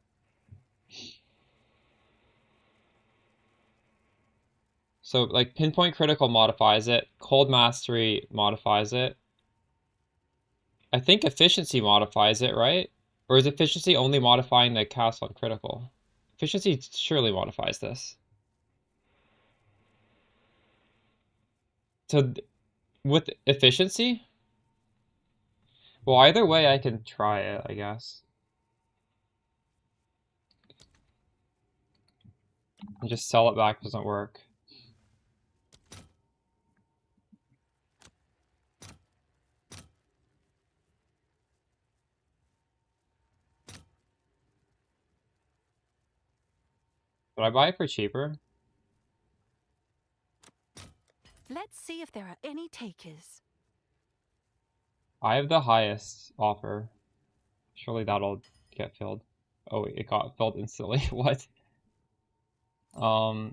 So like Pinpoint Critical modifies it, Cold Mastery modifies it. I think Efficiency modifies it, right? Or is Efficiency only modifying the cast on critical? Efficiency surely modifies this. So with Efficiency? Well, either way I can try it, I guess. And just sell it back doesn't work. Would I buy it for cheaper? Let's see if there are any takers. I have the highest offer. Surely that'll get filled. Oh, it got filled instantly. What? So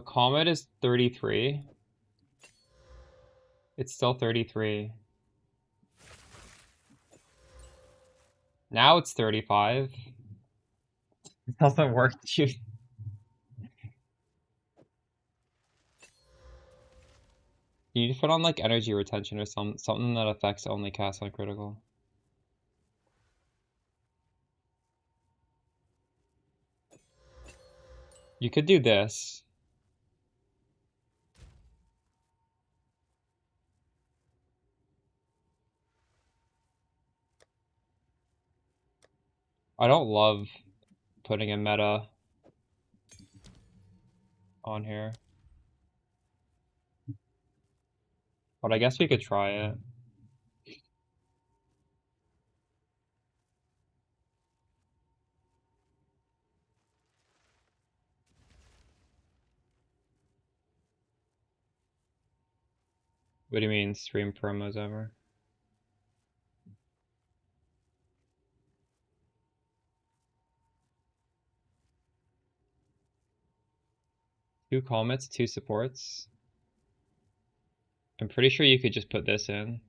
Comet is 33. It's still 33. Now it's 35. It doesn't work, dude. You need to put on like energy retention or something that affects only cast on critical. You could do this. I don't love putting a meta on here. But I guess we could try it. What do you mean, stream promos ever? Two Comets, 2 supports. I'm pretty sure you could just put this in.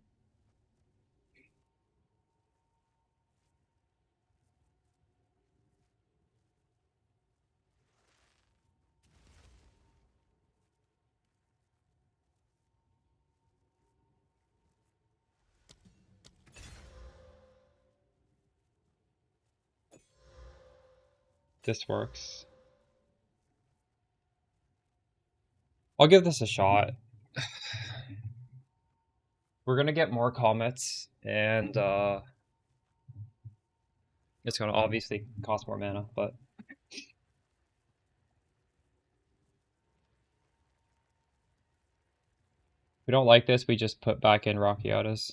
This works. I'll give this a shot. We're gonna get more Comets, and it's gonna obviously cost more mana, but if we don't like this, we just put back in Rockiatas.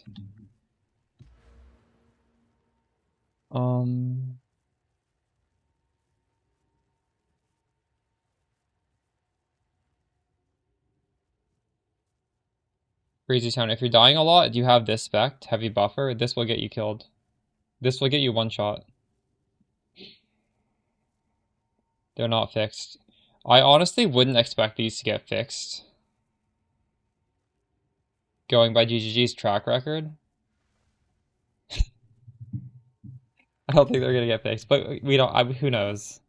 Crazy Town. If you're dying a lot, do you have this spec, Heavy Buffer? This will get you killed. This will get you one shot. They're not fixed. I honestly wouldn't expect these to get fixed. Going by GGG's track record, I don't think they're gonna get fixed, but we don't. Who knows?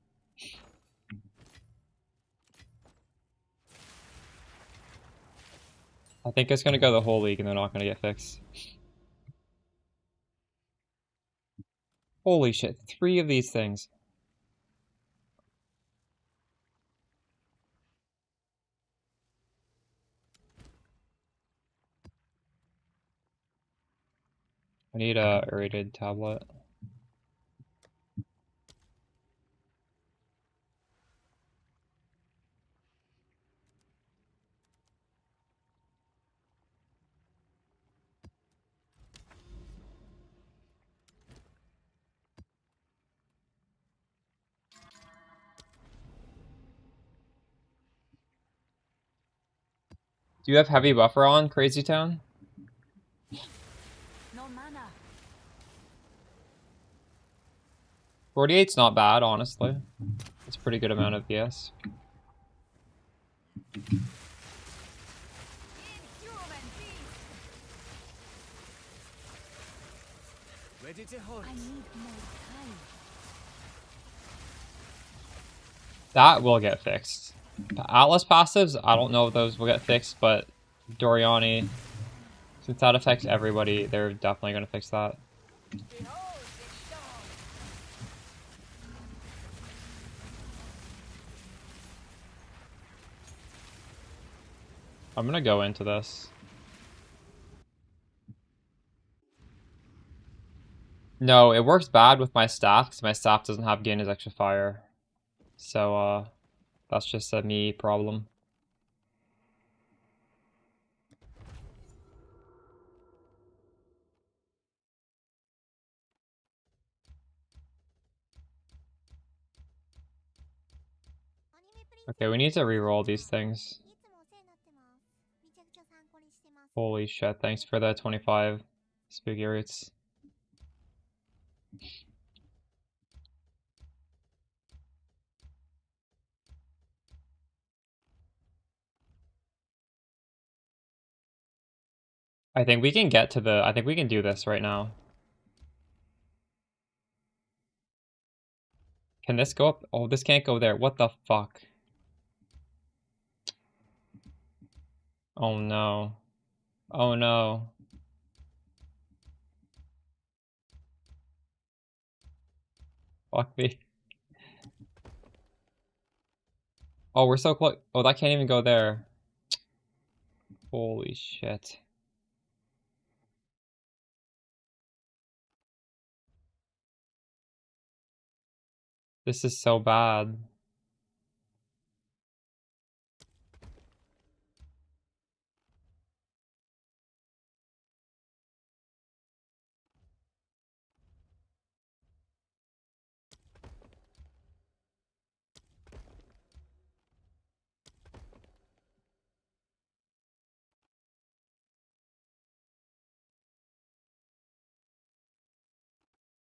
I think it's gonna go the whole league, and they're not gonna get fixed. Holy shit! 3 of these things. I need a aerated tablet. Do you have heavy buffer on, Crazy Town? No mana. 48's not bad, honestly. It's a pretty good amount of VS. Ready to hunt. I need more time. That will get fixed. The Atlas passives, I don't know if those will get fixed, but Doriani, since that affects everybody, they're definitely going to fix that. Behold the storm. I'm going to go into this. No, it works bad with my staff because my staff doesn't have gain as extra fire. So, that's just a me problem. Okay, we need to reroll these things. Holy shit, thanks for the 25 spooky roots. I think we can get to the... I think we can do this right now. Can this go up? Oh, this can't go there. What the fuck? Oh no. Oh no. Fuck me. Oh, we're so close. Oh, that can't even go there. Holy shit. This is so bad.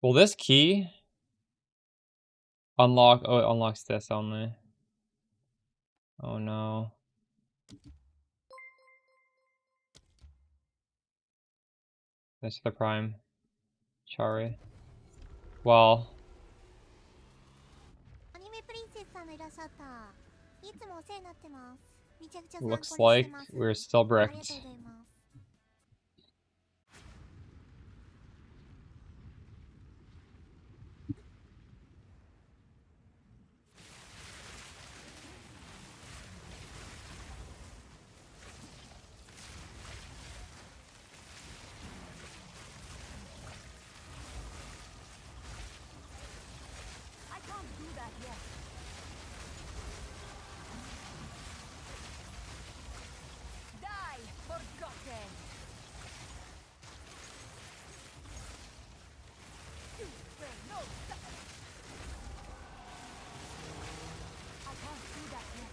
Will this key unlock? Oh, it unlocks this only. Oh no. That's the prime. Chari. Well, アニメプリンセスさんのいらっしゃった。いつもお世話になってます。めちゃくちゃ参考に looks して like ます。 we're still ありがとう bricked. ございます。 I can't do that yet. Die, forgotten. You spare no time. I can't do that yet.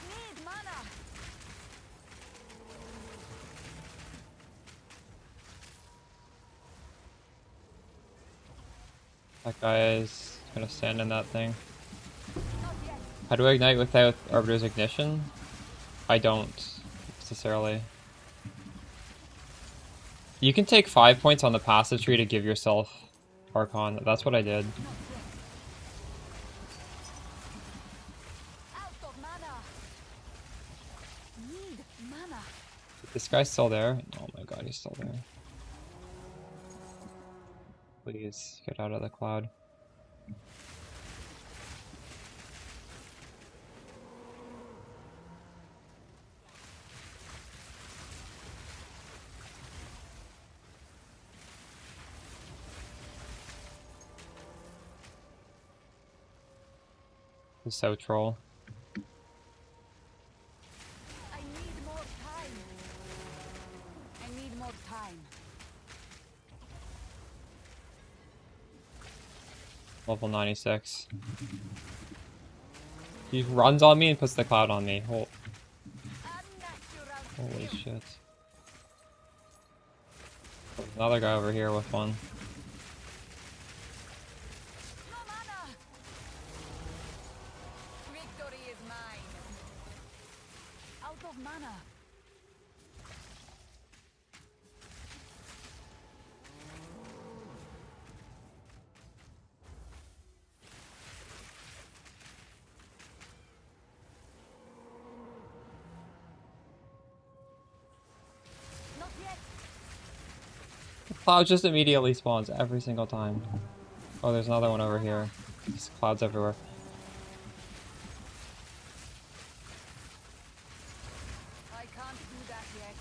Need mana. That guy is gonna stand in that thing. Not yet. How do I ignite without Arbiter's Ignition? I don't necessarily. You can take 5 points on the passive tree to give yourself Archon. That's what I did. Out of mana. Need mana. This guy's still there? Oh my god, he's still there. Please, get out of the cloud. He's so troll. I need more time. I need more time. Level 96. He runs on me and puts the cloud on me. Holy shit. Another guy over here with one. No mana. Victory is mine. Out of mana. Not yet. Cloud just immediately spawns every single time. Oh, there's another one over here. There's clouds everywhere. I can't do that yet.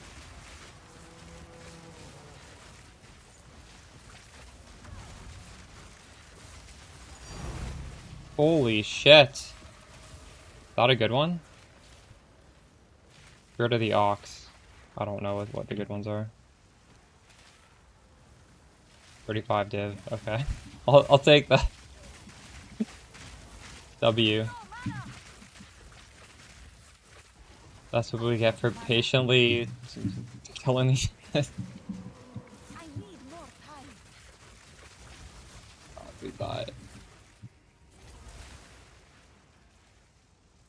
Holy shit. Is that a good one? Get rid of the Ox. I don't know what the good ones are. 35 div. Okay. I'll take that. W. That's what we get for patiently killing these. I need more time. We thought.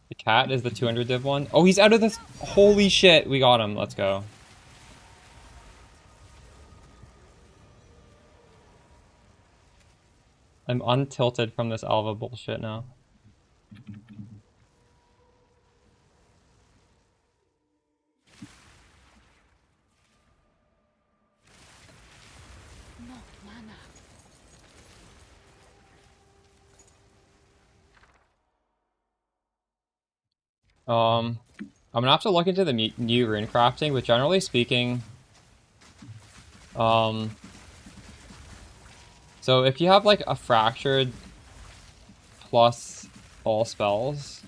The cat is the 200 div one. Oh, he's out of this. Holy shit, we got him. Let's go. I'm untilted from this Alva bullshit now. No mana. I'm gonna have to look into the new rune crafting, but generally speaking, so if you have like a fractured plus all spells,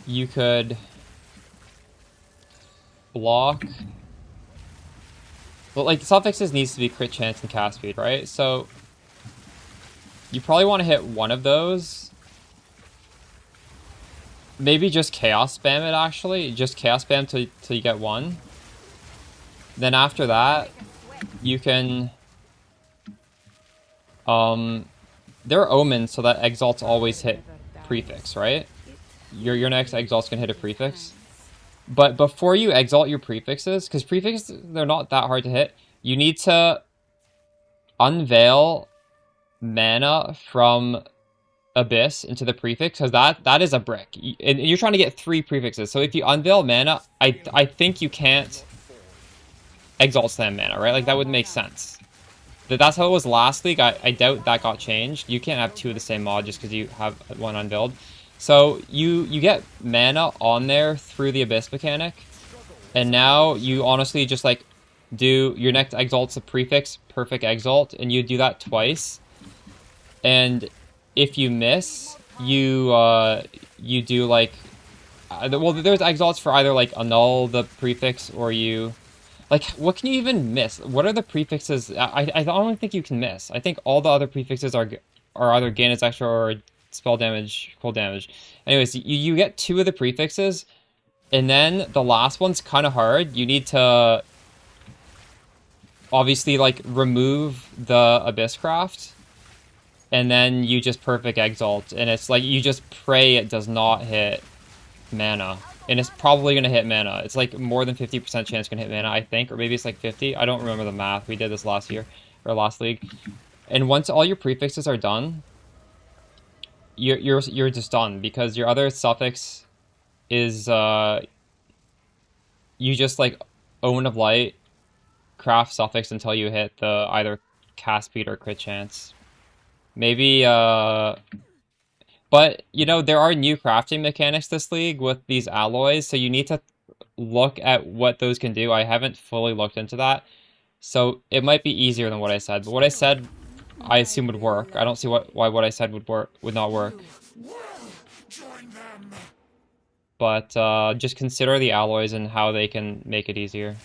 you could block. But like the suffixes needs to be crit chance and cast speed, right? So you probably want to hit one of those. Maybe just chaos spam it actually. Just chaos spam till you get one. Then after that, you can there are omens so that exalts always hit prefix, right? Your next exalt's gonna hit a prefix. But before you exalt your prefixes, because prefixes, they're not that hard to hit, you need to unveil mana from Abyss into the prefix, because that is a brick. And you're trying to get 3 prefixes. So if you unveil mana, I think you can't exalt slam mana, right? Like that would make sense. That's how it was last league. I doubt that got changed. You can't have 2 of the same mod just because you have one unveiled. So you get mana on there through the Abyss mechanic, and now you honestly just like do your next exalt's a prefix, perfect exalt, and you do that twice. And if you miss, you do like well, there's exalts for either like annul the prefix or you like what can you even miss? What are the prefixes? I don't think you can miss. I think all the other prefixes are either gain its extra or spell damage, cold damage. Anyways, you get 2 of the prefixes, and then the last one's kind of hard. You need to obviously like remove the Abyss Craft, and then you just perfect exalt, and it's like you just pray it does not hit mana, and it's probably gonna hit mana. It's like more than 50% chance gonna hit mana, I think, or maybe it's like 50. I don't remember the math. We did this last year or last league, and once all your prefixes are done, you're just done, because your other suffix is you just like Omen of Light, craft suffix until you hit the either cast speed or crit chance. Maybe but you know, there are new crafting mechanics this league with these alloys, so you need to look at what those can do. I haven't fully looked into that, so it might be easier than what I said. But what I said, I assume would work. I don't see why what I said would not work. But just consider the alloys and how they can make it easier.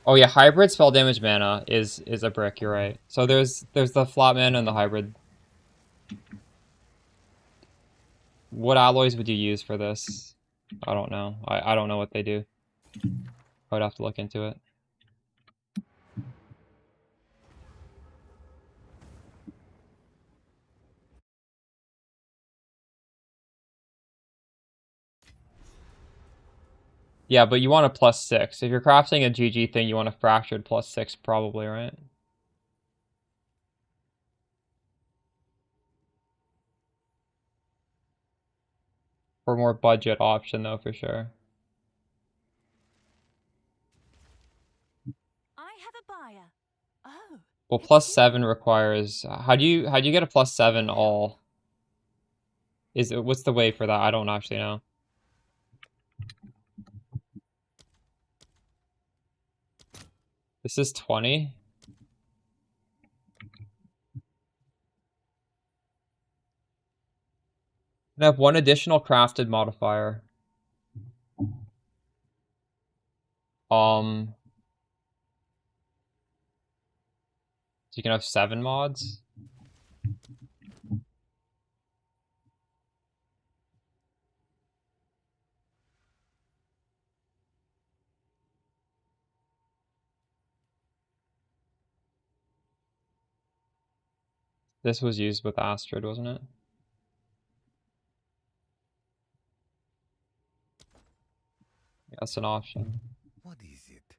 Oh yeah, hybrid spell damage mana is a brick, you're right. So there's the flat mana and the hybrid. What alloys would you use for this? I don't know. I don't know what they do. I would have to look into it. Yeah, but you want a +6. If you're crafting a GG thing, you want a fractured +6 probably, right? For more budget option though, for sure. I have a buyer. Oh. Well, it's +7 you. requires how do you get a +7 all? What's the way for that? I don't actually know. This is 20. I have one additional crafted modifier. So you can have 7 mods. This was used with Astrid, wasn't it? Yeah, that's an option. What is it?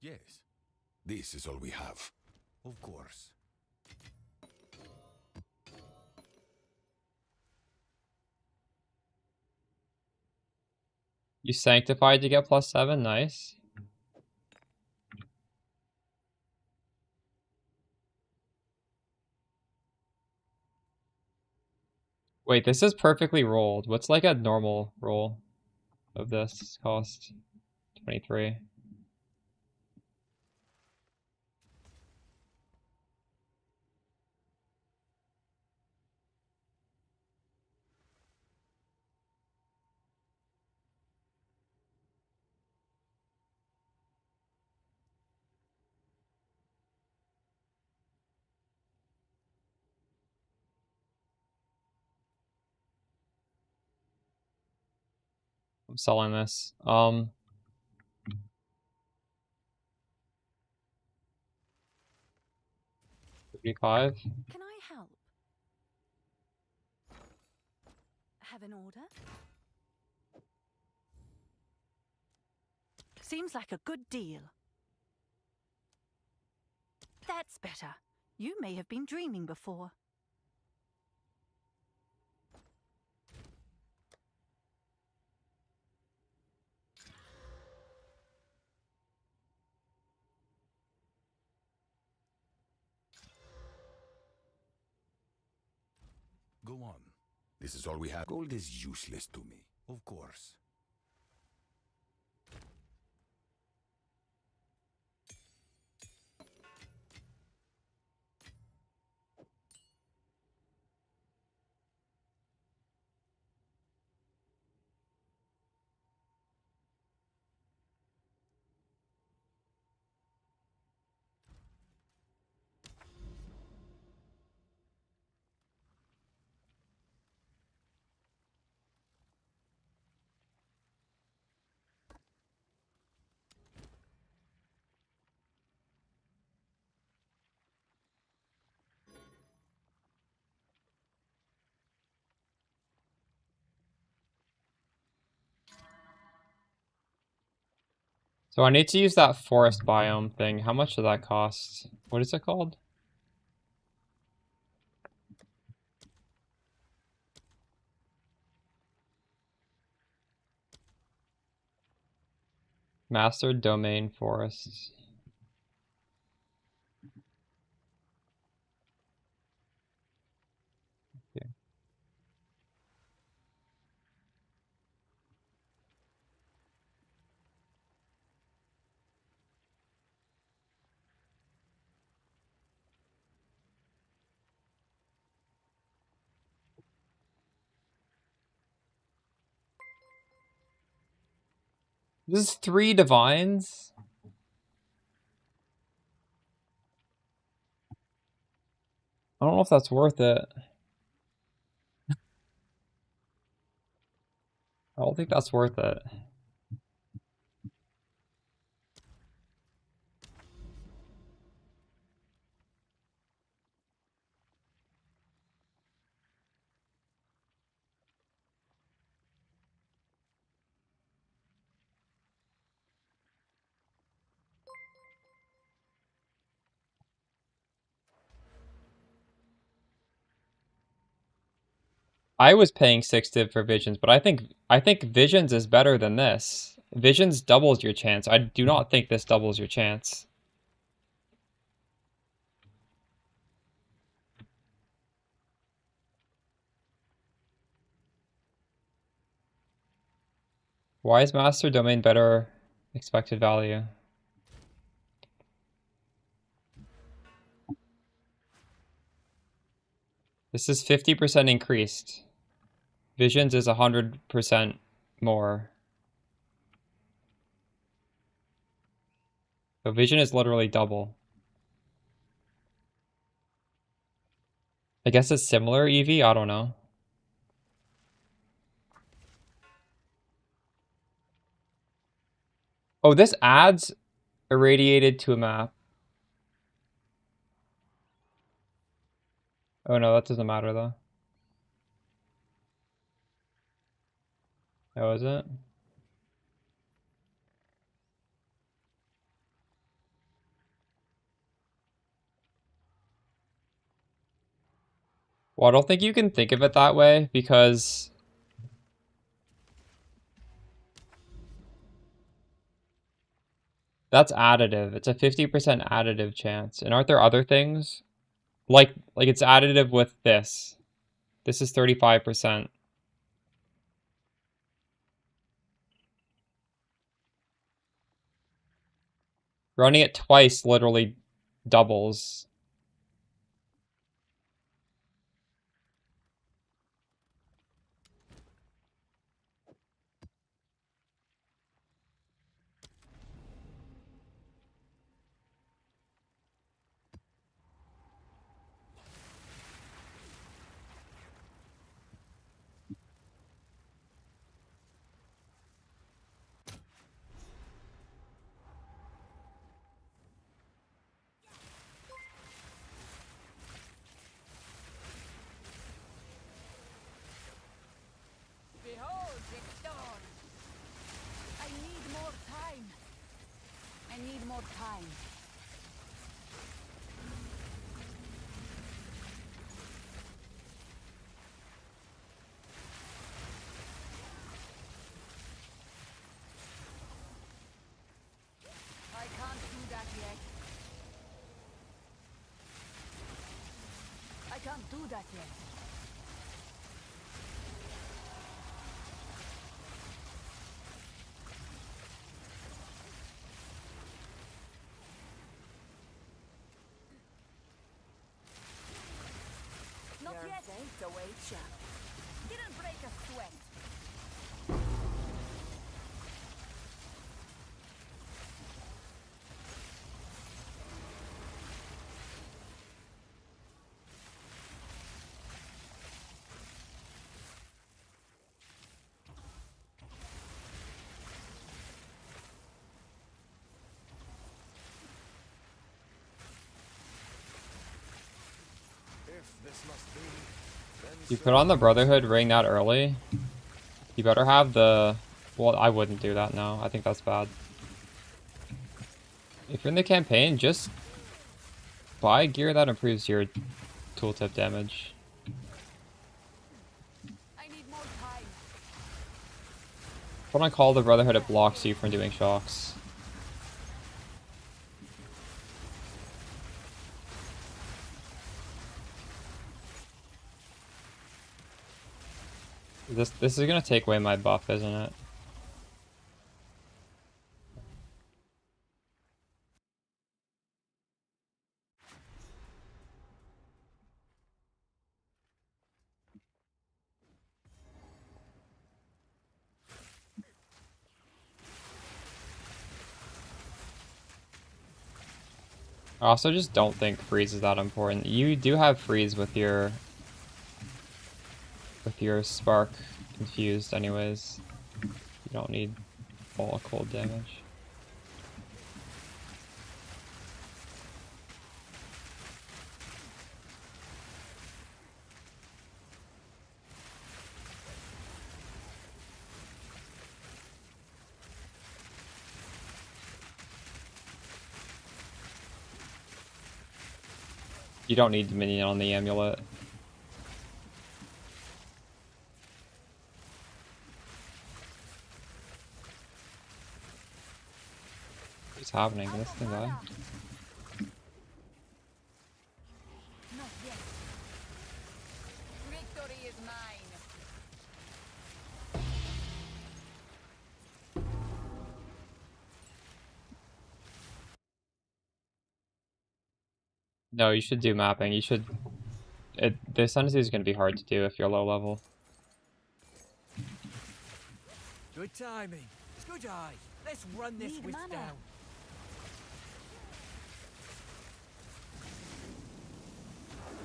Yes. This is all we have. Of course. You sanctified to get +7, nice. Wait, this is perfectly rolled. What's like a normal roll of this cost? 23. I'm selling this. 35. Can I help? Have an order? Seems like a good deal. That's better. You may have been dreaming before. Go on. This is all we have. Gold is useless to me. Of course. So I need to use that forest biome thing. How much does that cost? What is it called? Master Domain Forests. Okay. This is 3 divines? I don't know if that's worth it. I don't think that's worth it. I was paying 6 div for Visions, but I think Visions is better than this. Visions doubles your chance. I do not think this doubles your chance. Why is Master Domain better expected value? This is 50% increased. Visions is 100% more. So Vision is literally double. I guess it's similar, EV? I don't know. Oh, this adds irradiated to a map. Oh no, that doesn't matter though. Oh, is it? Well, I don't think you can think of it that way because that's additive. It's a 50% additive chance. And aren't there other things? Like it's additive with this. This is 35%. Running it twice literally doubles. Behold the dawn. I need more time. I need more time. I can't do that yet. I can't do that yet. Not yet. Fate awaits ya. Didn't break a sweat. If this must be, then You put on the Brotherhood ring that early. You better have the... Well, I wouldn't do that now. I think that's bad. If you're in the campaign, just buy gear that improves your tooltip damage. I need more time. What I call the Brotherhood, it blocks you from doing shocks. This is gonna take away my buff, isn't it? I also just don't think freeze is that important. You do have freeze with your spark infused anyways. You don't need all cold damage. You don't need Dominion on the amulet. What's happening? Can this thing die? Not yet. Victory is mine. No, you should do mapping. You should... the Ascendancy is going to be hard to do if you're low level. Good timing. It's good eye. Let's run this Need witch mana. down.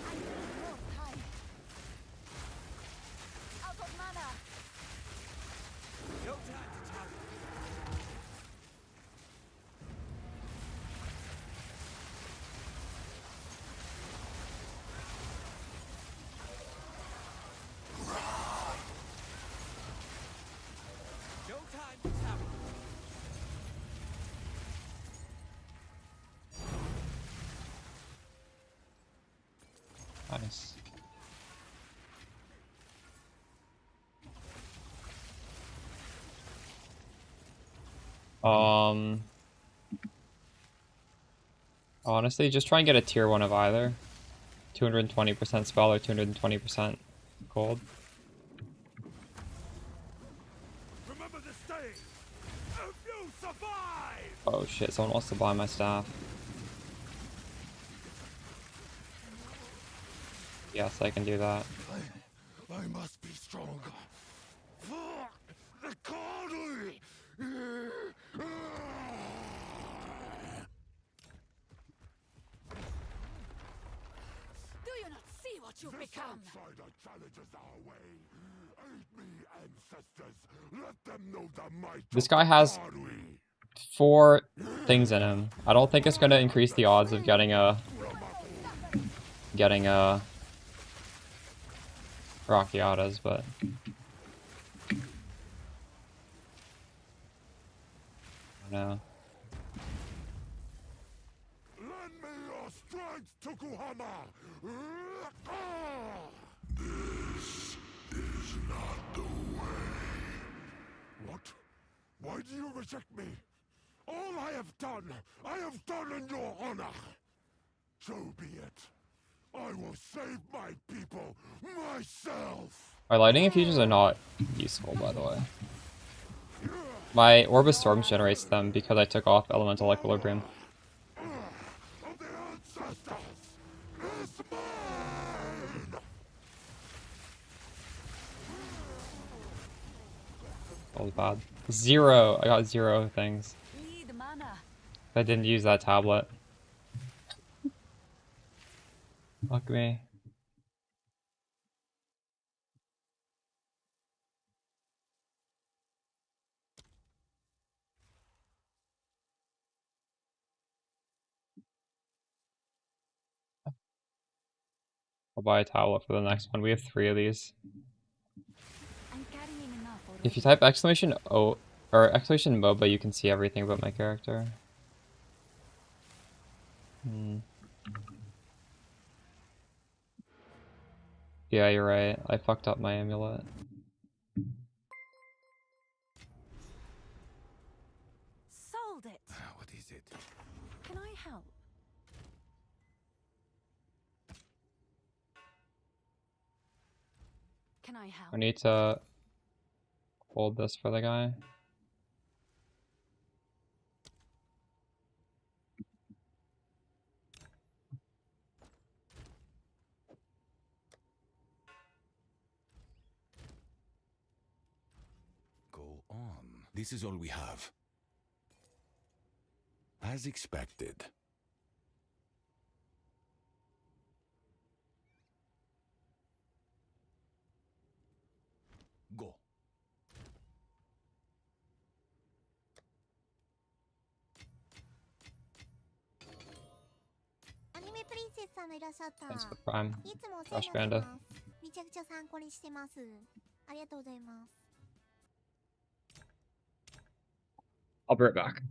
I need more time. Out of mana. No time to tarry. No time to tarry. Nice. Honestly, just try and get a tier 1 of either. 220% spell or 220% cold. Remember this day. If you survive. Oh shit, someone wants to buy my staff. Yes, I can do that. I must be stronger. For the Carly. Do you not see what you've become? Outsider challenges our way. Aid me, ancestors. Let them know the might. This guy has 4 things in him. I don't think it's going to increase the odds of getting a Brachiotas, but I don't know. Lend me your strength, Tokuhama. This is not the way. What? Why do you reject me? All I have done in your honor. So be it. I will save my people myself. My lightning infusions are not useful, by the way. My Orb of Storms generates them because I took off Elemental Equilibrium. Of the ancestors is mine. That was bad. 0! I got 0 things. Need mana. I didn't use that tablet. Fuck me. I'll buy a tablet for the next one. We have 3 of these. I'm carrying enough already. If you type exclamation O or exclamation MOBA, you can see everything about my character. Yeah, you're right. I fucked up my amulet. Sold it. What is it? Can I help? Can I help? I need to hold this for the guy. Go on. This is all we have. As expected. Go.アニメプリンセスさんのいらっしゃった。 Thanks for Prime. いつもお世話 Gosh, になって Panda. ます。めちゃくちゃ参考にしてます。ありがとうございます。 I'll be right back.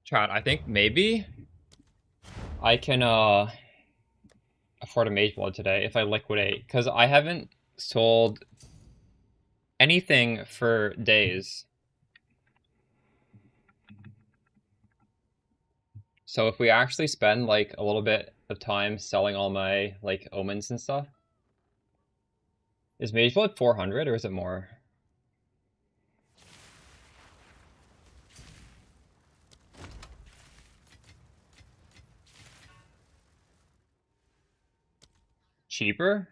Chat, I think maybe I can afford a mage blood today if I liquidate, because I haven't sold anything for days. So if we actually spend like a little bit of time selling all my like omens and stuff, is mage blood 400 or is it more? Cheaper?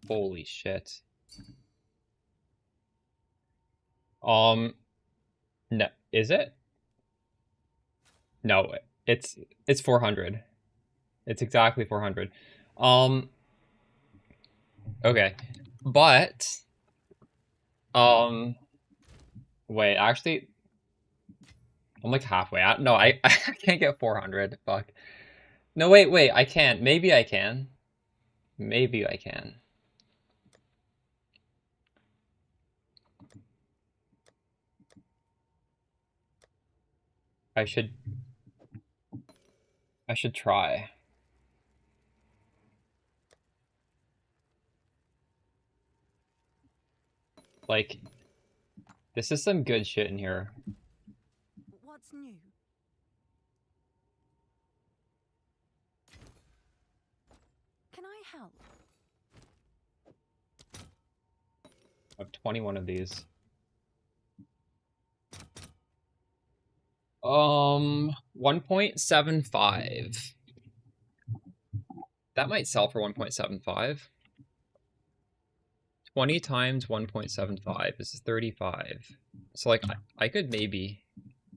Holy shit. No, is it? No, it's 400. It's exactly 400. Okay. But wait, actually I'm like halfway out. No, I can't get 400. Fuck. No, wait, I can't. Maybe I can. Maybe I can. I should try. Like, this is some good shit in here. What's new? Can I help? I have 21 of these. 1.75. That might sell for 1.75. 20 times 1.75 is 35. So like I could maybe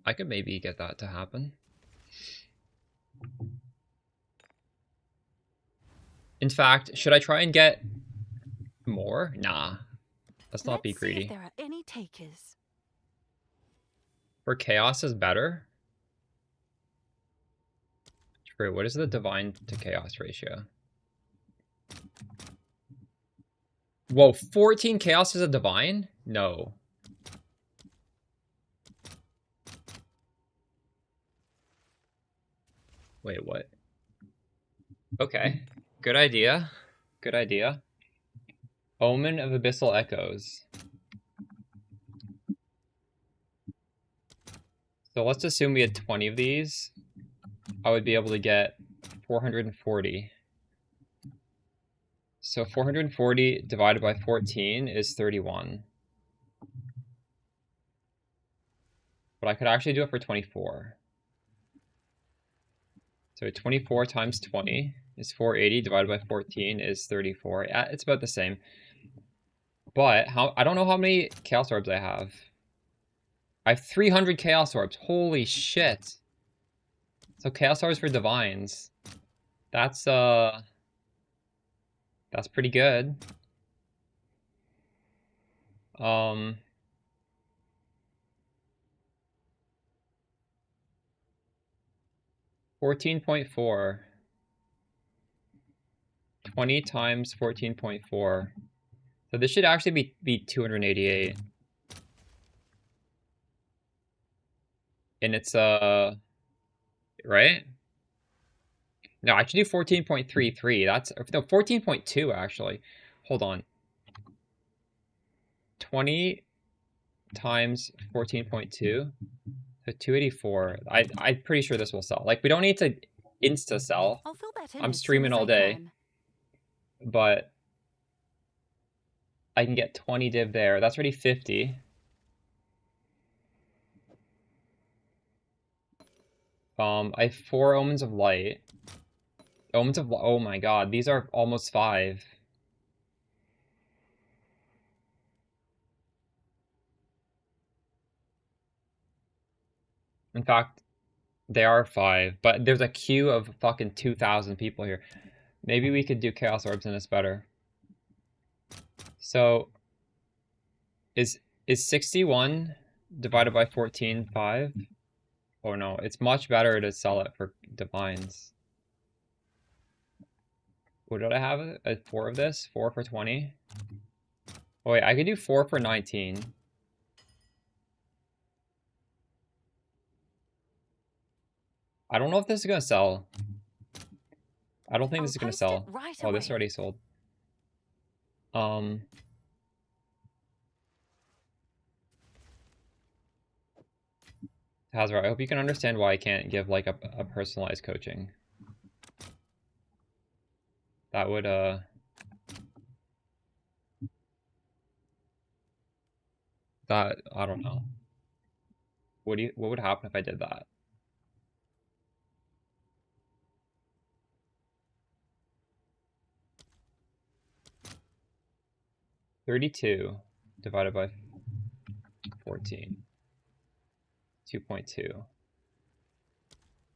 get that to happen. In fact, should I try and get more? Nah. Let's not be greedy. See if there are any takers. For chaos is better. True. What is the divine to chaos ratio? Whoa, 14 chaos is a divine? No. Wait, what? Okay. Good idea. Good idea. Omen of Abyssal Echoes. So let's assume we had 20 of these. I would be able to get 440. So 440 divided by 14 is 31. But I could actually do it for 24. So 24 times 20 is 480 divided by 14 is 34. Yeah, it's about the same. But I don't know how many Chaos Orbs I have. I have 300 Chaos Orbs. Holy shit. So Chaos Orbs for Divines. That's pretty good. 14.4. 20 times 14.4. So this should actually be 288. And it's right? No, I should do 14.33. That's no 14.2 actually. Hold on. 20 times 14.2. So 284. I'm pretty sure this will sell. Like, we don't need to insta sell. I'll fill that in I'm as soon streaming as all I day. can. But I can get 20 div there. That's already 50. I have 4 Omens of Light. Omens of... Oh my god, these are almost 5. In fact, they are 5, but there's a queue of fucking 2,000 people here. Maybe we could do Chaos Orbs and it's better. So, is 61 divided by 14 5? Oh no, it's much better to sell it for Divines. What did I have? 4 of this? 4 for 20? Oh wait, I could do 4 for 19. I don't know if this is gonna sell. I don't think this is gonna sell. Oh, this already sold. Hazard, I hope you can understand why I can't give like a personalized coaching. That would that I don't know. What would happen if I did that? $32 divided by 14. 2.2.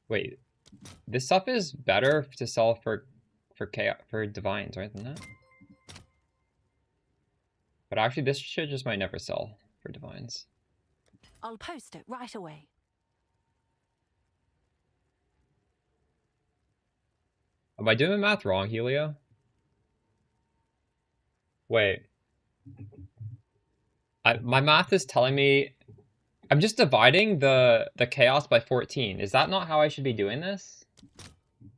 Wait, this stuff is better to sell for Divines, right? Than that. But actually, this shit just might never sell for Divines. I'll post it right away. Am I doing the math wrong, Helio? Wait. My math is telling me I'm just dividing the chaos by 14. Is that not how I should be doing this?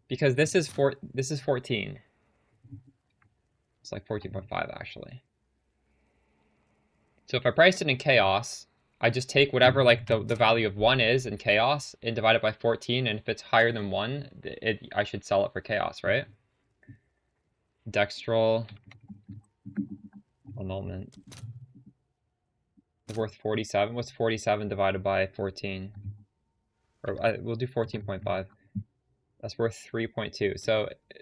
Because this is 14. It's like 14.5 actually. So if I price it in chaos, I just take whatever like the value of 1 is in chaos and divide it by 14, and if it's higher than 1, I should sell it for chaos, right? Dextral annulment. It's worth 47. What's 47 divided by 14? Or we'll do 14.5. That's worth 3.2.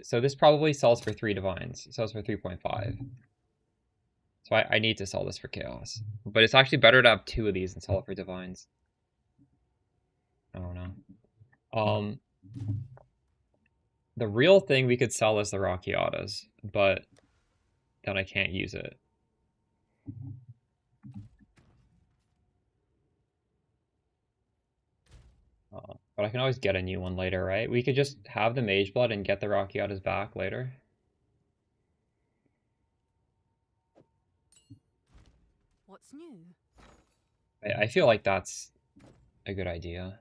So this probably sells for 3 divines. It sells for 3.5. So I need to sell this for chaos. But it's actually better to have 2 of these and sell it for divines. I don't know. The real thing we could sell is the Rockiatas, but then I can't use it. But I can always get a new one later, right? We could just have the Mage Blood and get the Rockiatas back later. What's new? I feel like that's a good idea.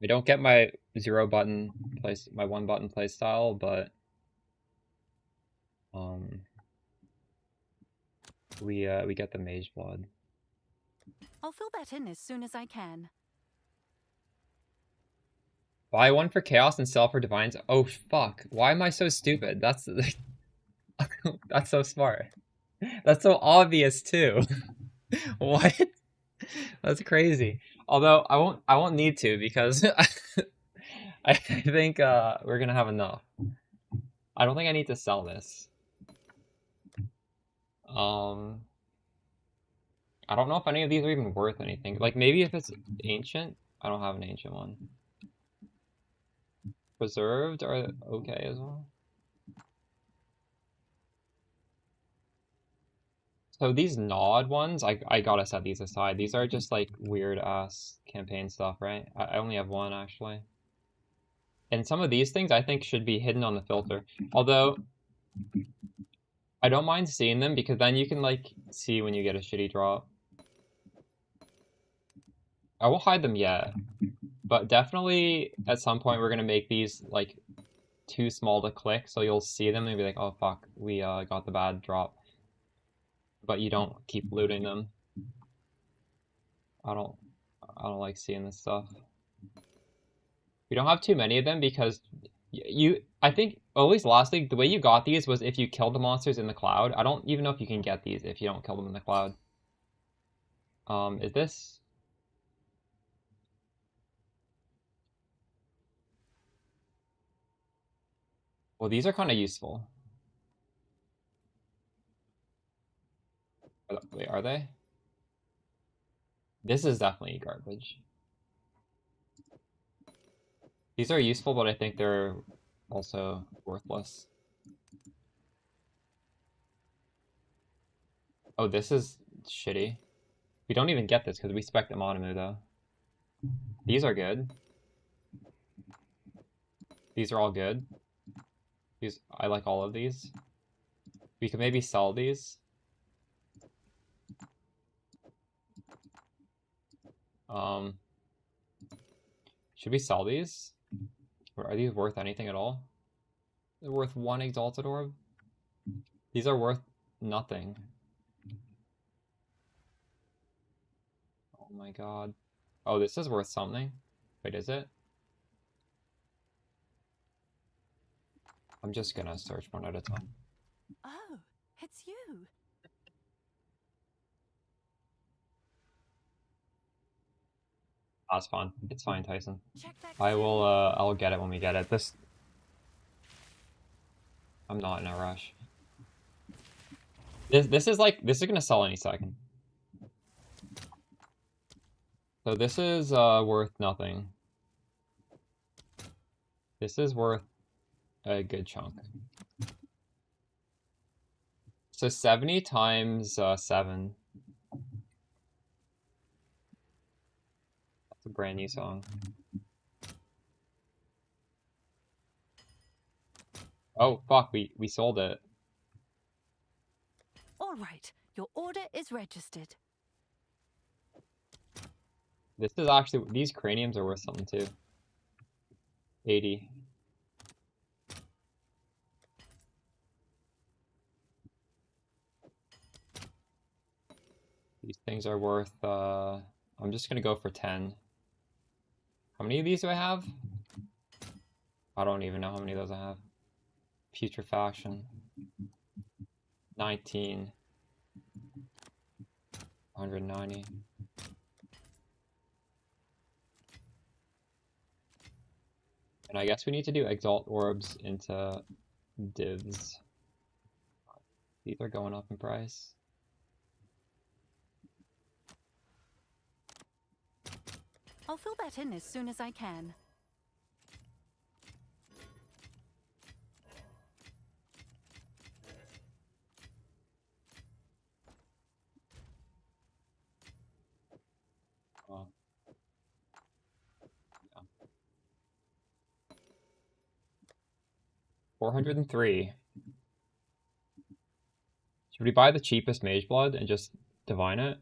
I don't get my 0 button place, my 1 button play style, but we get the Mage Blood. I'll fill that in as soon as I can. Buy 1 for chaos and sell for divines. Oh fuck! Why am I so stupid? That's that's so smart. That's so obvious too. What? That's crazy. Although I won't need to because I think we're gonna have enough. I don't think I need to sell this. I don't know if any of these are even worth anything. Like maybe if it's ancient, I don't have an ancient one. Preserved are okay as well. So these Nod ones, I gotta set these aside. These are just like weird ass campaign stuff, right? I only have 1 actually. And some of these things I think should be hidden on the filter. Although I don't mind seeing them because then you can like see when you get a shitty drop. I won't hide them yet, but definitely at some point we're gonna make these like too small to click, so you'll see them and be like, oh fuck, we got the bad drop. But you don't keep looting them. I don't like seeing this stuff. We don't have too many of them because I think, at least last week, the way you got these was if you killed the monsters in the cloud. I don't even know if you can get these if you don't kill them in the cloud. Is this? Well, these are kind of useful. Wait, are they? This is definitely garbage. These are useful, but I think they're also worthless. Oh, this is shitty. We don't even get this because we spec them Monomu, though. These are good. These are all good. I like all of these. We could maybe sell these. Should we sell these? Or are these worth anything at all? They're worth 1 Exalted Orb? These are worth nothing. Oh my god. Oh, this is worth something. Wait, is it? I'm just gonna search one at a time. Oh, it's you. That's fine. It's fine, Tyson. Check that. I'll get it when we get it. I'm not in a rush. This is gonna sell any second. So this is worth nothing. This is worth a good chunk. So 70 times 7. That's a brand new song. Oh, fuck, we sold it. All right, your order is registered. This is actually, these craniums are worth something too. 80. These things are worth, I'm just gonna go for 10. How many of these do I have? I don't even know how many of those I have. Putrefaction. 19. 190. And I guess we need to do Exalt Orbs into divs. These are going up in price. I'll fill that in as soon as I can. Yeah. 403. Should we buy the cheapest Mage Blood and just divine it?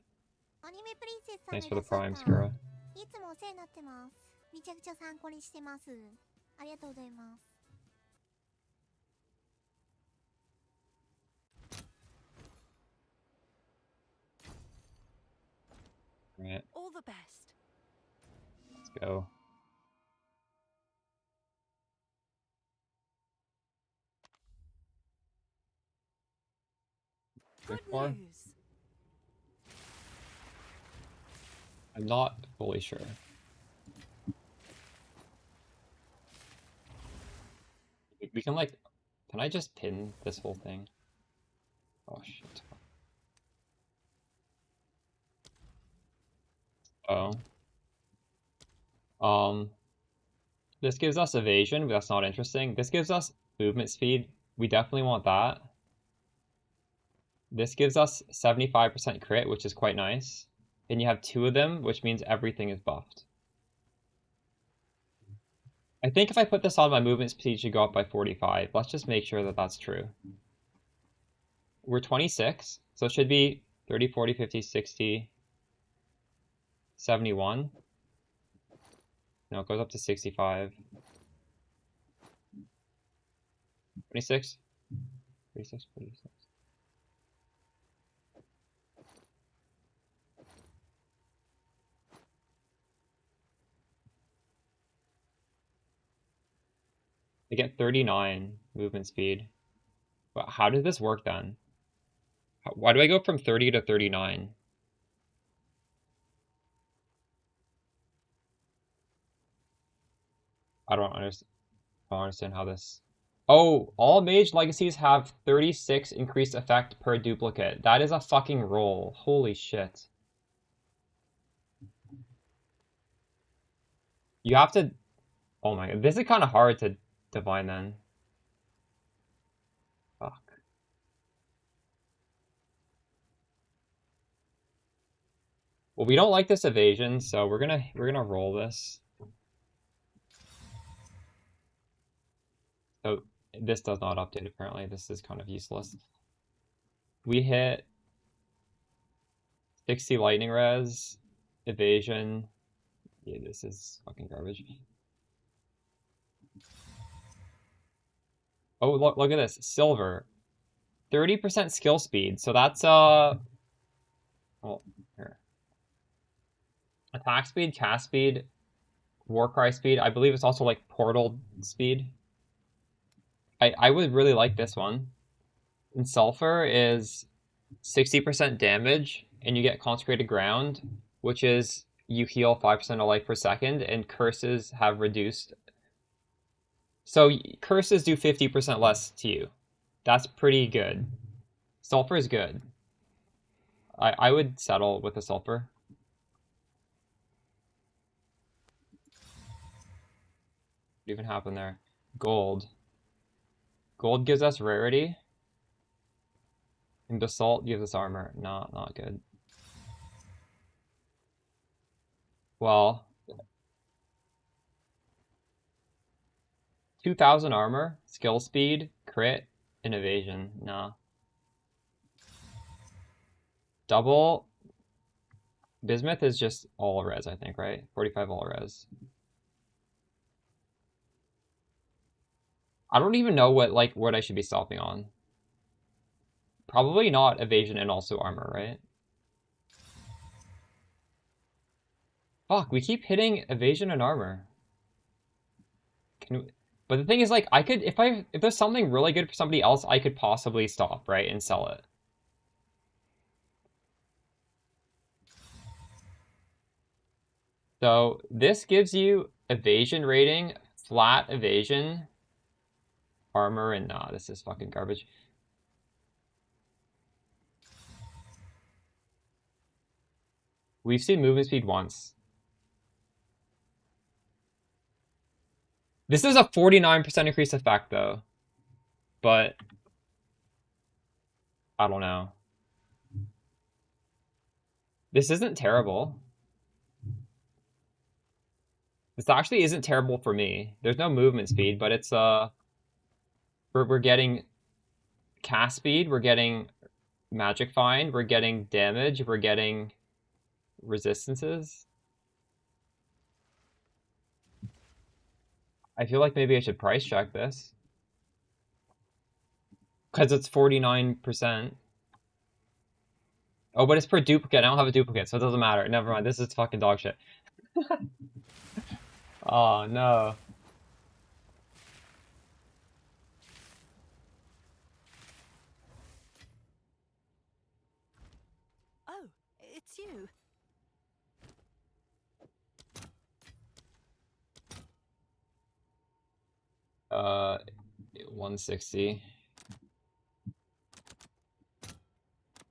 アニメプリンセスさん Thanks が for い the らっしゃっ Prime, た。 Skira. いつもお世話になってます。めちゃくちゃ参考にしてます。ありがとうございます。 Alright, All the best. let's go. Good More? news. I'm not fully sure. We can like, can I just pin this whole thing? Oh shit. Oh. This gives us evasion, but that's not interesting. This gives us movement speed. We definitely want that. This gives us 75% crit, which is quite nice. And you have 2 of them, which means everything is buffed. I think if I put this on, my movement speed should go up by 45. Let's just make sure that that's true. We're 26, so it should be 30, 40, 50, 60, 71. No, it goes up to 65. 26? 36, 46. I get 39 movement speed. But how did this work then? Why do I go from 30 to 39? I don't understand how this... Oh, all mage legacies have 36 increased effect per duplicate. That is a fucking roll. Holy shit. You have to... Oh my god, this is kind of hard to divine then. Fuck. Well, we don't like this evasion, so we're gonna roll this. So this does not update apparently. This is kind of useless. We hit 60 lightning res, evasion. Yeah, this is fucking garbage. Oh, look at this. Silver. 30% skill speed. So that's well, here. Attack speed, cast speed, Warcry speed. I believe it's also like portal speed. I would really like this one. And Sulfur is 60% damage, and you get Consecrated Ground, which is you heal 5% of life per second, and curses have reduced. So curses do 50% less to you. That's pretty good. Sulfur is good. I would settle with the Sulfur. What even happened there? Gold. Gold gives us rarity. In Basalt, you have this armor. Not good. Well, 2000 armor, skill speed, crit, and evasion. Nah. Double Bismuth is just all res, I think, right? 45 all res. I don't even know what I should be stopping on. Probably not evasion and also armor, right? Fuck, we keep hitting evasion and armor. Can we... But the thing is, like, I could if there's something really good for somebody else, I could possibly stop, right, and sell it. So this gives you evasion rating, flat evasion, armor, and nah, this is fucking garbage. We've seen movement speed once. This is a 49% increase effect though, but I don't know. This isn't terrible. This actually isn't terrible for me. There's no movement speed, but it's we're getting cast speed, we're getting magic find, we're getting damage, we're getting resistances. I feel like maybe I should price check this. Because it's 49%. Oh, but it's per duplicate. I don't have a duplicate, so it doesn't matter. Never mind. This is fucking dog shit. Oh, no. Oh, it's you. 160.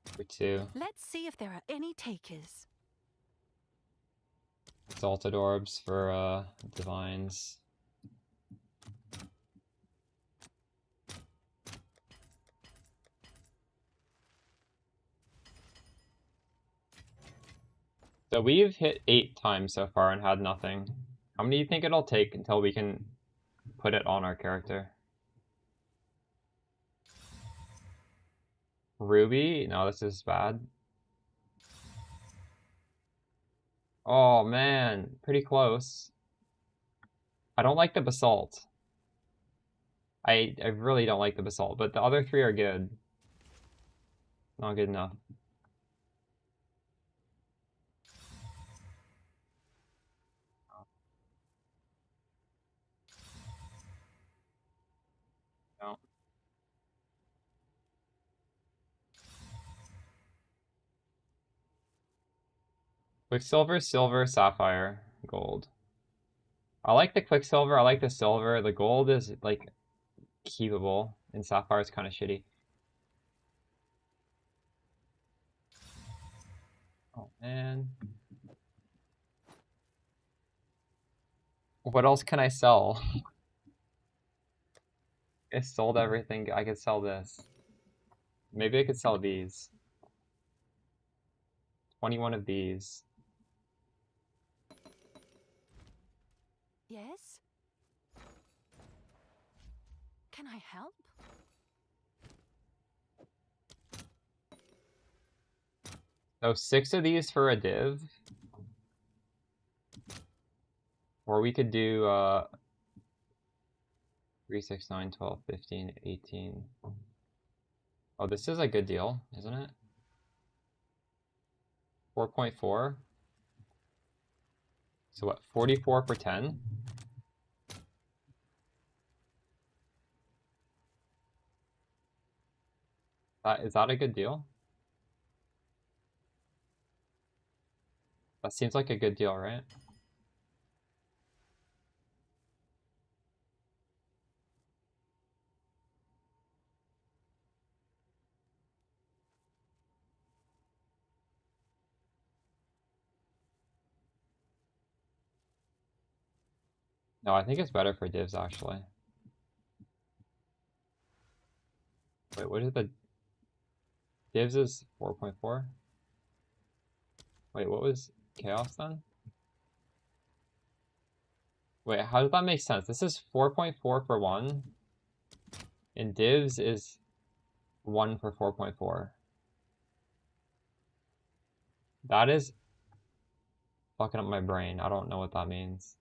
For 2. Let's see if there are any takers. Exalted orbs for divines. So we've hit 8 times so far and had nothing. How many do you think it'll take until we can put it on our character? Ruby? No, this is bad. Oh man, pretty close. I don't like the basalt. I really don't like the basalt, but the other 3 are good. Not good enough. No. Quicksilver, silver, sapphire, gold. I like the quicksilver, I like the silver. The gold is like keepable, and sapphire is kind of shitty. Oh man. What else can I sell? I sold everything. I could sell this. Maybe I could sell these. 21 of these. Yes? Can I help? So 6 of these for a div. Or we could do 3, 6, 9, 12, 15, 18. Oh, this is a good deal, isn't it? 4.4. So what, 44 for 10? Is that a good deal? That seems like a good deal, right? No, I think it's better for divs, actually. Wait, what is the Divs is 4.4. Wait, what was chaos then? Wait, how does that make sense? This is 4.4 for 1, and divs is 1 for 4.4. That is fucking up my brain. I don't know what that means.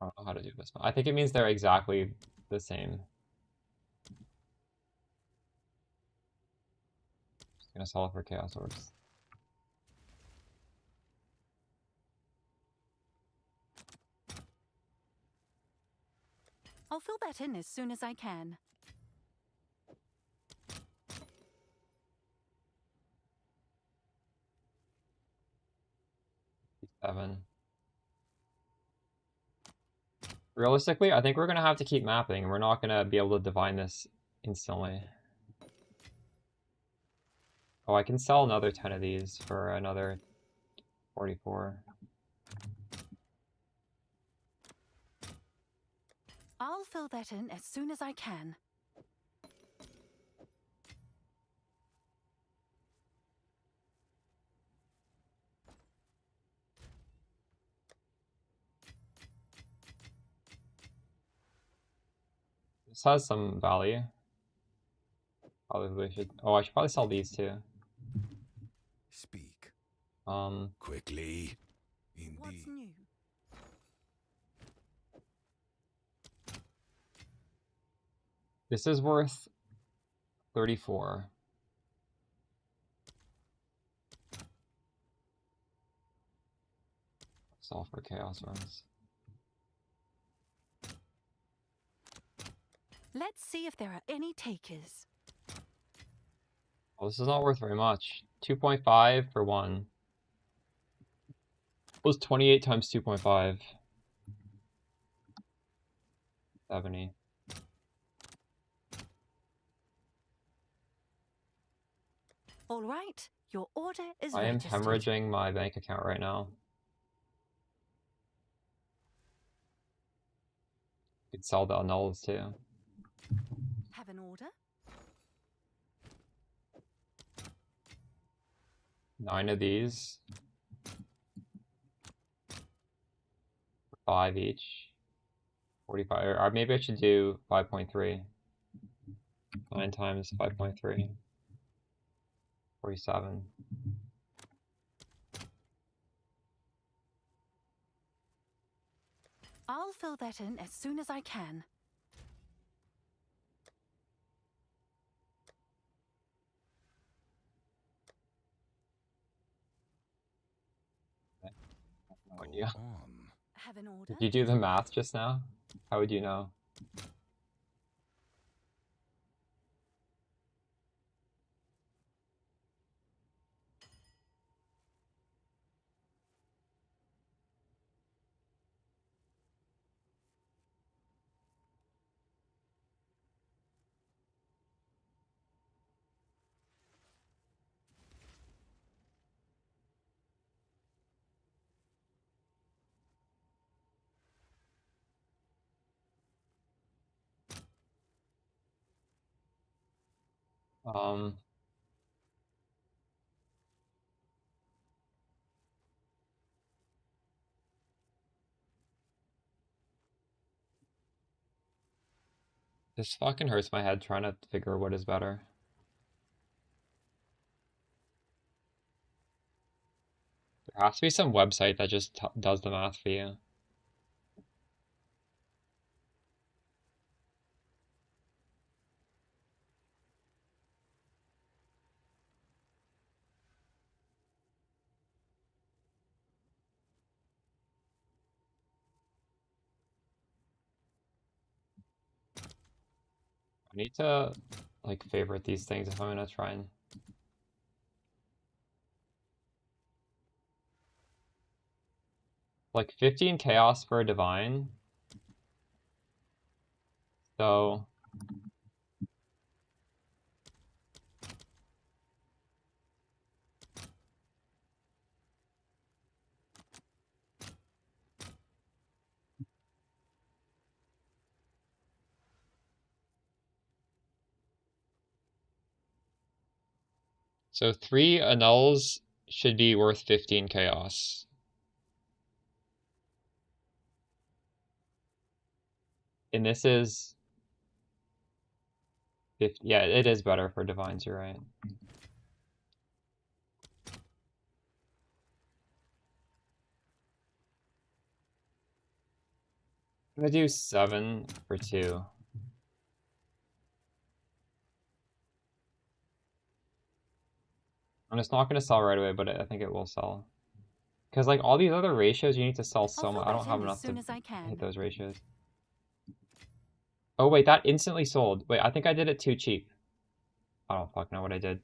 I don't know how to do this. I think it means they're exactly the same. Just gonna sell it for chaos orbs. I'll fill that in as soon as I can. Seven. Realistically, I think we're gonna have to keep mapping, and we're not gonna be able to divine this instantly. Oh, I can sell another 10 of these for another 44. I'll fill that in as soon as I can. This has some value. Probably should. Oh, I should probably sell these too. Speak Um, quickly. What's Indeed. new? this is worth 34. Sell for chaos runs. Let's see if there are any takers. Oh, this is not worth very much. 2.5 for 1. It was 28 times 2.5. 70. All right, your order is I am registered. hemorrhaging my bank account right now. Could sell the annulls too. Have an order? 9 of these. 5 each. 45. Or maybe I should do 5.3. 9 times 5.3. 47. I'll fill that in as soon as I can. No idea. On. Have an order? Did you do the math just now? How would you know? Um, this fucking hurts my head trying to figure what is better. There has to be some website that just does the math for you. I need to like favorite these things if I'm gonna try and like 15 chaos for a divine. So So 3 annuls should be worth 15 chaos. And this is 50. Yeah, it is better for divines, you're right. I'm gonna do 7 for 2. And it's not gonna sell right away, but I think it will sell. Because like all these other ratios, you need to sell so much. I don't have enough to hit those ratios. Oh wait, that instantly sold. Wait, I think I did it too cheap. I don't fucking know what I did.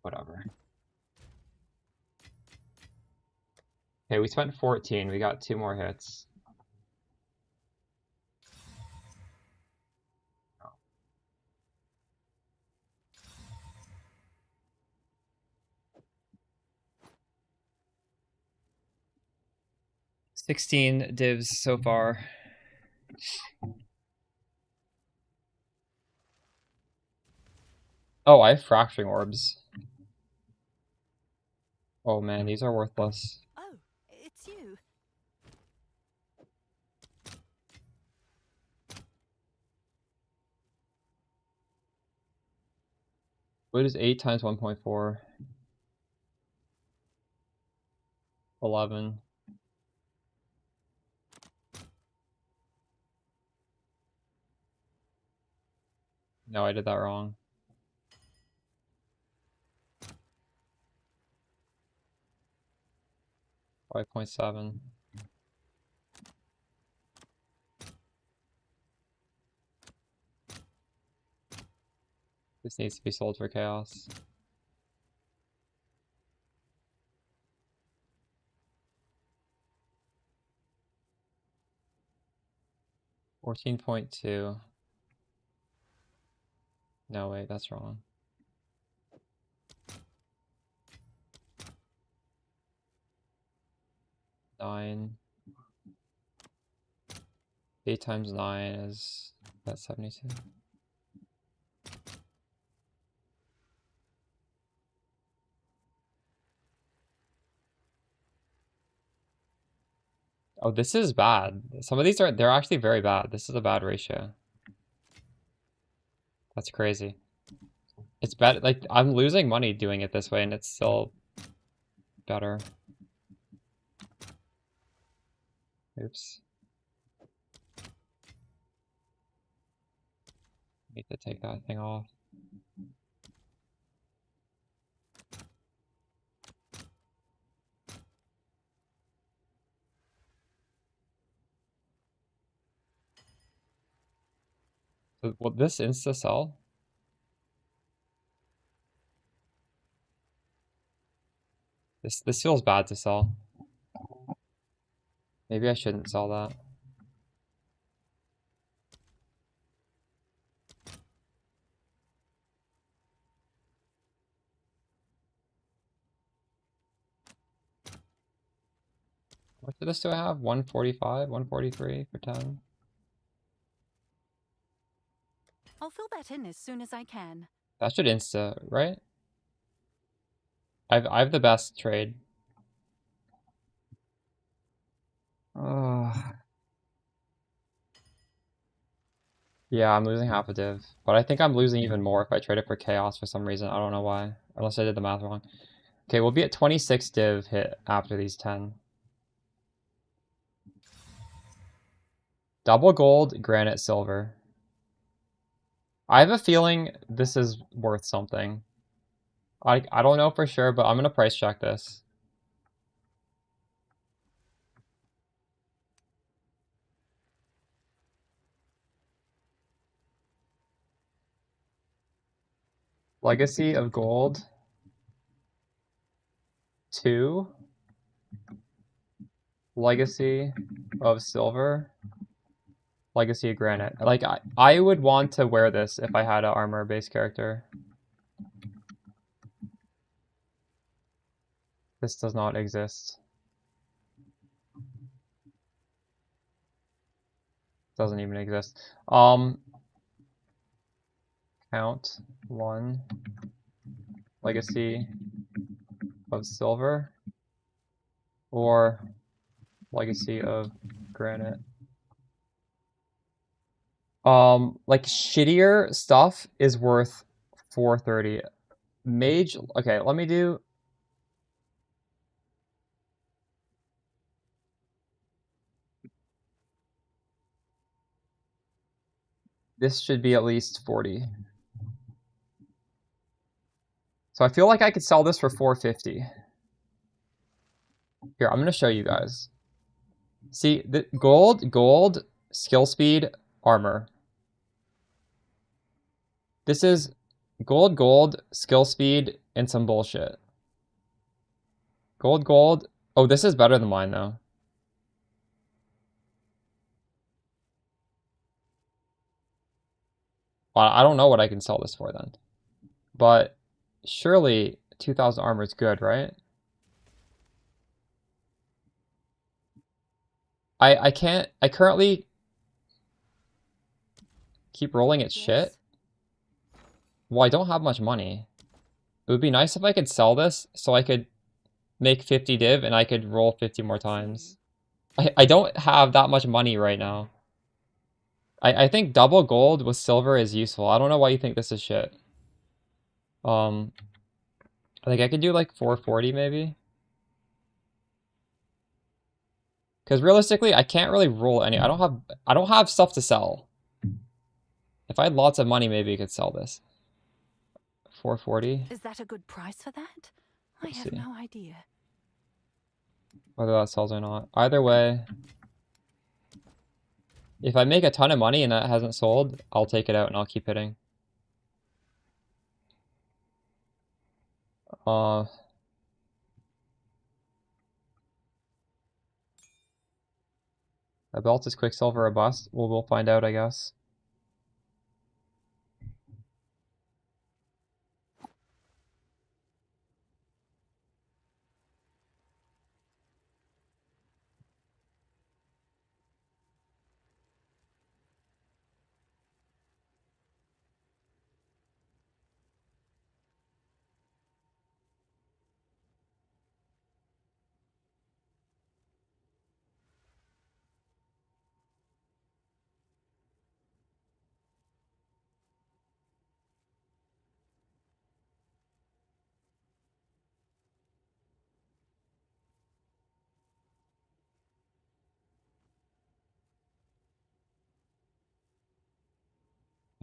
Whatever. Okay, we spent 14. We got 2 more hits. Oh. 16 divs so far. Oh, I have fracturing orbs. Oh man, these are worthless. Oh, it's you. What is 8 times 1.4? 11. No, I did that wrong. 5.7. This needs to be sold for chaos. $14.2. No, wait, that's wrong. Nine. 8 times 9 is that 72. Oh, this is bad. Some of these they're actually very bad. This is a bad ratio. That's crazy. It's bad. Like, I'm losing money doing it this way, and it's still better. Oops. Need to take that thing off. So, will this insta sell? This feels bad to sell. Maybe I shouldn't sell that. What for this do I have? 145, 143 for 10. I'll fill that in as soon as I can. That should insta, right? I have the best trade. Yeah, I'm losing half a div. But I think I'm losing even more if I trade it for chaos for some reason. I don't know why. Unless I did the math wrong. Okay, we'll be at 26 div hit after these 10. Double gold, granite, silver. I have a feeling this is worth something. I don't know for sure, but I'm gonna price check this. Legacy of gold. 2. Legacy of silver. Legacy of granite. Like, I would want to wear this if I had an armor-based character. This does not exist. Doesn't even exist. count 1 legacy of silver or legacy of granite. Like shittier stuff is worth 430. Mage, okay, let me do. This should be at least 40. So I feel like I could sell this for 450. Here, I'm gonna show you guys. See, the gold, skill speed, armor. This is gold, skill speed, and some bullshit. Gold. Oh, this is better than mine, though. Well, I don't know what I can sell this for, then. But surely 2,000 armor is good, right? I can't... I currently keep rolling its shit. Well, I don't have much money. It would be nice if I could sell this so I could make 50 div and I could roll 50 more times. I don't have that much money right now. I think double gold with silver is useful. I don't know why you think this is shit. I think I could do like 440 maybe. Because realistically, I can't really roll any. I don't have stuff to sell. If I had lots of money, maybe I could sell this. 440. Is that a good price for that? I Let's have see. no idea. Whether that sells or not. Either way, if I make a ton of money and that hasn't sold, I'll take it out and I'll keep hitting. A belt is Quicksilver a bust? Well, we'll find out, I guess.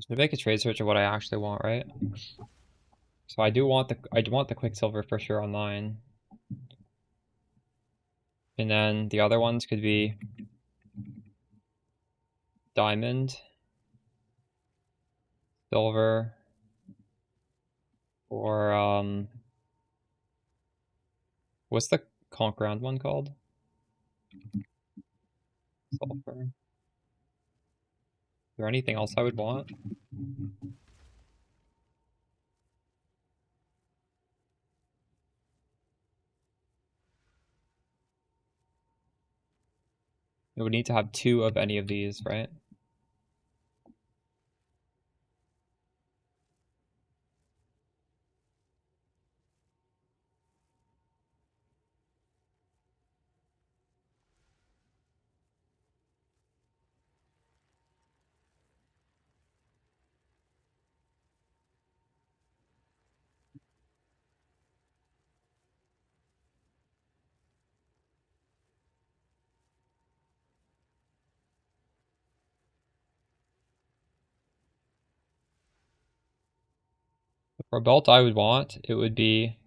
Should make a trade search of what I actually want, right? So I want the Quicksilver for sure online. And then the other ones could be diamond, silver, or what's the conch round one called? Sulfur. Is there anything else I would want? It would need to have 2 of any of these, right? For a belt I would want, it would be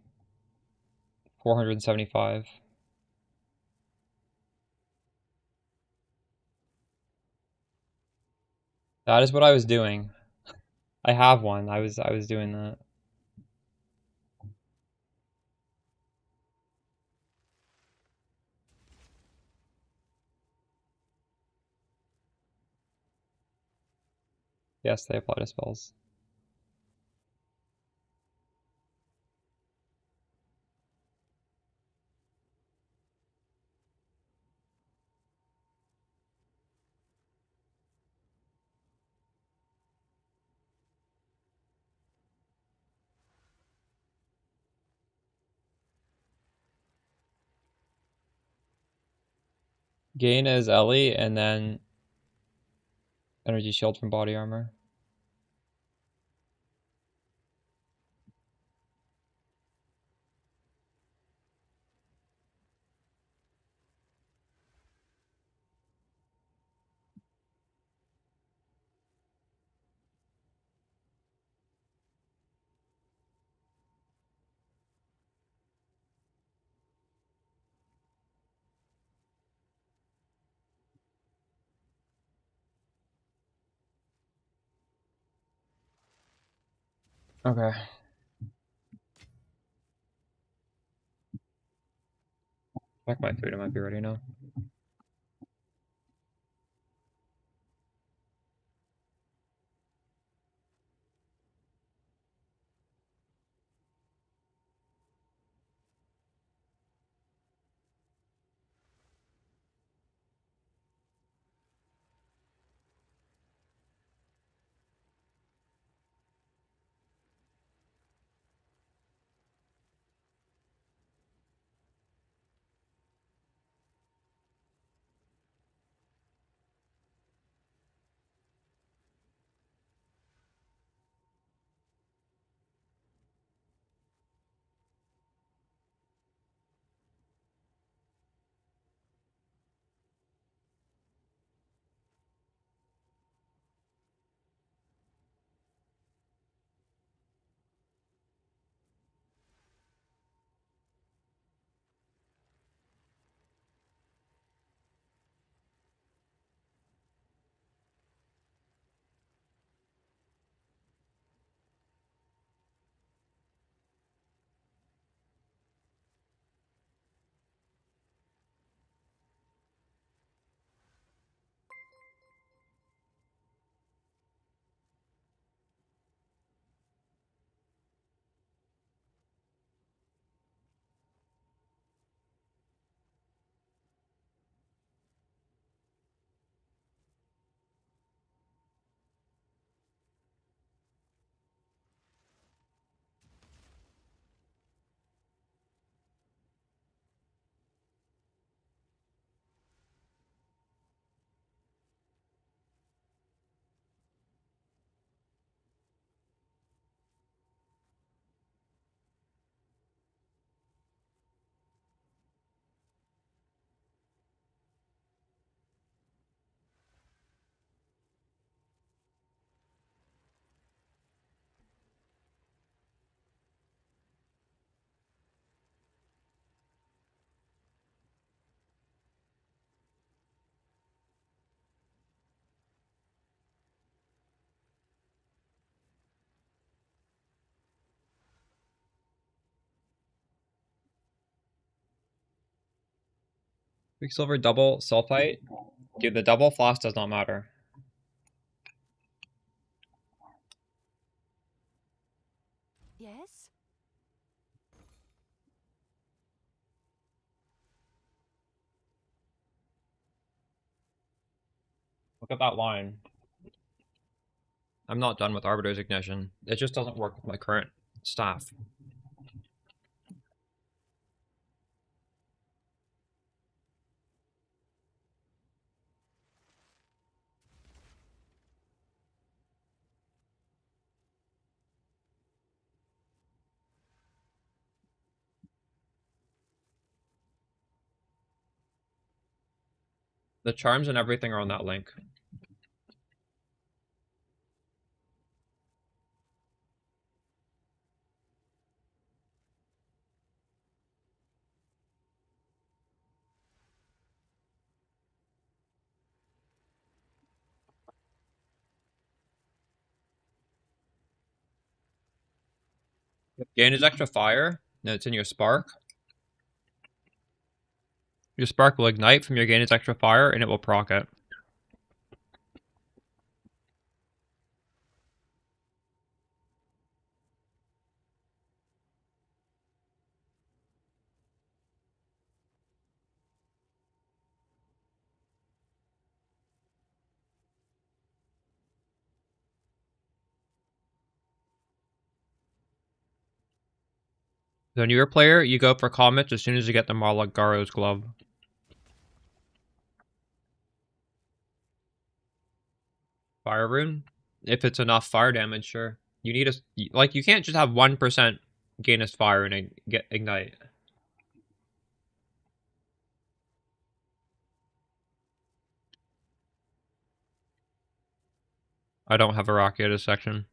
475. That is what I was doing. I have one. I was doing that. Yes, they apply to spells. Gain is Ellie, and then energy shield from body armor. Okay. Check my food, it might be ready now. Quicksilver double sulfite. Dude, the double floss does not matter. Yes? Look at that line. I'm not done with Arbiter's Ignition. It just doesn't work with my current staff. The charms and everything are on that link. Gain is extra fire. No, it's in your spark. Your spark will ignite from your gain is extra fire, and it will proc it. The newer player, you go for Comet as soon as you get the Malagaro's glove. Fire rune. If it's enough fire damage, sure. You need a like. You can't just have 1% gain as fire and get ignite. I don't have a rocket section,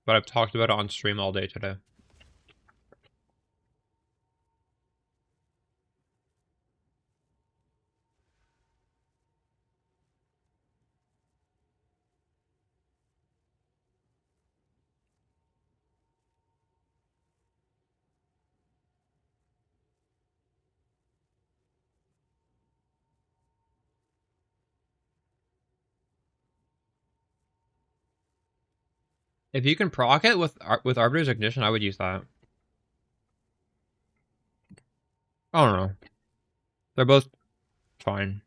but I've talked about it on stream all day today. If you can proc it with Arbiter's Ignition, I would use that. I don't know. They're both fine.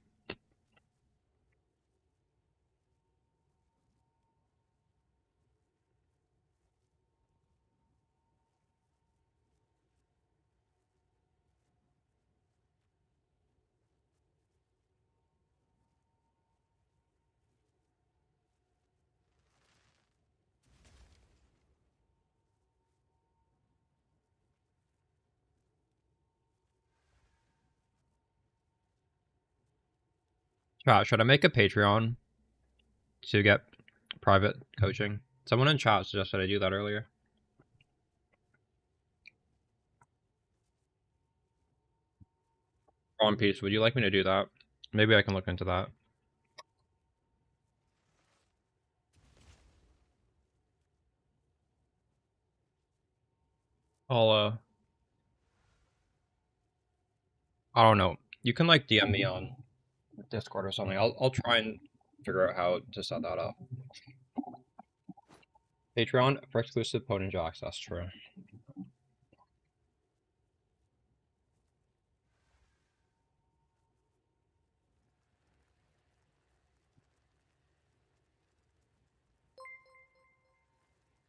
Chat, should I make a Patreon to get private coaching? Someone in chat suggested I do that earlier. One Piece, would you like me to do that? Maybe I can look into that. I'll I don't know. You can like DM me on Discord or something. I'll try and figure out how to set that up. Patreon for exclusive Potent Jocks, that's true.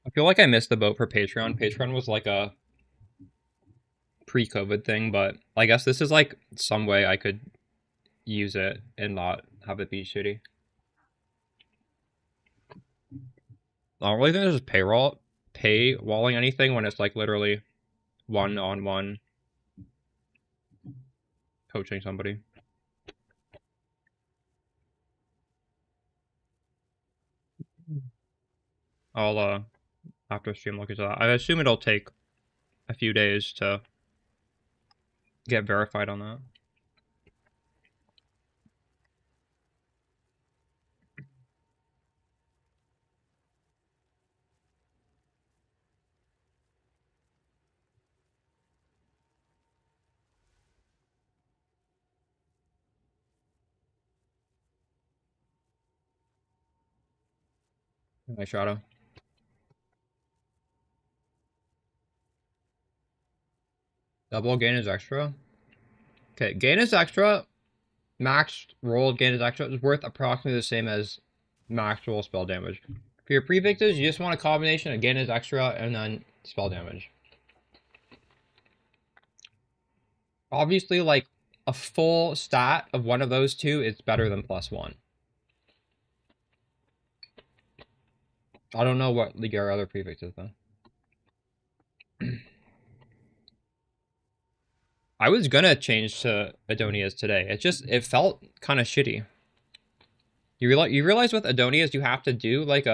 I feel like I missed the boat for Patreon. Patreon was like a pre-COVID thing, but I guess this is like some way I could use it and not have it be shitty. I don't really think there's paywalling anything when it's like literally one-on-one coaching somebody. I'll after stream look into that. I assume it'll take a few days to get verified on that. Nice shadow. Double gain is extra. Okay, gain is extra. Max roll gain is extra is worth approximately the same as max roll spell damage. For your prefixes, you just want a combination of gain is extra and then spell damage. Obviously, like a full stat of one of those two is better than +1. I don't know what your other prefix is though. I was gonna change to Adonias today. It felt kind of shitty. You realize with Adonias you have to do like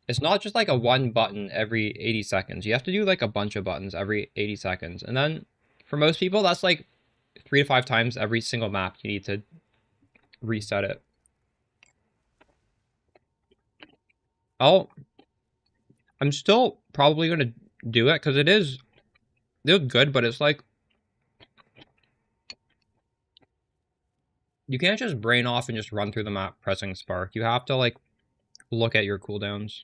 it's not just like a one button every 80 seconds. You have to do like a bunch of buttons every 80 seconds. And then for most people that's like 3 to 5 times every single map you need to reset it. I'm still probably gonna do it because it is good, but it's like you can't just brain off and just run through the map pressing spark. You have to like look at your cooldowns.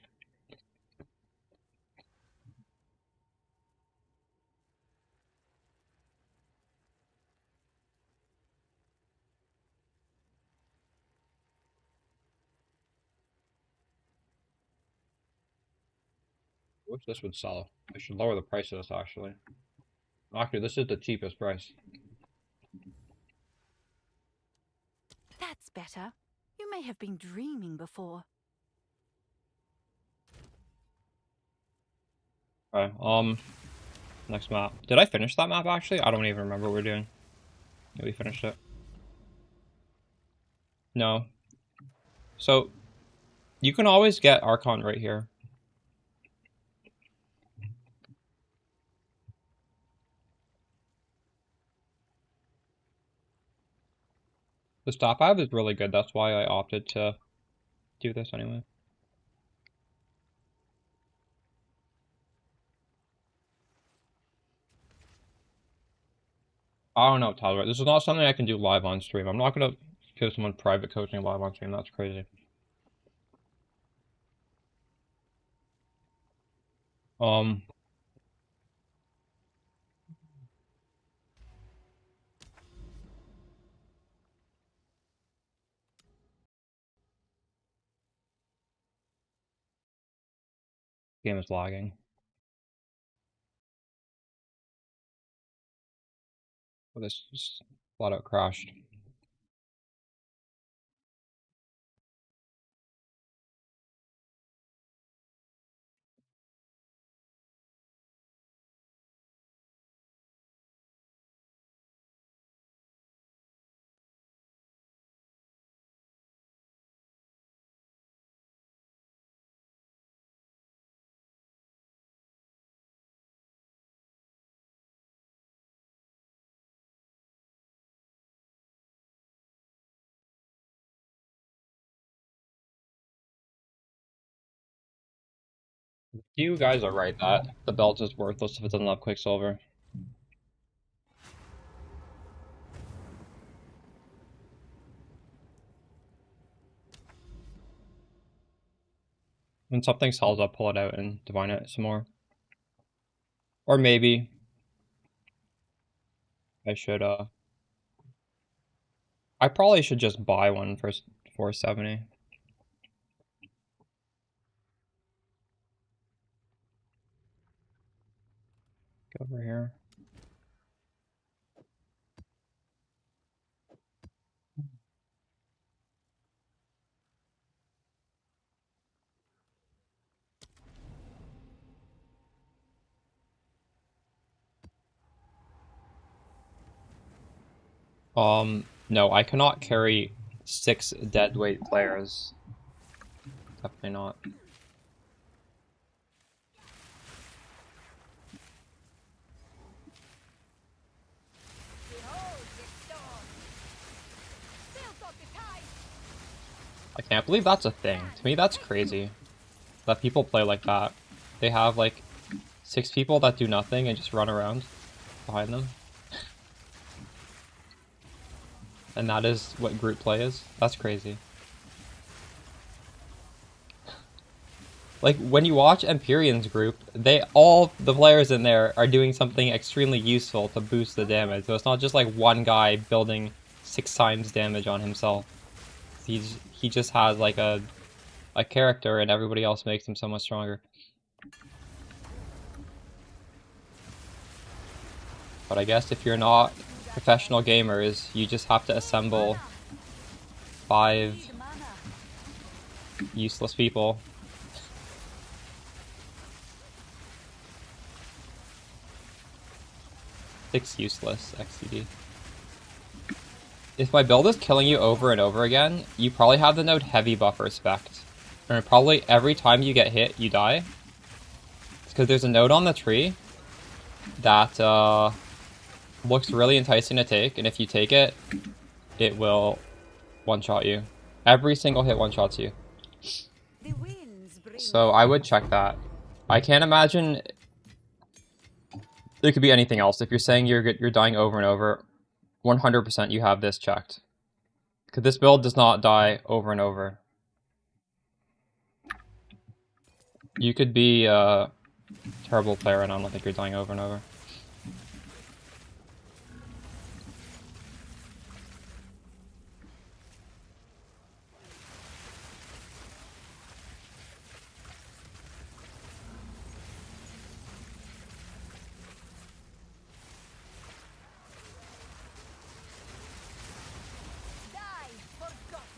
I wish this would sell. I should lower the price of this actually. Actually, this is the cheapest price. better. You may have been dreaming before. Okay, next map. Did I finish that map actually? I don't even remember what we're doing. Yeah, we finished it. No. So, you can always get Archon right here. The stop I have is really good, that's why I opted to do this anyway. I don't know, Tyler. This is not something I can do live on stream. I'm not gonna give someone private coaching live on stream. That's crazy. Game is lagging. Oh, this just flat out crashed. You guys are right that the belt is worthless if it doesn't have Quicksilver. When something sells, I'll pull it out and divine it some more. Or maybe I should, I probably should just buy one for 470. Go over here. No, I cannot carry 6 deadweight players. Definitely not. Behold the storm. Built up the tide. I can't believe that's a thing. To me, that's crazy. That people play like that. They have like 6 people that do nothing and just run around behind them. And that is what group play is. That's crazy. Like, when you watch Empyrean's group, all the players in there are doing something extremely useful to boost the damage. So it's not just like one guy building 6 times damage on himself. He just has like a character and everybody else makes him so much stronger. But I guess if you're not professional gamers, you just have to assemble 5 useless people. 6 useless XCD. If my build is killing you over and over again, you probably have the node heavy buffer spect. And probably every time you get hit, you die. It's because there's a node on the tree that looks really enticing to take, and if you take it, it will one-shot you. Every single hit one-shots you. So I would check that. I can't imagine there could be anything else. If you're saying you're dying over and over, 100% you have this checked. Because this build does not die over and over. You could be a terrible player and I don't think you're dying over and over. Die, forgotten.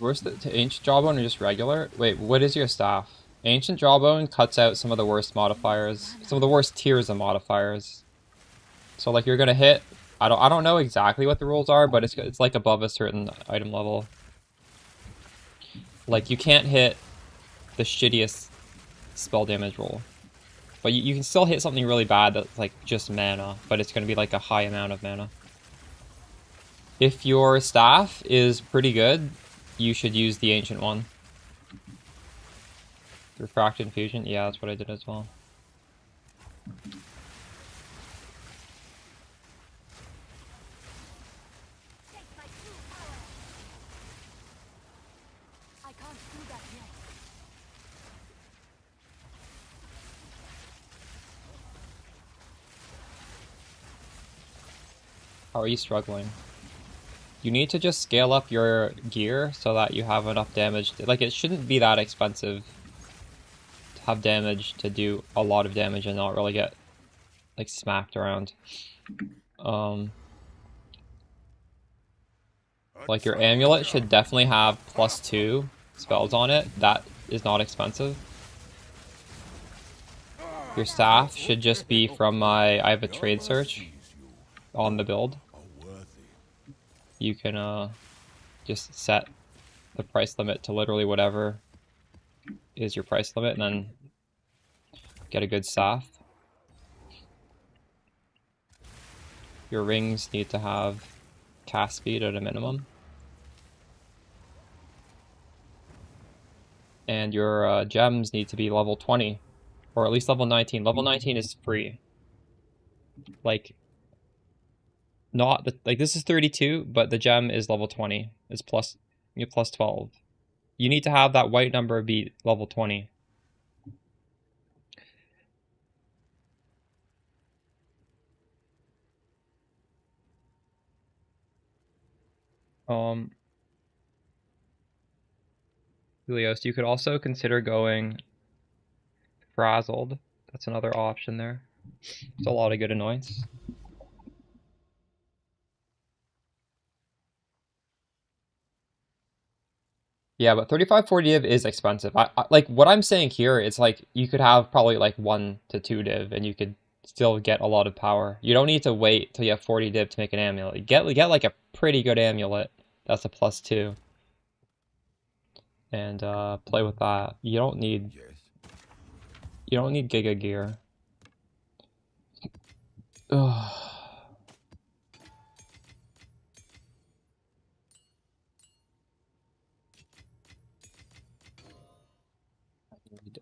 Where's the ancient jawbone or just regular? Wait, what is your staff? Ancient jawbone cuts out some of the worst modifiers, some of the worst tiers of modifiers. So like you're gonna hit. I don't know exactly what the rules are, but it's like above a certain item level. Like you can't hit the shittiest spell damage roll, but you can still hit something really bad that's like just mana, but it's gonna be like a high amount of mana. If your staff is pretty good, you should use the ancient one. Refracted Infusion? Yeah, that's what I did as well. Take my true power. I can't do that yet. How are you struggling? You need to just scale up your gear so that you have enough damage. Like, it shouldn't be that expensive to have damage to do a lot of damage and not really get, like, smacked around. Like, your amulet should definitely have +2 spells on it. That is not expensive. Your staff should just be from I have a trade search on the build. You can just set the price limit to literally whatever is your price limit and then get a good staff. Your rings need to have cast speed at a minimum. And your gems need to be level 20, or at least level 19. Level 19 is free. Like, not the, like this is 32, but the gem is level 20. It's plus, you plus 12. You need to have that white number be level 20. Helios, you could also consider going frazzled. That's another option there. There's a lot of good annoyance. Yeah, but 35-40 div is expensive. I like what I'm saying here is like you could have probably like 1 to 2 div and you could still get a lot of power. You don't need to wait till you have 40 div to make an amulet. Get like a pretty good amulet that's a +2. And play with that. You don't need Giga Gear. Ugh. I need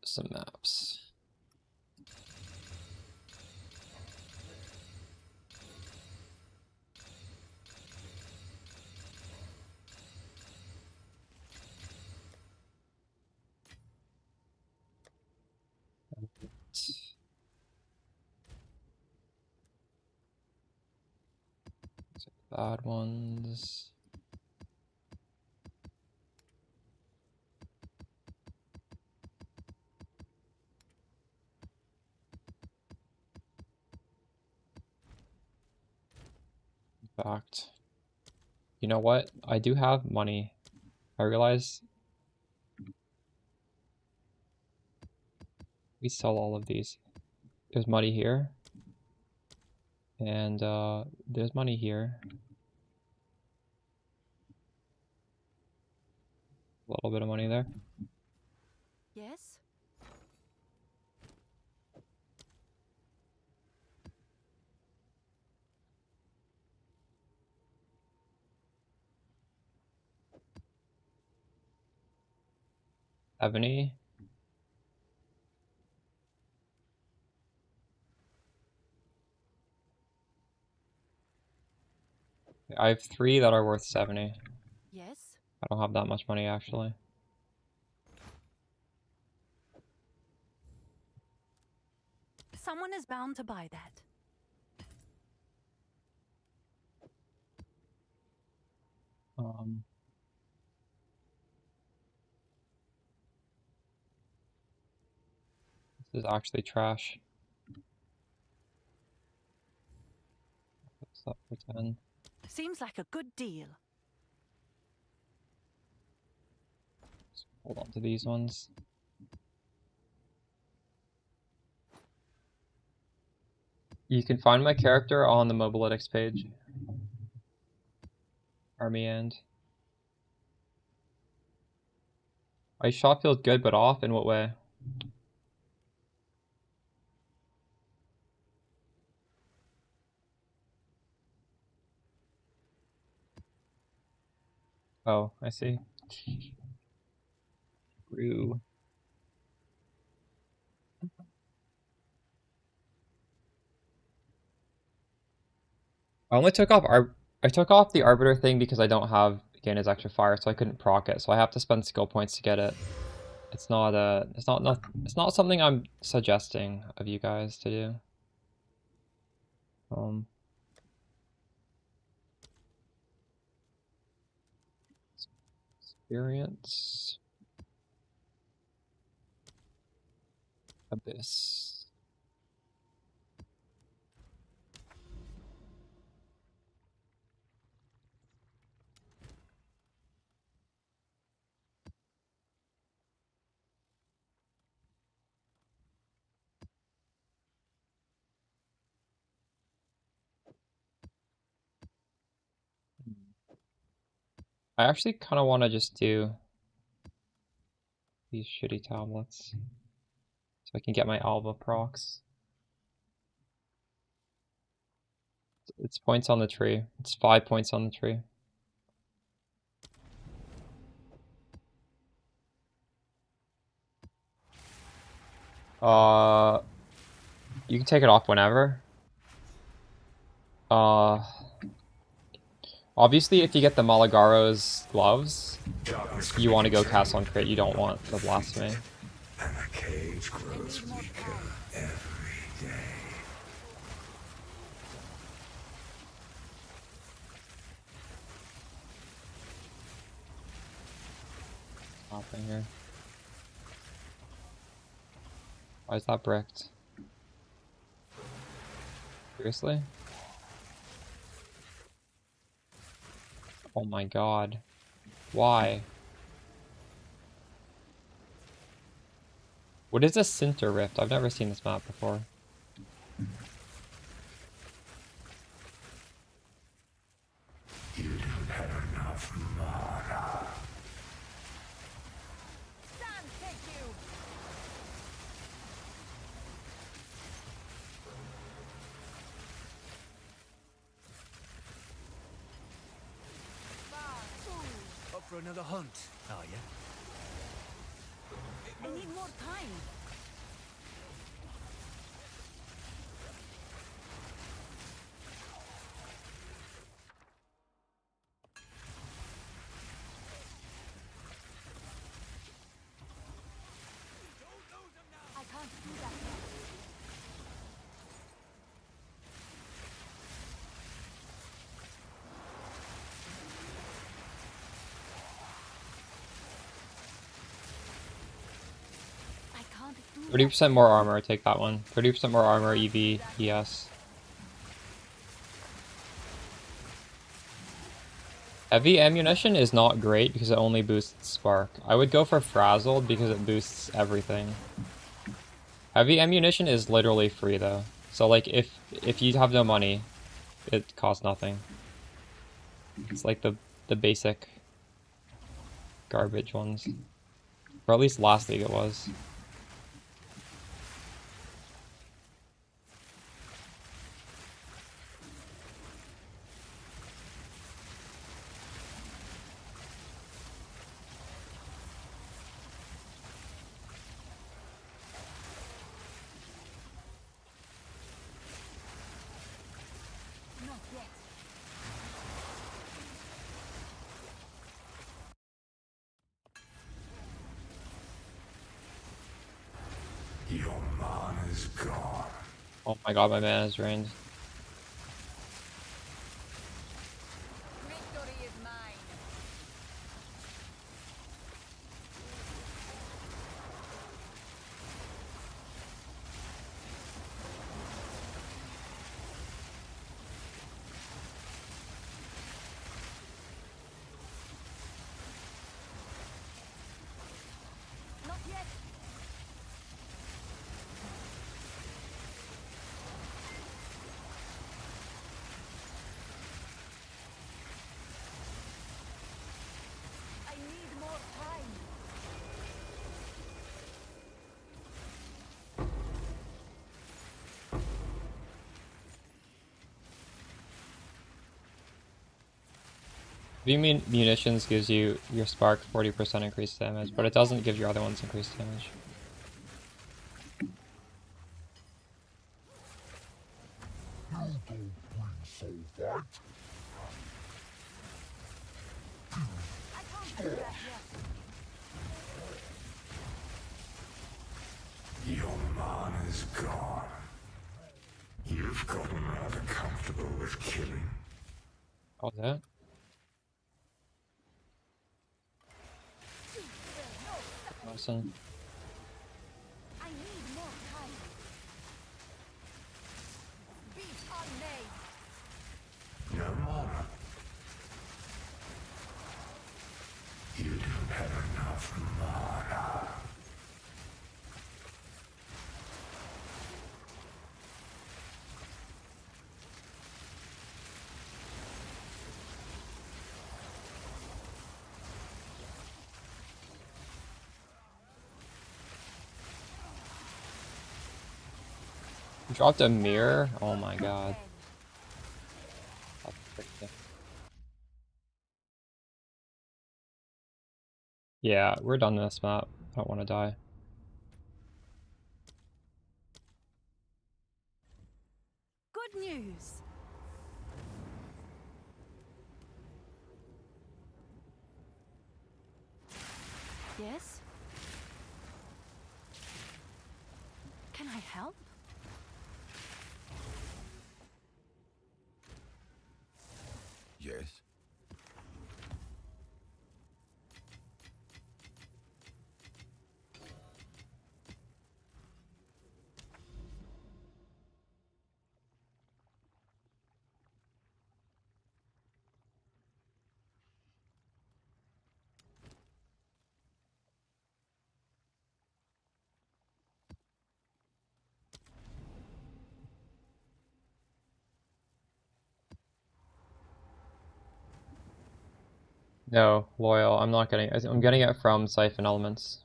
some maps. Bad ones. In fact, you know what? I do have money. I realize we sell all of these. There's money here. And there's money here. A little bit of money there. Yes? $70. I have 3 that are worth 70. Yes? I don't have that much money actually. Someone is bound to buy that. This is actually trash. What's that for 10? Seems like a good deal. Hold on to these ones. You can find my character on the Mobalytics page. Army and. Ice shot feels good but off? In what way? Oh, I see. Brew. I only took off I took off the Arbiter thing because I don't have gain his extra fire, so I couldn't proc it. So I have to spend skill points to get it. It's not it's not something I'm suggesting of you guys to do. Experience. Abyss. I actually kind of want to just do these shitty tablets so I can get my Alba procs. It's points on the tree. It's 5 points on the tree. You can take it off whenever. Obviously, if you get the Malagaro's gloves, you want to go cast on crit. You don't want the blasphemy. And the cage grows weaker every day. Nothing here. Why is that bricked? Seriously? Oh my god. Why? What is a Sinter Rift? I've never seen this map before. You don't have enough mana. Stand, take you! Up for another hunt, are you? I need more time. I can't do that yet. I can't do 30% more armor, take that one. 30% more armor, EV, ES. Heavy ammunition is not great because it only boosts spark. I would go for frazzled because it boosts everything. Heavy ammunition is literally free though. So like if you have no money, it costs nothing. It's like the basic garbage ones. Or at least last league it was. not yet. Your mana's gone. Oh my god, my mana is drained. Victory is mine. you mean munitions gives you your spark 40% increased damage, but it doesn't give your other ones increased damage. Your mana's gone. You've gotten rather comfortable with killing. Oh, that? Awesome. I need more time. Beat on me. No more. You don't have enough mana. Dropped a mirror? Oh my god. That's crazy. Yeah, we're done this map. I don't want to die. Good news. Yes? Can I help? Yes? No, loyal. I'm not getting it. I'm getting it from Siphon Elements.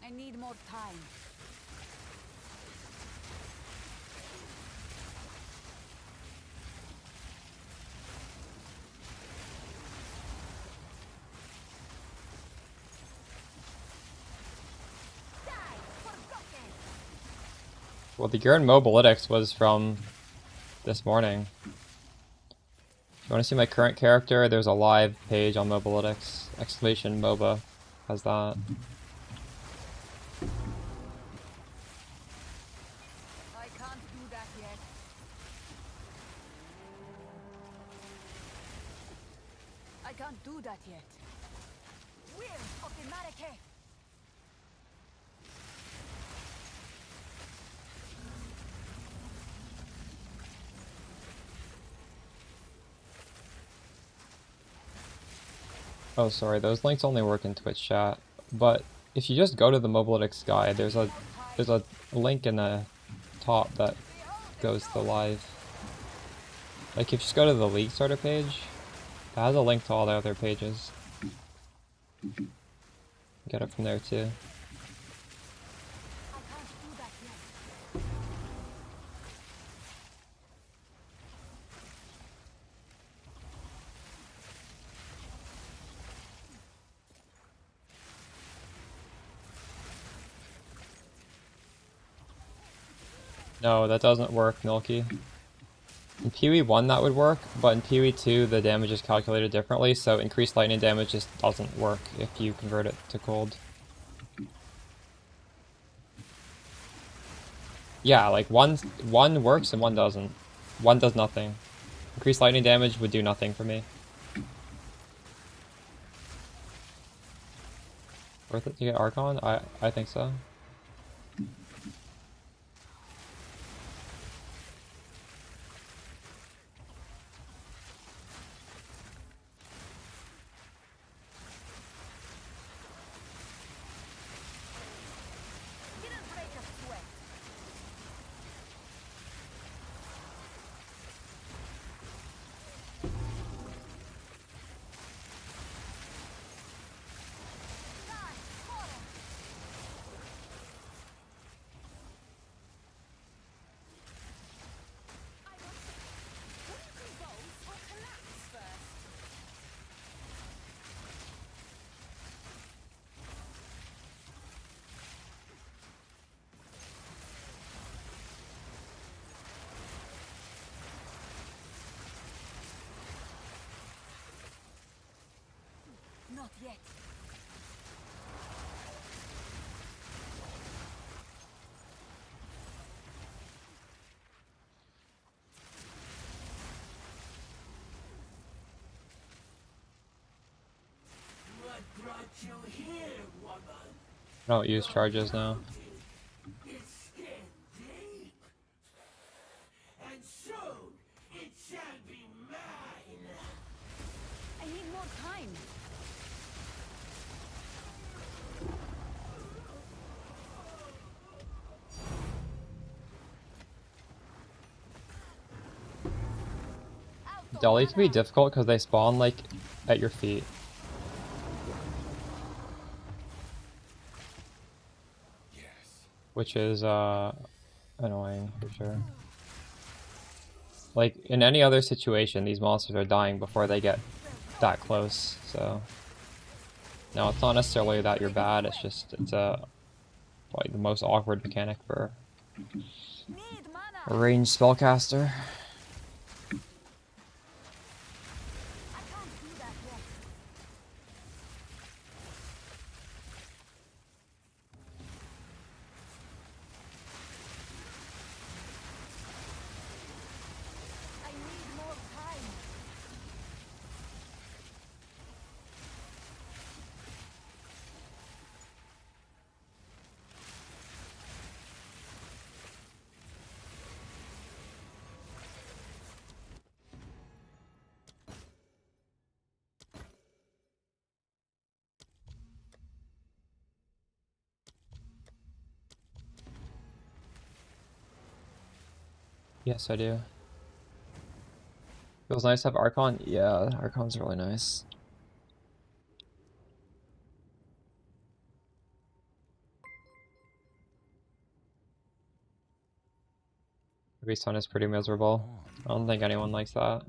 I need more time. Die, forgotten. Well, the Gurn Mobalytics was from this morning. If you want to see my current character, there's a live page on Mobalytics. Exclamation MOBA has that. I can't do that yet. I can't do that yet. Will of the Marike. Oh, sorry, those links only work in Twitch chat. But if you just go to the Mobalytics guide, there's a link in the top that goes to live. Like if you just go to the League Starter page, it has a link to all the other pages. Get it from there too. I can't do that yet. No, that doesn't work, Milky. In Pee-wee 1 that would work, but in Pee-wee 2 the damage is calculated differently, so increased lightning damage just doesn't work if you convert it to cold. Yeah, like one works and one doesn't. One does nothing. Increased lightning damage would do nothing for me. Worth it to get Archon? I think so. Didn't break a sweat. Not yet. What brought you here, woman? I don't use charges now. It's skin deep. And soon it shall be mine. I need more time. Out of Delhi can be mana. difficult because they spawn like at your feet. Yes. Which is annoying for sure. Like in any other situation, these monsters are dying before they get that close. So no, it's not necessarily that you're bad. It's just it's like the most awkward mechanic for Need a mana. ranged spellcaster. I can't do that yet. I need more time. Yes, I do. Feels nice to have Archon. Yeah, Archon's really nice. Sun is pretty miserable. I don't think anyone likes that.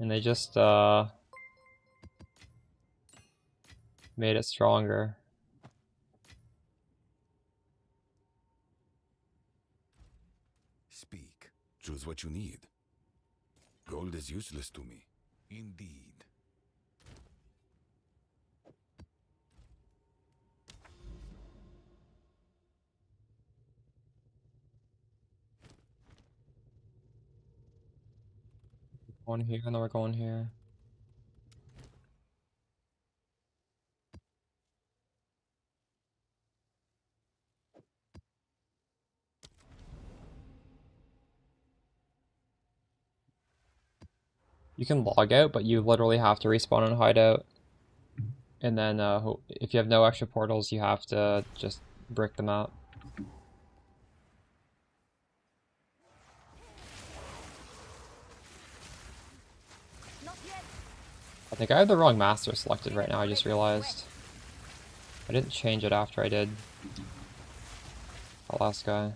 And they just made it stronger. Speak. Choose what you need. Gold is useless to me. Indeed. Going here, and then we're going here. You can log out, but you literally have to respawn in hideout. And then if you have no extra portals, you have to just brick them out. Not yet. I think I have the wrong master selected right now, I just realized. I didn't change it after I did the last guy.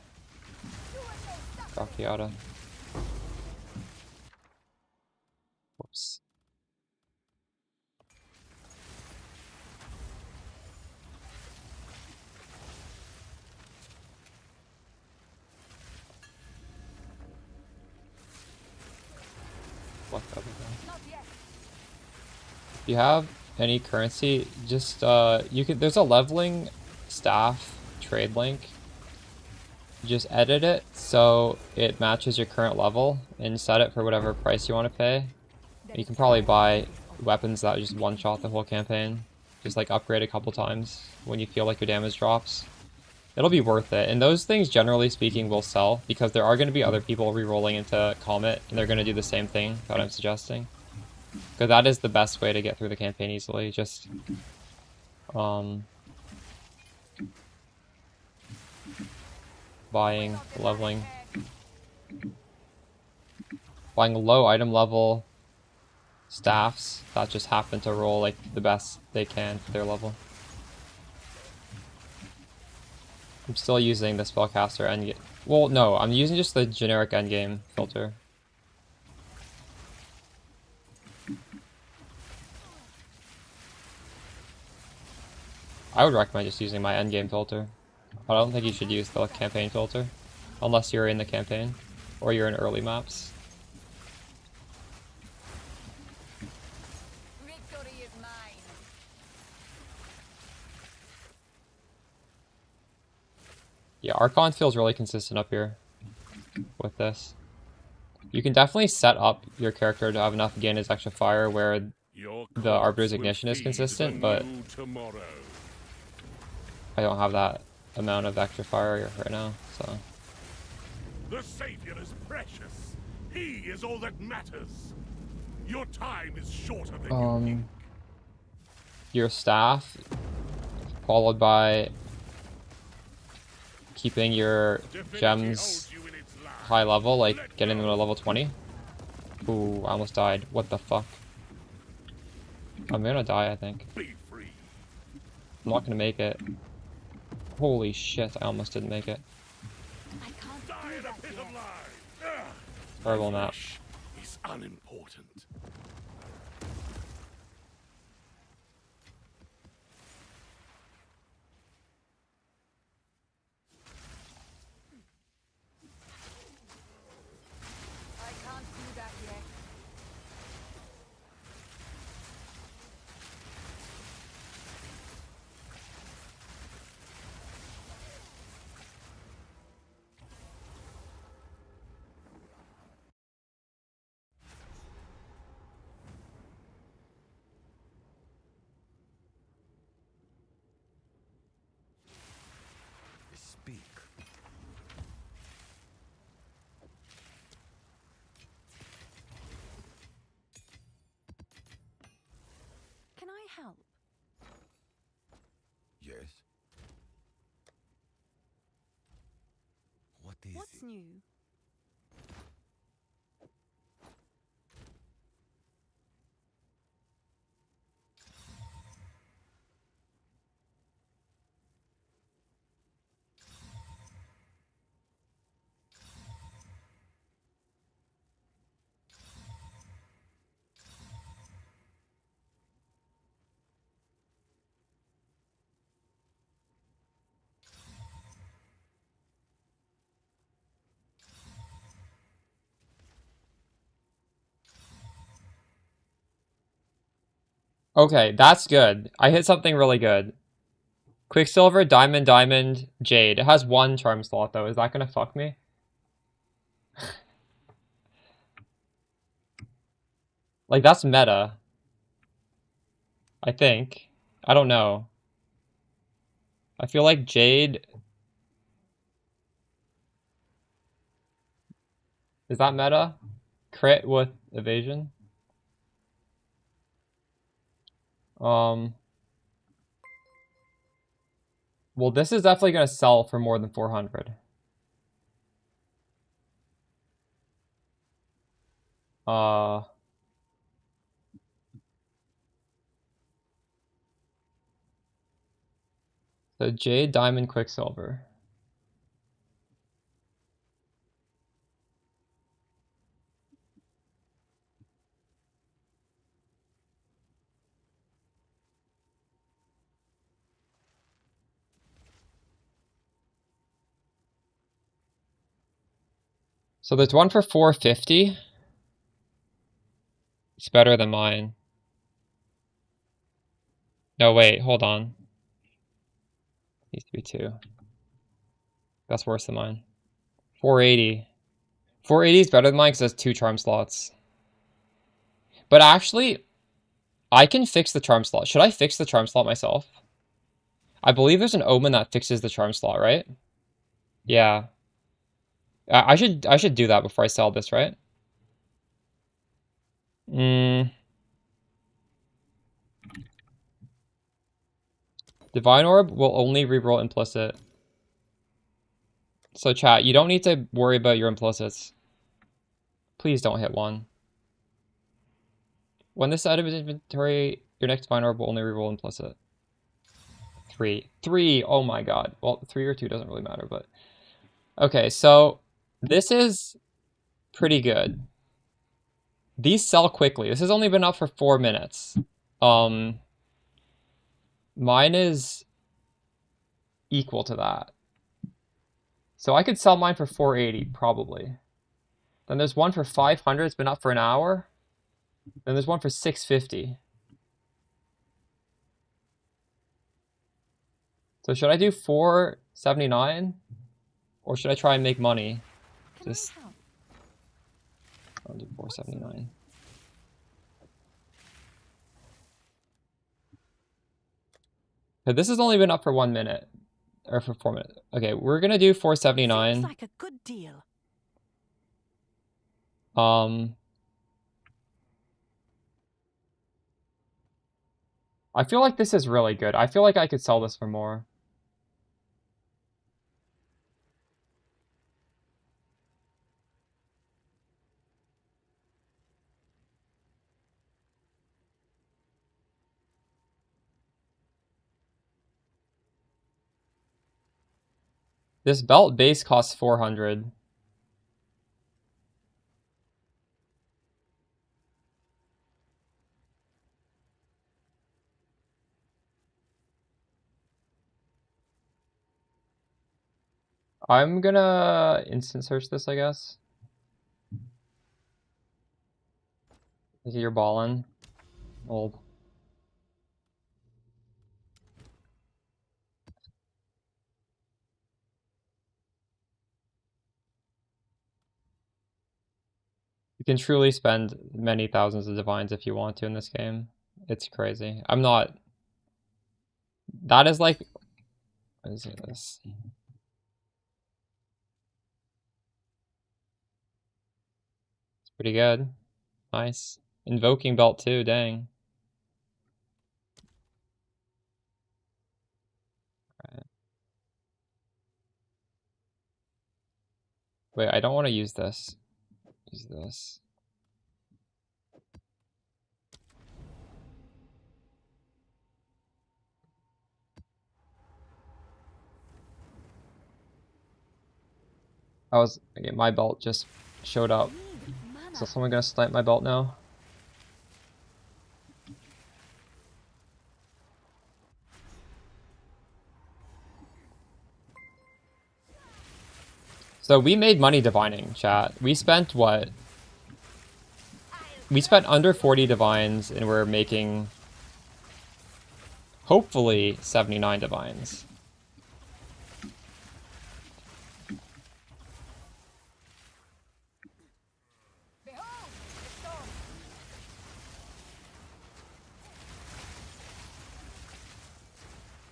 Gakiata. Whoops. What the other guy? Not yet. If you have any currency, just you could there's a leveling staff trade link. Just edit it so it matches your current level and set it for whatever price you want to pay. You can probably buy weapons that just one-shot the whole campaign. Just like upgrade a couple times when you feel like your damage drops. It'll be worth it. And those things, generally speaking, will sell because there are going to be other people re-rolling into Comet and they're going to do the same thing that I'm suggesting. Because that is the best way to get through the campaign easily. Just buying, leveling, buying low item level staffs that just happen to roll like the best they can for their level. I'm still using the spellcaster endgame. Well, no, I'm using just the generic endgame filter. I would recommend just using my endgame filter. I don't think you should use the campaign filter unless you're in the campaign or you're in early maps. Yeah, Archon feels really consistent up here with this. You can definitely set up your character to have enough gain as extra fire where the Arbiter's Ignition is consistent, but I don't have that amount of extra fire right now, so. The Savior is precious. He is all that matters. Your time is shorter than you think. Your staff, followed by keeping your gems high level, like getting them to level 20. Ooh, I almost died. What the fuck? I'm gonna die, I think. I'm not gonna make it. Holy shit, I almost didn't make it. I can't do that yet. Terrible map. It's unimportant. I can't do that yet. Speak. Can I help? Yes. What is What's it? new? Okay, that's good. I hit something really good. Quicksilver, Diamond, Diamond, Jade. It has one charm slot though. Is that gonna fuck me? Like, that's meta. I think. I don't know. I feel like Jade... Is that meta? Crit with evasion? Well, this is definitely gonna sell for more than 400. So Jade, Diamond, Quicksilver. So there's one for 450. It's better than mine. No, wait, hold on. Needs to be 2. That's worse than mine. 480. 480 is better than mine because it has 2 charm slots. But actually, I can fix the charm slot. Should I fix the charm slot myself? I believe there's an omen that fixes the charm slot, right? Yeah. I should do that before I sell this, right? Divine Orb will only reroll implicit. So chat, you don't need to worry about your implicits. Please don't hit 1. When this item is inventory, your next Divine Orb will only reroll implicit. 3. 3! Oh my god. Well, 3 or 2 doesn't really matter, but... Okay, so... This is pretty good. These sell quickly. This has only been up for 4 minutes. Mine is equal to that. So I could sell mine for 480, probably. Then there's one for 500, it's been up for an hour. Then there's one for 650. So should I do 479? Or should I try and make money? Can Just I help? I'll do 479. But this has only been up for 1 minute. Or for 4 minutes. Okay, we're gonna do 479. Seems like a good deal. I feel like this is really good. I feel like I could sell this for more. This belt base costs 400. I'm gonna instant search this, I guess. You're ballin'. Old. You can truly spend many thousands of divines if you want to in this game. It's crazy. I'm not... That is like... What is this? It's pretty good. Nice. Invoking belt too, dang. Right. Wait, I don't want to use this. Use this. Okay, my belt just showed up. So someone gonna snipe my belt now? So we made money divining, chat. We spent what? We spent under 40 divines and we're making hopefully 79 divines. Behold the storm.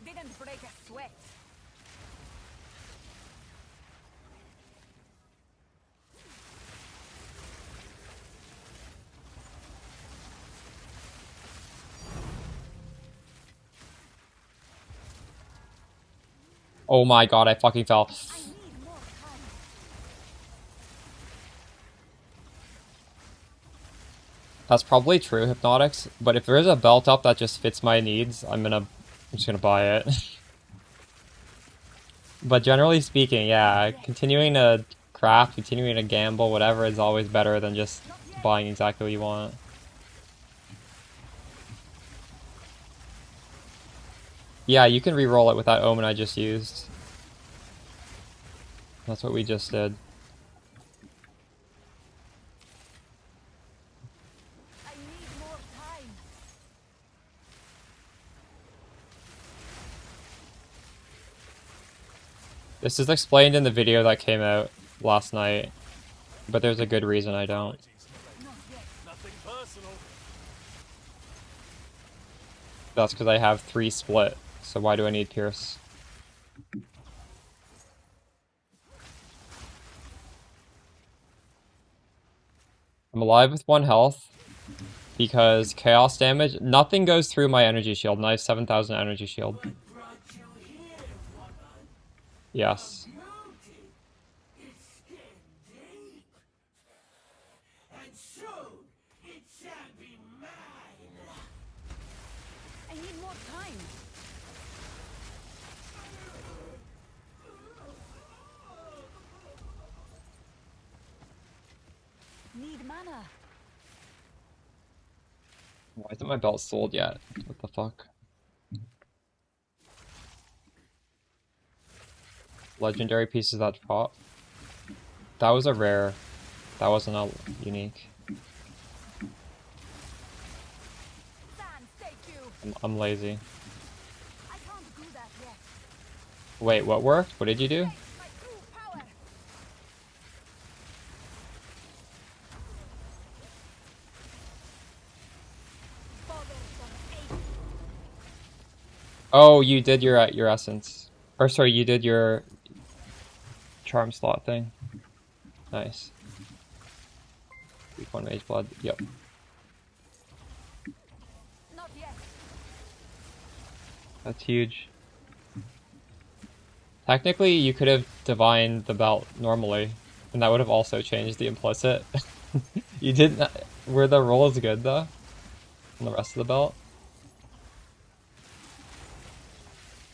Didn't break a sweat. Oh my god, I fucking fell. I need more time. That's probably true, Hypnotics, but if there is a belt up that just fits my needs, I'm just gonna buy it. But generally speaking, yeah, continuing to craft, continuing to gamble, whatever is always better than just buying exactly what you want. Yeah, you can re-roll it with that omen I just used. That's what we just did. I need more time. This is explained in the video that came out last night, but there's a good reason I don't. Not yet. Nothing personal. That's because I have 3 split, so why do I need Pierce? I'm alive with 1 health, because chaos damage, nothing goes through my energy shield, and I have 7,000 energy shield. Yes. I need more time. Need mana. Why isn't my belt sold yet? What the fuck? Legendary pieces that drop. That was a rare. That wasn't a unique. Stand, take you. I'm lazy. I can't do that yet. Wait, what worked? What did you do? My true power. Oh, you did your essence. Or sorry, you did your charm slot thing. Nice. Weak 1 mage blood. Yep. Not yet. That's huge. Technically, you could have divined the belt normally, and that would have also changed the implicit. You didn't. Were the rolls good though? On the rest of the belt?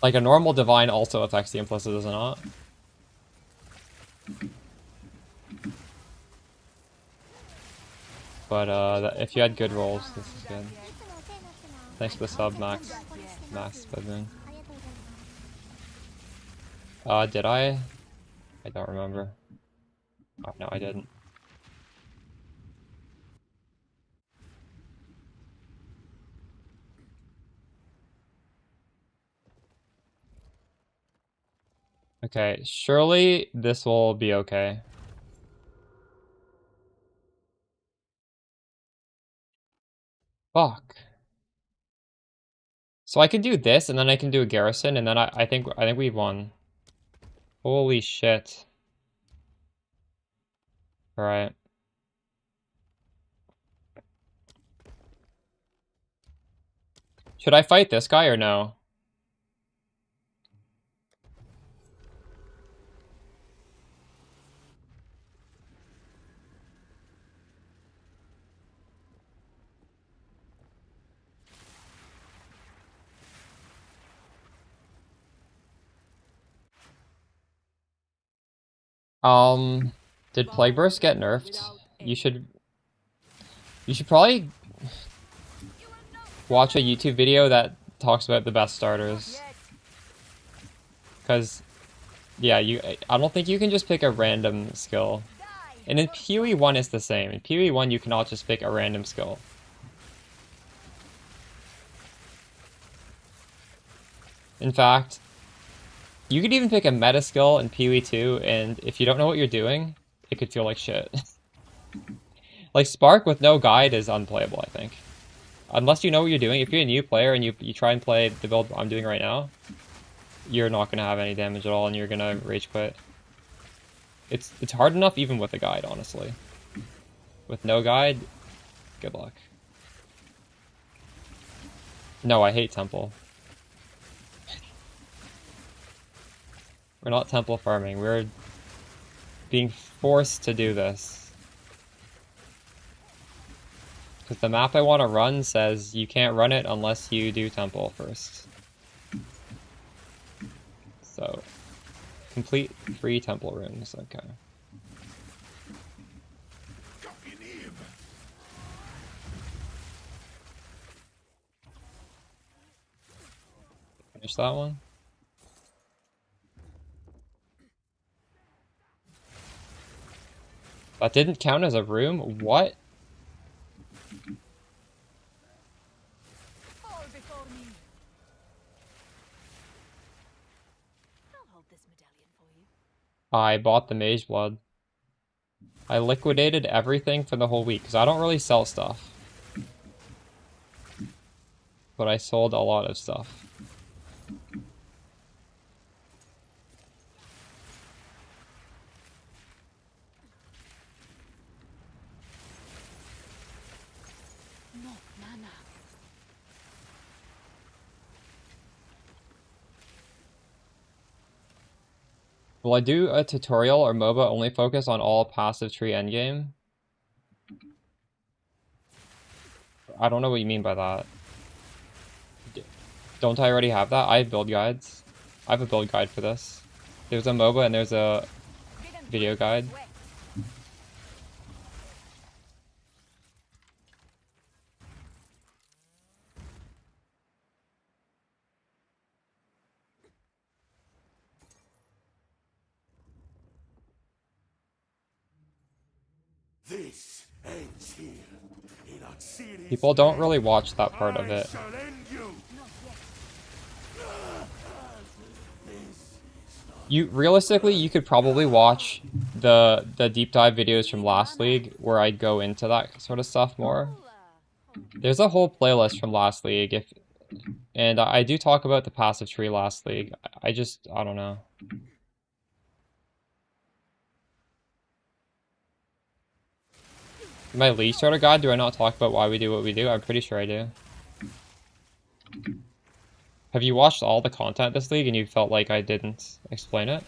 Like a normal divine also affects the implicit, does it not? But if you had good rolls, this is good. いつもお世話になってます。 Thanks for the sub, Max. 参考にしてま Max す。 Bedman. ありがとうございます。 Did I? I don't remember. Oh, no, I didn't. Okay, surely this will be okay. Fuck. So I can do this, and then I can do a garrison, and then I think we've won. Holy shit. Alright. Should I fight this guy or no? Did Plague Burst get nerfed? You should probably watch a YouTube video that talks about the best starters. Because, yeah, I don't think you can just pick a random skill. And in PoE 1 it's the same. In PoE 1 you cannot just pick a random skill. In fact, you could even pick a meta skill in PoE 2, and if you don't know what you're doing, it could feel like shit. Like Spark with no guide is unplayable, I think. Unless you know what you're doing. If you're a new player and you try and play the build I'm doing right now, you're not going to have any damage at all, and you're going to rage quit. It's hard enough even with a guide, honestly. With no guide, good luck. No, I hate Temple. We're not temple farming, we're being forced to do this. Because the map I want to run says you can't run it unless you do temple first. So, complete free temple rooms, okay. Finish that one. That didn't count as a room? What? Fall before me. I'll hold this medallion for you. I bought the mage blood. I liquidated everything for the whole week, because I don't really sell stuff. But I sold a lot of stuff. No, Nana. Will I do a tutorial or MOBA only focus on all passive tree endgame? I don't know what you mean by that. Don't I already have that? I have build guides. I have a build guide for this. There's a MOBA and there's a video guide. This ends here. In Oxiri's People don't name, really watch that part of I it. shall end you. Realistically, you could probably watch the deep dive videos from last league where I'd go into that sort of stuff more. There's a whole playlist from last league And I do talk about the passive tree last league. I don't know. In my League Starter Guide, do I not talk about why we do what we do? I'm pretty sure I do. Have you watched all the content this league and you felt like I didn't explain it?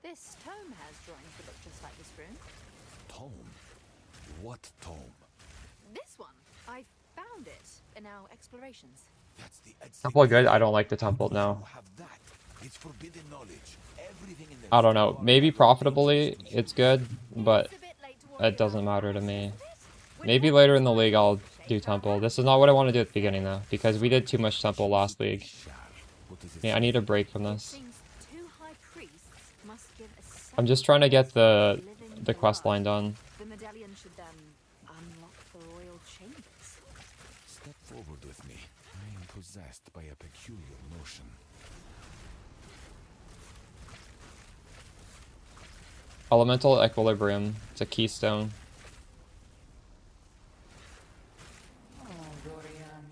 This tome has drawings that look just like this room. Tome? What tome? This one. I found it in our explorations. That's the Temple good? I don't like the temple, no. have that. It's forbidden knowledge. Everything in I don't know. Maybe profitably it's good, but it doesn't matter to me. Maybe later in the league I'll do temple. This is not what I want to do at the beginning though, because we did too much temple last league. Yeah, I need a break from this. I'm just trying to get the quest line done. The medallion should then unlock the royal chambers. Step forward with me. I am possessed by a peculiar notion. Elemental Equilibrium. It's a keystone. Oh, Dorian,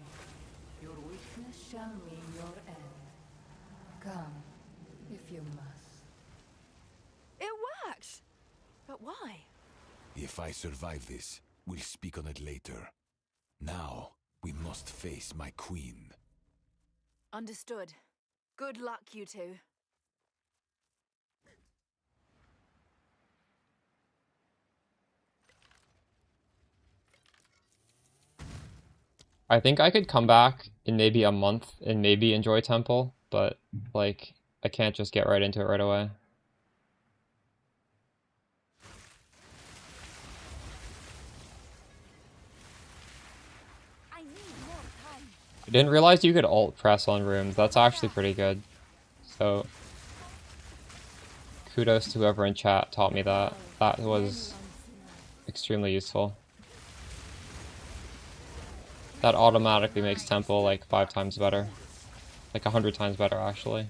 your weakness shall mean your end. Come, if you must. It worked! But why? If I survive this, we'll speak on it later. Now, we must face my queen. Understood. Good luck, you two. I think I could come back in maybe a month and maybe enjoy temple, but like I can't just get right into it right away. I need more time. I didn't realize you could alt press on rooms. That's actually pretty good. So kudos to whoever in chat taught me that. That was extremely useful. That automatically makes temple like 5 times better. Like 100 times better actually.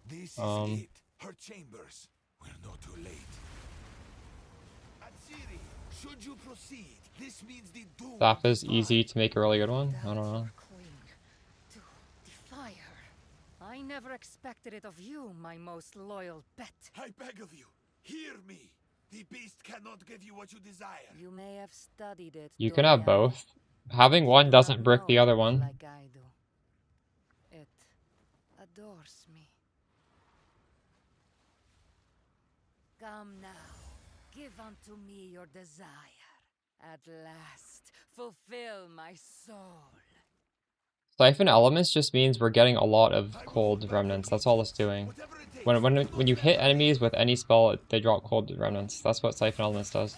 This is it. Her chambers. We're not too late. Atsiri, should you proceed, this means the doom. Staff is easy to make a really good one. I don't know. To defy her. I never expected it of you, my most loyal pet. I beg of you, hear me. The beast cannot give you what you desire. You may have studied it. You can have Dorian. both. Having one doesn't brick the other one. Like I do. It adores me. Come now, give unto me your desire. At last, fulfill my soul. Siphon elements just means we're getting a lot of cold remnants. That's all it's doing. When you hit enemies with any spell, they drop cold remnants. That's what Siphon elements does.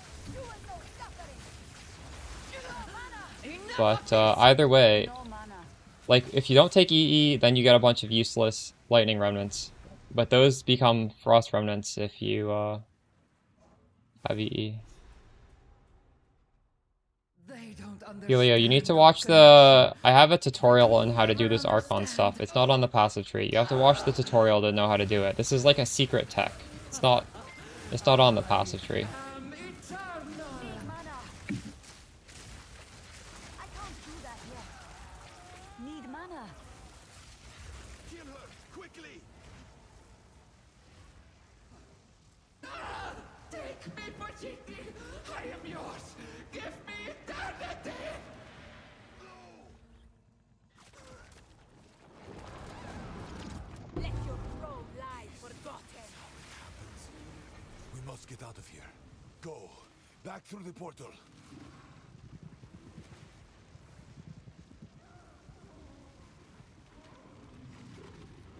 But either way, like if you don't take EE, then you get a bunch of useless lightning remnants. But those become frost remnants if you have EE. Helio, you need to watch the... I have a tutorial on how to do this Archon stuff. It's not on the passive tree. You have to watch the tutorial to know how to do it. This is like a secret tech. It's not on the passive tree. Need mana. Kill her, quickly! Take me, Pachiti! I am yours! Give me eternity! Let your throne lie forgotten. We must get out of here. Go. Back through the portal.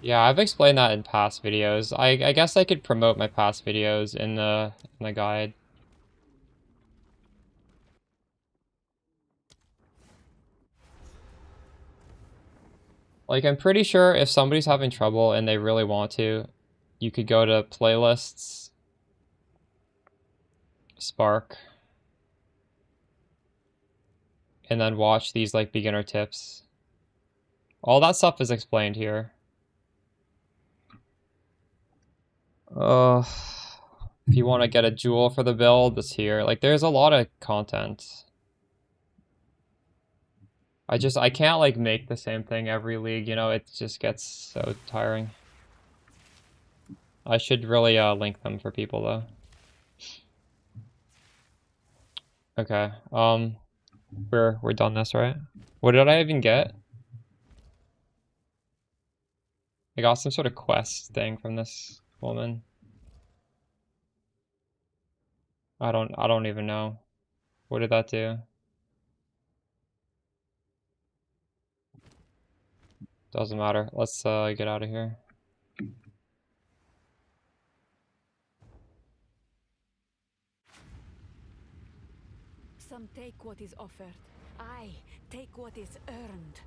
Yeah, I've explained that in past videos. I guess I could promote my past videos in the guide. Like, I'm pretty sure if somebody's having trouble and they really want to, you could go to playlists, Spark, and then watch these like beginner tips. All that stuff is explained here. If you want to get a jewel for the build, it's here. Like, there's a lot of content. I can't, like, make the same thing every league, you know? It just gets so tiring. I should really, link them for people, though. Okay, we're done this, right? What did I even get? I got some sort of quest thing from this woman. I don't even know. What did that do? Doesn't matter. Let's get out of here. Some take what is offered. I take what is earned.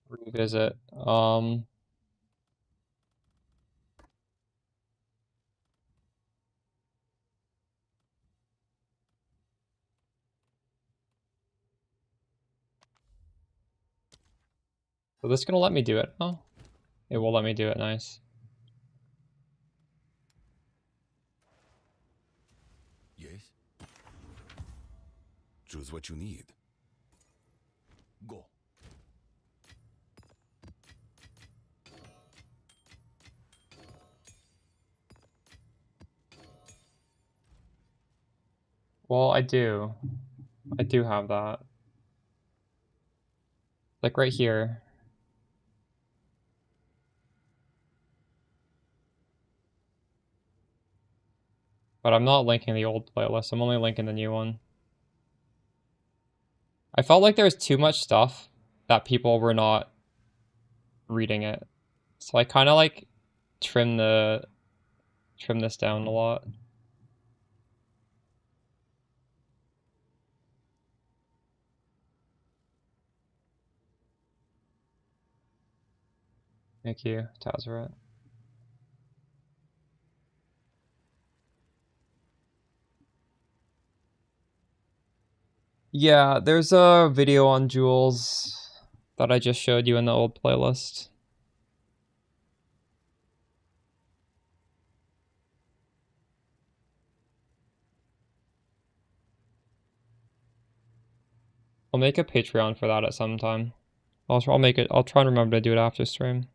Revisit. So this gonna let me do it? Oh, it will let me do it. Nice. Yes? Choose what you need. Go. Well, I do. I do have that. Like right here. But I'm not linking the old playlist. I'm only linking the new one. I felt like there was too much stuff that people were not reading it. So I kind of like trim this down a lot. Thank you, Tazeret. Yeah, there's a video on jewels that I just showed you in the old playlist. I'll make a Patreon for that at some time. I'll make it. I'll try and remember to do it after stream.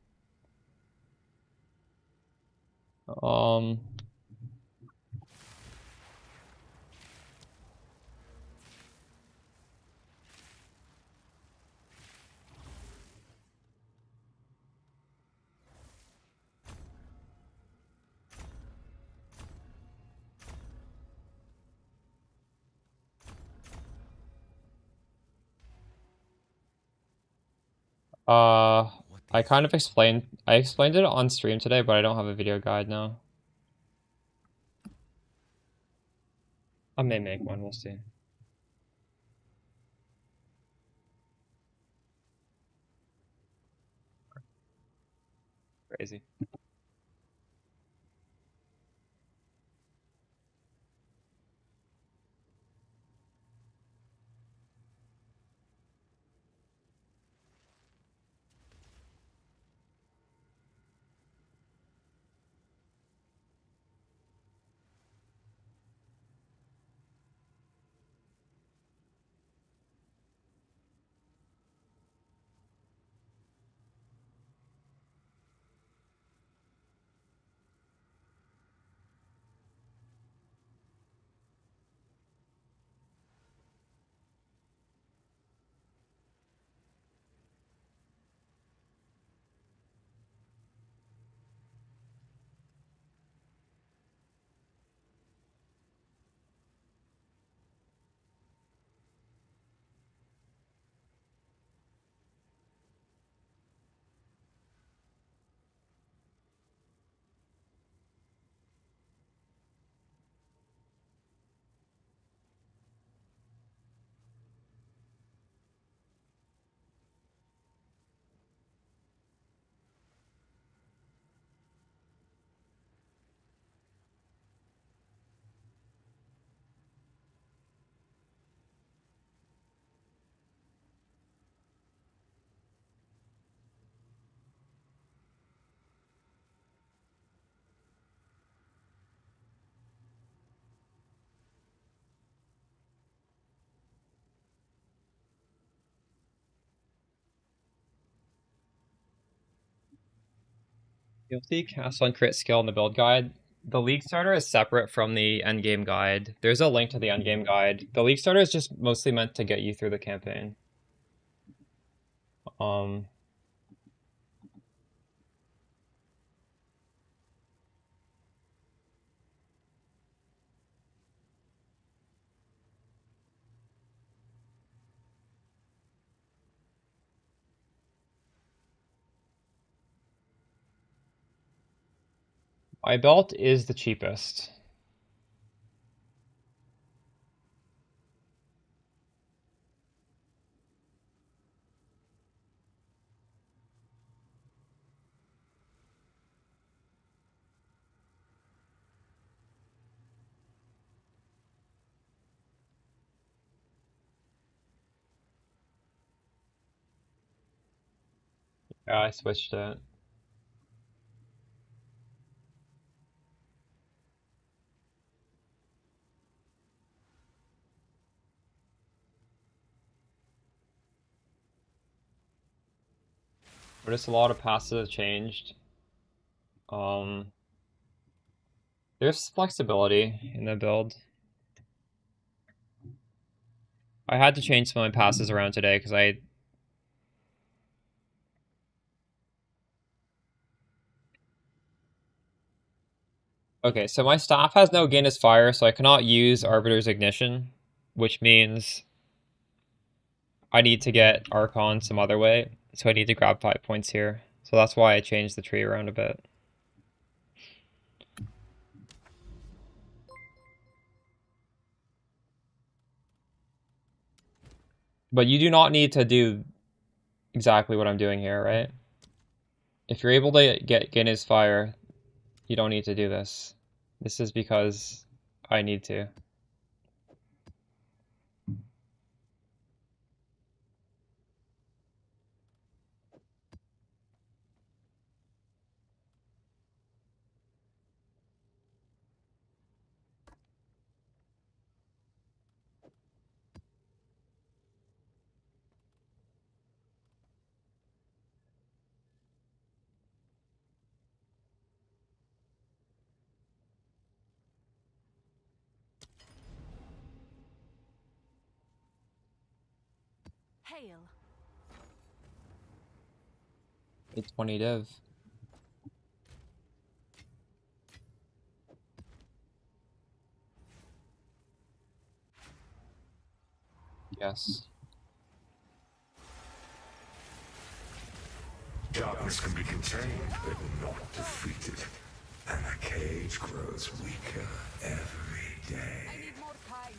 I kind of I explained it on stream today, but I don't have a video guide now. I may make one, we'll see. Crazy. You'll see cast on crit skill in the build guide. The League Starter is separate from the endgame guide. There's a link to the endgame guide. The League Starter is just mostly meant to get you through the campaign. My belt is the cheapest. Yeah, I switched it. Notice a lot of passives changed. There's flexibility in the build. I had to change some of my passes around today because Okay, so my staff has no gain as fire, so I cannot use Arbiter's Ignition, which means I need to get Archon some other way, so I need to grab 5 points here. So that's why I changed the tree around a bit. But you do not need to do exactly what I'm doing here, right? If you're able to get Guinness Fire, you don't need to do this. This is because I need to. Hail. 820 div. Yes. Darkness can be contained, but not defeated. And the cage grows weaker every I day. need more time.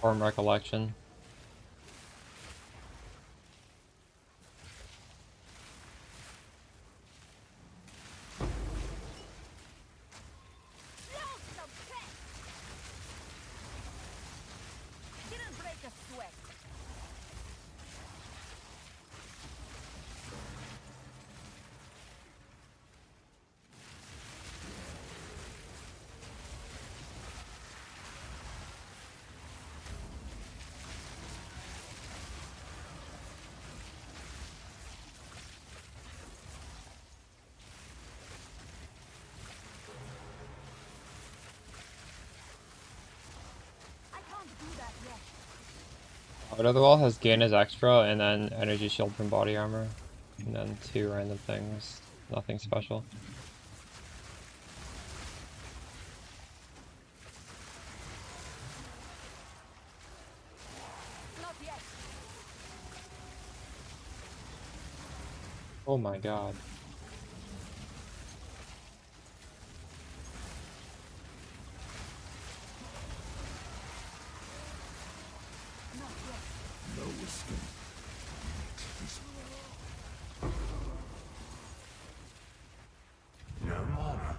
Form Recollection. Didn't break a sweat. I can't do that yet. Out of the Wall has gain as extra, and then energy shield from body armor. And then 2 random things. Nothing special. Not yet. Oh my god. Not yet. No escape. No more.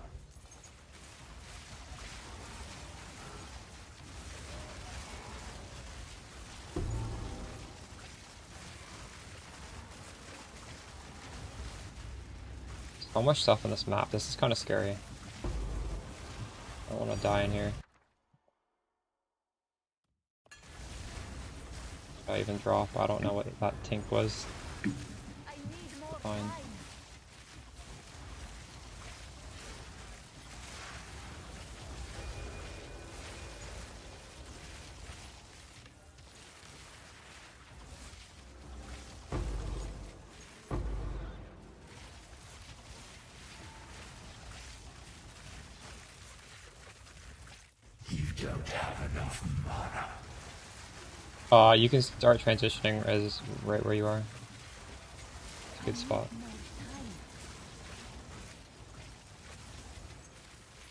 So much stuff on this map. This is kind of scary. I don't want to die in here. I even drop. I don't know what that tink was. I need more Fine. time. You don't have enough mana. You can start transitioning as right where you are. It's a good spot.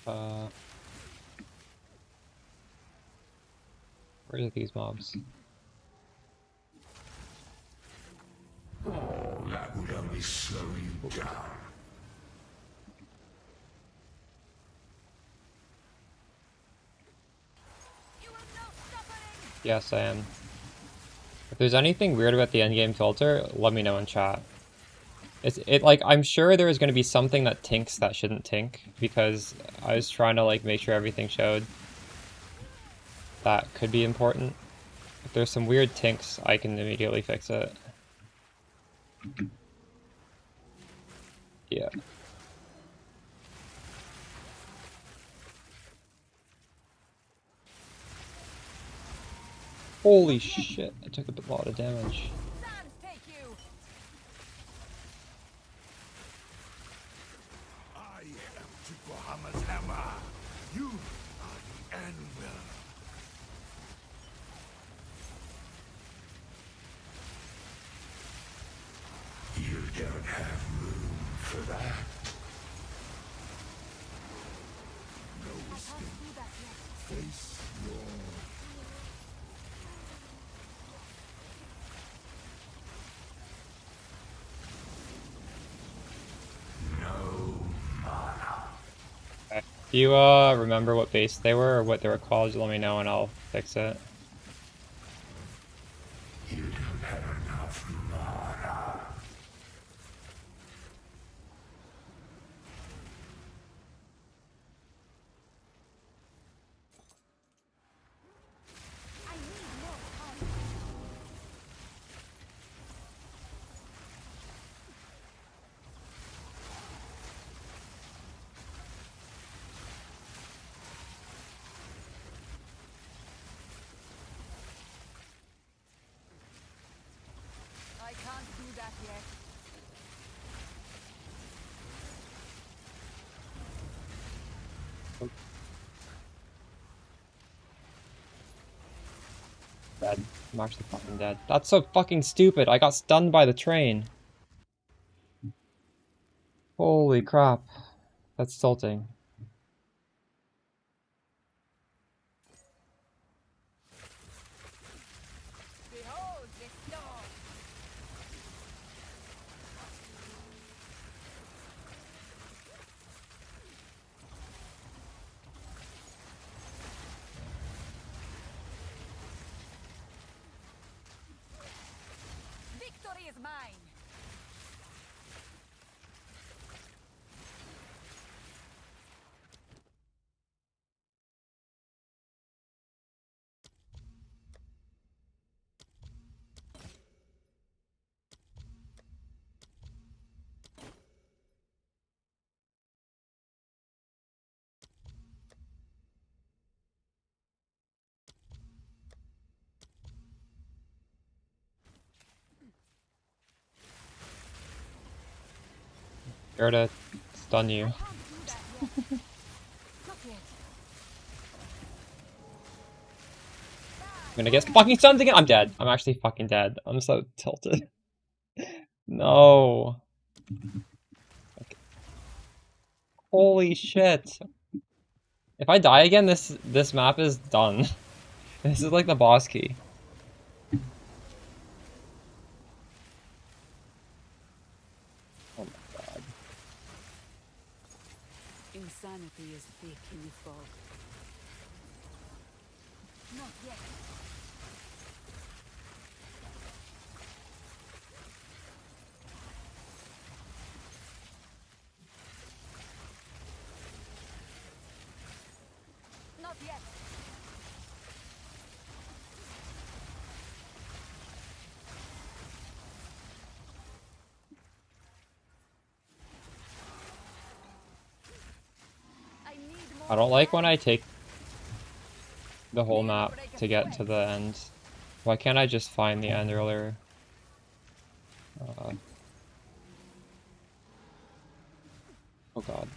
Where are these mobs? Oh, that would only slow you down. You will know suffering. Yes, I am. If there's anything weird about the endgame filter, let me know in chat. Like, I'm sure there's gonna be something that tinks that shouldn't tink, because I was trying to like make sure everything showed. That could be important. If there's some weird tinks, I can immediately fix it. Yeah. Holy shit, I took a lot of damage. Sands take you. I am Tukohama's hammer. You are the anvil. You don't have room for that. No I escape. can't do that yet. Face your No mana. Okay. If you remember what base they were or what they were called, let me know and I'll fix it. You don't have enough mana. I need more time. I can't do that yet. Dead. I'm actually fucking dead. That's so fucking stupid. I got stunned by the train. Holy crap. That's tilting. Behold the storm. Victory is mine. Here to stun you. I can't do that yet. Not yet. I'm gonna get fucking stunned again. I'm dead. I'm actually fucking dead. I'm so tilted. No. Okay. Holy shit. If I die again, this map is done. This is like the boss key. Oh my god. Insanity is thick in the fog. Not yet. Not yet. I don't like when I take the whole map to get to the end. Why can't I just find the end earlier? Oh god.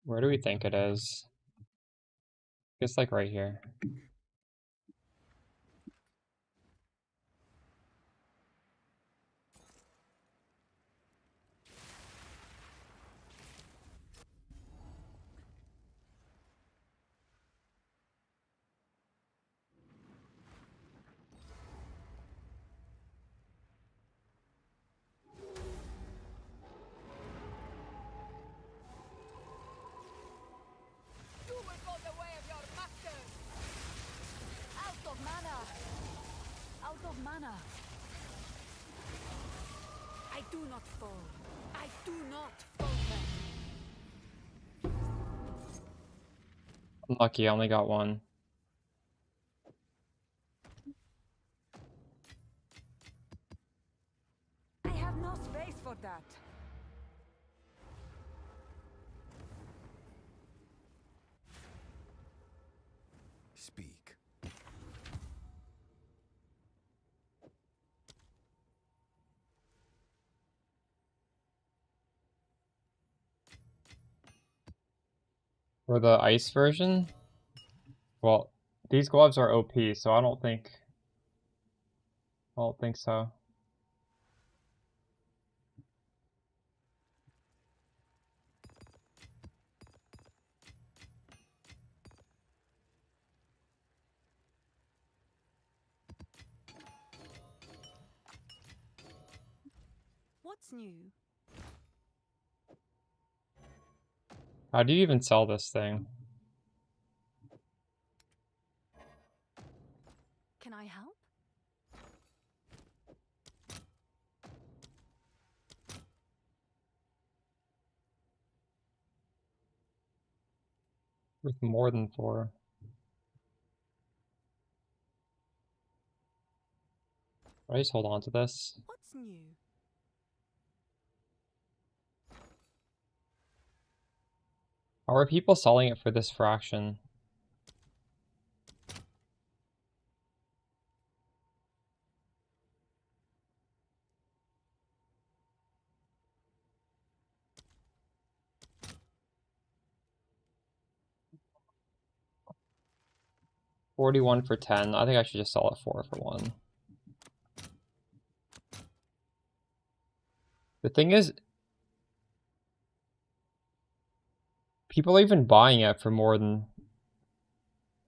Where do we think it is? It's like right here. You will go the way of your masters. Out of mana. Out of mana. I do not fall. I do not falter. I'm lucky, I only got one. I have no space for that. Speak. For the ice version? Well, these gloves are OP, so I don't think so. What's new? How do you even sell this thing? Can I help? With more than 4. I just hold on to this. What's new? How are people selling it for this fraction? $41 for 10. I think I should just sell it 4 for 1. The thing is, people are even buying it for more than...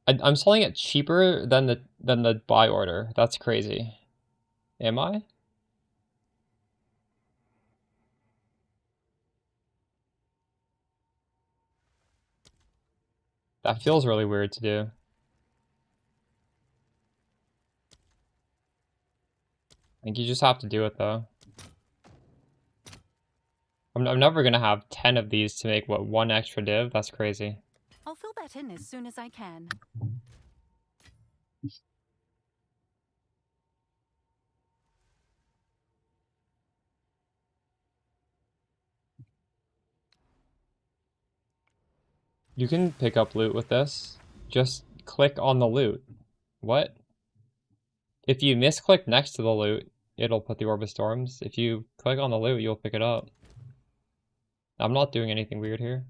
I'm selling it cheaper than the buy order. That's crazy. Am I? That feels really weird to do. I think you just have to do it though. I'm never gonna have 10 of these to make, what, 1 extra div? That's crazy. I'll fill that in as soon as I can. You can pick up loot with this. Just click on the loot. What? If you misclick next to the loot, it'll put the Orb of Storms. If you click on the loot, you'll pick it up. I'm not doing anything weird here.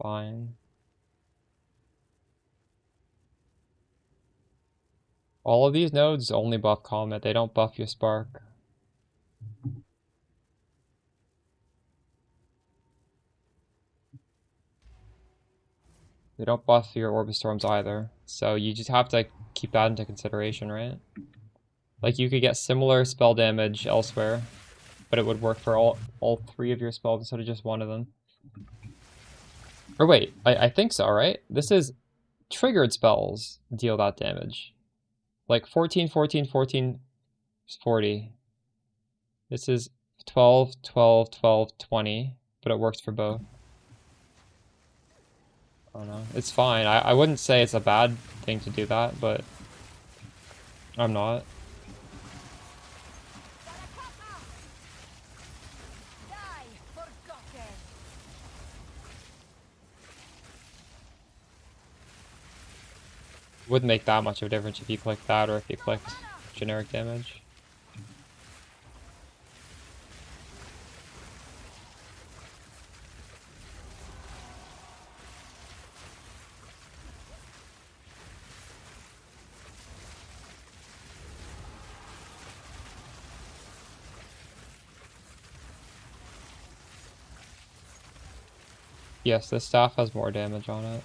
Fine. All of these nodes only buff Comet. They don't buff your Spark. They don't buff your Orb of Storms either. So you just have to keep that into consideration, right? Like, you could get similar spell damage elsewhere, but it would work for all 3 of your spells instead of just 1 of them. Or wait, I think so, right? This is triggered spells deal that damage. Like 14, 14, 14, It's 40. This is 12, 12, 12, 20, but it works for both. I don't know. It's fine. I wouldn't say it's a bad thing to do that, but I'm not. Wouldn't make that much of a difference if you clicked that or if you clicked generic damage. Yes, this staff has more damage on it.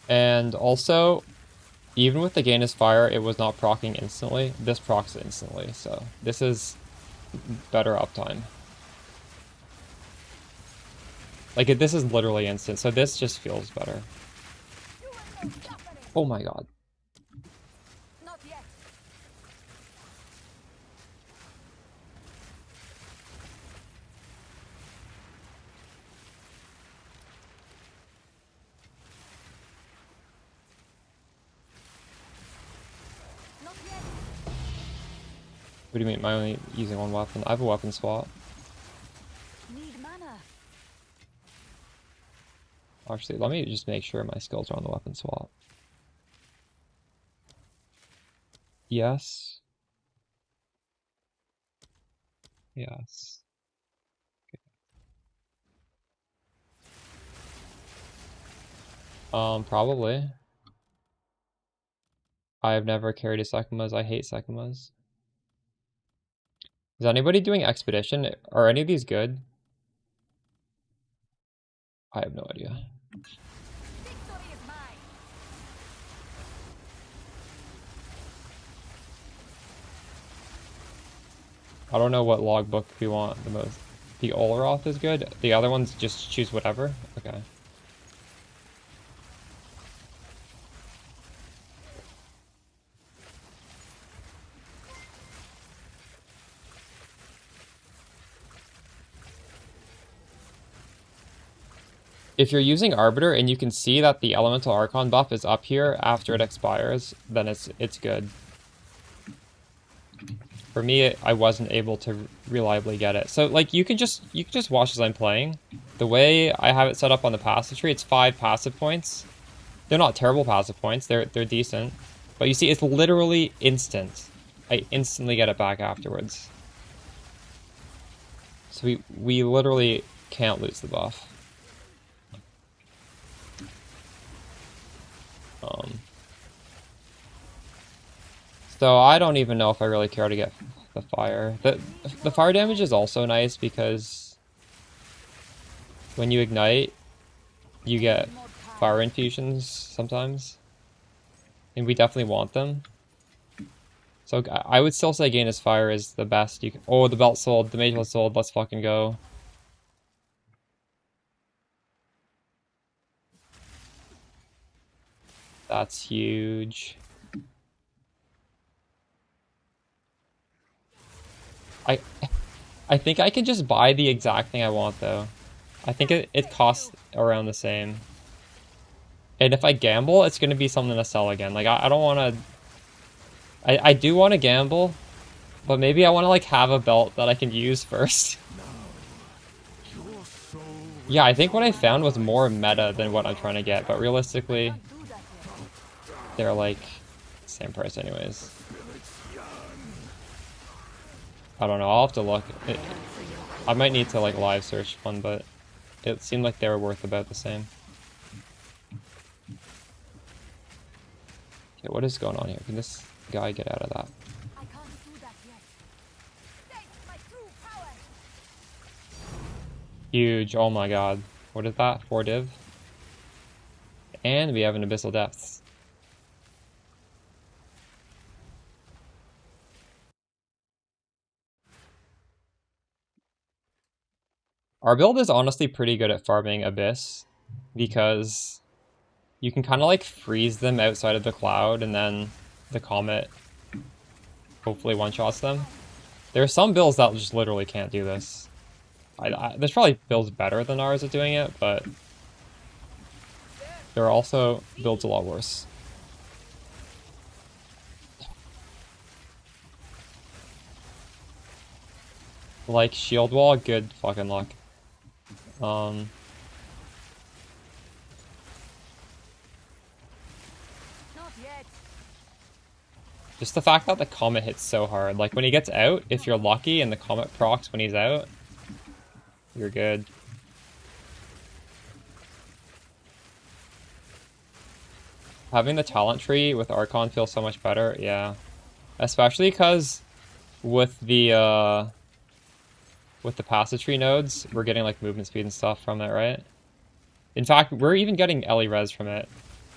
And also, even with the gain is fire, it was not proccing instantly. This procs instantly, so this is better uptime. Like, this is literally instant, so this just feels better. Oh my god. Not yet. Not yet. What do you mean? Am I only using one weapon? I have a weapon swap. Need mana. Actually, let me just make sure my skills are on the weapon swap. Yes. Yes. Probably. I have never carried a Sekimas. I hate Sekimas. Is anybody doing Expedition? Are any of these good? I have no idea. Victory is mine. I don't know what logbook we want the most. The Olroth is good. The other ones just choose whatever. Okay. If you're using Arbiter and you can see that the Elemental Archon buff is up here after it expires, then it's good. For me, I wasn't able to reliably get it. So like you can just watch as I'm playing. The way I have it set up on the passive tree, it's 5 passive points. They're not terrible passive points. They're decent. But you see, it's literally instant. I instantly get it back afterwards. So we literally can't lose the buff. So I don't even know if I really care to get the fire. The fire damage is also nice because when you ignite, you get fire infusions sometimes. And we definitely want them. So I would still say Gain is Fire is the best you can. Oh, the belt sold, the mage was sold, let's fucking go. That's huge. I think I can just buy the exact thing I want though. I think it costs around the same. And if I gamble, it's gonna be something to sell again. Like I don't wanna I do wanna gamble, but maybe I wanna like have a belt that I can use first. Yeah, I think what I found was more meta than what I'm trying to get, but realistically they're like same price anyways. I don't know, I'll have to look. I might need to like live search one, but it seemed like they were worth about the same. Okay, what is going on here? Can this guy get out of that? I can't do that yet. Face my true power. Huge, oh my god. What is that? 4 div? And we have an Abyssal Depths. Our build is honestly pretty good at farming Abyss because you can kind of like freeze them outside of the cloud, and then the Comet hopefully one-shots them. There are some builds that just literally can't do this. There's probably builds better than ours at doing it, but there are also builds a lot worse. Like shield wall, good fucking luck. Not yet. Just the fact that the Comet hits so hard. Like when he gets out, if you're lucky and the Comet procs when he's out, you're good. Having the talent tree with Archon feels so much better, yeah. Especially because with the passage tree nodes, we're getting like movement speed and stuff from it, right? In fact, we're even getting Ellie res from it.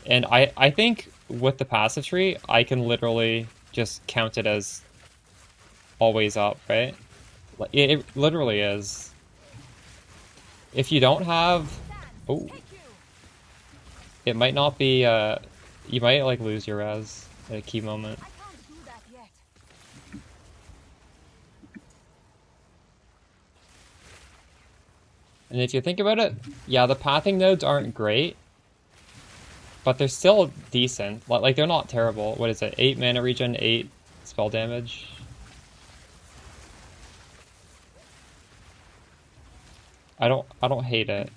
And I think with the passive tree, I can literally just count it as always up, right? It literally is. If you don't have... Oh. It might not be... you might like lose your res at a key moment. I can't do that yet. And if you think about it, yeah, the pathing nodes aren't great, but they're still decent. Like they're not terrible. What is it? 8 mana regen, 8 spell damage. I don't hate it.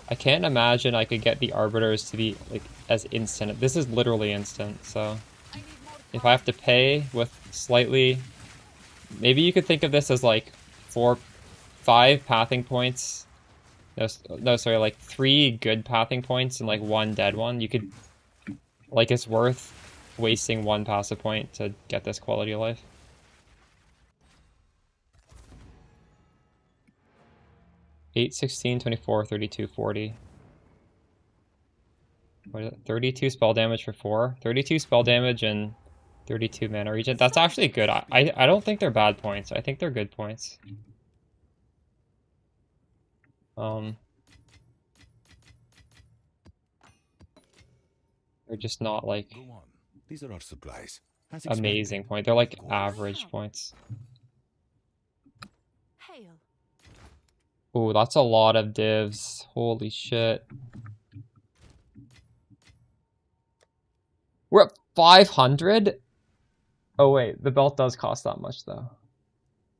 I can't imagine I could get the arbiters to be like as instant. This is literally instant, so if I have to pay with slightly, maybe you could think of this as like 5 pathing points. No, sorry, like 3 good pathing points and like 1 dead one. You could, like, it's worth wasting 1 passive point to get this quality of life. Eight, 16, 24, 32, 40. What is it? 32 spell damage for 4. 32 spell damage and 32 mana regen. That's actually good. I don't think they're bad points. I think they're good points. They're just not like Go on. These are our supplies. As amazing expected. point. They're like average points. Hail. Ooh, that's a lot of divs. Holy shit. We're at 500? Oh wait, the belt does cost that much though.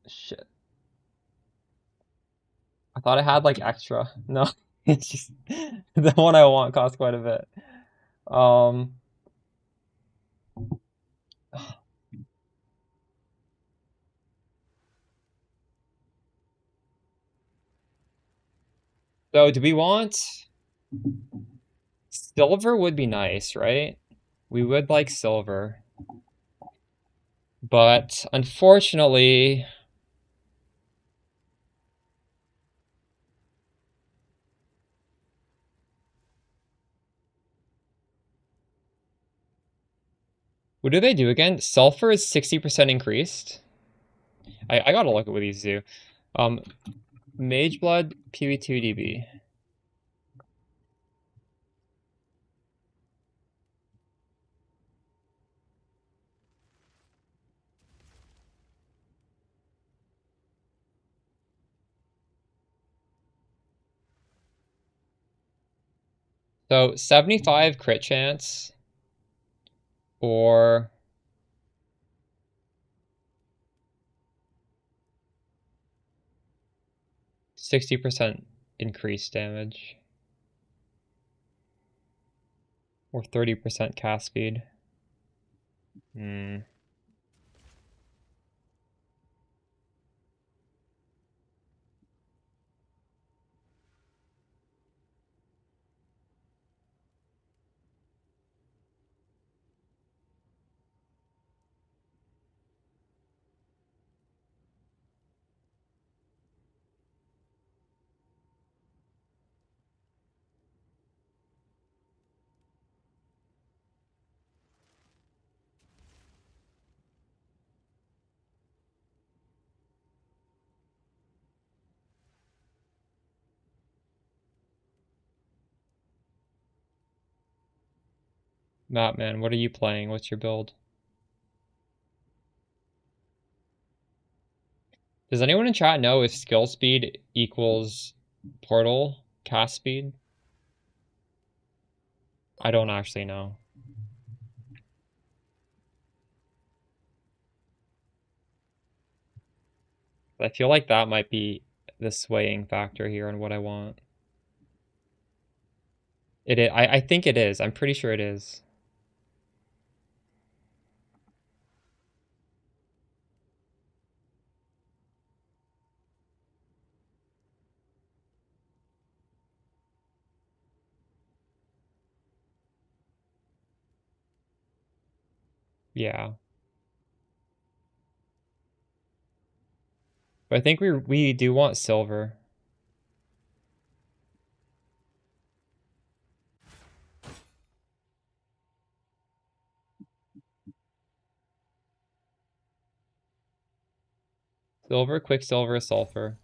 Shit. I thought I had like extra. No, it's just the one I want costs quite a bit. So do we want silver? Would be nice, right? We would like silver. But unfortunately, what do they do again? Sulfur is 60% increased. I gotta look at what these do. Mage Blood, PV2DB. So 75 crit chance or 60% increased damage or 30% cast speed. Mapman, what are you playing? What's your build? Does anyone in chat know if skill speed equals portal cast speed? I don't actually know. I feel like that might be the swaying factor here on what I want. It is, I think it is. I'm pretty sure it is. Yeah. But I think we do want silver. Silver, quicksilver, sulfur.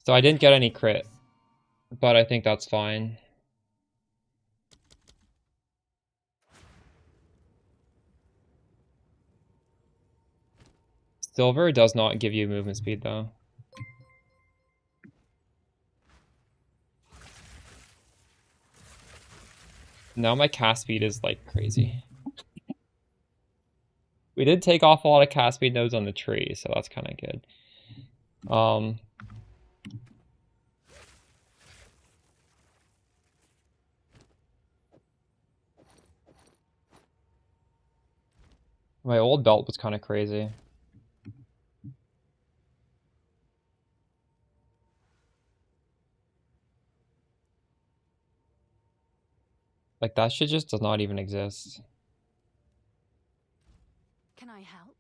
So I didn't get any crit, but I think that's fine. Silver does not give you movement speed though. Now my cast speed is like crazy. We did take off a lot of cast speed nodes on the tree, so that's kind of good. My old belt was kind of crazy. Like that shit just does not even exist. Can I help?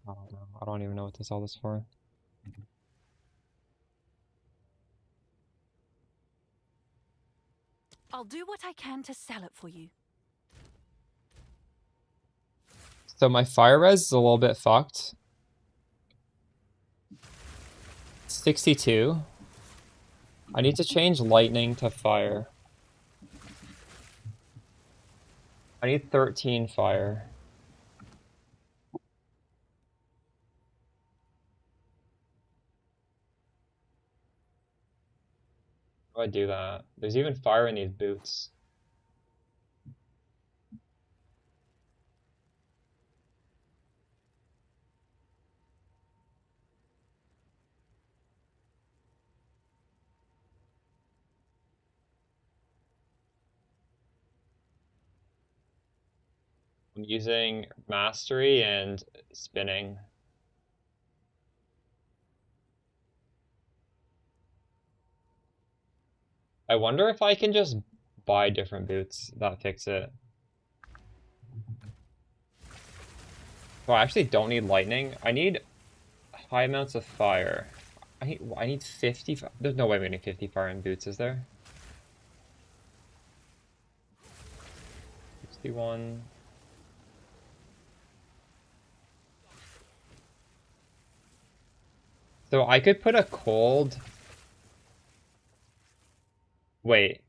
I don't know. I don't even know what to sell this for. I'll do what I can to sell it for you. So my fire res is a little bit fucked. 62. I need to change lightning to fire. I need 13 fire. How do I do that? There's even fire in these boots. I'm using mastery and spinning. I wonder if I can just buy different boots that fix it. Oh, I actually don't need lightning. I need high amounts of fire. I need 50. There's no way we need 50 fire in boots, is there? 61. So I could put a cold. Wait.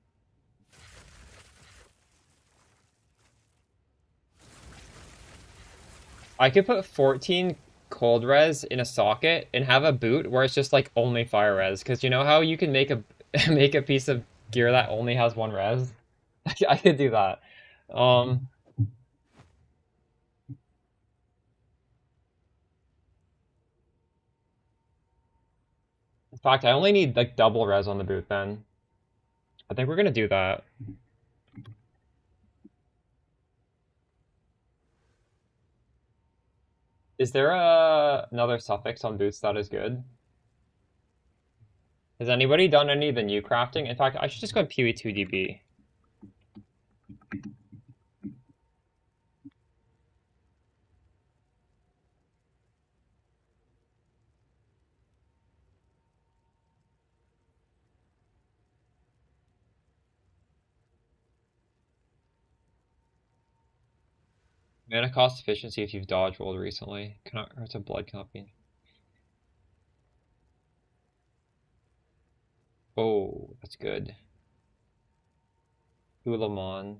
I could put 14 cold res in a socket and have a boot where it's just like only fire res. Because you know how you can make a make a piece of gear that only has one res? I could do that. In fact, I only need like double res on the boot then. I think we're gonna do that. Is there another suffix on boots that is good? Has anybody done any of the new crafting? In fact, I should just go PE2DB. Mana cost efficiency if you've dodge rolled recently. Cannot hurt a blood copy. Oh, that's good. Ulamon.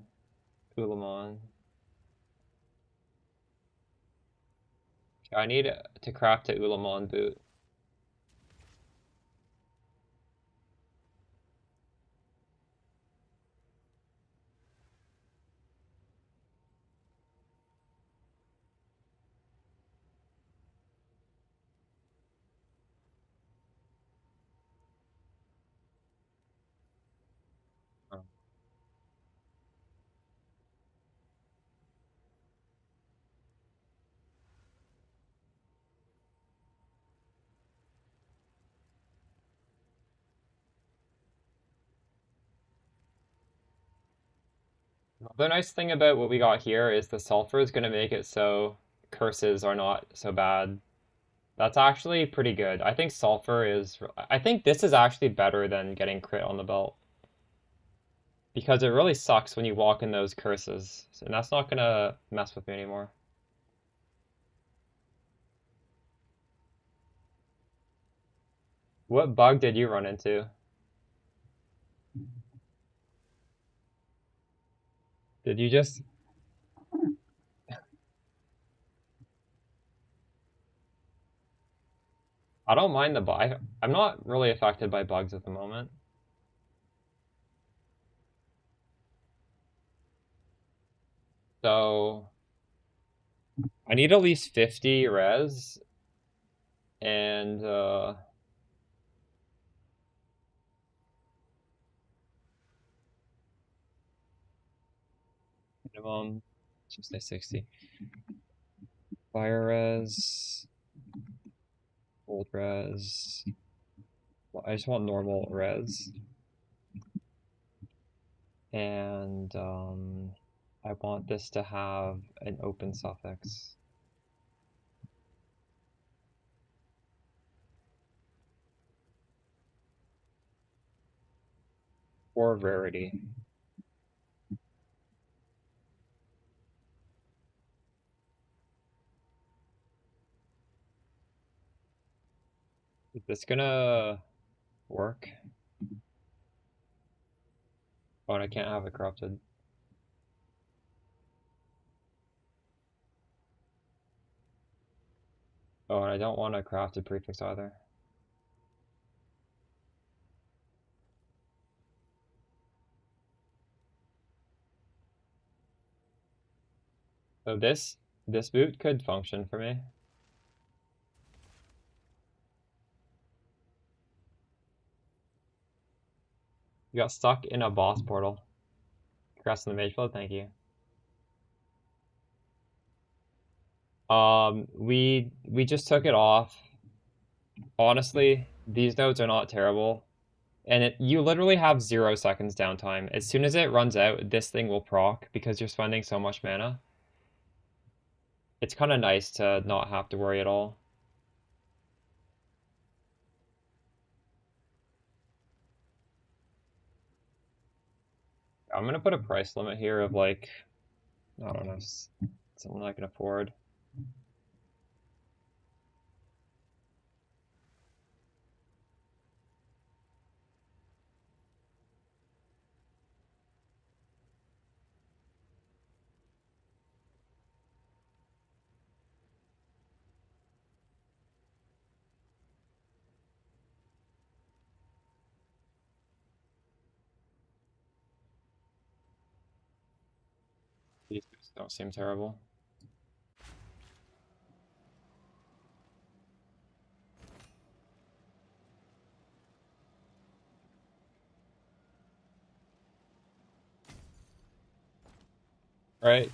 Ulamon. I need to craft a Ulamon boot. Oh. The nice thing about what we got here is the sulfur is going to make it so curses are not so bad. That's actually pretty good. I think sulfur is... I think this is actually better than getting crit on the belt. Because it really sucks when you walk in those curses. And that's not going to mess with me anymore. What bug did you run into? Did you just... I don't mind the bug. I'm not really affected by bugs at the moment. So... I need at least 50 res. And, minimum, just say 60. Fire res, gold res. Well, I just want normal res. And I want this to have an open suffix. Or rarity. Is this gonna work? Oh, and I can't have it corrupted. Oh, and I don't want a crafted prefix either. So this boot could function for me. You got stuck in a boss portal. Congrats on the mage flow, thank you. We just took it off. Honestly, these nodes are not terrible. And you literally have 0 seconds downtime. As soon as it runs out, this thing will proc because you're spending so much mana. It's kind of nice to not have to worry at all. I'm gonna put a price limit here of like, I don't know, something I can afford. These don't seem terrible. Right.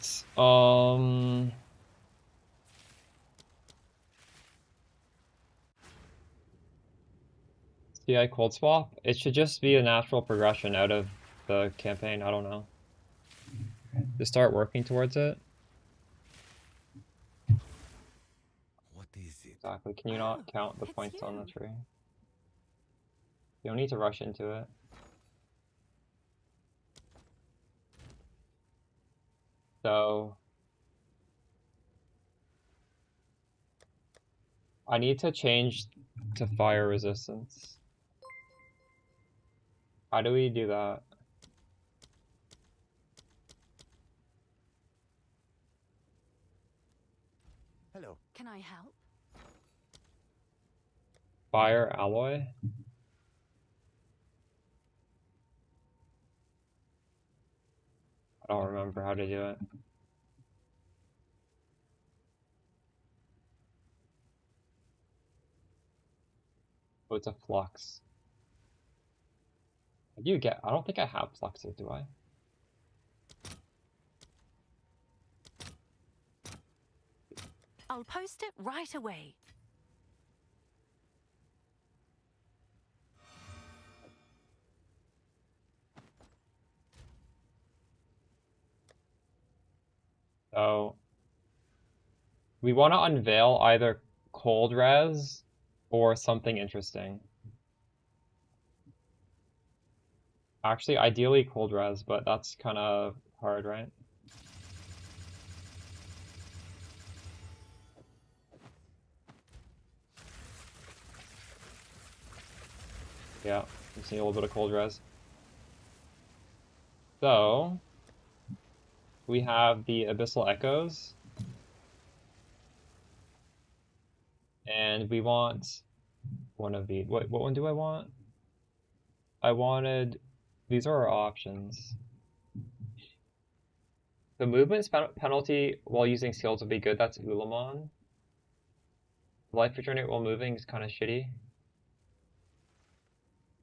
CI cold swap. It should just be a natural progression out of the campaign. I don't know. Just start working towards it. What is it? Exactly. Can you not count the it's points on the you. tree? You don't need to rush into it. So I need to change to fire resistance. How do we do that? I help? Fire alloy? I don't remember how to do it. Oh, it's a flux. How do you get? I don't think I have fluxes, do I? I'll post it right away. So we want to unveil either cold res or something interesting. Actually, ideally cold res, but that's kind of hard, right? Yeah, I'm seeing a little bit of cold res. So we have the Abyssal Echoes. And we want one of these. What one do I want? I wanted... These are our options. The movement penalty while using skills would be good. That's Ulamon. Life regenerate while moving is kind of shitty.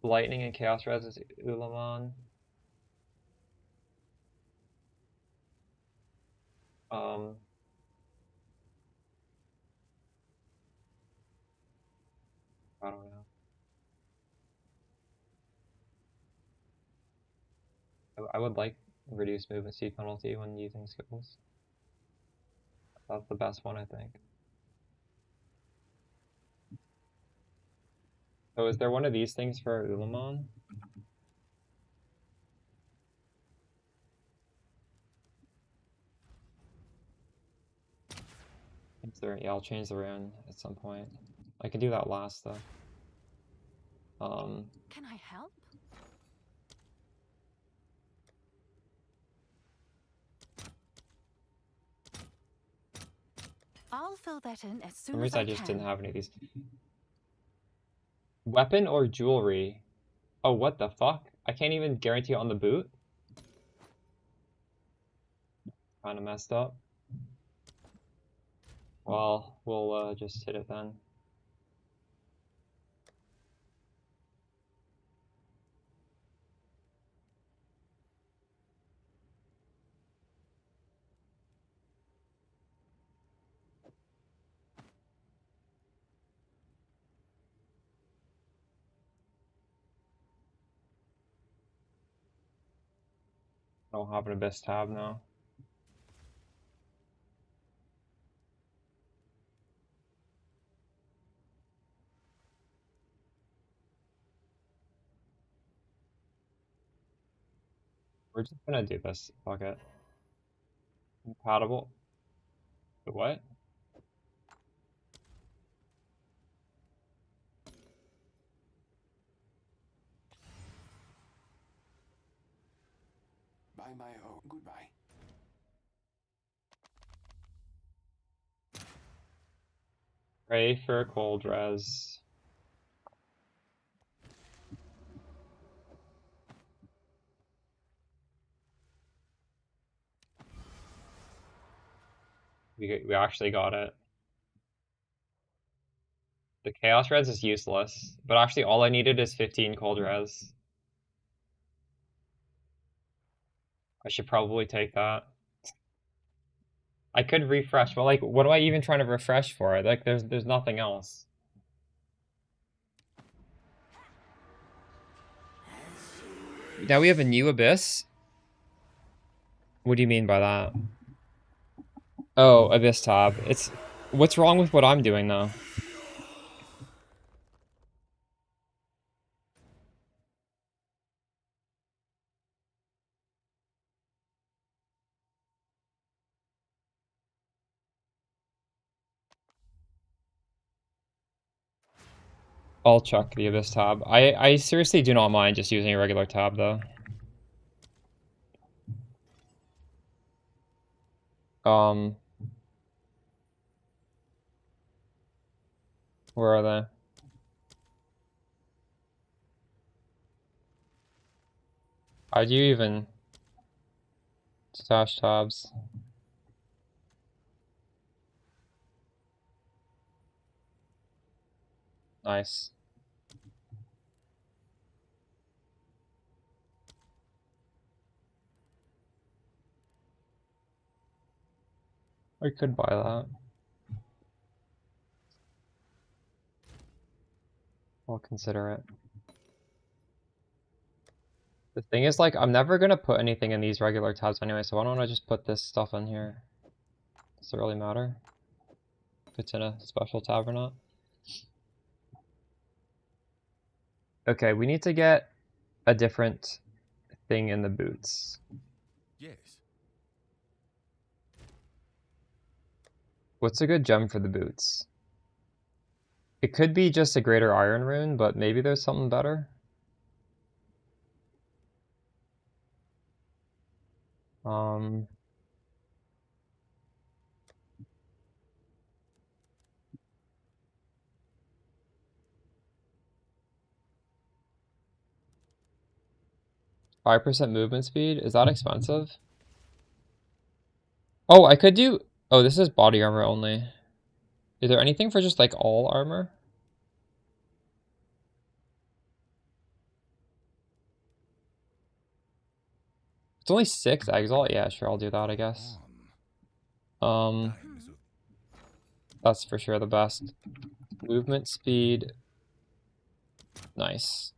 Lightning and Chaos Res is Ulamon. I don't know. I would like reduced movement speed penalty when using skills. That's the best one, I think. So is there one of these things for Ulamon? Is there? Yeah, I'll change the rune at some point. I can do that last though. Can I help? I'll fill that in as For soon some as reason I I just can. didn't have any of these. Weapon or jewelry? Oh, what the fuck? I can't even guarantee on the boot? Kinda messed up. Well, we'll just hit it then. I don't have an Abyss tab now. We're just gonna do this. Fuck it. Compatible. What? By my own. Goodbye. Pray for cold res. We actually got it. The Chaos Res is useless, but actually all I needed is 15 cold res. I should probably take that. I could refresh, but like, what am I even trying to refresh for? Like, there's nothing else. Now we have a new Abyss? What do you mean by that? Oh, Abyss tab. It's... What's wrong with what I'm doing, though? I'll check the Abyss tab. I seriously do not mind just using a regular tab, though. Where are they? How'd you even stash tabs? Nice. I could buy that. I'll consider it. The thing is, like, I'm never gonna put anything in these regular tabs anyway, so why don't I just put this stuff in here? Does it really matter if it's in a special tab or not? Okay, we need to get a different thing in the boots. Yes. What's a good gem for the boots? It could be just a greater iron rune, but maybe there's something better. 5% movement speed? Is that expensive? Oh, I could do... Oh, this is body armor only. Is there anything for just, like, all armor? It's only 6 Exile? Yeah, sure, I'll do that, I guess. That's for sure the best. Movement speed. Nice.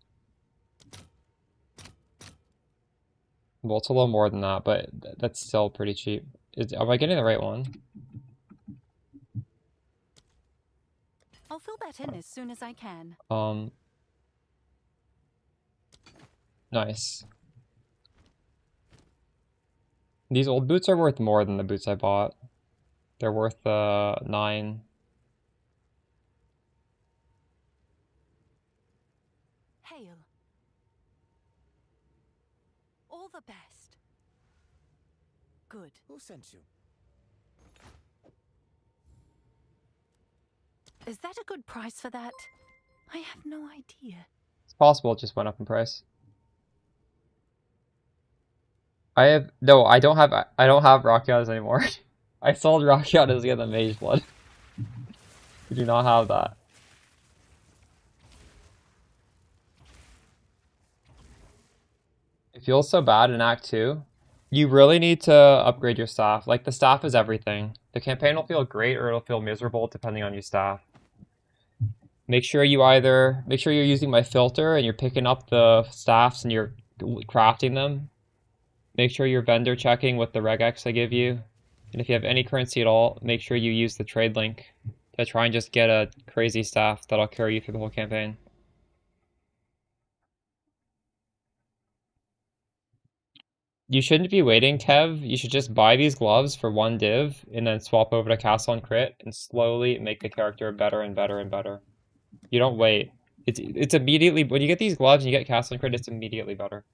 Well, it's a little more than that, but that's still pretty cheap. Am I getting the right one? I'll fill that in as soon as I can. Nice. These old boots are worth more than the boots I bought. They're worth 9. Hail. All the best. Good. Who sent you? Is that a good price for that? I have no idea. It's possible it just went up in price. I don't have Rakyadas anymore. I sold Rakyadas to get the Mage Blood. We do not have that. It feels so bad in Act 2. You really need to upgrade your staff. Like, the staff is everything. The campaign will feel great or it'll feel miserable depending on your staff. Make sure you're using my filter and you're picking up the staffs and you're crafting them. Make sure you're vendor checking with the regex I give you. And if you have any currency at all, make sure you use the trade link to try and just get a crazy staff that'll carry you through the whole campaign. You shouldn't be waiting, Kev. You should just buy these gloves for 1 div and then swap over to Castle and Crit and slowly make the character better and better and better. You don't wait. It's immediately, when you get these gloves and you get Castle and Crit, it's immediately better.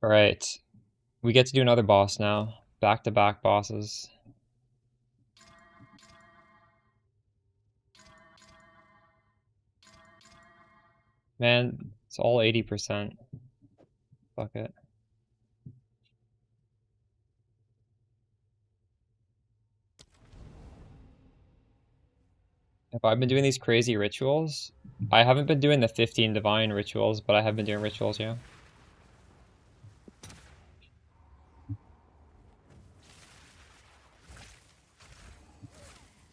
Alright. We get to do another boss now. Back-to-back bosses. Man, it's all 80%. Fuck it. Have I been doing these crazy rituals? I haven't been doing the 15 divine rituals, but I have been doing rituals, yeah.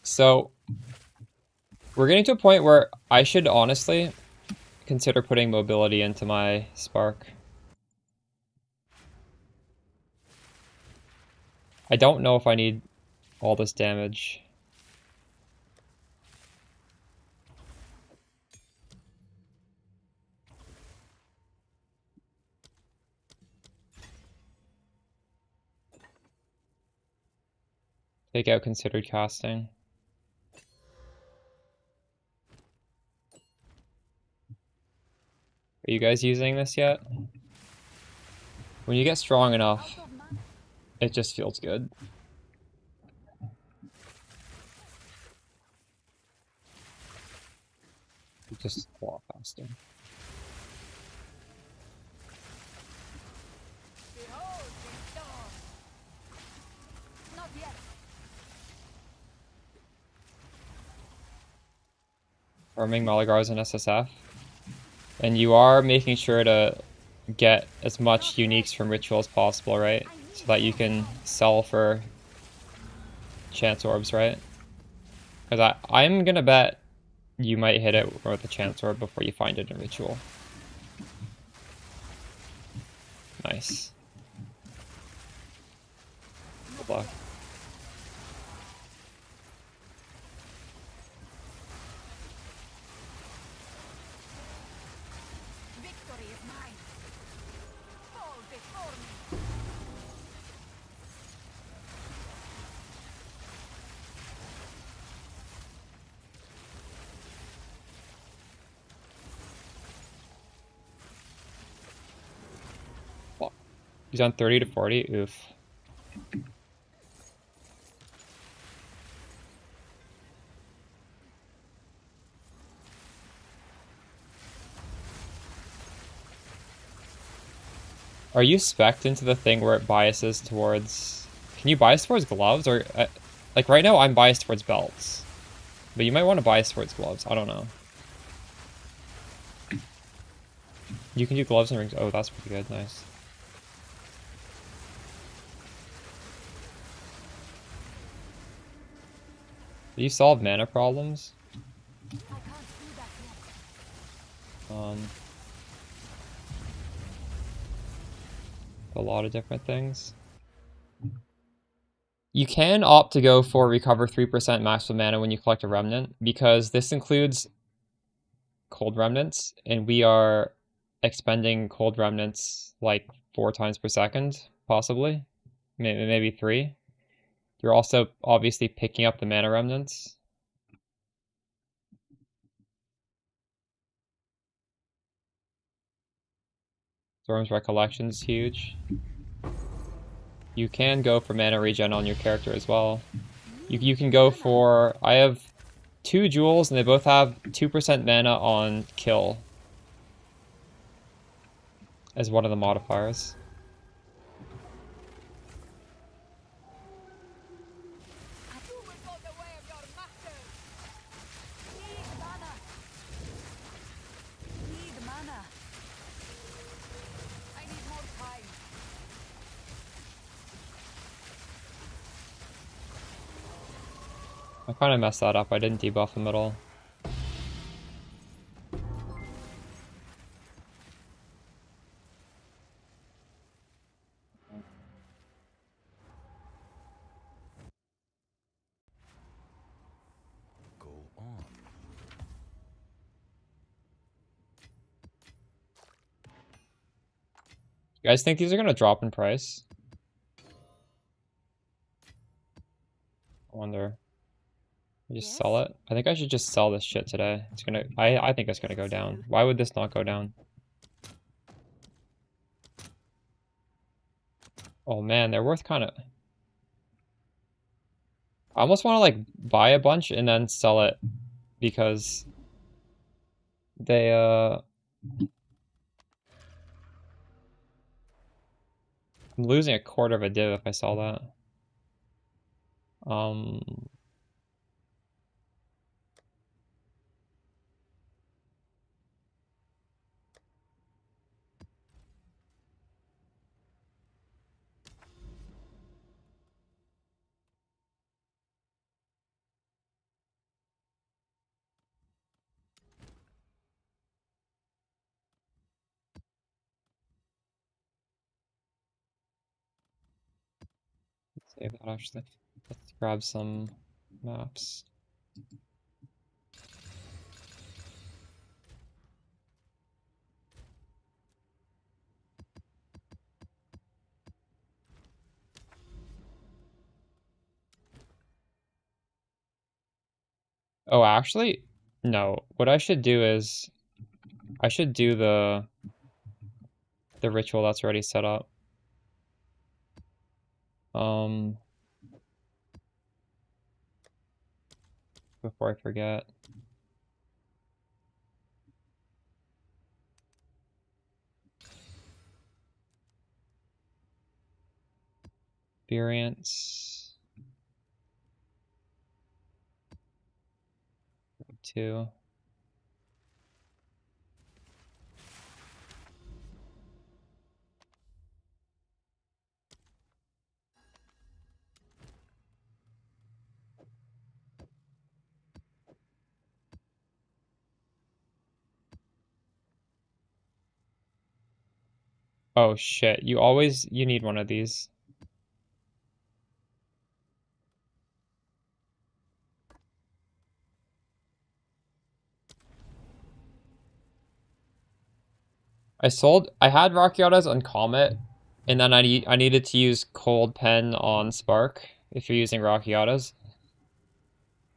So, we're getting to a point where I should honestly consider putting mobility into my spark. I don't know if I need all this damage. Take out considered casting. Are you guys using this yet? When you get strong enough, It just feels good. Just a lot faster. Behold the dawn. Not yet. Farming Maligars and SSF. And you are making sure to get as much uniques from Ritual as possible, right? So that you can sell for Chance Orbs, right? Because I'm gonna bet you might hit it with a Chance Orb before you find it in Ritual. Nice. Good luck. Victory is mine. Fall before me. He's on 30 to 40. Oof. Are you spec'd into the thing where it biases towards... Can you bias towards gloves? Or like right now I'm biased towards belts. But you might want to bias towards gloves. I don't know. You can do gloves and rings. Oh, that's pretty good. Nice. Do you solve mana problems? I can't do that yet. A lot of different things. You can opt to go for recover 3% maximum mana when you collect a remnant, because this includes cold remnants, and we are expending cold remnants like 4 times per second, possibly. Maybe 3. You're also obviously picking up the mana remnants. Storm's Recollection is huge. You can go for mana regen on your character as well. You can go for... I have 2 jewels and they both have 2% mana on kill as one of the modifiers. You will go the way of your masters. Need mana. Need mana. I need more time. I kind of messed that up. I didn't debuff him at all. Go on. You guys think these are going to drop in price? I wonder. Just sell it? I think I should just sell this shit today. It's gonna... I think it's gonna go down. Why would this not go down? Oh man, they're worth kind of... I almost want to like buy a bunch and then sell it because they I'm losing a quarter of a div if I sell that. Let's save that actually. Let's grab some maps. Oh, actually, no. What I should do is I should do the ritual that's already set up. Before I forget. Experience. 2. Oh shit, you need one of these. I had Rakyatas on Comet, and then I needed to use Cold Pen on Spark, if you're using Rakyatas.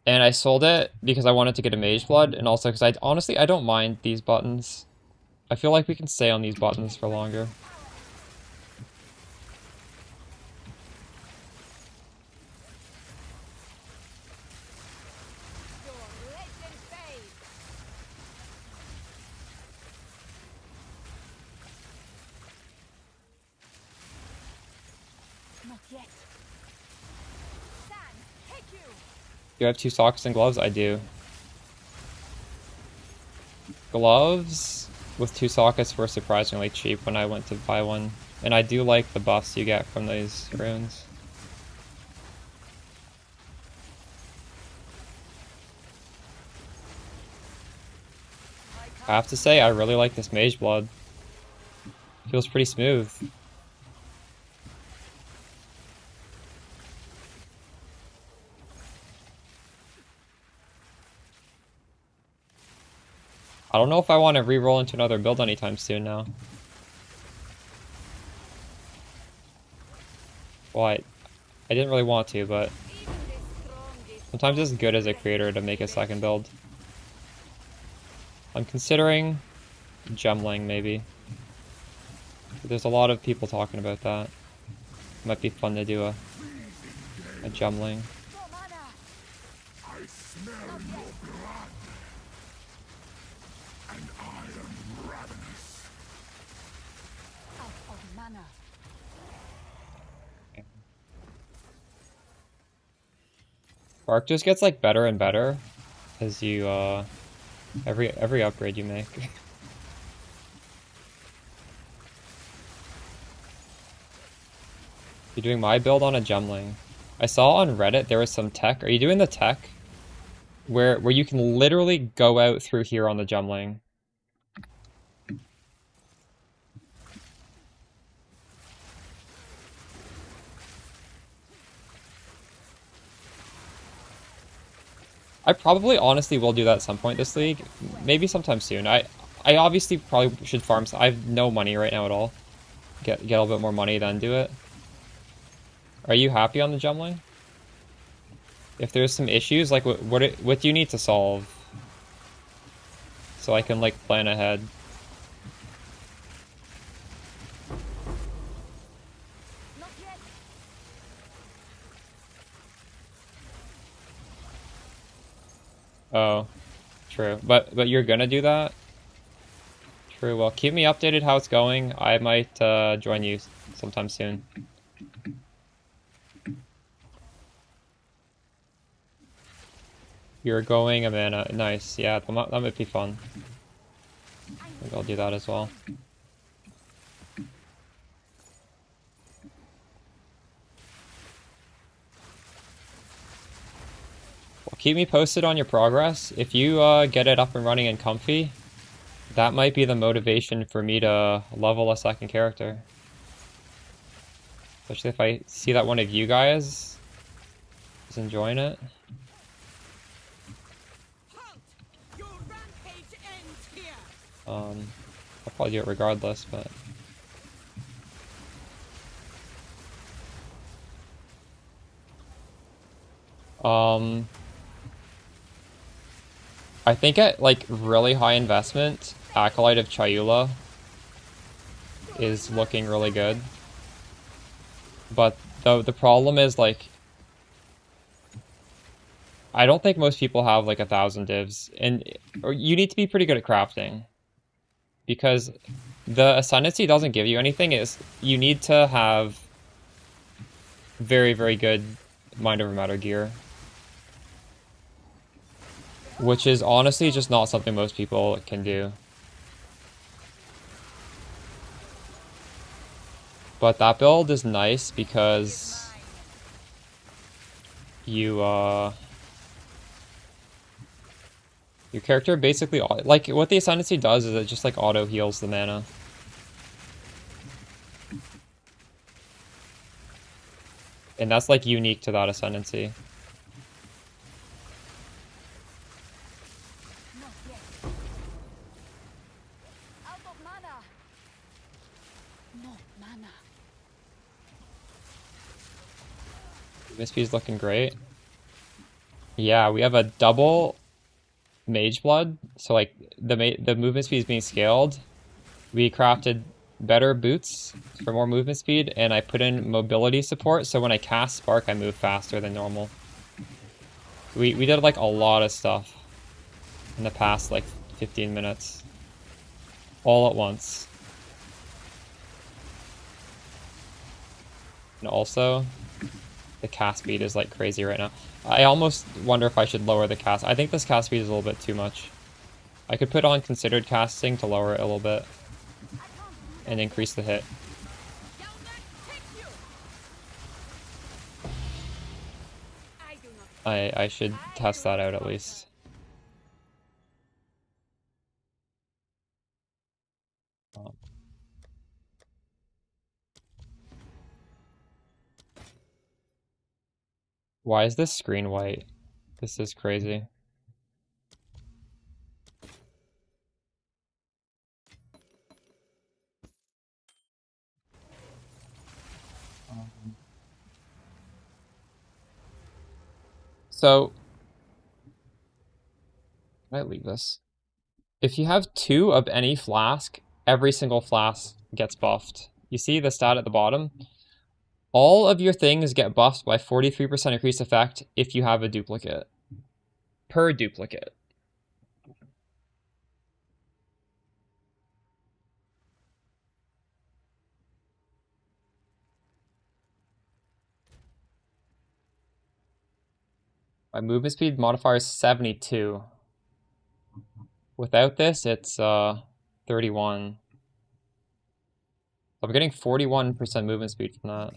And I sold it because I wanted to get a Mage Blood, and also because honestly, I don't mind these buttons. I feel like we can stay on these buttons for longer. Not yet. San, take you. Do you have 2 socks and gloves? I do. Gloves with 2 sockets were surprisingly cheap when I went to buy one. And I do like the buffs you get from these runes. I have to say, I really like this Mage Blood. Feels pretty smooth. I don't know if I want to re-roll into another build anytime soon now. Well, I didn't really want to, but sometimes it's good as a creator to make a second build. I'm considering Gemling, maybe. There's a lot of people talking about that. Might be fun to do a Gemling. I smell your blood, and I am ravenous. Out of mana. Arc just gets like better and better as you every upgrade you make. You're doing my build on a Gemling. I saw on Reddit there was some tech. Are you doing the tech where you can literally go out through here on the Gemling? I probably honestly will do that at some point this league. Maybe sometime soon. I obviously probably should farm. I have no money right now at all. Get a little bit more money, then do it. Are you happy on the Gemling? If there's some issues, like what do you need to solve? So I can like plan ahead. Not yet. Oh, true. But you're gonna do that? True. Well, keep me updated how it's going. I might join you sometime soon. You're going a mana. Nice. Yeah, that might be fun. I think I'll do that as well. Well, keep me posted on your progress. If you get it up and running and comfy, that might be the motivation for me to level a second character. Especially if I see that one of you guys is enjoying it. I'll probably do it regardless, but... I think at, like, really high investment, Acolyte of Chayula is looking really good. But So the problem is, like, I don't think most people have like 1,000 divs, or you need to be pretty good at crafting, because the Ascendancy doesn't give you anything. You need to have very, very good mind over matter gear, which is honestly just not something most people can do. But that build is nice because your character basically, like, what the Ascendancy does is it just like auto heals the mana. And that's like unique to that Ascendancy. Not yet. Out of mana. No mana. Miss P's looking great. Yeah, we have a double Mage Blood, so like the movement speed is being scaled. We crafted better boots for more movement speed, and I put in mobility support, so when I cast Spark, I move faster than normal. We did like a lot of stuff in the past like 15 minutes, all at once. And also, the cast speed is like crazy right now. I almost wonder if I should lower the cast. I think this cast speed is a little bit too much. I could put on considered casting to lower it a little bit and increase the hit. I should test that out at least. Why is this screen white? This is crazy. So, can I leave this? If you have 2 of any flask, every single flask gets buffed. You see the stat at the bottom? All of your things get buffed by 43% increased effect if you have a duplicate. Per duplicate. My movement speed modifier is 72. Without this, it's 31. I'm getting 41% movement speed from that.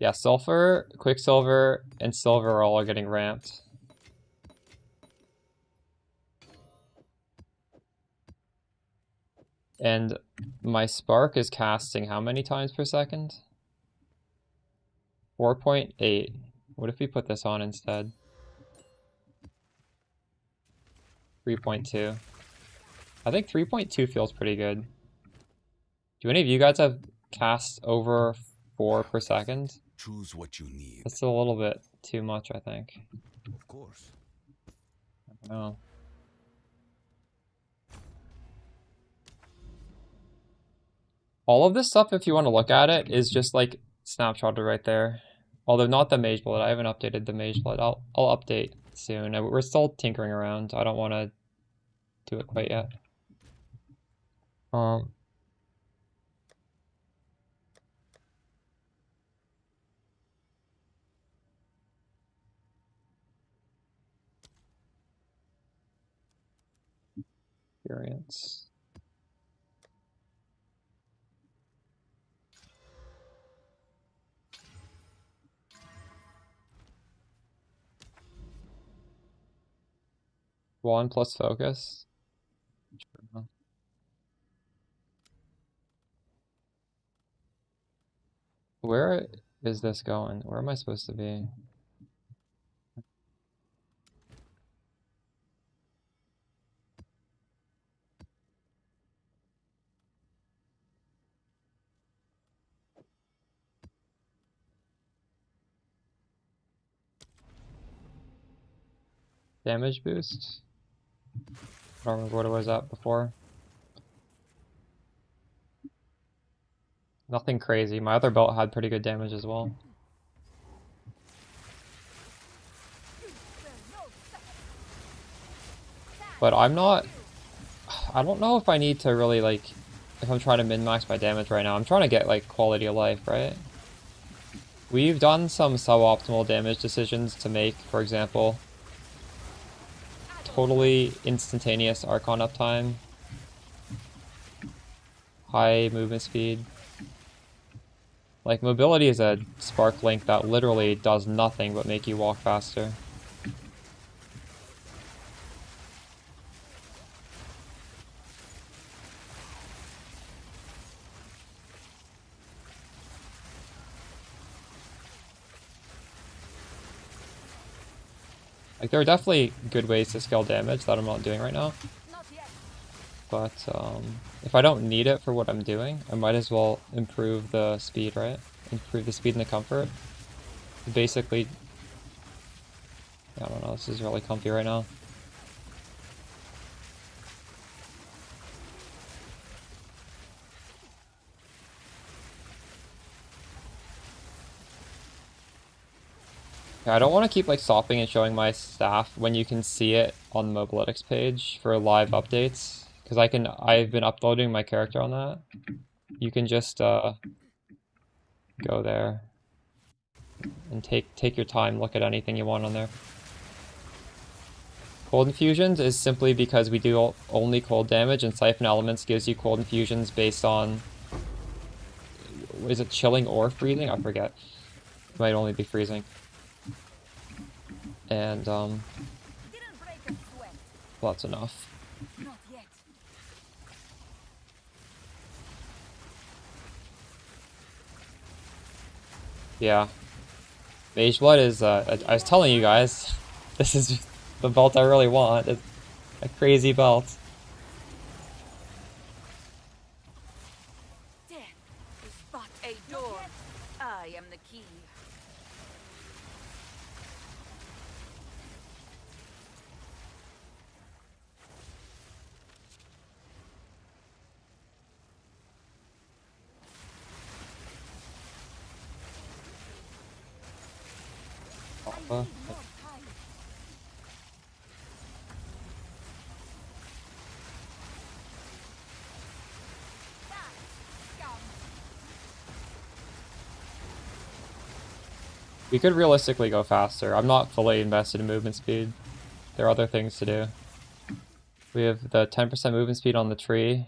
Yeah, Sulfur, Quicksilver, and Silver are all getting ramped. And my Spark is casting how many times per second? 4.8. What if we put this on instead? 3.2. I think 3.2 feels pretty good. Do any of you guys have cast over 4 per second? Choose what you need. That's a little bit too much, I think. Of course. I don't know. All of this stuff, if you want to look at it, is just like snapshotted right there. Although not the Mage Blood. I haven't updated the Mage Blood. I'll update soon. We're still tinkering around. I don't want to do it quite yet. Experience. One plus focus. Where is this going? Where am I supposed to be? Damage boost? I don't remember what it was at before. Nothing crazy. My other belt had pretty good damage as well. But I'm not... I don't know if I need to really, like... If I'm trying to min-max my damage right now. I'm trying to get, like, quality of life, right? We've done some suboptimal damage decisions to make, for example, totally instantaneous Archon uptime, high movement speed. Like, mobility is a spark link that literally does nothing but make you walk faster. Like, there are definitely good ways to scale damage that I'm not doing right now. But, if I don't need it for what I'm doing, I might as well improve the speed, right? Improve the speed and the comfort. Basically... I don't know, this is really comfy right now. Yeah, I don't want to keep like stopping and showing my staff when you can see it on the Mobilytics page for live updates, because I've been uploading my character on that. You can just go there and take your time, look at anything you want on there. Cold infusions is simply because we do only cold damage, and Siphon Elements gives you cold infusions based on, is it chilling or freezing? I forget. It might only be freezing. And, well, that's enough. Yeah. Mage Blood is, I was telling you guys, this is the belt I really want. It's a crazy belt. Death is but a door. I am the key. Alpha. We could realistically go faster. I'm not fully invested in movement speed. There are other things to do. We have the 10% movement speed on the tree.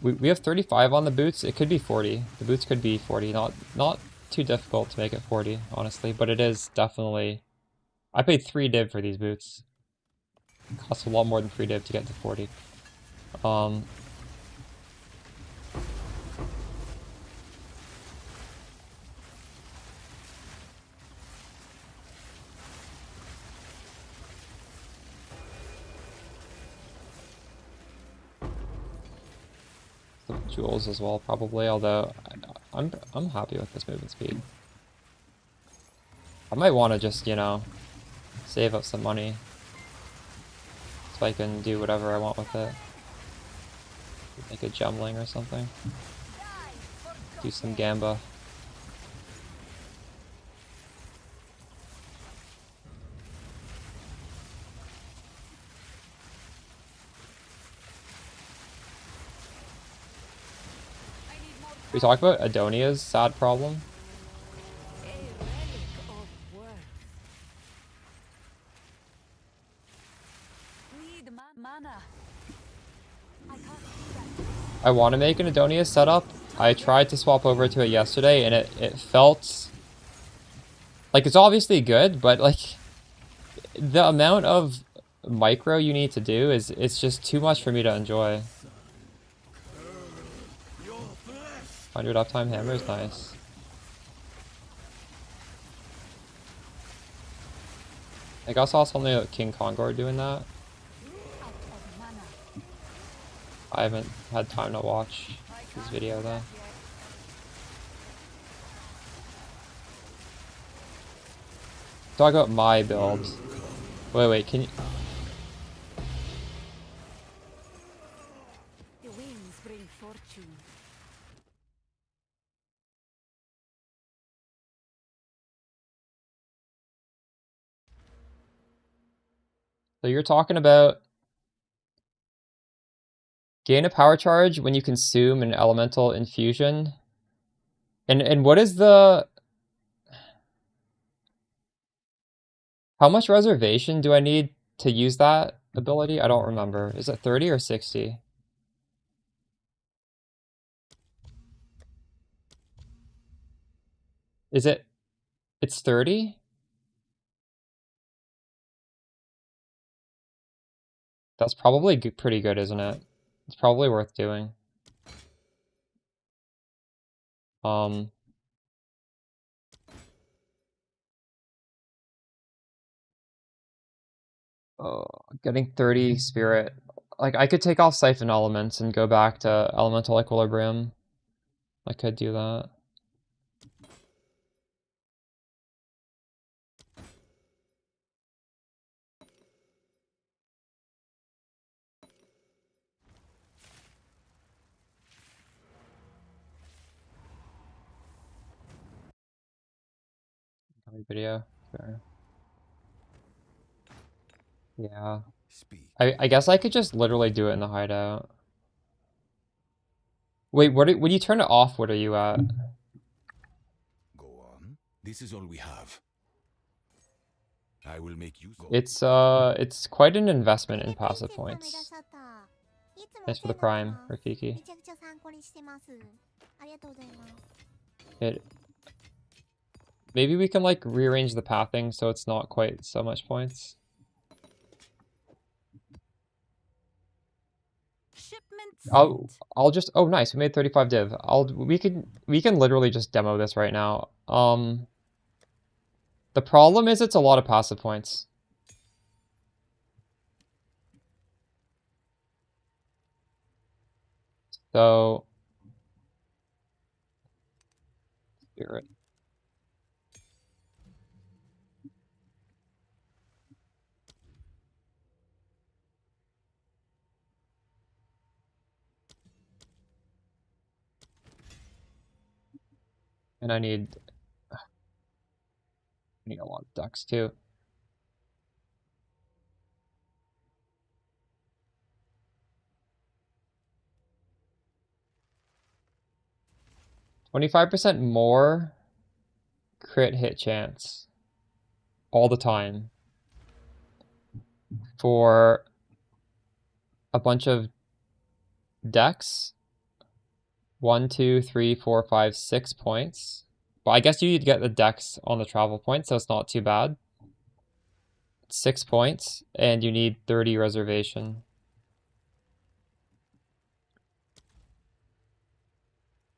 We have 35 on the boots. It could be 40. The boots could be 40. Not too difficult to make it 40, honestly, but it is definitely... I paid 3 div for these boots. It costs a lot more than 3 div to get to 40. Some jewels as well, probably, although I'm happy with this movement speed. I might want to just, you know, save up some money so I can do whatever I want with it. Make a gemling or something. Do some gamba. We talk about Adonia's sad problem. I want to make an Adonia setup. I tried to swap over to it yesterday, and it felt like it's obviously good, but like the amount of micro you need to do it's just too much for me to enjoy. 100 uptime hammer is nice. I guess I saw something about King Kongor doing that. I haven't had time to watch his video though. Talk about my build. Wait, can you... The winds bring fortune. So you're talking about gain a power charge when you consume an elemental infusion. And what is the... How much reservation do I need to use that ability? I don't remember. Is it 30 or 60? Is it... It's 30? That's probably pretty good, isn't it? It's probably worth doing. Um... Oh, getting 30 spirit. Like, I could take off Siphon Elements and go back to Elemental Equilibrium. I could do that. Video. Sure. Yeah. Speak. I guess I could just literally do it in the hideout. Wait, when you turn it off, what are you at? Go on. This is all we have. I will make use of It's quite an investment in passive points. Thanks for the prime, Rafiki. It maybe we can like rearrange the pathing so it's not quite so much points. I'll just oh nice, we made 35 div. We can literally just demo this right now. The problem is it's a lot of passive points. So spirit. And I need a lot of ducks too. $25% more crit hit chance all the time for a bunch of decks. 1, 2, 3, 4, 5, 6 points. But I guess you need to get the decks on the travel point, so it's not too bad. 6 points, and you need 30 reservation.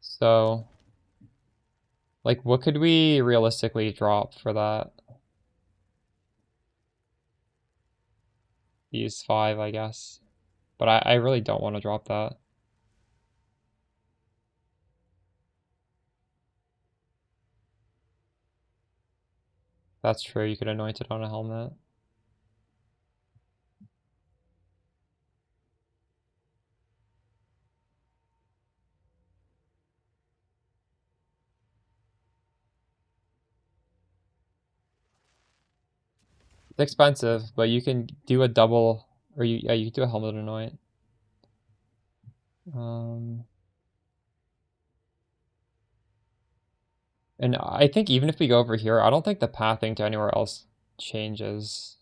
So, like, what could we realistically drop for that? Use 5, I guess. But I really don't want to drop that. That's true, you could anoint it on a helmet. It's expensive, but you can do a double, or you can do a helmet anoint. And I think even if we go over here, I don't think the pathing to anywhere else changes.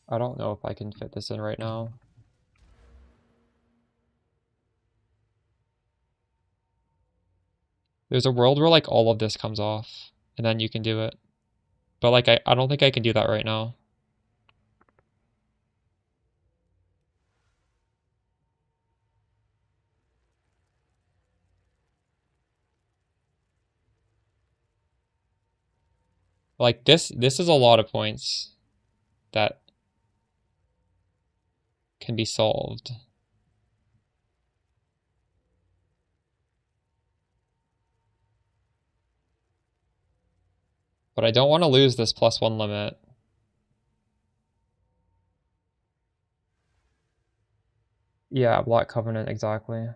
I don't know if I can fit this in right now. There's a world where like all of this comes off, and then you can do it. But like I don't think I can do that right now. Like this is a lot of points that can be solved. But I don't want to lose this +1 limit. Yeah, Black Covenant, exactly. I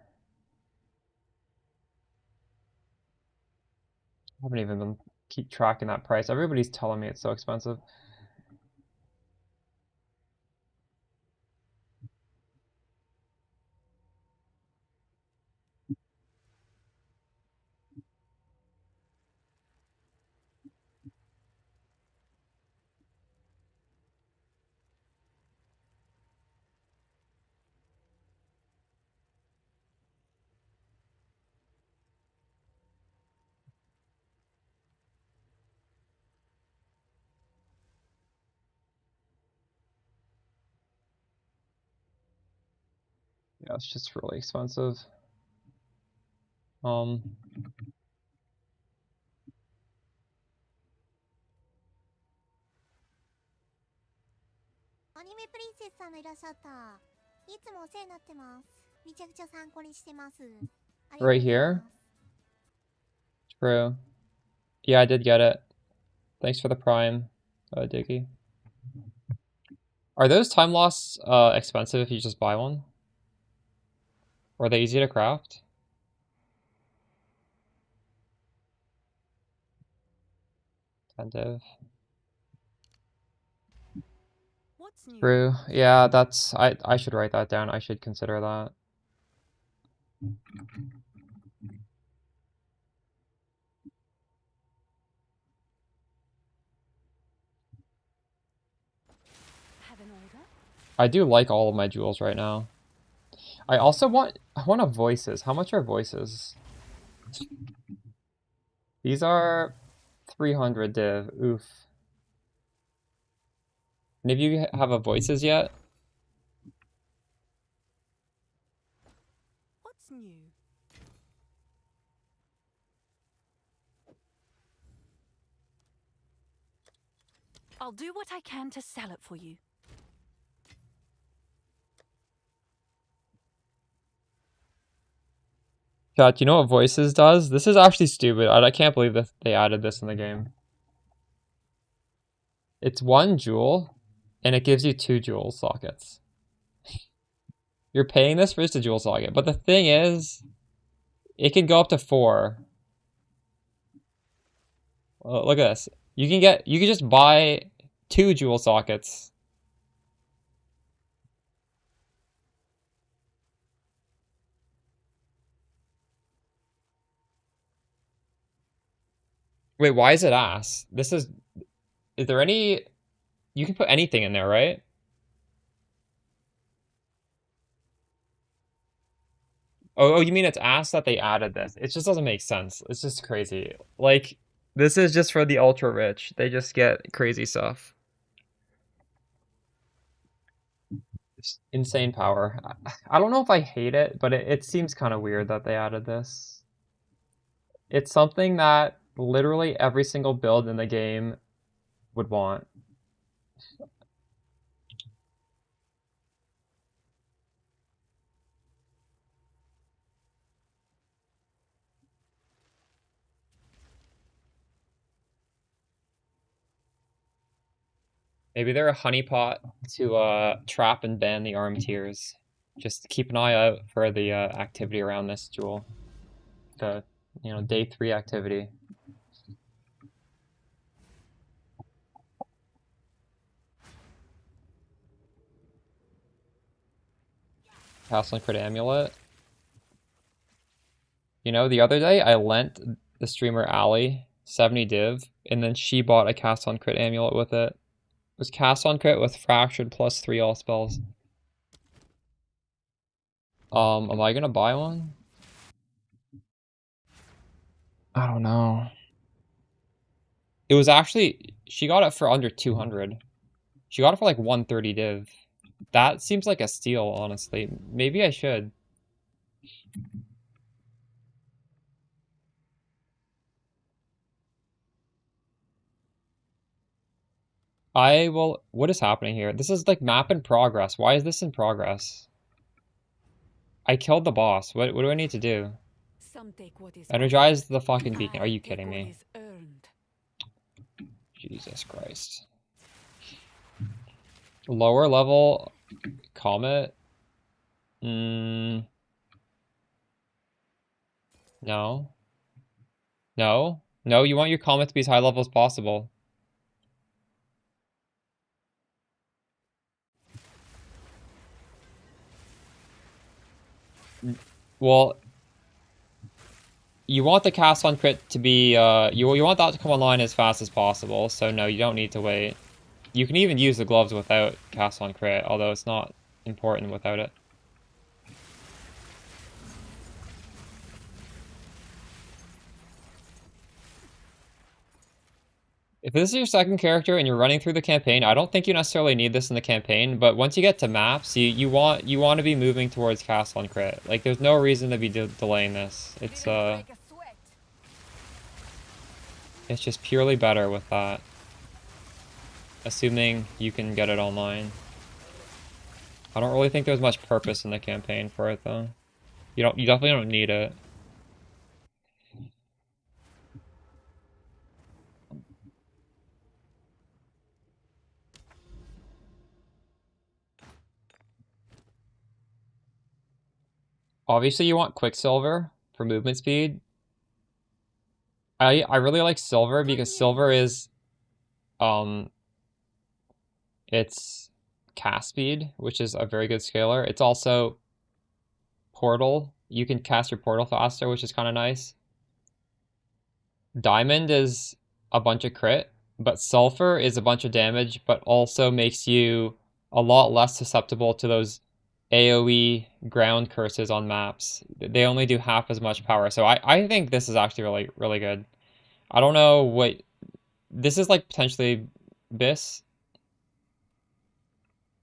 haven't even been keep tracking that price. Everybody's telling me it's so expensive. Yeah, it's just really expensive. アニメプリンセスさんがいらっしゃった。いつもお世話になってます。めちゃくちゃ参考にしてます。ありがとうござ Right いま here? す。 True. Yeah, I did get it. Thanks for the prime, Diggy. Are those time loss expensive if you just buy one? Or are they easy to craft? Attentive. What's new? True. Yeah, that's I should write that down. I should consider that. Have an order? I do like all of my jewels right now. I want a voices. How much are voices? These are 300 div. Oof. Any of you have a voices yet? What's new? I'll do what I can to sell it for you. Chat, you know what voices does? This is actually stupid. I can't believe that they added this in the game. It's 1 jewel, and it gives you 2 jewel sockets. You're paying this for just a jewel socket, but the thing is, it can go up to 4. Look at this. You can just buy 2 jewel sockets. Wait, why is it ass? Is there any, you can put anything in there, right? Oh, you mean it's ass that they added this? It just doesn't make sense. It's just crazy. Like, this is just for the ultra rich. They just get crazy stuff. It's insane power. I don't know if I hate it, but it seems kind of weird that they added this. It's something that literally every single build in the game would want. Maybe they're a honeypot to trap and ban the arm tiers. Just keep an eye out for the activity around this jewel. The day 3 activity. Castle and Crit Amulet. The other day I lent the streamer Allie 70 div, and then she bought a Cast on Crit Amulet with it. It was Cast on Crit with Fractured plus 3 all spells. Am I gonna buy one? I don't know. It was actually, she got it for under 200. She got it for like 130 div. That seems like a steal, honestly. Maybe I should. I will... What is happening here? This is like map in progress. Why is this in progress? I killed the boss. What do I need to do? Some take what is Energize offered. the fucking beacon. Are you I take kidding what me? is earned. Jesus Christ. Lower level Comet? No. No? No, you want your Comet to be as high level as possible. Well, you want the cast on crit to be, you want that to come online as fast as possible, so no, you don't need to wait. You can even use the gloves without cast on crit, although it's not important without it. If this is your second character and you're running through the campaign, I don't think you necessarily need this in the campaign, but once you get to maps, you want to be moving towards cast on crit. Like, there's no reason to be delaying this. It's just purely better with that. Assuming you can get it online. I don't really think there's much purpose in the campaign for it though. You definitely don't need it. Obviously you want Quicksilver for movement speed. I really like Silver because Silver is it's cast speed, which is a very good scaler. It's also portal. You can cast your portal faster, which is kind of nice. Diamond is a bunch of crit, but Sulfur is a bunch of damage, but also makes you a lot less susceptible to those AoE ground curses on maps. They only do half as much power, so I think this is actually really, really good. I don't know what... This is like potentially Bis.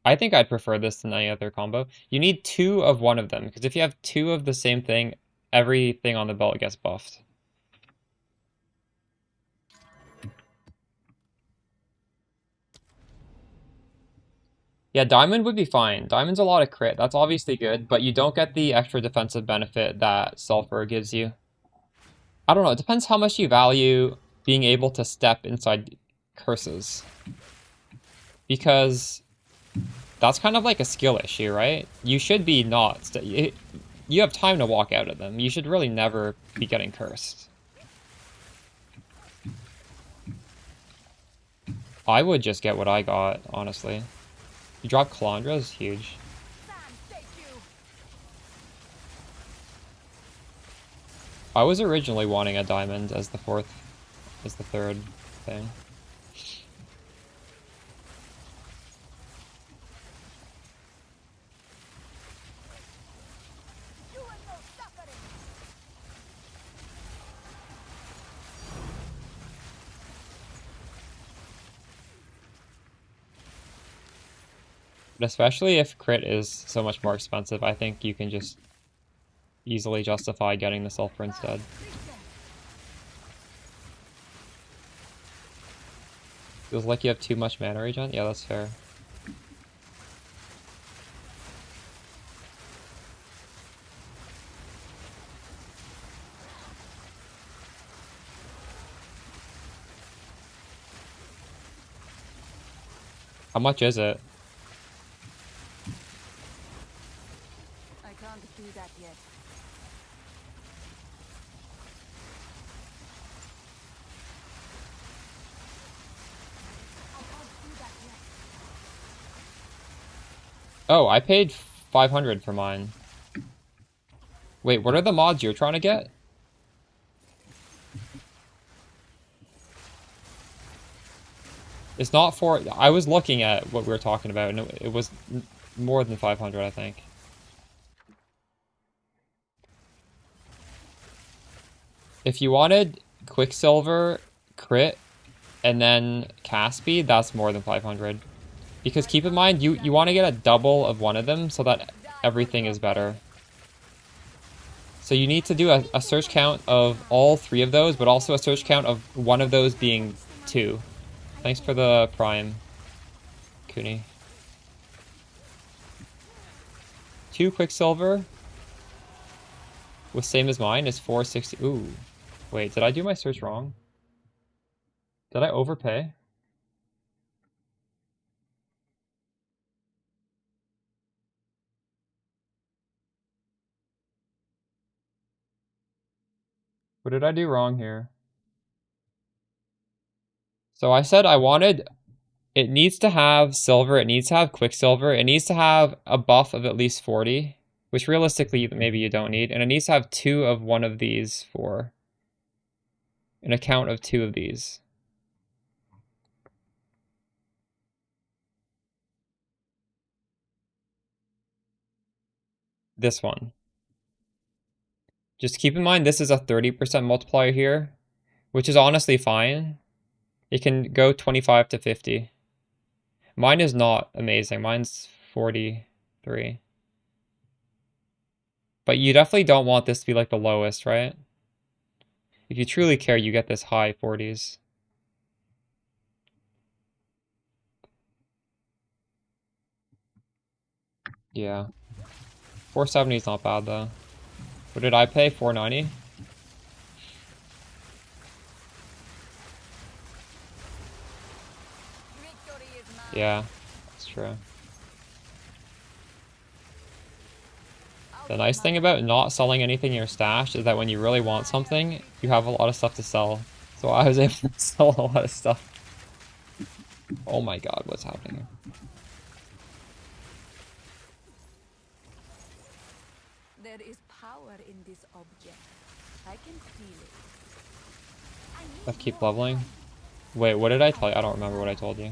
I think I'd prefer this than any other combo. You need 2 of one of them, because if you have 2 of the same thing, everything on the belt gets buffed. Yeah, Diamond would be fine. Diamond's a lot of crit. That's obviously good, but you don't get the extra defensive benefit that Sulfur gives you. I don't know. It depends how much you value being able to step inside curses. Because that's kind of like a skill issue, right? You should be not... You have time to walk out of them. You should really never be getting cursed. I would just get what I got, honestly. You drop Calandra is huge. I was originally wanting a diamond as the third thing. But especially if crit is so much more expensive, I think you can just easily justify getting the Sulfur instead. Feels like you have too much mana regen? Yeah, that's fair. How much is it? I can't do that yet. Oh, I paid 500 for mine. Wait, what are the mods you're trying to get? It's not for... I was looking at what we were talking about, and it was more than 500, I think. If you wanted Quicksilver, crit, and then cast speed, that's more than 500. Because keep in mind, you want to get a double of one of them so that everything is better. So you need to do a search count of all 3 of those, but also a search count of one of those being 2. Thanks for the prime, Cooney. 2 Quicksilver with same as mine is 460. Ooh. Wait, did I do my search wrong? Did I overpay? What did I do wrong here? So I said I wanted... It needs to have silver, it needs to have quicksilver, it needs to have a buff of at least 40, which realistically maybe you don't need, and it needs to have 2 of one of these for an account of 2 of these. This one. Just keep in mind this is a 30% multiplier here, which is honestly fine. It can go 25 to 50. Mine is not amazing. Mine's 43. But you definitely don't want this to be like the lowest, right? If you truly care, you get this high 40s. Yeah. 470 is not bad though. What did I pay? 490? Victory is mine. Yeah, that's true. The nice thing about not selling anything in your stash is that when you really want something, you have a lot of stuff to sell. So I was able to sell a lot of stuff. Oh my god, what's happening here? There is power in this object. I can feel it. Let's keep leveling. Wait, what did I tell you? I don't remember what I told you.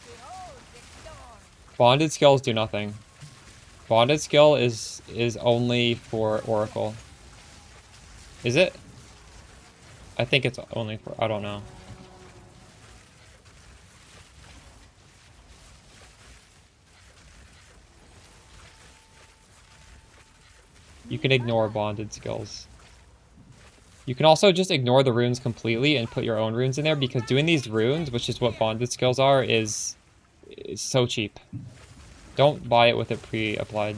Behold the storm. Bonded skills do nothing. Bonded skill is only for Oracle. Is it? I think it's only for... I don't know. You can ignore bonded skills. You can also just ignore the runes completely and put your own runes in there, because doing these runes, which is what bonded skills are, is so cheap. Don't buy it with it pre-applied.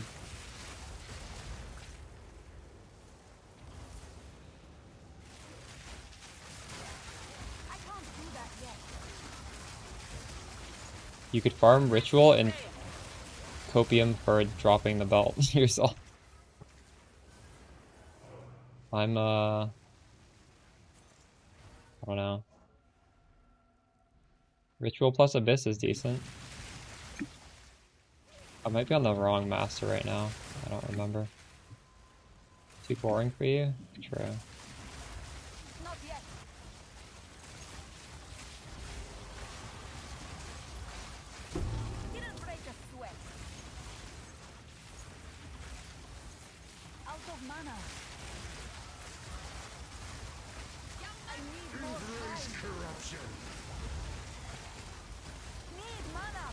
I can't do that yet. You could farm ritual and copium for dropping the belt yourself. I'm I don't know. Ritual plus Abyss is decent. I might be on the wrong master right now. I don't remember. Too boring for you? True. Not yet. Didn't break a sweat. Out of mana. I need more time. Corruption. Need mana.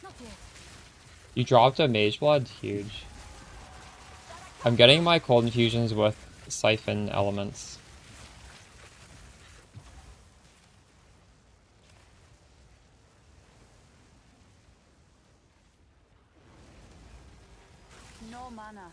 Not yet. You dropped a Mage Blood? Huge. I'm getting my cold infusions with Siphon elements. No mana.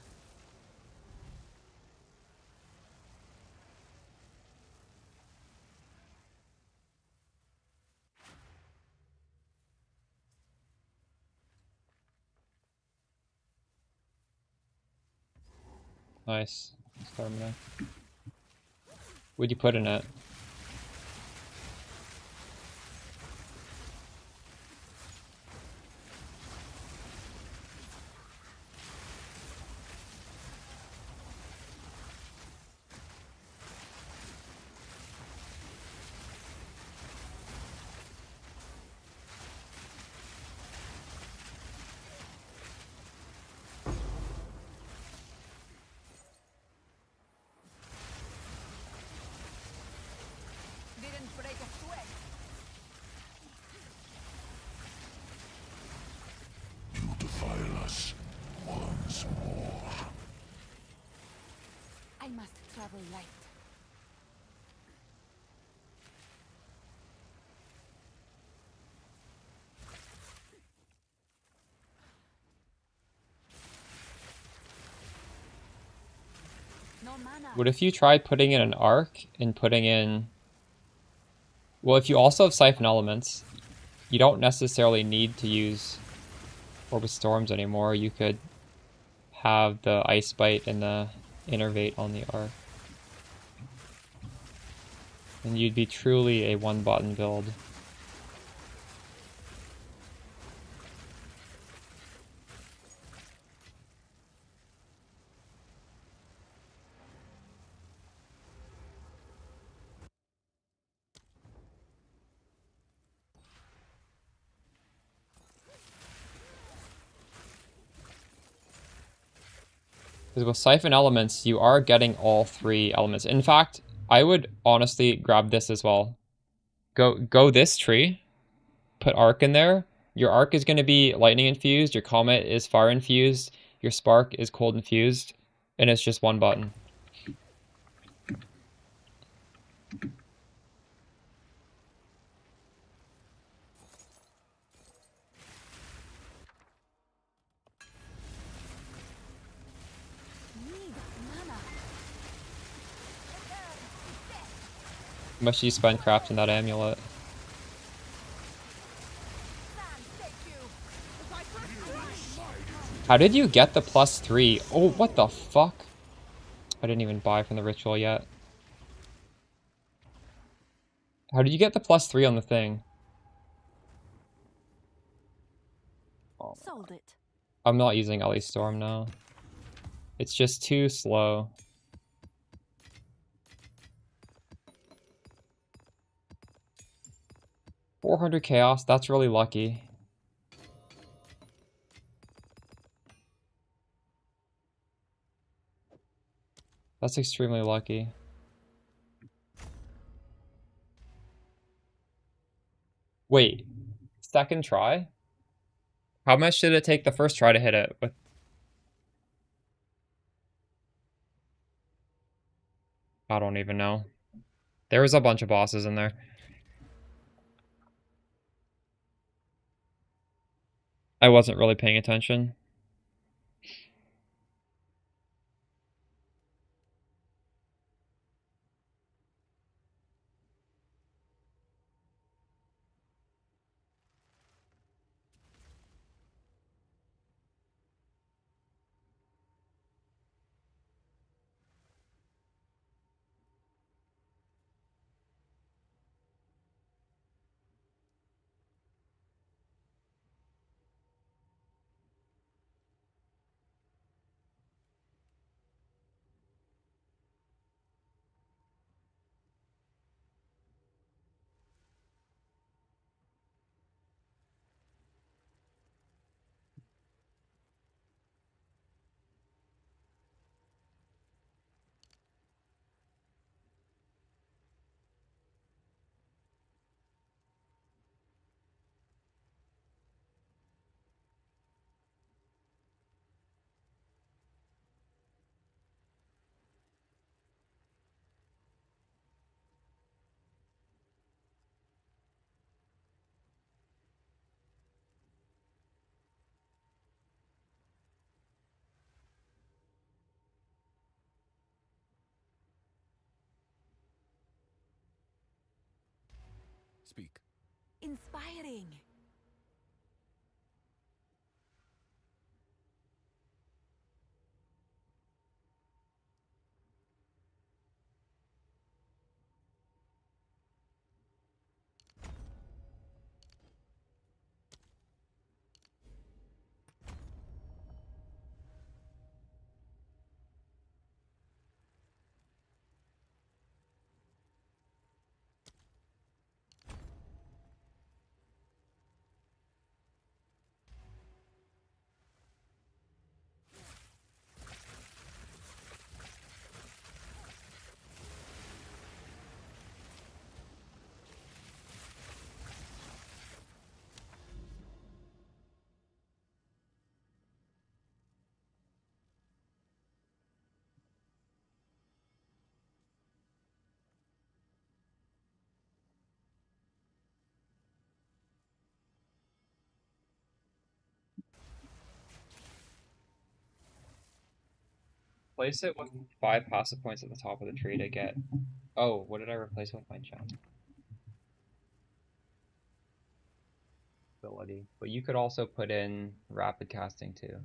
Nice. Stamina. What'd you put in it? travel light. No mana. What if you tried putting in an arc and putting in... Well, if you also have Siphon Elements, you don't necessarily need to use Orb of Storms anymore. You could have the Ice Bite and the Innervate on the arc. And you'd be truly a one-button build. Because with Siphon Elements, you are getting all 3 elements. In fact, I would honestly grab this as well. Go this tree, put Arc in there. Your Arc is going to be Lightning infused, your Comet is Fire infused, your Spark is Cold infused, and it's just one button. Need mana. How much do you spend crafting that amulet? How did you get the +3? Oh, what the fuck? I didn't even buy from the ritual yet. How did you get the +3 on the thing? Oh, Sold it. I'm not using Ellie Storm now. It's just too slow. $400 chaos, that's really lucky. That's extremely lucky. Wait, second try? How much did it take the first try to hit it with? I don't even know. There was a bunch of bosses in there. I wasn't really paying attention. Speak. Inspiring. replace it with 5 passive points at the top of the tree to get... Oh, what did I replace with my gem? Ability. But you could also put in rapid casting too.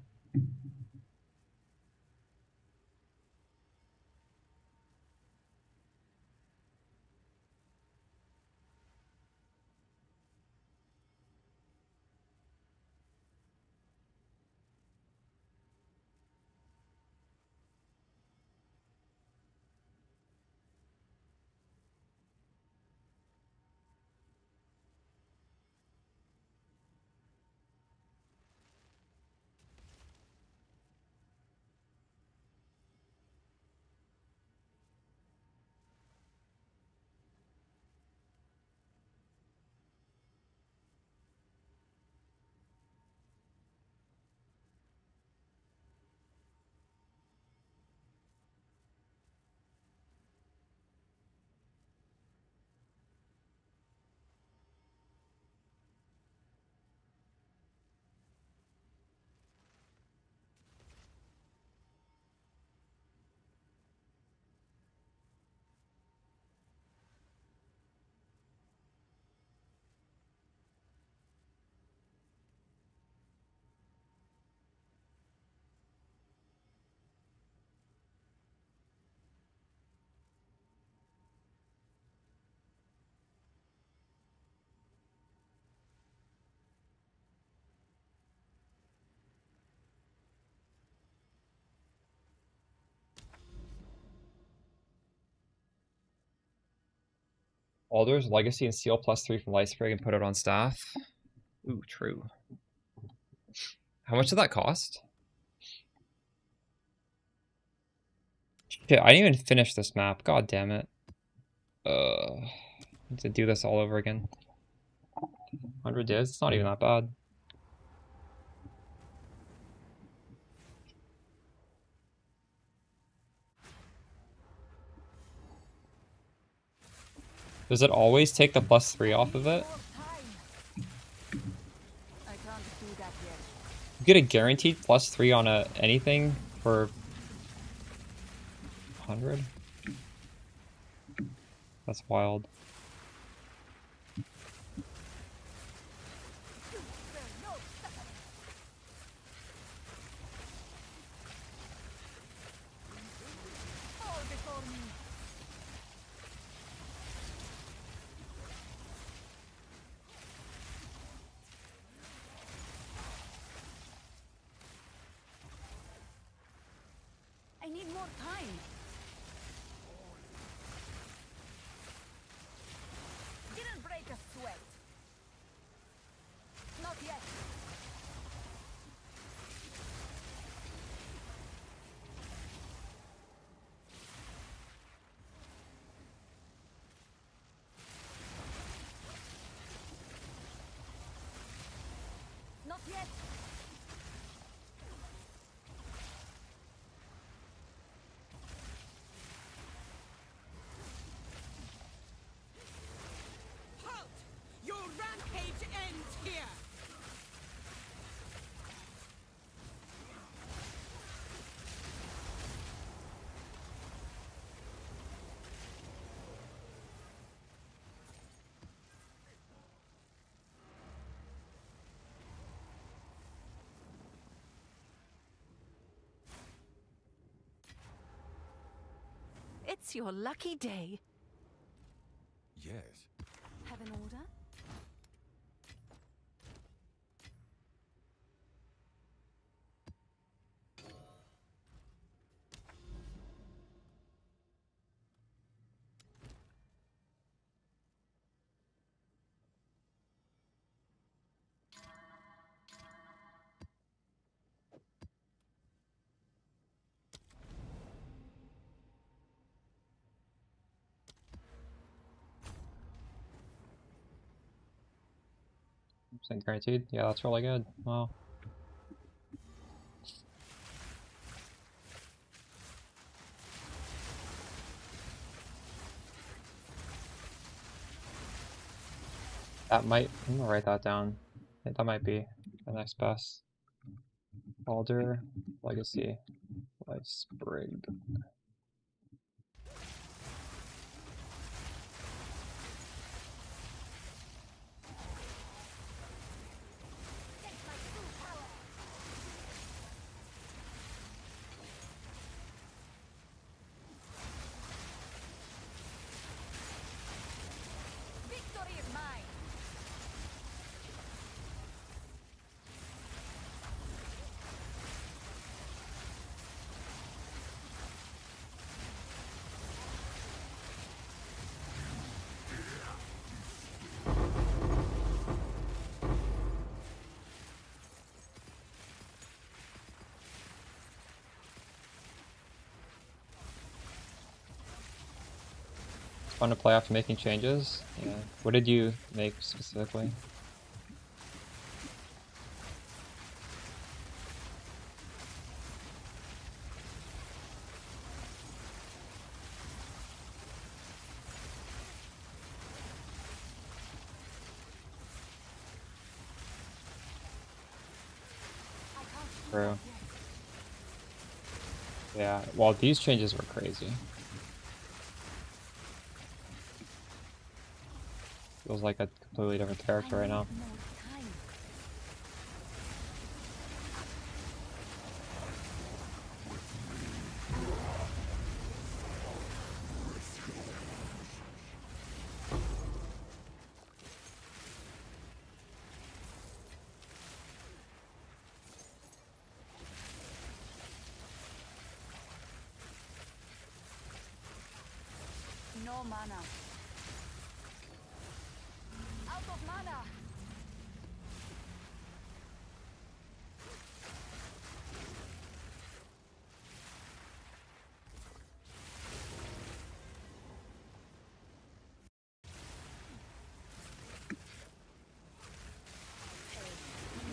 Alder's Legacy and Seal +3 from Lightspring and put it on staff. Ooh, true. How much did that cost? Shit, I didn't even finish this map. God damn it. Need to do this all over again. 100 divs? It's not even that bad. Does it always take the +3 off of it? You get a guaranteed +3 on anything for 100? That's wild. I need more time. Didn't break a sweat. Not yet. Not yet. Halt! Your rampage ends here! It's your lucky day. Yes. Have an order? % guaranteed? Yeah, that's really good. Wow. That might... I'm gonna write that down. I think that might be the next best. Alder, Legacy, Nice sprig. Victory is mine. Fun to play after making changes. Yeah. What did you make specifically? True. Yeah. Well, these changes were crazy. Feels like a completely different character right now. No mana. Out of mana.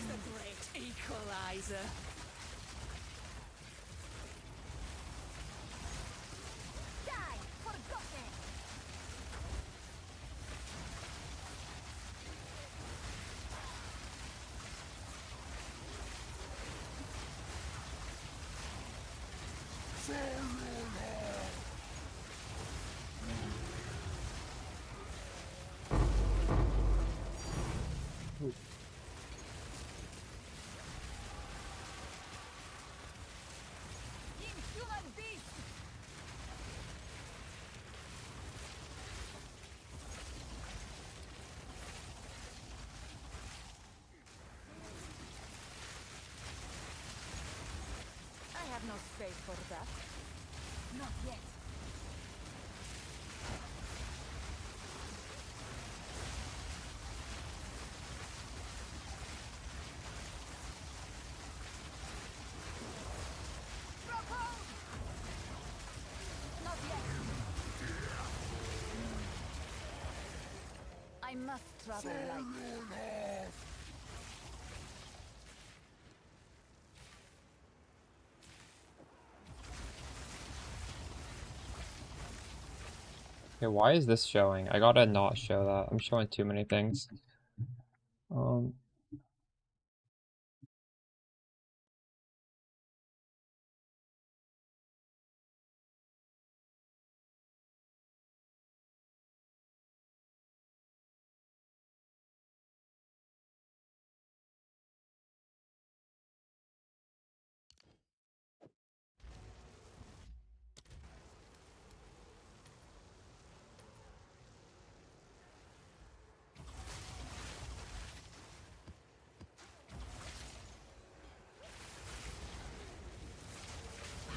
The great equalizer. Die, forgotten. Inhuman beast. I have no space for that. Not yet. Not yet. I must travel light. Okay, why is this showing? I gotta not show that. I'm showing too many things.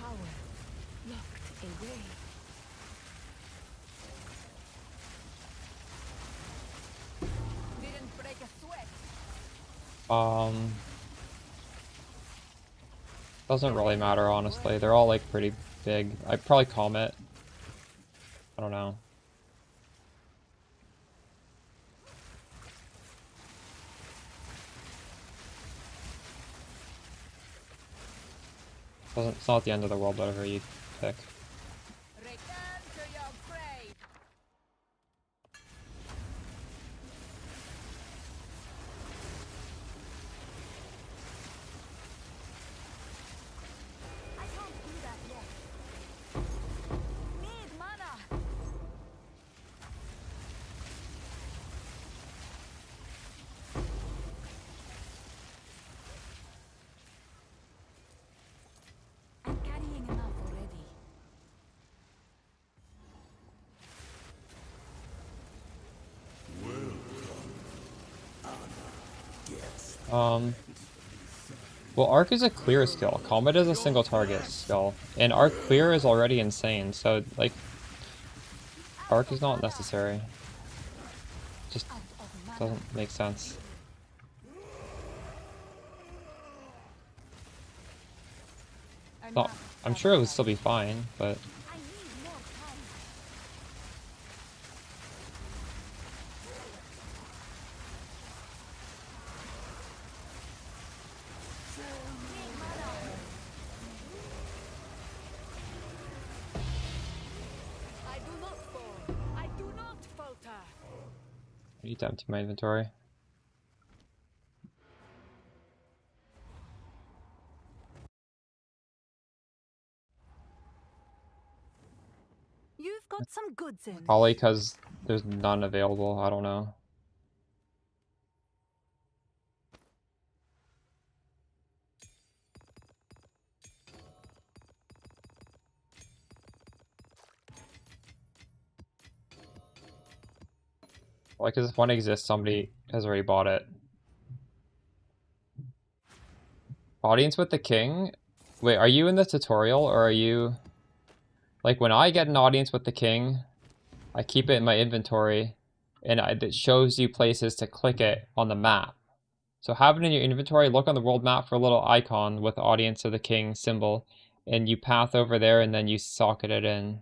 Power locked away. Didn't break a sweat. Doesn't really matter, honestly. They're all like pretty big. I'd probably Comet. I don't know. It's not the end of the world, whatever you pick. Return to your grave. I can't do that. Well, Arc is a clear skill. Comet is a single target skill. And Arc clear is already insane, so, like, Arc is not necessary. Just doesn't make sense. Not, I'm sure it would still be fine, but... I need more time. Need mana. I do not fall. I do not falter. I need to empty my inventory. You've got some goods in. Probably because there's none available, I don't know. Like, because if one exists, somebody has already bought it. Audience with the King? Wait, are you in the tutorial, or are you... Like, when I get an audience with the King, I keep it in my inventory, and it shows you places to click it on the map. So have it in your inventory, look on the world map for a little icon with the audience of the King symbol, and you path over there, and then you socket it in.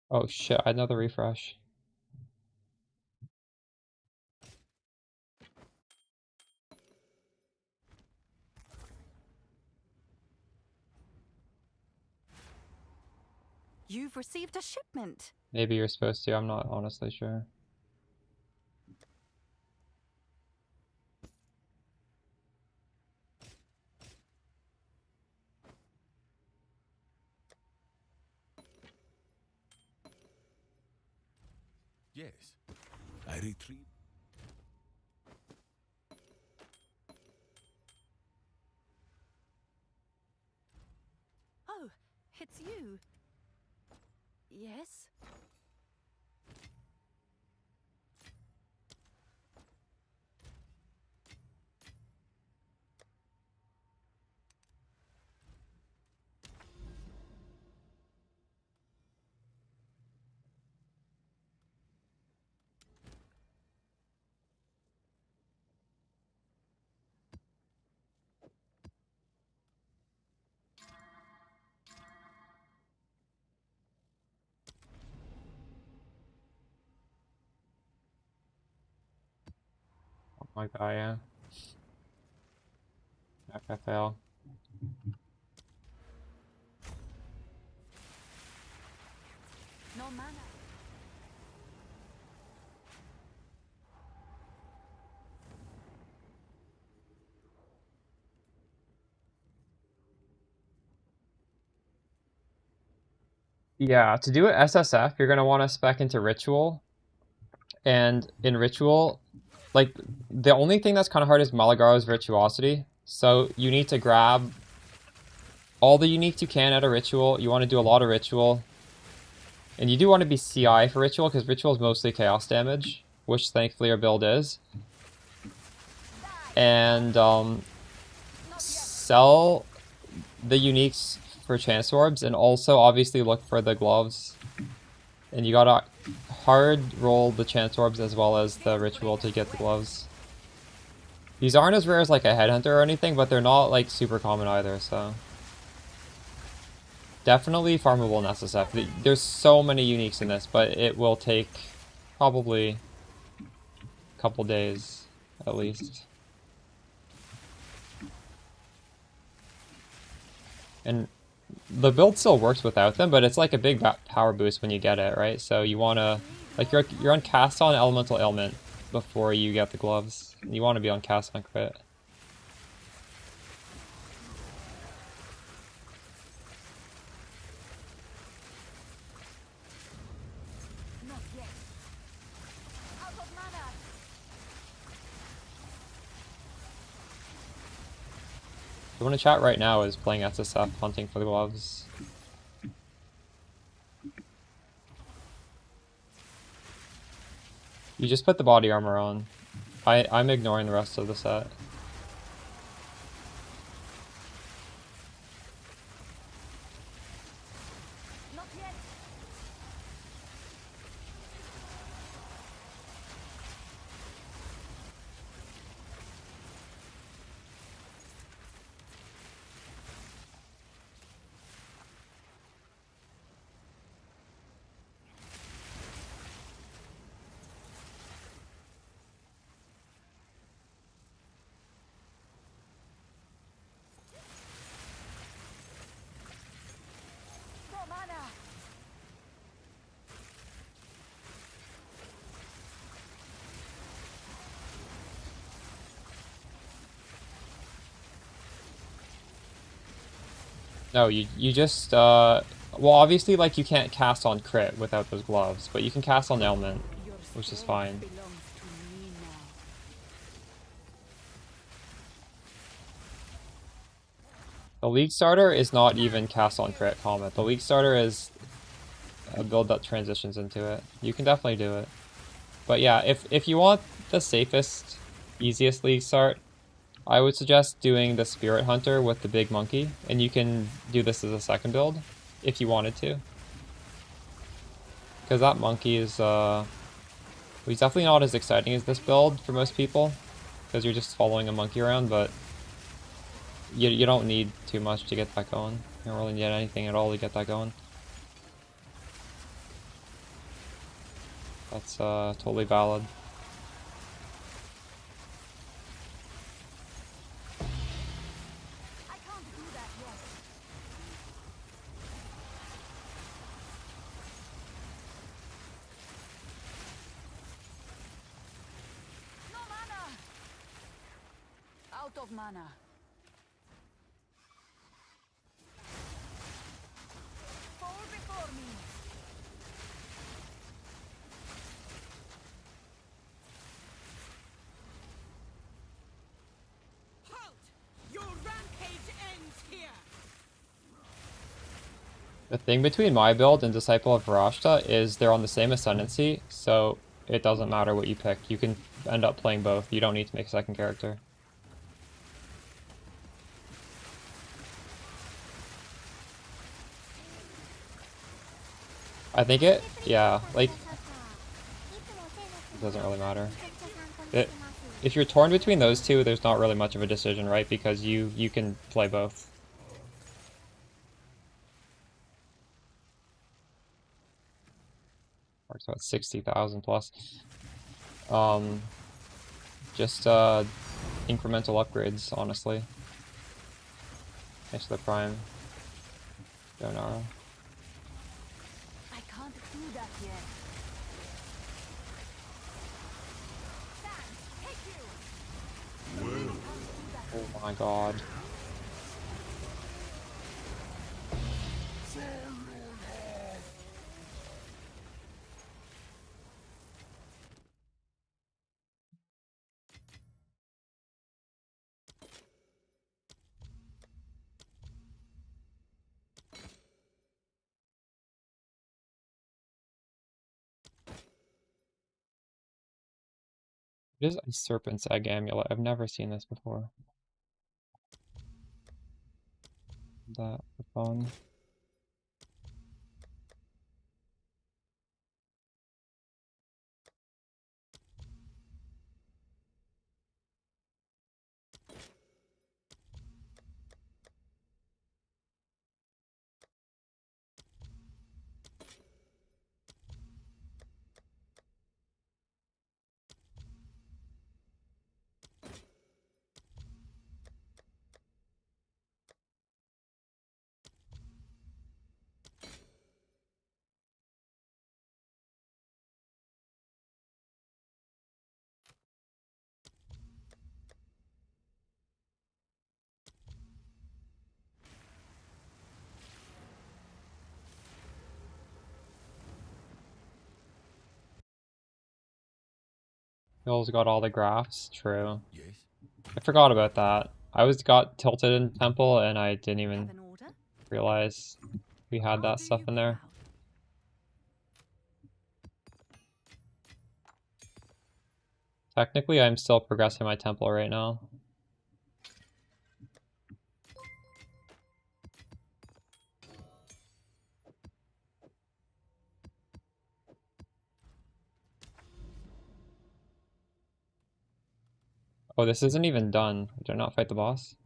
Oh shit, another refresh. You've received a shipment. Maybe you're supposed to, I'm not honestly sure. Yes. I retrieve. Oh, it's you. Yes? Oh my god, yeah. FFL. No mana. Yeah, to do it SSF, you're gonna want to spec into Ritual. And in Ritual, like, the only thing that's kind of hard is Malagaro's Virtuosity. So you need to grab all the uniques you can out of Ritual. You want to do a lot of Ritual. And you do want to be CI for Ritual, because Ritual is mostly Chaos damage, which thankfully our build is. And sell the uniques for Chance Orbs, and also obviously look for the gloves. And you gotta hard roll the Chance Orbs as well as the Ritual to get the gloves. These aren't as rare as like a Headhunter or anything, but they're not like super common either, so... Definitely farmable in SSF. There's so many uniques in this, but it will take probably a couple days at least. And the build still works without them, but it's like a big power boost when you get it, right? So you want to, like, you're on cast on elemental ailment before you get the gloves. You want to be on cast on crit. Not yet. Out of mana. Someone in chat right now is playing SSF, hunting for the gloves. You just put the body armor on. I'm ignoring the rest of the set. Not yet. No mana. No, you just, well, obviously, like, you can't cast on crit without those gloves, but you can cast on ailment, Your which is strength fine. belongs to me now. The League Starter is not even cast on crit Comet. The League Starter is a build that transitions into it. You can definitely do it. But yeah, if you want the safest, easiest League start, I would suggest doing the Spirit Hunter with the big monkey, and you can do this as a second build, if you wanted to. Because that monkey is, he's definitely not as exciting as this build for most people, because you're just following a monkey around, but you don't need too much to get that going. You don't really need anything at all to get that going. That's totally valid. I can't do that yet. No mana. Out of mana. Fall before me. Halt! Your rampage ends here! The thing between my build and Disciple of Varashta is they're on the same ascendancy, so it doesn't matter what you pick. You can end up playing both. You don't need to make a second character. I think it, yeah, like, it doesn't really matter. If you're torn between those two, there's not really much of a decision, right? Because you can play both. Marks about 60,000 plus. Just incremental upgrades, honestly. Thanks to the Prime. Donara. I can't do that yet. Stand. Take you. Oh my god. It is a Serpent's Egg Amulet. I've never seen this before. That the phone. Bill's got all the graphs. True. Yes? I forgot about that. I got tilted in Temple and I didn't Have even an order? realize we had I'll that do stuff you in there. proud. Technically, I'm still progressing my Temple right now. Oh, this isn't even done. Did I not fight the boss?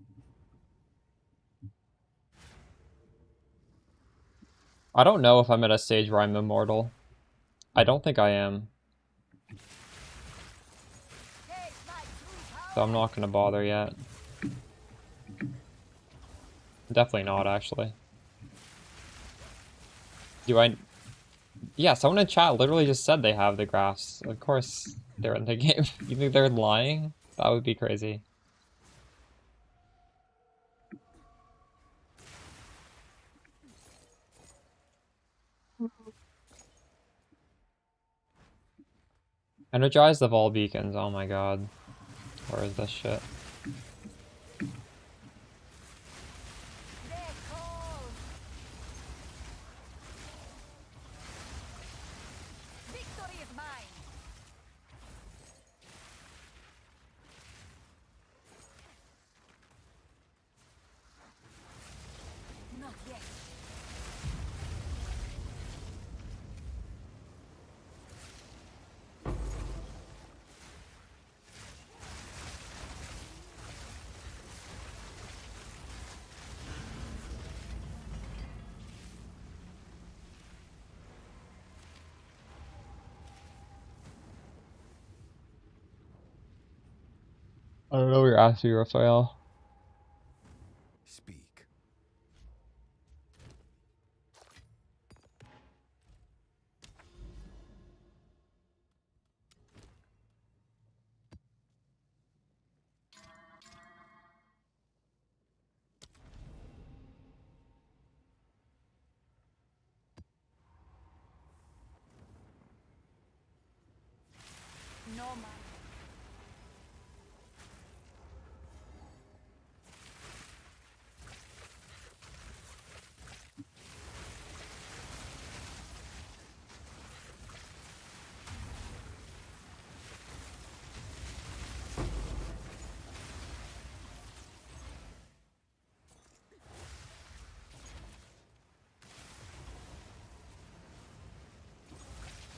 I don't know if I'm at a stage where I'm immortal. I don't think I am. Taste my true So I'm power. not gonna bother yet. Definitely not, actually. Do I... Yeah, someone in chat literally just said they have the graphs. Of course they're in the game. You think they're lying? That would be crazy. Energize the Vol beacons, oh my god. Where is this shit? They call. Victory is mine. Not yet. I don't know what you're asking, Raphael. Speak. No man.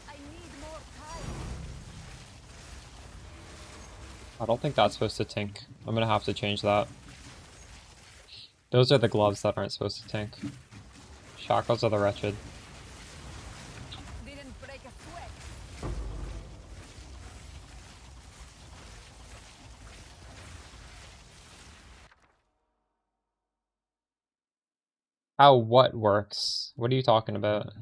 I need more time. I don't think that's supposed to tink. I'm gonna have to change that. Those are the gloves that aren't supposed to tink. Shackles are the wretched. Didn't break a sweat. How what works? What are you talking about?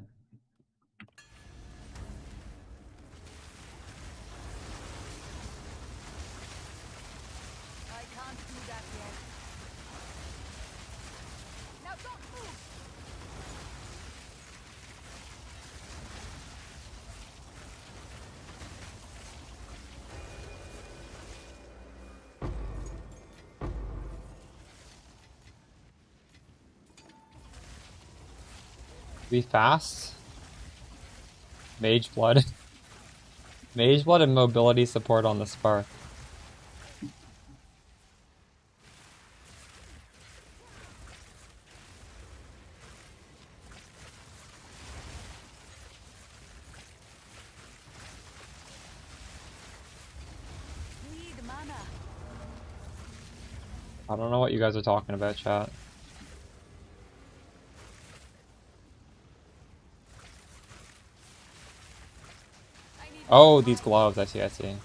I can't do that yet. Now don't move. Be fast? Mage Blood. Mage Blood and mobility support on the Spark. Need mana. I don't know what you guys are talking about, chat. I need Oh, more these time. gloves. I see, I see.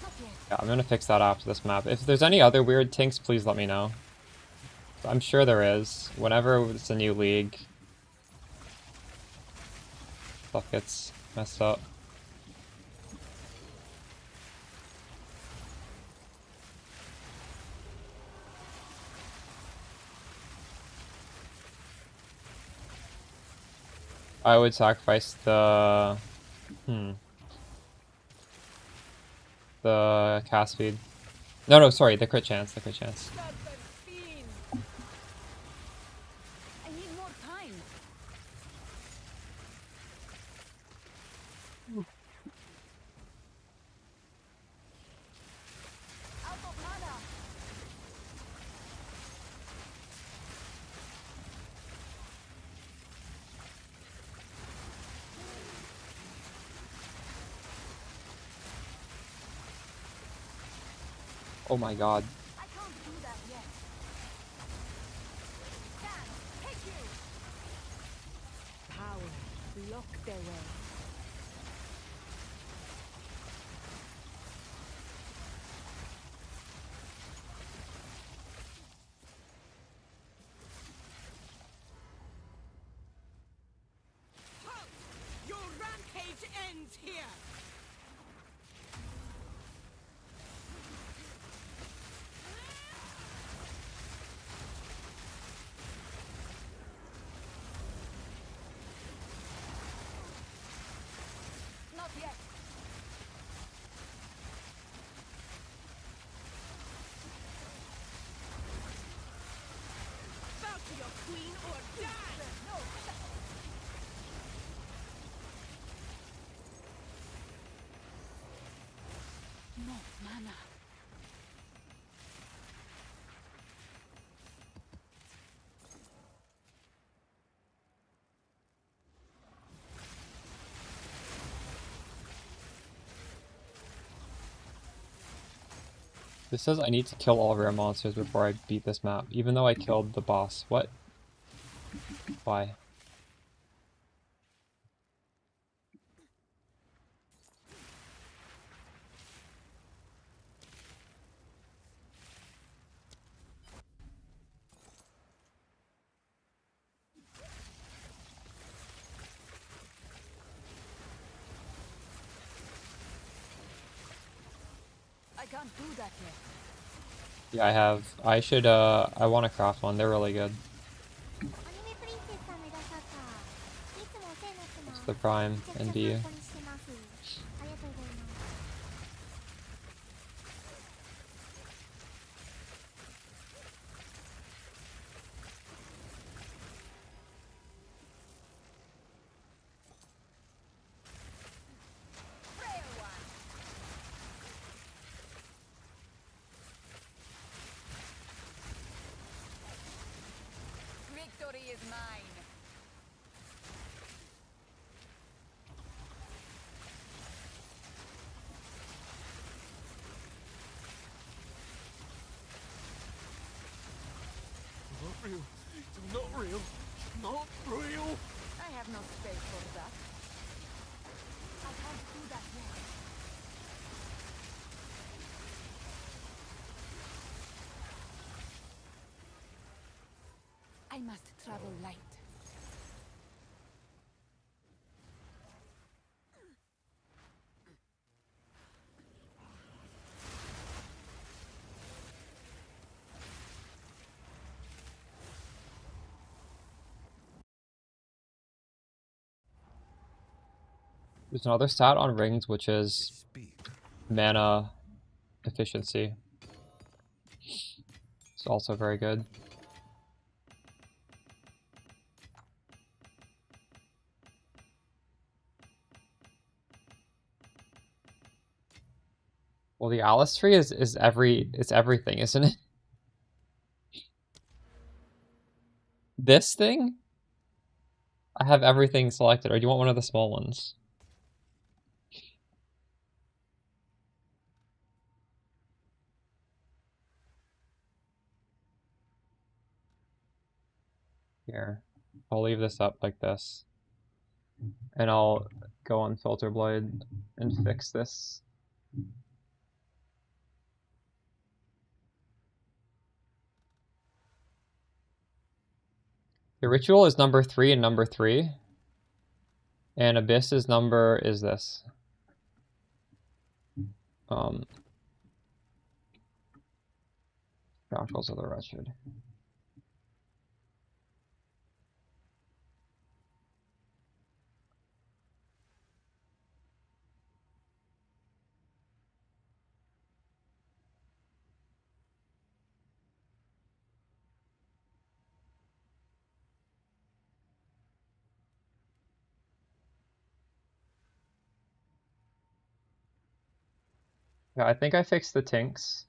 Not yet. Yeah, I'm gonna fix that after this map. If there's any other weird tinks, please let me know. I'm sure there is. Whenever it's a new league, stuff gets messed up. I would sacrifice the... the cast speed. No, sorry, the crit chance, the crit chance. Stubborn fiend. I need more time. Out of mana. Oh my god. I can't do that yet. Can hit you. Power block their way. Halt! Your rampage ends here! Not yet. Bow to your queen or die! No. No mana. This says I need to kill all rare monsters before I beat this map, even though I killed the boss. What? Why? I can't do that yet. Yeah, I want to craft one. They're really good. アニメプリンセスさんのいらっしゃった。いつもお世話になってま It's す。 the Prime めちゃくちゃ and 参 BU. 考にしてます。ありがとうございます。Frail one. Victory is mine. Not real. It's not real. Not real. I have no space for that. I can't do that yet. I must travel light. There's another stat on rings, which is Speak. mana efficiency. It's also very good. Well, the Alice tree is it's everything, isn't it? This thing? I have everything selected, or do you want one of the small ones? Here. I'll leave this up like this. And I'll go on Filter Blade and fix this. The Ritual is number 3 and number 3. And Abyss's number is this. Shackles of the Wretched. Yeah, I think I fixed the tinks.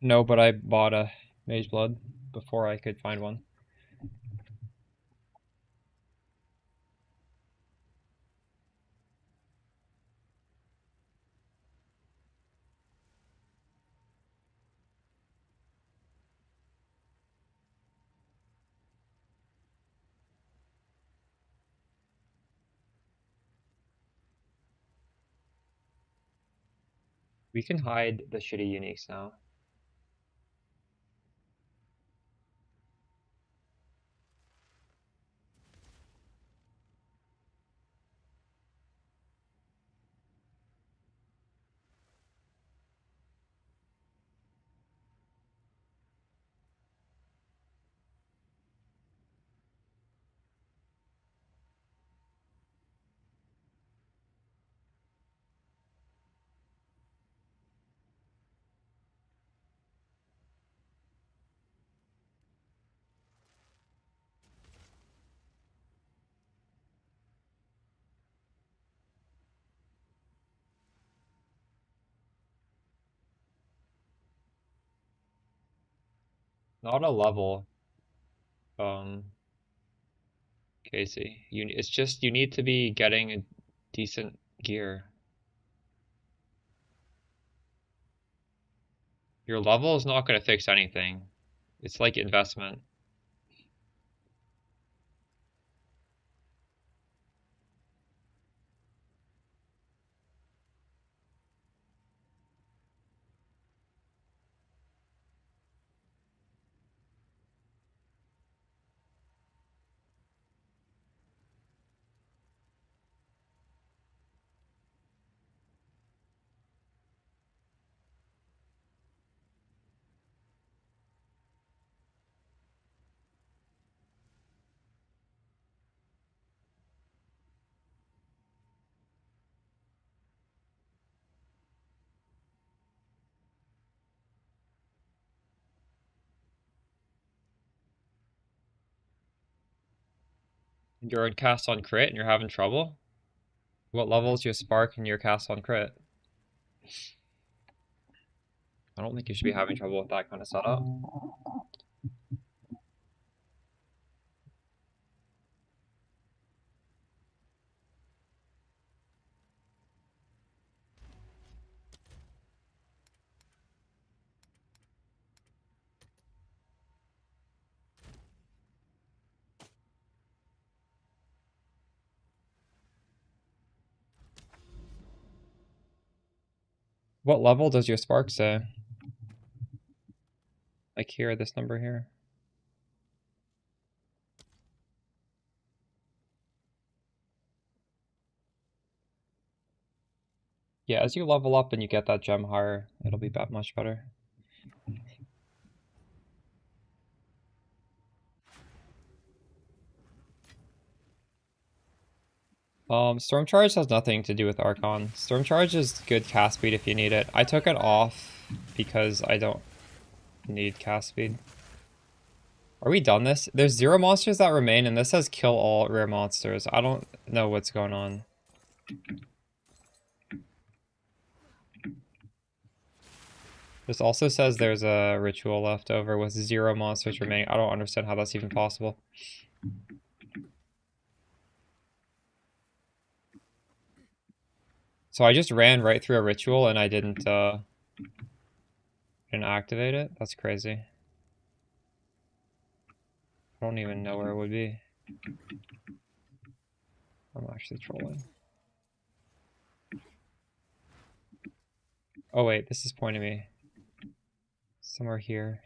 No, but I bought a Mage Blood before I could find one. We can hide the shitty uniques now. Not a level, Casey. It's just you need to be getting a decent gear. Your level is not going to fix anything. It's like investment. You're in cast on crit and you're having trouble? What level is your spark and your cast on crit? I don't think you should be having trouble with that kind of setup. What level does your spark say? Like here, this number here. Yeah, as you level up and you get that gem higher, it'll be much better. Storm Charge has nothing to do with Archon. Storm Charge is good cast speed if you need it. I took it off because I don't need cast speed. Are we done this? There's 0 monsters that remain, and this says kill all rare monsters. I don't know what's going on. This also says there's a ritual left over with 0 monsters remaining. I don't understand how that's even possible. So I just ran right through a ritual and I didn't activate it? That's crazy. I don't even know where it would be. I'm actually trolling. Oh wait, this is pointing me. Somewhere here.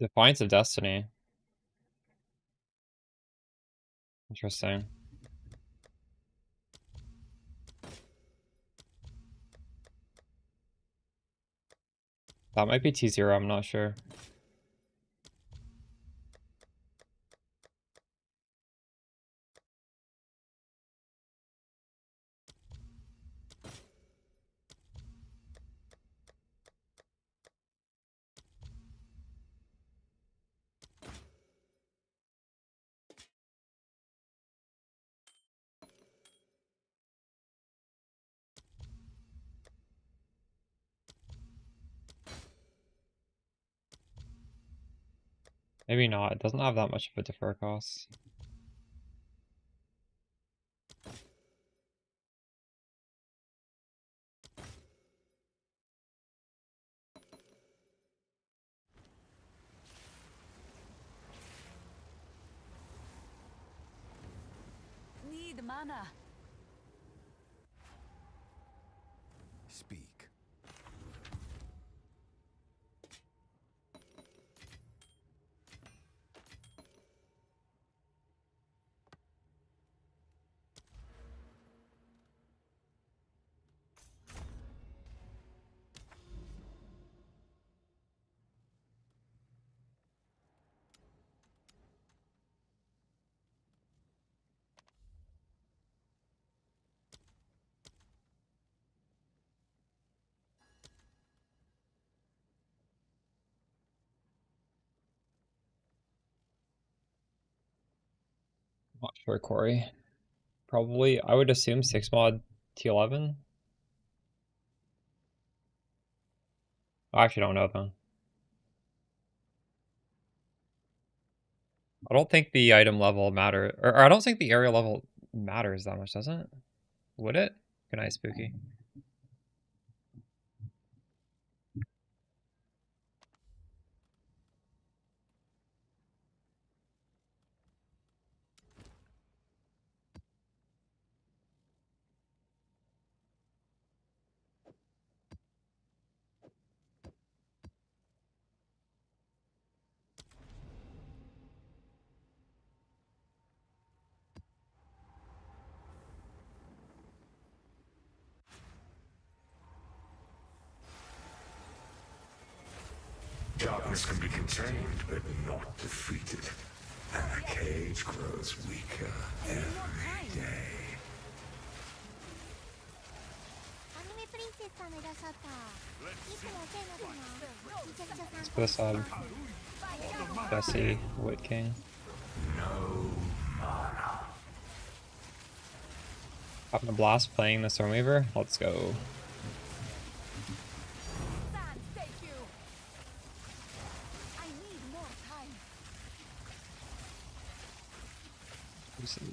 Defiance of Destiny. Interesting. That might be T0, I'm not sure. Maybe not. It doesn't have that much of a defer cost. Need mana. Speak. Not sure, Corey. Probably, I would assume 6 mod T11. I actually don't know though. I don't think the item level or I don't think the area level matters that much, does it? Would it? Good night, Spooky. Darkness can be contained, but not defeated. And the cage grows weaker every day. アニメプリンセスさんがいらっしゃった。いつもお世話になってます。めちゃくちゃ参 Let's 考 put にして aside ます。 Jesse, Wit King. Having a blast playing the Stormweaver. Let's go. Sand, thank you. I need more time.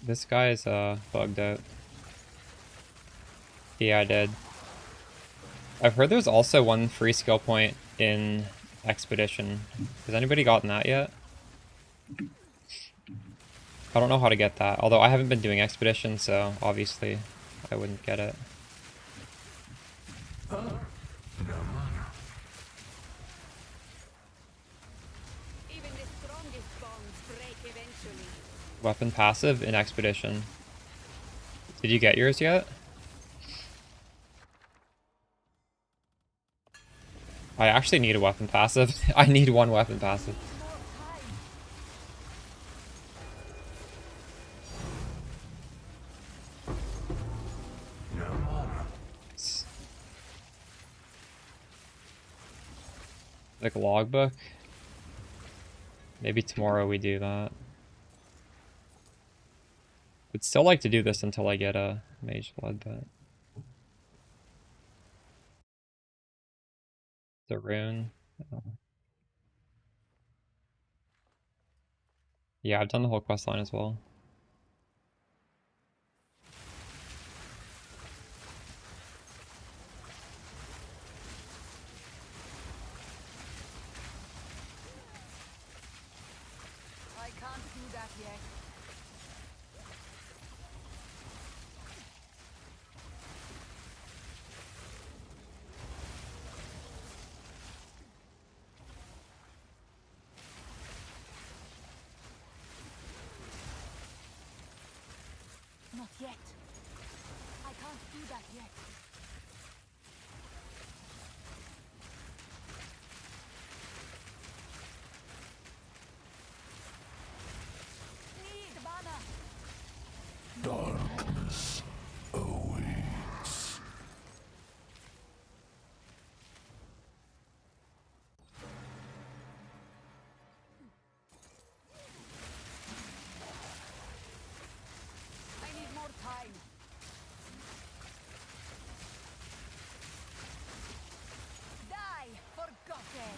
This guy is bugged out. Yeah, I did. I've heard there's also one free skill point in Expedition. Has anybody gotten that yet? I don't know how to get that. Although I haven't been doing Expedition, so obviously I wouldn't get it. Even the strongest bonds break eventually. Weapon passive in Expedition. Did you get yours yet? I actually need a weapon passive. I need one weapon passive. Like a logbook. Maybe tomorrow we do that. Would still like to do this until I get a mage blood, but the rune. Oh. Yeah, I've done the whole quest line as well. I can't do that yet. Not yet. I can't do that yet. Need mana. Darkness awaits. I need more time. Die, forgotten.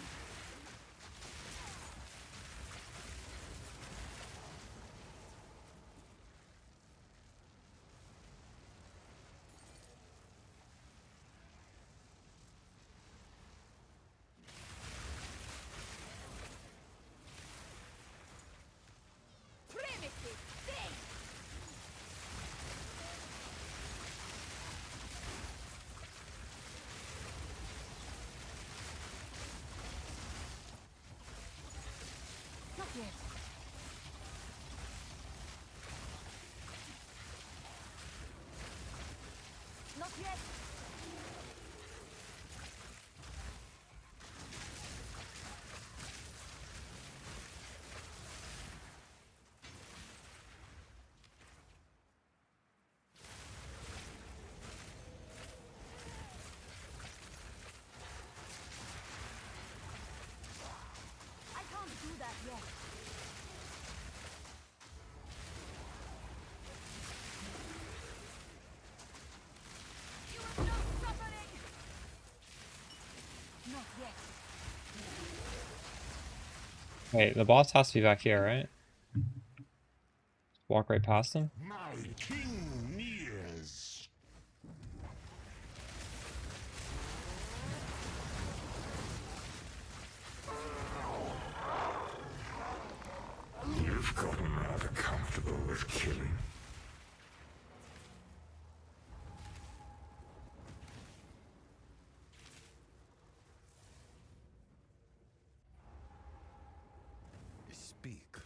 Primitive thing. Not yet. Not yet. I can't do that yet. You are not suffering. Not yet. Wait, the boss has to be back here, right? Walk right past him? My king nears. You've gotten rather comfortable with killing. Speak.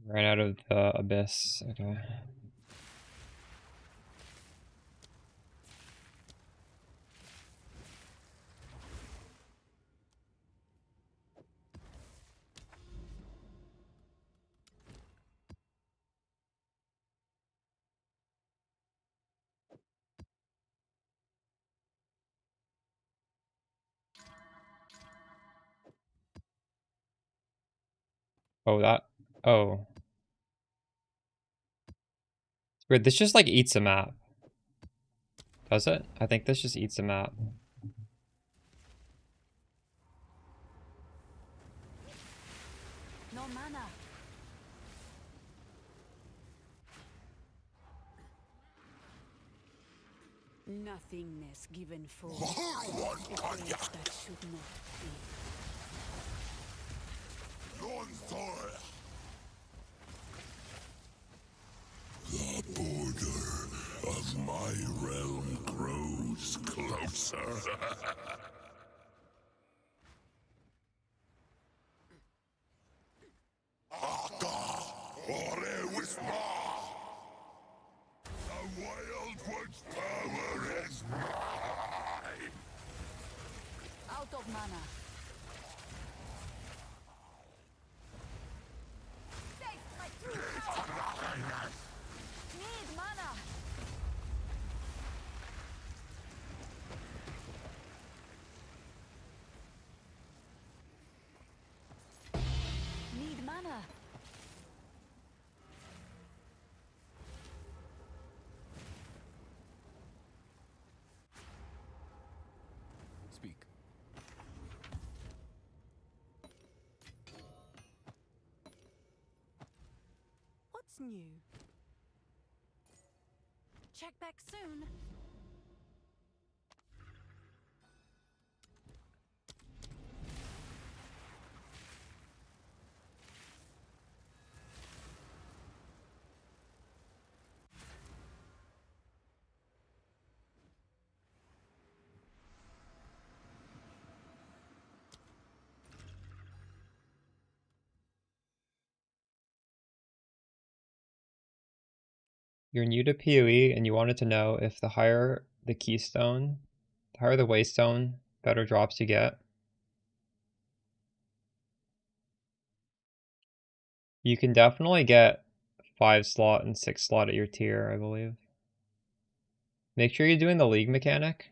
Right out of the abyss. Okay. Oh, that. Oh. It's weird. This just like eats a map. Does it? I think this just eats a map. No mana. Nothingness given for that should not be. The border of my realm grows closer. Ore whisper! The Wild One's power is mine! Out of mana. Face my true power. Need mana. Need mana. Speak. What's new? Check back soon. you're new to PoE and you wanted to know if the higher the keystone, the higher the waystone, better drops you get. You can definitely get 5 slot and 6 slot at your tier, I believe. Make sure you're doing the league mechanic.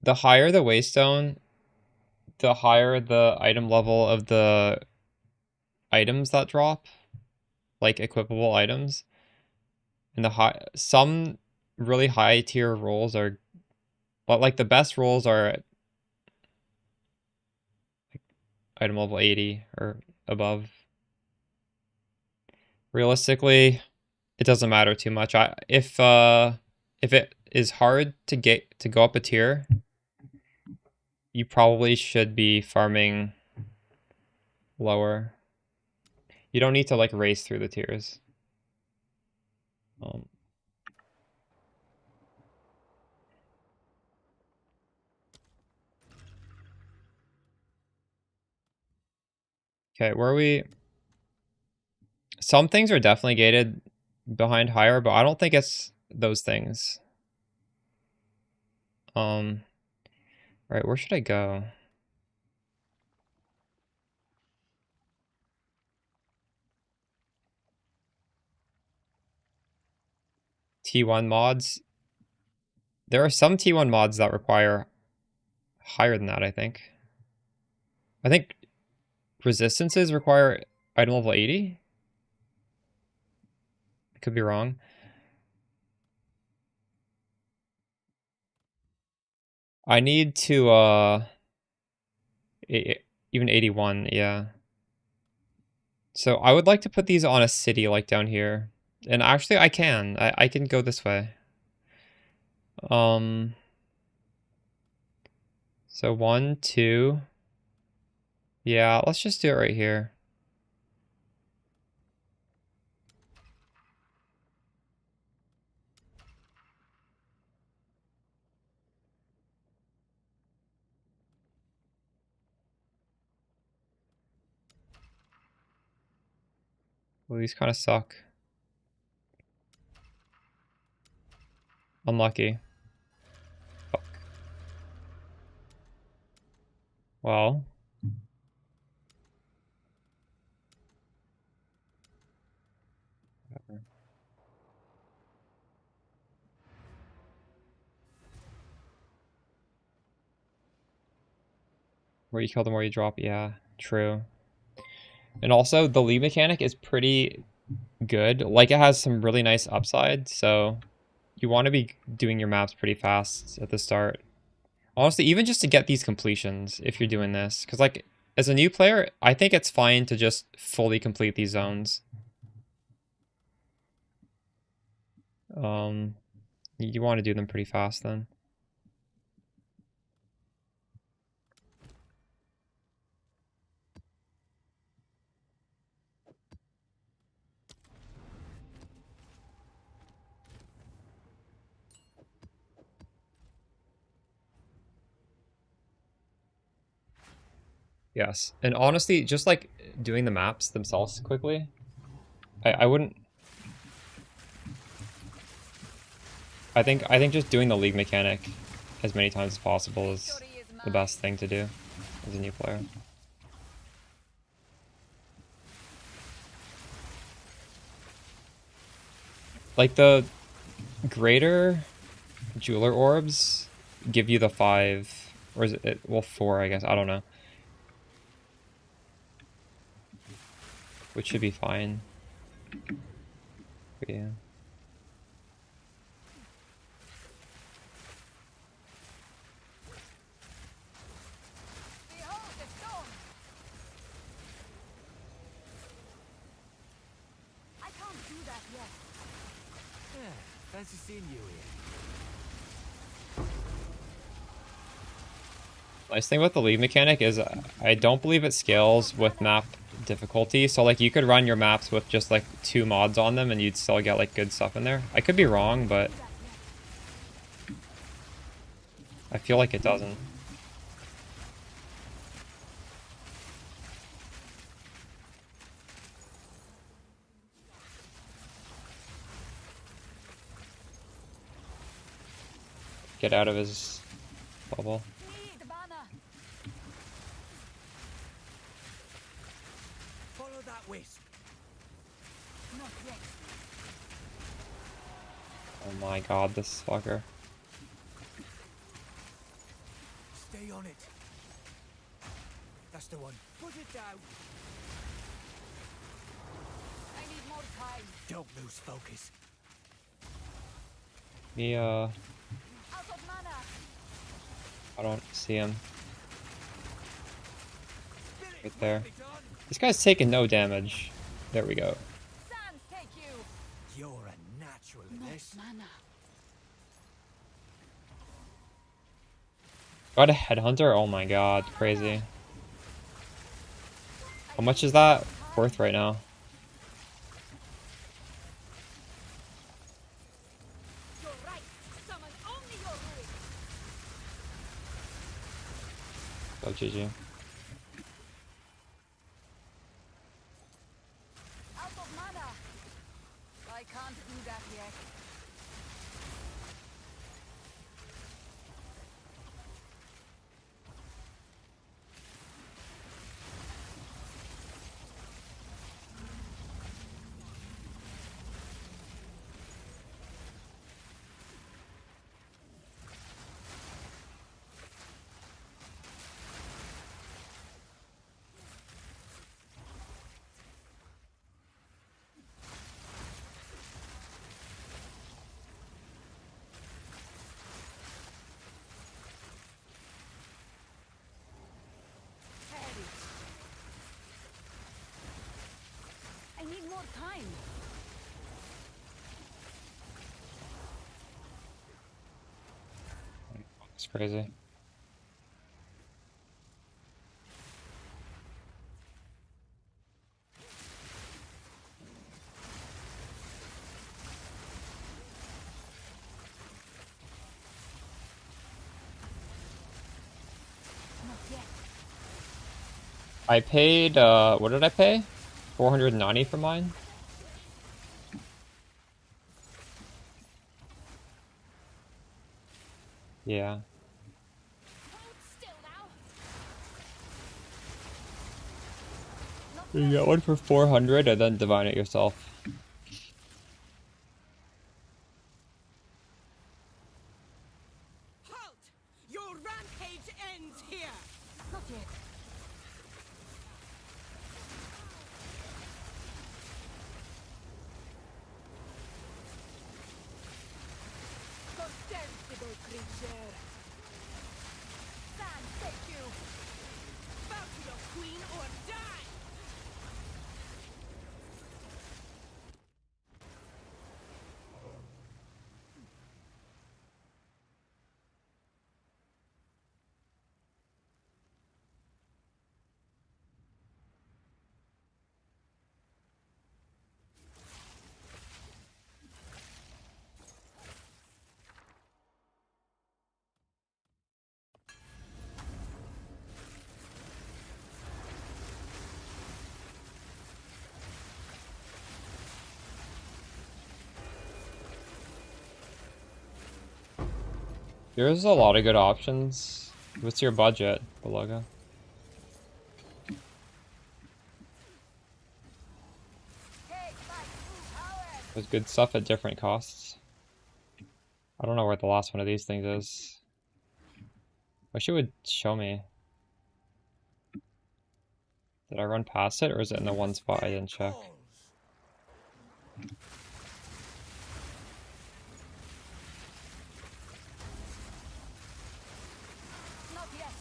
The higher the waystone, the higher the item level of the items that drop, like equipable items. And some really high tier rolls are, but like the best rolls are like item level 80 or above. Realistically, it doesn't matter too much. If it is hard to go up a tier, you probably should be farming lower. You don't need to like race through the tiers. Okay, where are we? Some things are definitely gated behind higher, but I don't think it's those things. Right, where should I go? T1 mods. There are some T1 mods that require higher than that, I think. I think resistances require item level 80? I could be wrong. I need to, even 81, yeah. So I would like to put these on a city like down here. And actually I can. I can go this way. So 1, 2. Yeah, let's just do it right here. Well, these kind of suck. Unlucky. Fuck. Well. Whatever. Where you kill, the more you drop. Yeah, true. And also, the lead mechanic is pretty good. Like, it has some really nice upside, so you want to be doing your maps pretty fast at the start. Honestly, even just to get these completions, if you're doing this. Because, like, as a new player, I think it's fine to just fully complete these zones. You want to do them pretty fast, then. Yes, and honestly, just like doing the maps themselves quickly, I wouldn't. I think just doing the league mechanic as many times as possible is the best thing to do as a new player. Like the greater jeweler orbs give you the 5, or is it, well, 4, I guess, I don't know. Which should be fine. But yeah. Behold the stone! I can't do that yet. Yeah, fancy seeing you here. Nice thing about the league mechanic is I don't believe it scales with map difficulty. So like you could run your maps with just like 2 mods on them and you'd still get like good stuff in there. I could be wrong, but I feel like it doesn't. get out of his bubble. Need mana. Follow that wisp. Not yet. Oh my god, this fucker. Stay on it. That's the one. Put it down. I need more time. Don't lose focus. He, Out of mana. I don't see him. Spirit, Right there. well done. This guy's taking no damage. There we go. Sands take you. You're a natural in this. Mana. Got a headhunter? Oh my god, crazy. How much is that worth right now? You're right. Summon only your ruin. Oh, GG. Out of mana. I can't do that yet. Heavy. I need more time. It's crazy. Not yet. I paid, what did I pay? 490 for mine? Yeah. Hold still now. You get one for 400 and then divine it yourself. Halt! Your rampage ends here! Not yet. Contemptible creature! Sands take you. Bow to your queen or die! There's a lot of good options. What's your budget, Beluga? Take my true power. There's good stuff at different costs. I don't know where the last one of these things is. Wish it would show me. Did I run past it, or is it in the one spot I didn't check? Calls. Not yet.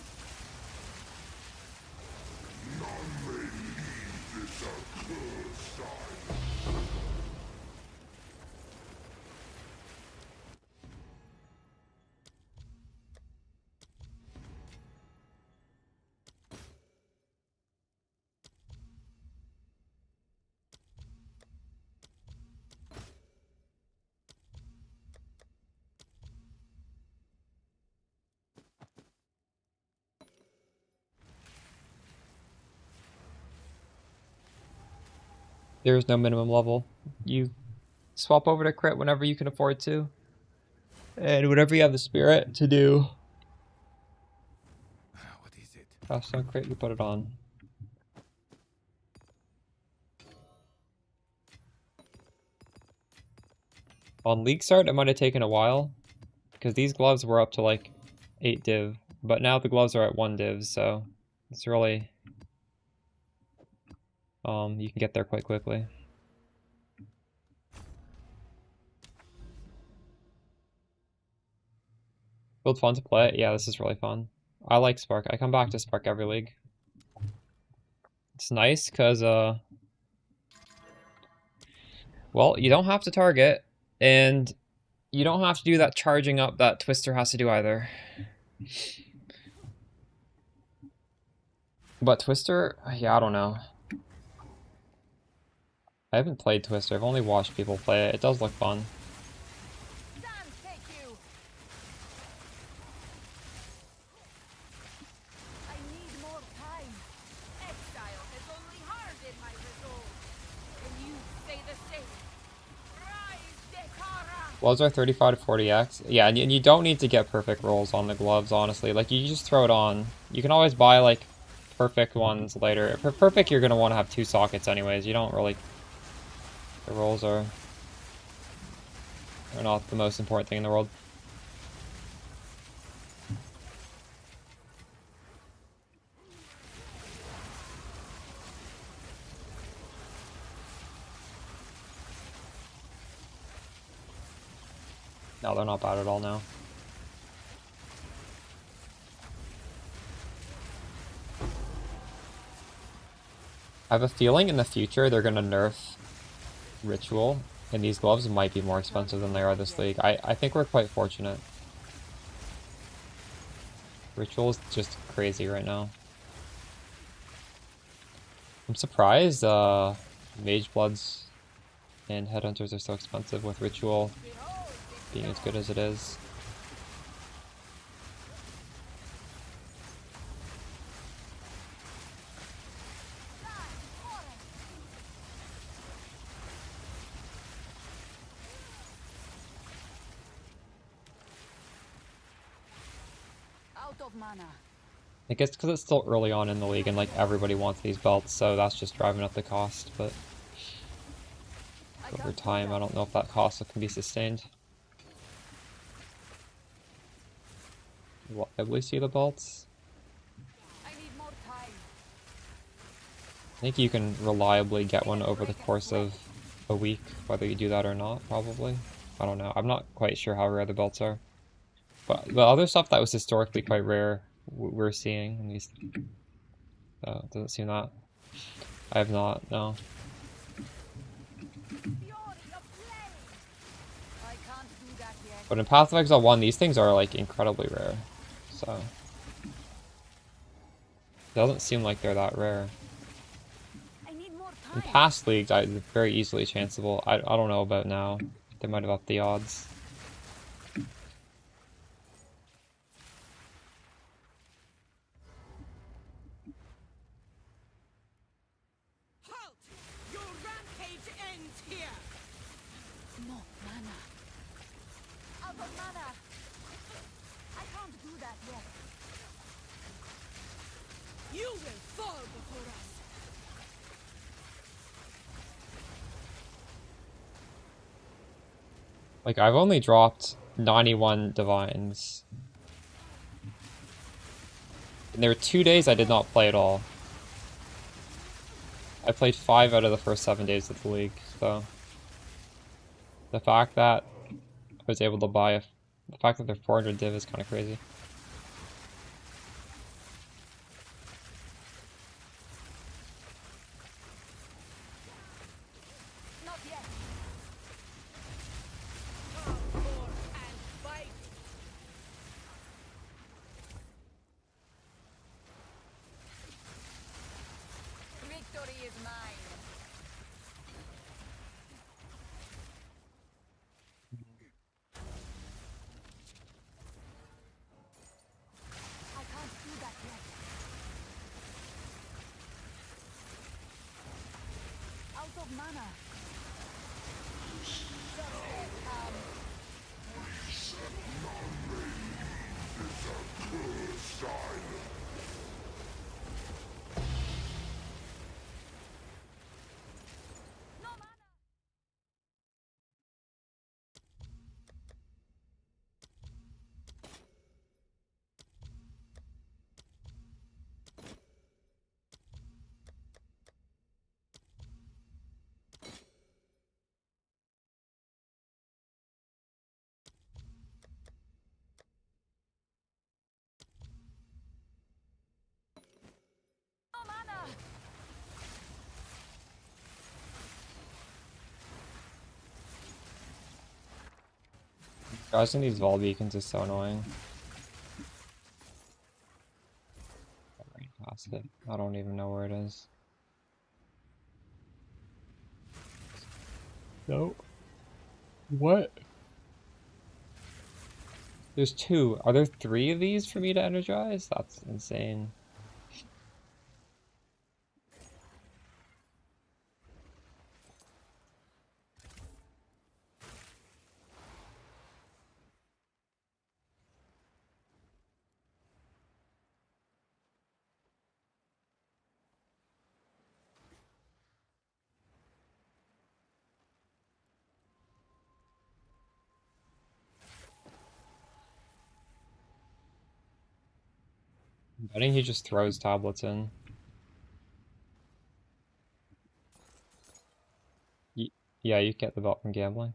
There's no minimum level. You swap over to crit whenever you can afford to. And whatever you have the spirit to do. What is it? Cast on crate, you put it on. On League start, it might have taken a while. Because these gloves were up to like 8 div. But now the gloves are at 1 div, so it's really... you can get there quite quickly. Build fun to play? Yeah, this is really fun. I like Spark. I come back to Spark every league. It's nice because, well, you don't have to target, and you don't have to do that charging up that Twister has to do either. But Twister, yeah, I don't know. I haven't played Twister. I've only watched people play it. It does look fun. I need more time. Exile has only hardened my resolve. Can you say the same? Rise, Dekara! Gloves are 35 to 40x. Yeah, and you don't need to get perfect rolls on the gloves, honestly. Like, you just throw it on. You can always buy, like, perfect ones later. For perfect, you're going to want to have 2 sockets anyways. You don't really... The rolls are not the most important thing in the world. No, they're not bad at all now. I have a feeling in the future they're going to nerf Ritual, and these gloves might be more expensive than they are this league. I think we're quite fortunate. Ritual is just crazy right now. I'm surprised Mage Bloods and Headhunters are so expensive with Ritual being as good as it is. Of mana. I guess because it's still early on in the league and like everybody wants these belts, so that's just driving up the cost, but over time I don't know if that cost can be sustained. Reliably see the belts? I need more time. I think you can reliably get one over the course of a week, whether you do that or not, probably. I don't know. I'm not quite sure how rare the belts are. But the other stuff that was historically quite rare, we're seeing, at least. It doesn't seem that. I have not, no. But in Path of Exile 1, these things are, like, incredibly rare. So. It doesn't seem like they're that rare. In past leagues, they're very easily chanceable. I don't know about now. They might have upped the odds. Like, I've only dropped 91 Divines. And there were 2 days I did not play at all. I played 5 out of the first 7 days of the league, so... The fact that I was able to buy the fact that they're 400 div is kind of crazy. Dodging these Vol Beacons is so annoying. Right past it. I don't even know where it is. No. What? There's 2. Are there 3 of these for me to energize? That's insane. I'm betting he just throws tablets in. Yeah, you get the belt from gambling.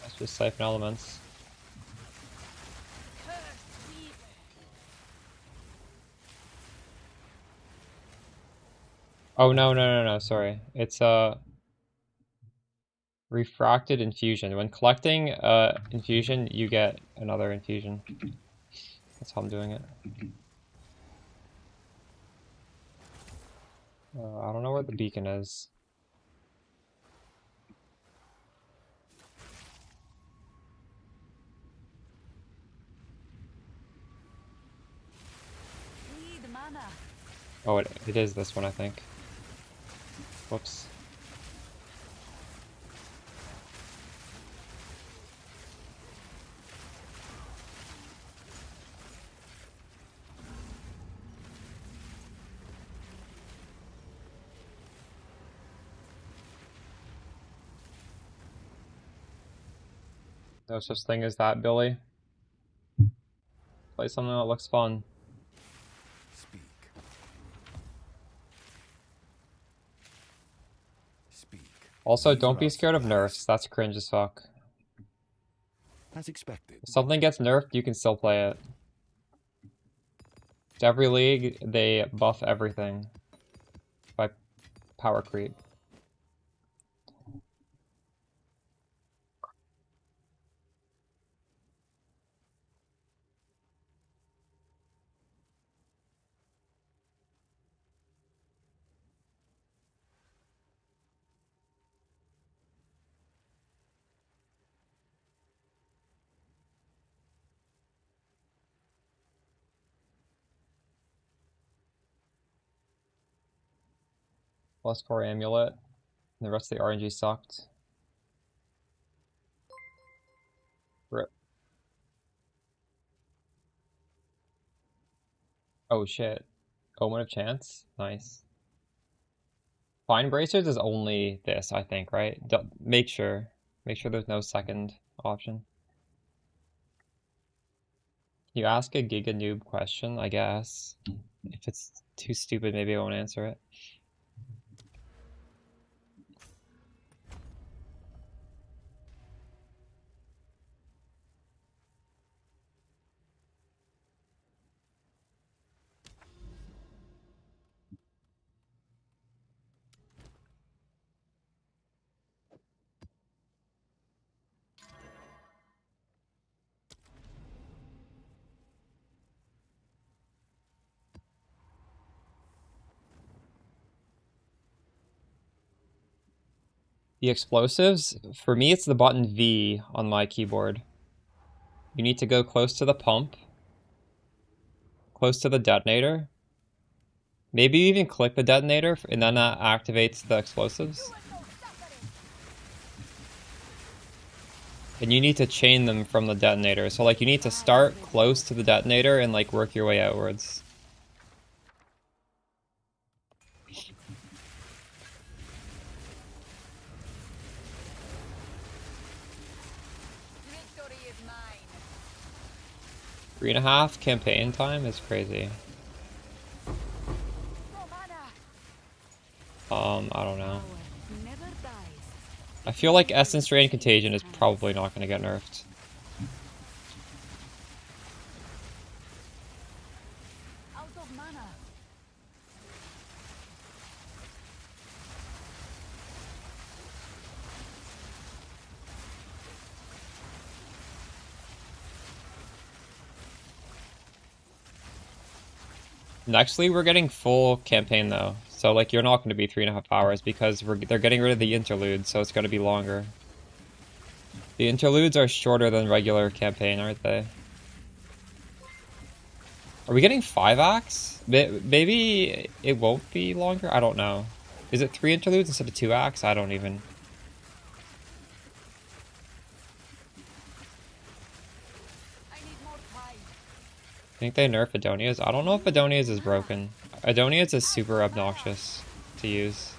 That's just siphon elements. Oh no, sorry. It's refracted infusion. When collecting infusion, you get another infusion. That's how I'm doing it. I don't know where the beacon is. Oh, it is this one, I think. Whoops. No such thing as that, Billy. Play something that looks fun. Speak. Speak. Also, These don't are be our scared of supplies. nerfs. That's cringe as fuck. As expected. If something gets nerfed, you can still play it. To every league, they buff everything by power creep. +4 amulet. And the rest of the RNG sucked. Rip. Oh shit. Omen of Chance? Nice. Fine Bracers is only this, I think, right? Make sure. Make sure there's no second option. You ask a Giga Noob question, I guess. If it's too stupid, maybe I won't answer it. The explosives, for me it's the button V on my keyboard. You need to go close to the pump, close to the detonator. Maybe you even click the detonator and then that activates the explosives. And you need to chain them from the detonator. So like you need to start close to the detonator and like work your way outwards. Victory is mine. 3.5 campaign time is crazy. I don't know. I feel like Essence Drain Contagion is probably not going to get nerfed. Out of mana. Nextly, we're getting full campaign though, so like you're not going to be 3.5 hours because they're getting rid of the interlude, so it's going to be longer. The interludes are shorter than regular campaign, aren't they? Are we getting 5 acts? Maybe it won't be longer? I don't know. Is it 3 interludes instead of 2 acts? I don't even. I need more time. I think they nerf Adonias. I don't know if Adonias is broken. Adonias is super obnoxious to use.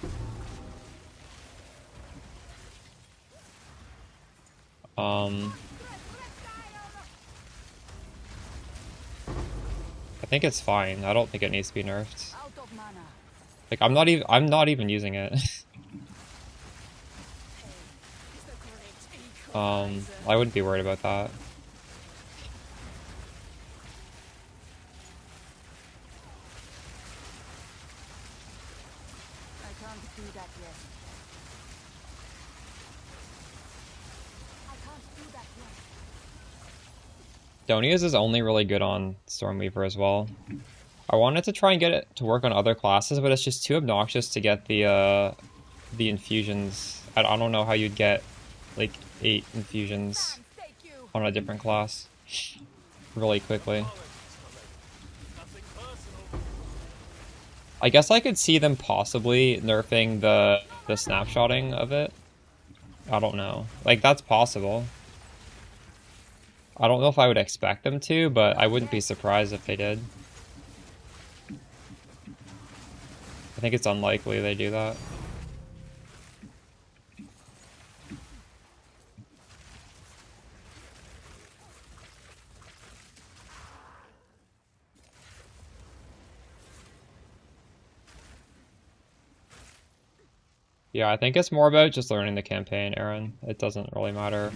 I think it's fine. I don't think it needs to be nerfed. Out of mana. Like I'm not even using it. I wouldn't be worried about that. I can't do that yet. I can't do that yet. Donias is only really good on Stormweaver as well. I wanted to try and get it to work on other classes, but it's just too obnoxious to get the infusions. I don't know how you'd get like 8 infusions on a different class really quickly. I guess I could see them possibly nerfing the snapshotting of it. I don't know. Like, that's possible. I don't know if I would expect them to, but I wouldn't be surprised if they did. I think it's unlikely they do that. Yeah, I think it's more about just learning the campaign, Aaron. It doesn't really matter.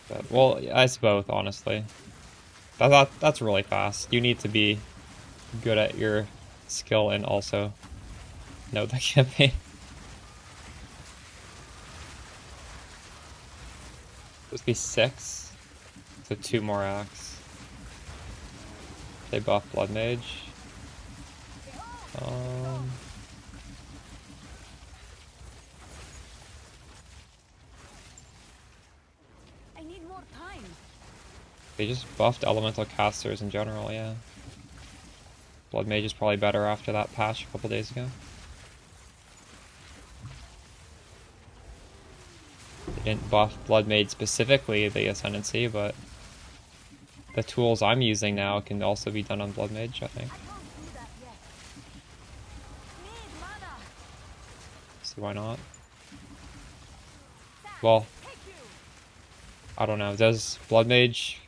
But, well, it's both, honestly. That's really fast. You need to be good at your skill and also know the campaign. Supposed to be 6, so 2 more acts. They buff Blood Mage. I need more time. They just buffed elemental casters in general, yeah. Blood Mage is probably better after that patch a couple days ago. They didn't buff Blood Mage specifically, the Ascendancy, but the tools I'm using now can also be done on Blood Mage, I think. See why not? Well, I don't know. Does Blood Mage,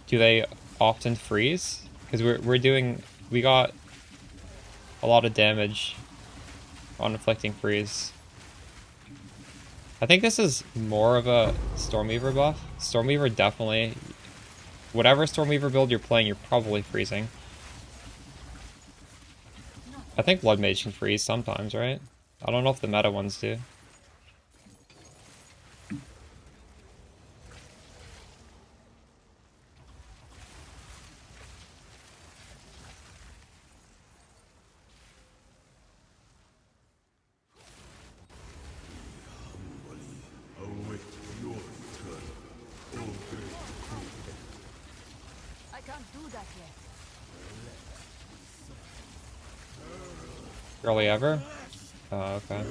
do they often freeze? Because we got a lot of damage on inflicting freeze. I think this is more of a Stormweaver buff. Stormweaver definitely, whatever Stormweaver build you're playing, you're probably freezing. I think Blood Mage can freeze sometimes, right? I don't know if the meta ones do. I can't do that yet. Really ever? Oh, okay.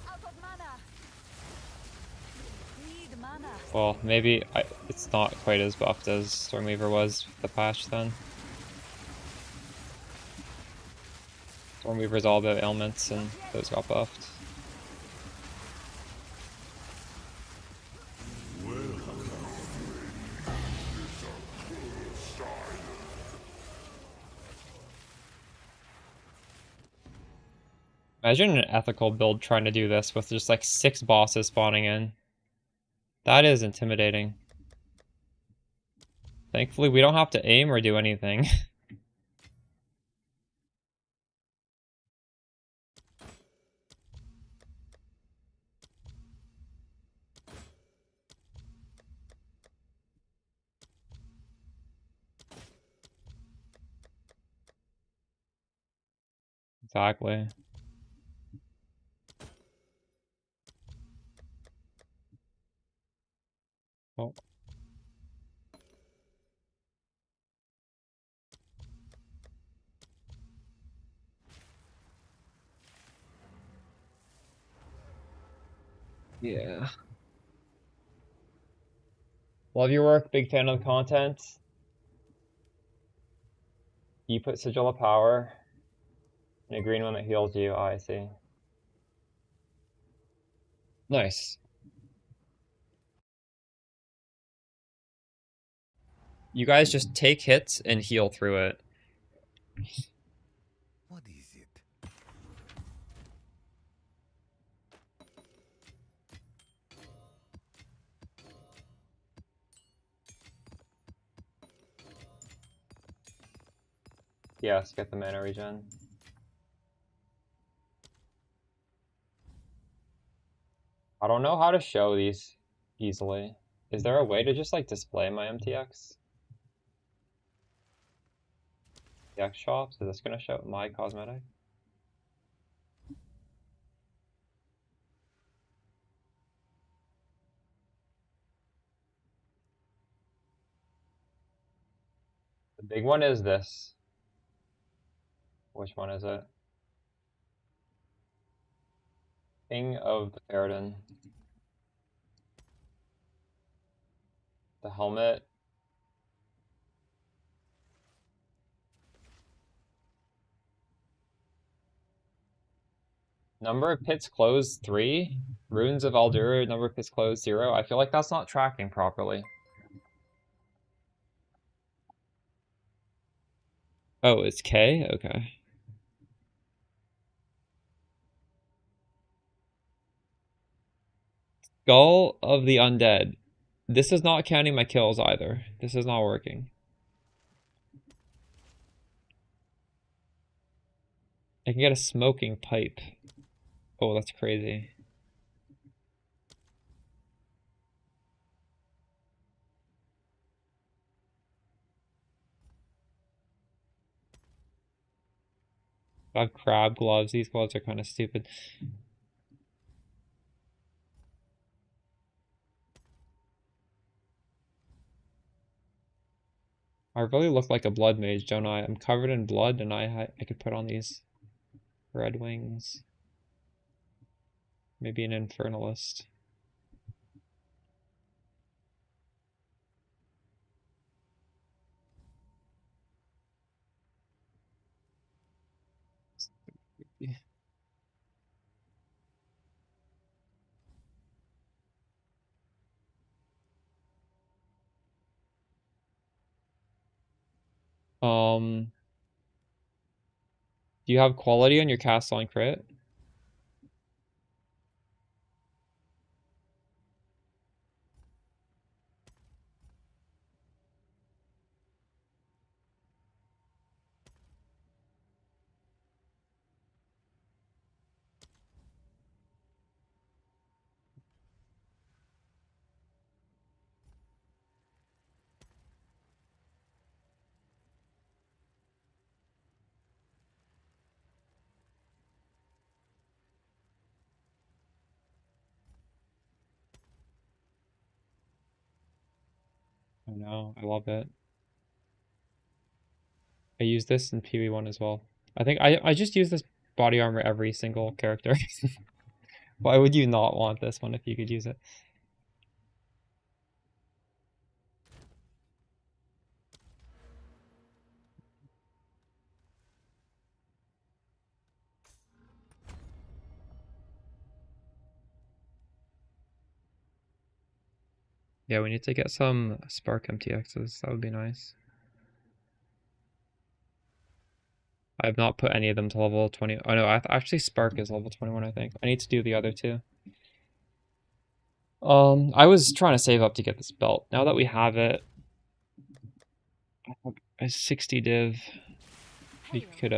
Out of mana. Need mana. Well, maybe it's not quite as buffed as Stormweaver was with the patch then. Stormweaver's all about ailments and those got buffed. Imagine an ethical build trying to do this with just like 6 bosses spawning in. That is intimidating. Thankfully, we don't have to aim or do anything. Exactly. Oh. Yeah. Love your work, big fan of the content. You put Sigil of Power and a green one that heals you. Oh, I see. Nice. You guys just take hits and heal through it. What is it? Yes, get the mana regen. I don't know how to show these easily. Is there a way to just like display my MTX? MTX shops? Is this gonna show my cosmetic? The big one is this. Which one is it? King of the Paradin. The helmet. Number of pits closed 3. Runes of Aldura, number of pits closed 0. I feel like that's not tracking properly. Oh, it's K? Okay. Skull of the Undead. This is not counting my kills either. This is not working. I can get a smoking pipe. Oh, that's crazy. I have crab gloves. These gloves are kind of stupid. I really look like a blood mage, don't I? I'm covered in blood and I could put on these red wings. Maybe an infernalist. Um, do you have quality on your cast on crit? I know, I love it. I use this in PV1 as well. I think I just use this body armor every single character. Why would you not want this one if you could use it? Yeah, we need to get some Spark MTXs. That would be nice. I have not put any of them to level 20. Oh no, actually Spark is level 21, I think. I need to do the other two. I was trying to save up to get this belt. Now that we have it, a 60 div, we could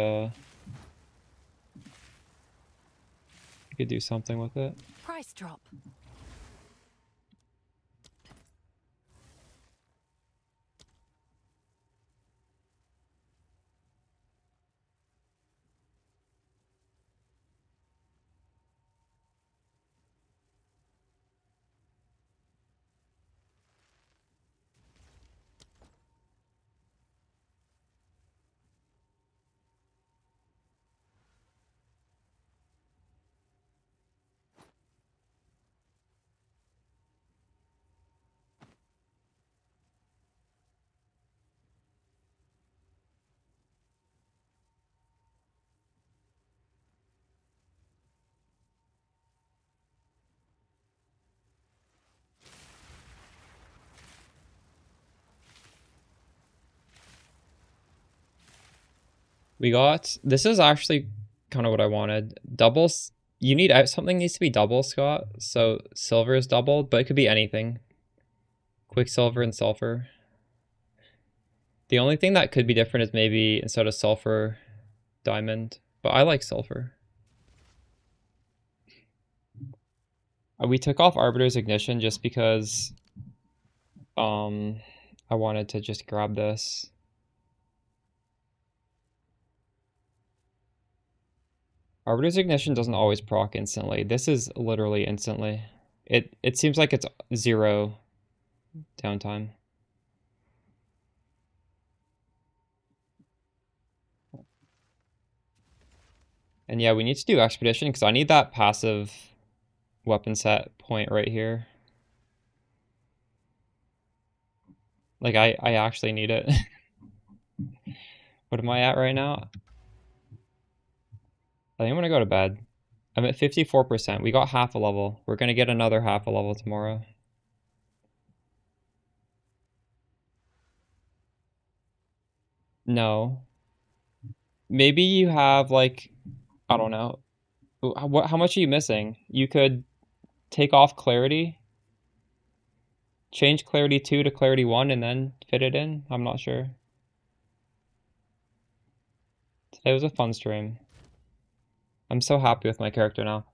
do something with it. Price drop. We got, this is actually kind of what I wanted. Doubles, you need, something needs to be double, Scott. So silver is doubled, but it could be anything. Quicksilver and sulfur. The only thing that could be different is maybe instead of sulfur, diamond. But I like sulfur. We took off Arbiter's Ignition just because I wanted to just grab this. Arbiter's Ignition doesn't always proc instantly. This is literally instantly. It seems like it's 0 downtime. And yeah, we need to do Expedition because I need that passive weapon set point right here. Like, I actually need it. What am I at right now? I think I'm gonna go to bed. I'm at 54%. We got half a level. We're gonna get another half a level tomorrow. No. Maybe you have, like, I don't know. How much are you missing? You could take off Clarity, change Clarity 2 to Clarity 1, and then fit it in? I'm not sure. Today was a fun stream. I'm so happy with my character now.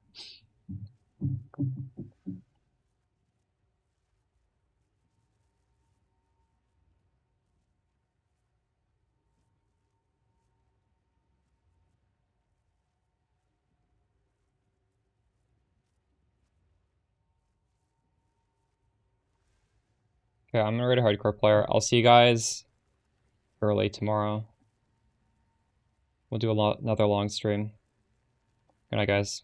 Okay, I'm gonna rate a hardcore player. I'll see you guys early tomorrow. We'll do another long stream. Good night, guys.